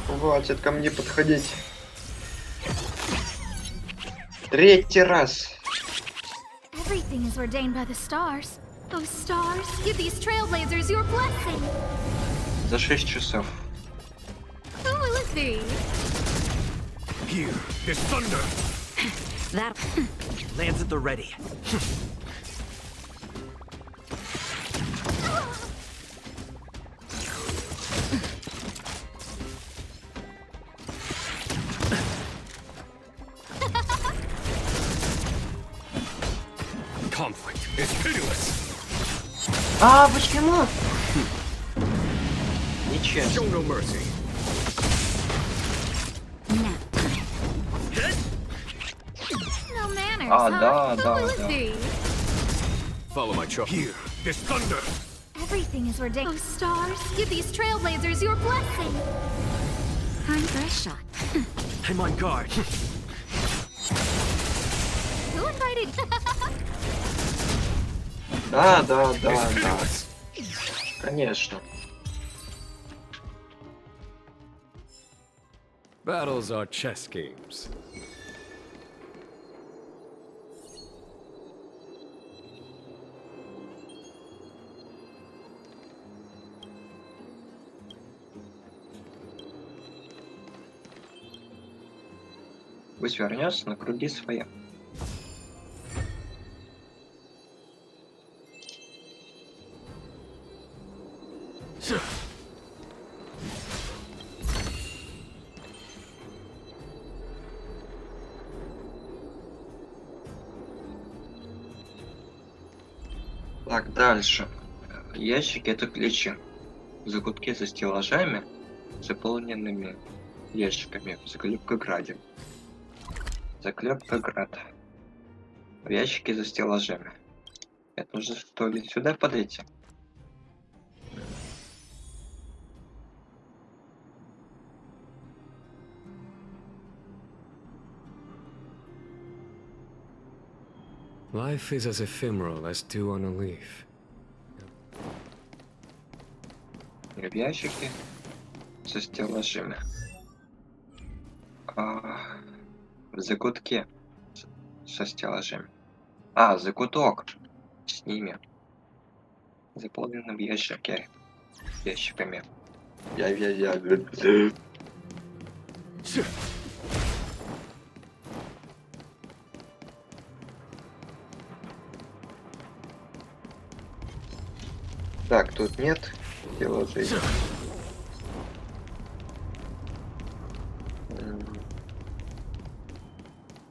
Хватит ко мне подходить. Третий раз. Everything is ordained by the stars. Oh, stars, give these trailblazers your blessing. За 6 часов. Who will it be? Here, this thunder! That lands at the ready. Conflict is pitiless. А, почему? Нечестно. Show no mercy. No manners, А, huh? да, Who да, is да. he? Follow my charge. Here, this thunder. Everything is ridiculous. Oh, stars, give these trailblazers your blessing. Time for a shot. I'm on guard. Who invited? Да, да, да, да. Конечно. Battles are chess games. Пусть вернется на круги своя. Так, дальше. Ящики — это ключи. Закутки за стеллажами, заполненными ящиками в Заклепкограде. Заклепкоград. В ящике за стеллажами. Это нужно что ли сюда подойти? Life is as ephemeral as dew on a leaf. В ящике со стеллажами. В закутке со стеллажами. Закуток с ними. Заполненным ящиками. Так, тут нет стеллажей.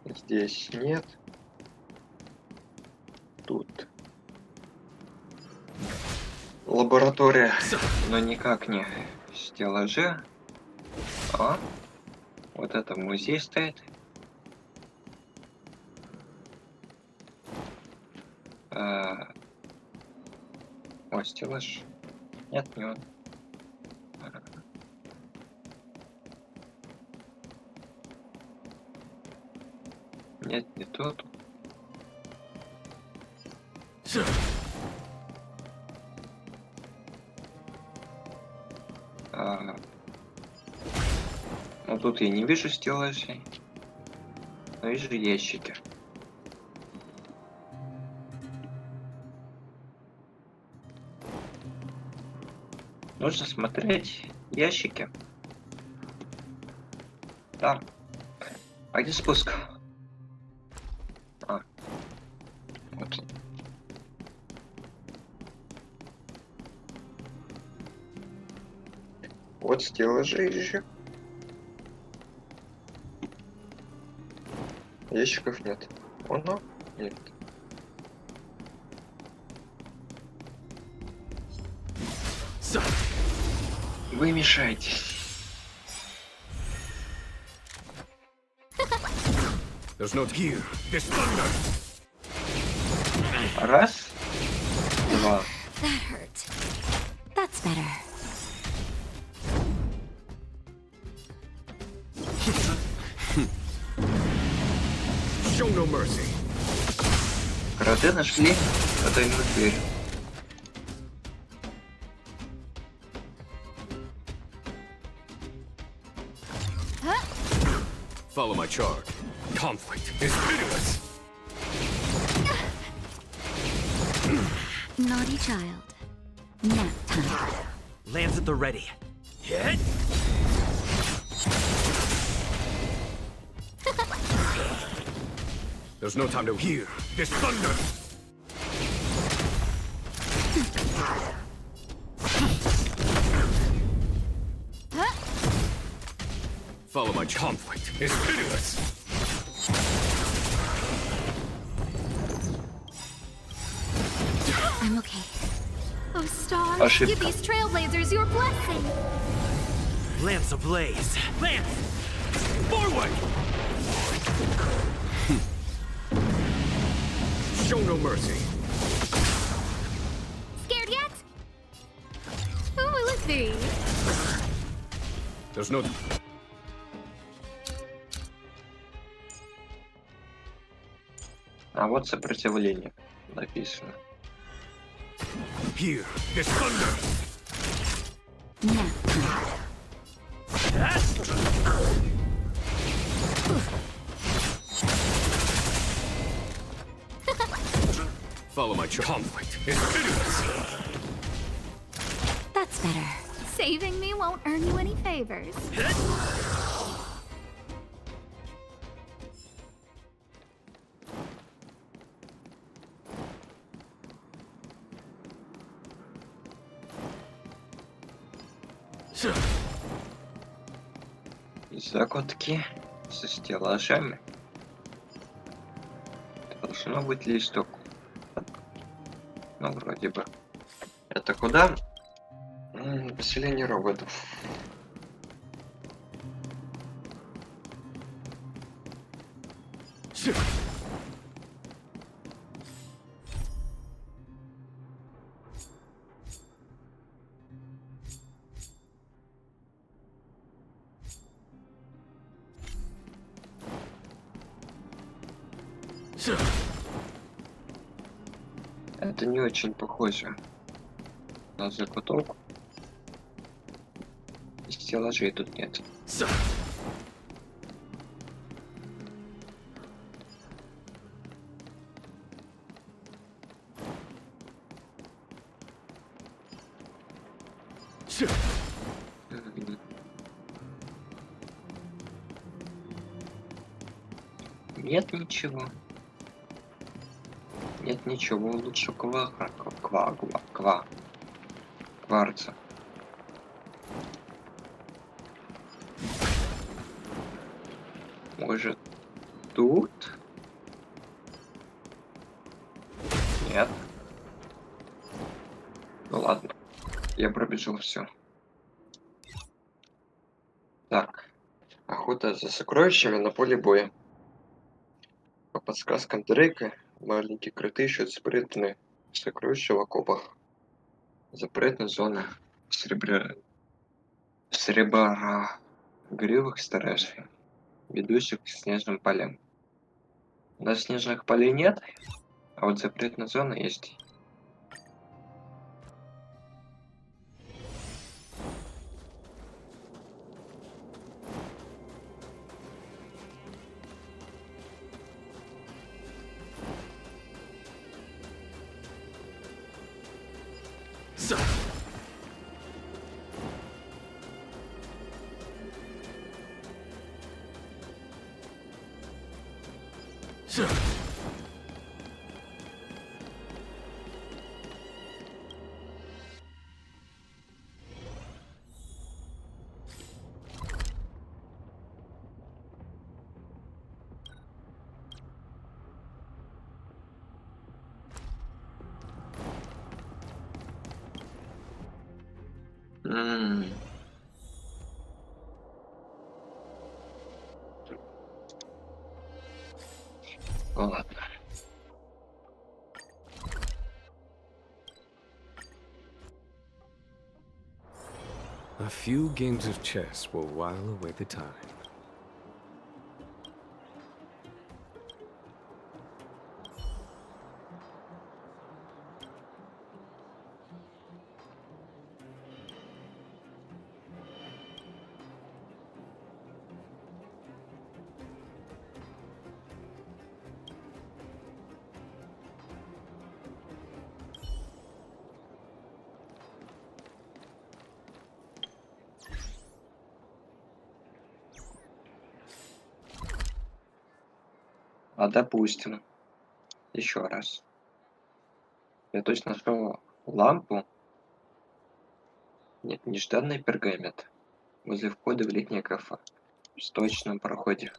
Здесь нет. Тут лаборатория, но никак не стеллажи. Вот это музей стоит. Стеллаж. Нет, не он. Нет, не тот. Но тут я не вижу стеллажей, но вижу ящики. Нужно смотреть ящики. Да. А где спуск? Вот он. Вот стеллажи еще. Ящиков нет. Оно? Нет. Вы мешаете. There's no here. This thunder. Раз, два. That hurt. That's better. Show no mercy. Кроты нашли потайную дверь. Follow my charge. Conflict is pitiless. Naughty child. Nap time. Lands at the ready. Hit. There's no time to hear this thunder. Follow my conflict is pitiless. Give Ошибка. these trailblazers your blessing. Lance ablaze. Lance! Forward! Show no mercy. Scared yet? Oh, let's see. There's no... А вот сопротивление написано. Here, there's thunder. Follow my conflict. It's hideous. That's better. Saving me won't earn you any favors. Закутки со стеллажами. Должно быть листок. Ну, вроде бы. Это куда? Поселение роботов. Это не очень похоже на закуток. Стеллажей тут нет. Нет ничего. Нет ничего лучше кварца. Может, тут? Нет. Ну ладно. Я пробежал все. Так. Охота за сокровищами на поле боя. По подсказкам Дрейка, маленькие кроты ищут запретные сокровища в окопах. Запретная зона среброгривых сторожей, ведущих к снежным полям. У нас снежных полей нет, а вот запретная зона есть. Ну ладно. A few games of chess will while away the time. А допустим, еще раз. Я точно нашел лампу. Нет, нежданный пергамент. Возле входа в летнее кафе. В сточном проходе.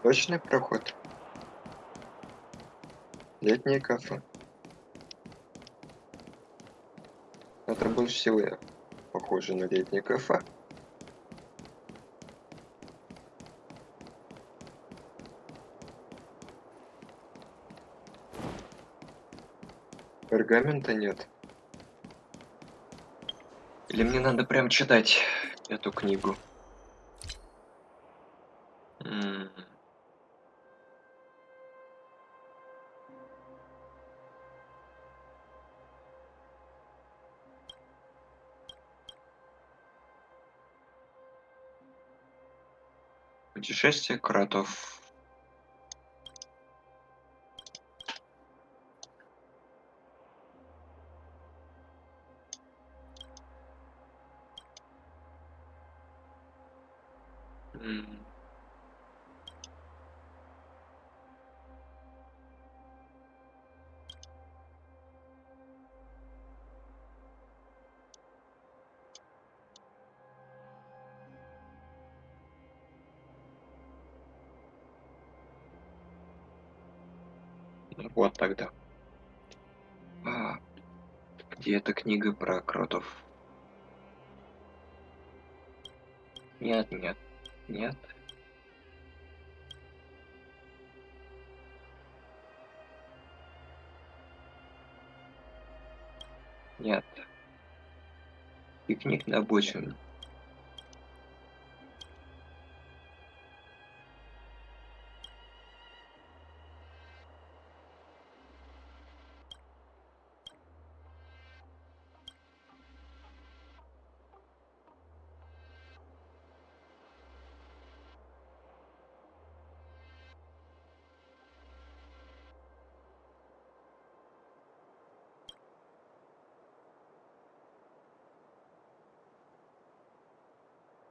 Точный проход. Летнее кафе. Это больше всего похоже на летнее кафе. Пергамента нет. Или мне надо прям читать эту книгу? М. Путешествие кротов. М. Ну вот тогда. Где эта книга про кротов? Нет, нет, нет. Нет. Пикник на обочине.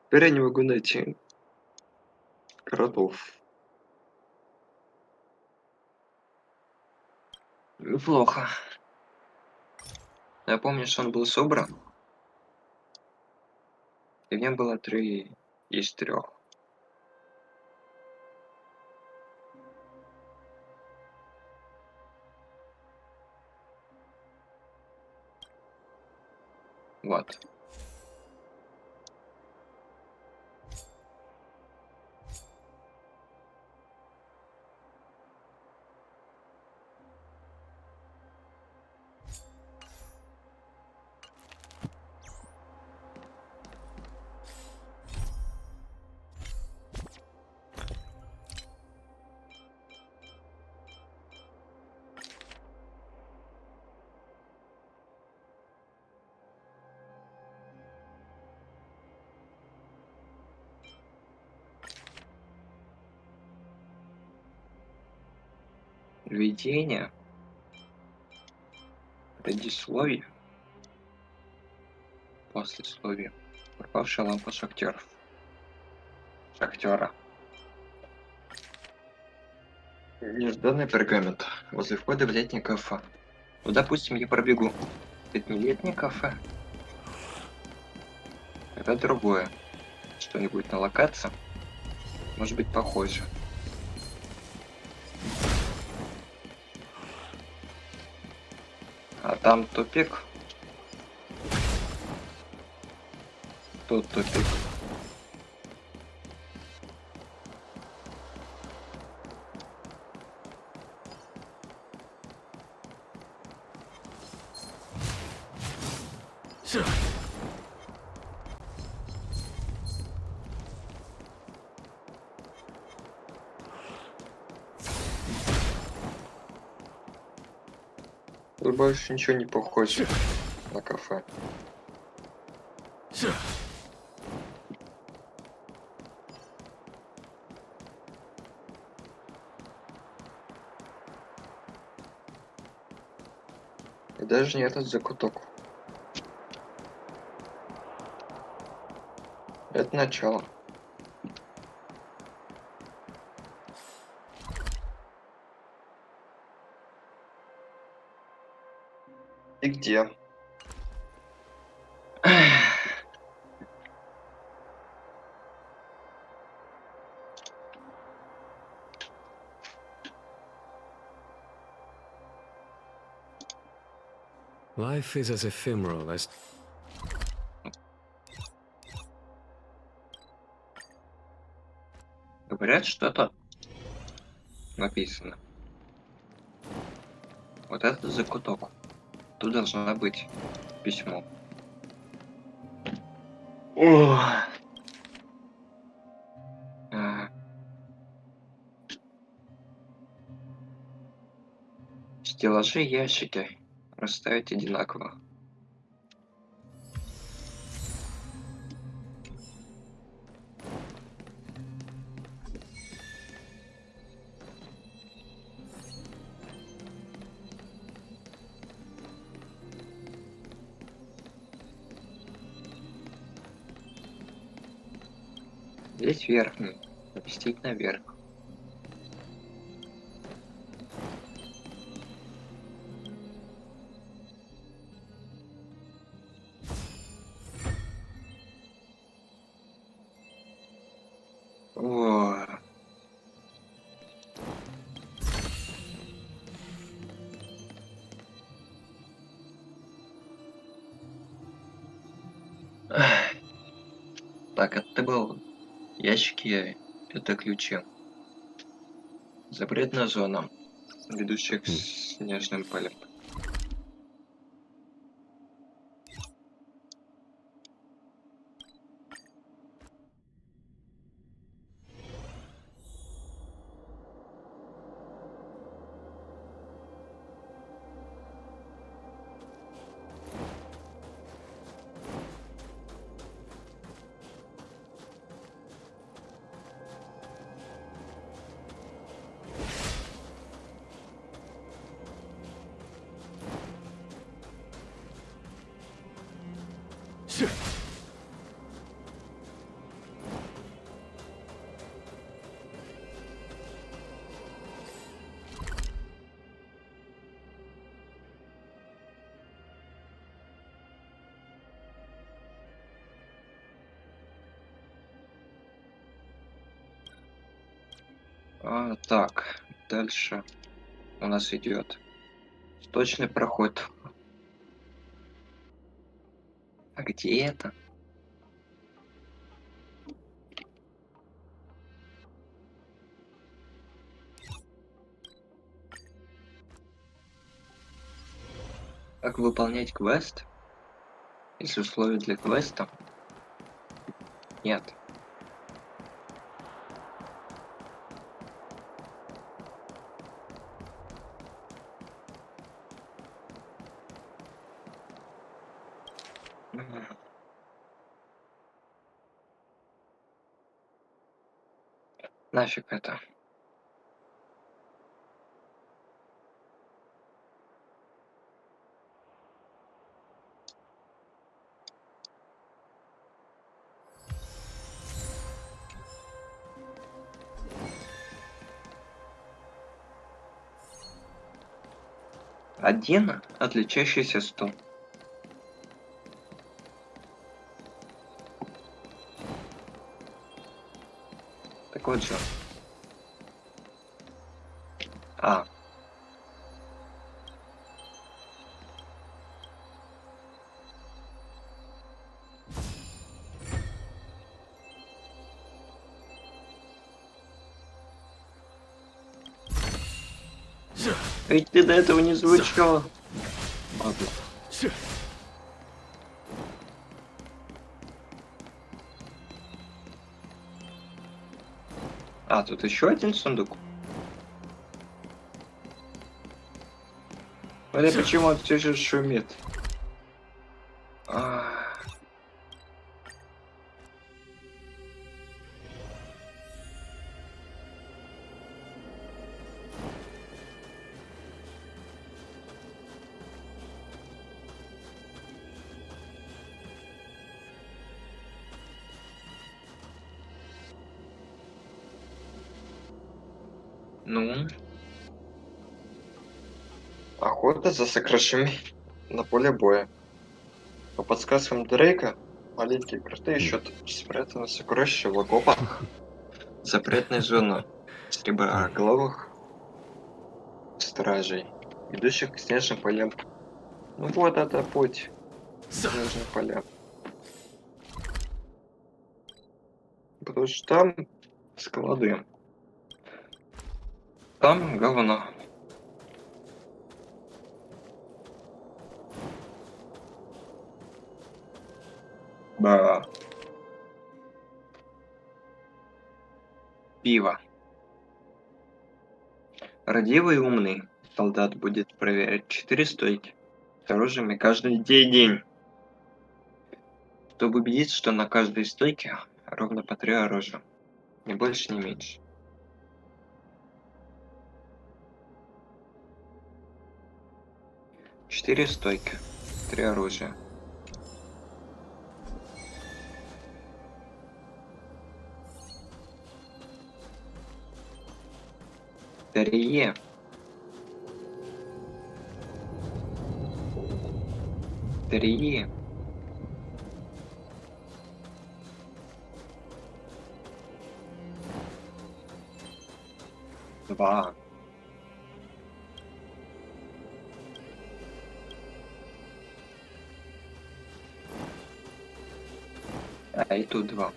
Теперь я не могу найти кротов. Неплохо. Я помню, что он был собран, и в нем было 3 из 3. Вот. Введение. Предисловие. Послесловие. Пропавшая лампа шахтеров. Шахтера. Нежданный пергамент. Возле входа в летнее кафе. Ну, допустим, я пробегу. Это не летнее кафе. Это другое. Что-нибудь на локации. Может быть, похоже. А там тупик. Тут тупик. Тут больше ничего не похоже на кафе. И даже не этот закуток. Это начало. И где? Life is as ephemeral as... Говорят, что-то написано. Вот этот закуток. Тут должно быть письмо. О! Стеллажи, ящики расставить одинаково. Здесь верхний. Поместить наверх. О. Так, это был ящики, это ключи. Запретная зона, ведущая к снежным полям. Так, дальше у нас идет точный проход. А где это? Как выполнять квест? Если условий для квеста нет. Нафиг это. Один отличающийся стул. Так вот же. Ведь ты до этого не звучал. Ладно. Тут еще один сундук. Смотри, почему он все же шумит. Ну, охота за сокровищами на поле боя. По подсказкам Дрейка, маленькие кроты ищут спрятанное сокровище в окопах запретной зоны среброголовых стражей, идущих к снежным полям Ну вот это путь. Нужно поля. Потому что там склады. Там говно. Да. Пиво. Родивый и умный солдат будет проверять 4 стойки с оружиями каждый день, чтобы убедиться, что на каждой стойке ровно по 3 оружия. Ни больше, ни меньше. Четыре стойки. 3 оружия. Рейле. Рейле. Два. А и тут 2.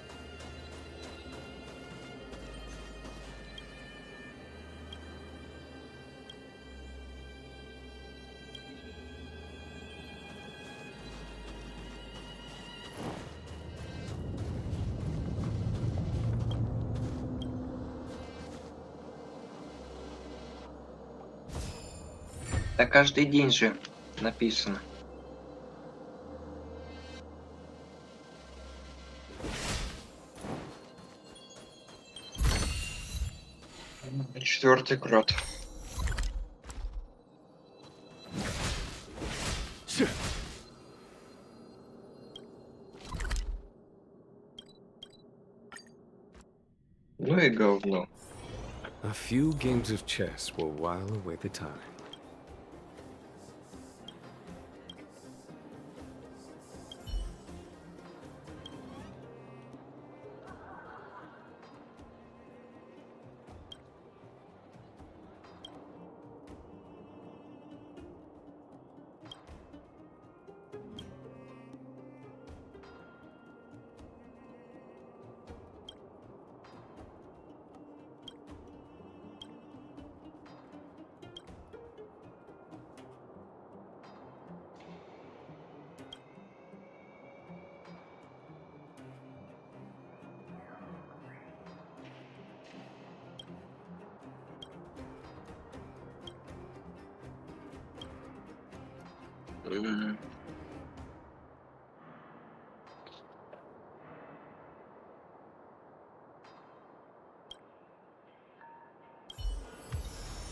Да каждый день же написано. Четвертый крот. Ну и говно. A few games of chess will while away the time.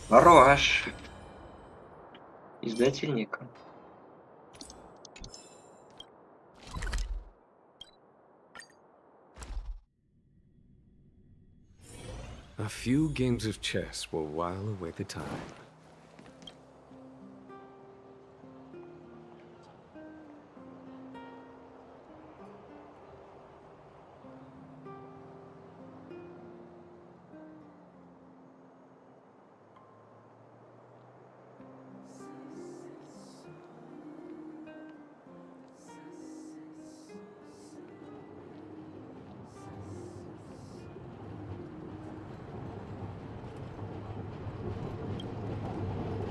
Хорош. Издательника. A few games of chess will while away the time.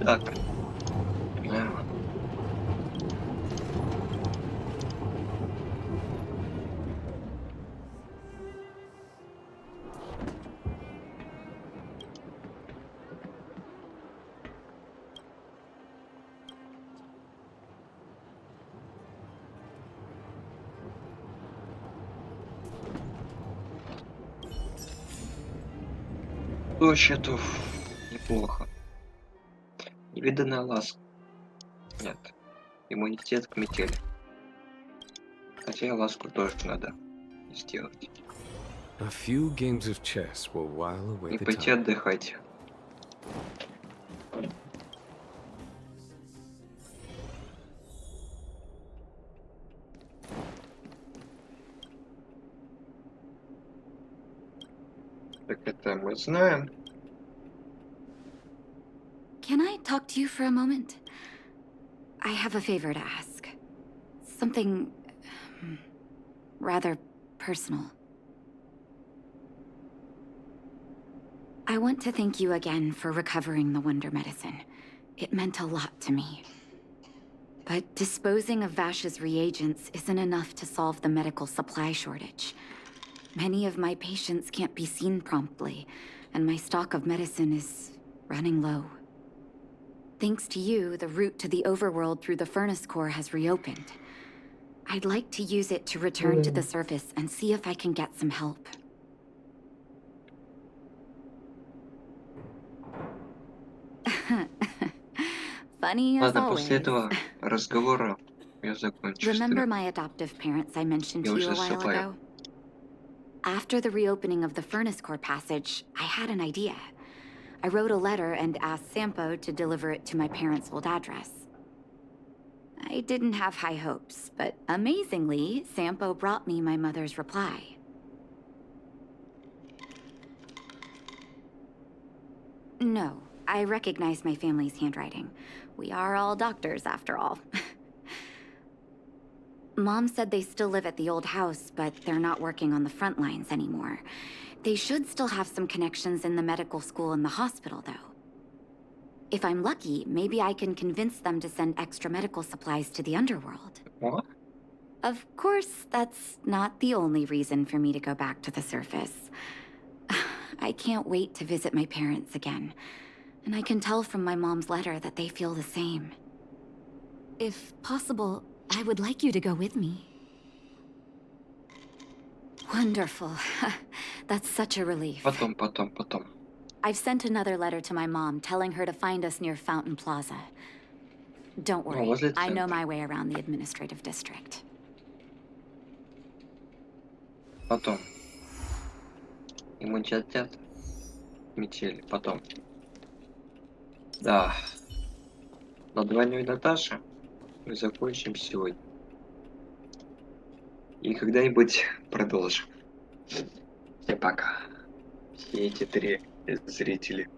Так. До счетов неплохо. Невиданная ласка. Нет. Иммунитет к метели. Хотя ласку тоже надо сделать. A few games of chess will while away И the пойти time. отдыхать. Так это мы знаем. Can I talk to you for a moment? I have a favor to ask. Something rather personal. I want to thank you again for recovering the Wonder Medicine. It meant a lot to me. But disposing of Vash's reagents isn't enough to solve the medical supply shortage. Many of my patients can't be seen promptly, and my stock of medicine is running low. Thanks to you, the route to the overworld through the furnace core has reopened. I'd like to use it to return to the surface and see if I can get some help. Funny as Ладно, после always. этого разговора я закончу Remember стрим. my adoptive parents I mentioned Я to you уже a while засыпаю. ago? After the reopening of the furnace core passage, I had an idea. I wrote a letter and asked Sampo to deliver it to my parents' old address. I didn't have high hopes, but amazingly, Sampo brought me my mother's reply. No, I recognize my family's handwriting. We are all doctors, after all. Mom said they still live at the old house, but they're not working on the front lines anymore. They should still have some connections in the medical school and the hospital, though. If I'm lucky, maybe I can convince them to send extra medical supplies to the underworld. What? Of course, that's not the only reason for me to go back to the surface. I can't wait to visit my parents again. And I can tell from my mom's letter that they feel the same. If possible, I would like you to go with me. Wonderful. That's such a relief. Потом. I've sent another letter to my mom telling her to find us near Fountain Plaza. Don't worry, возле I know центра. my way around the administrative district. Потом. Иммунитет. Метели. Потом. Да. На двойной Наташе мы закончим сегодня. И когда-нибудь продолжим. Всем пока. Все эти три зрители.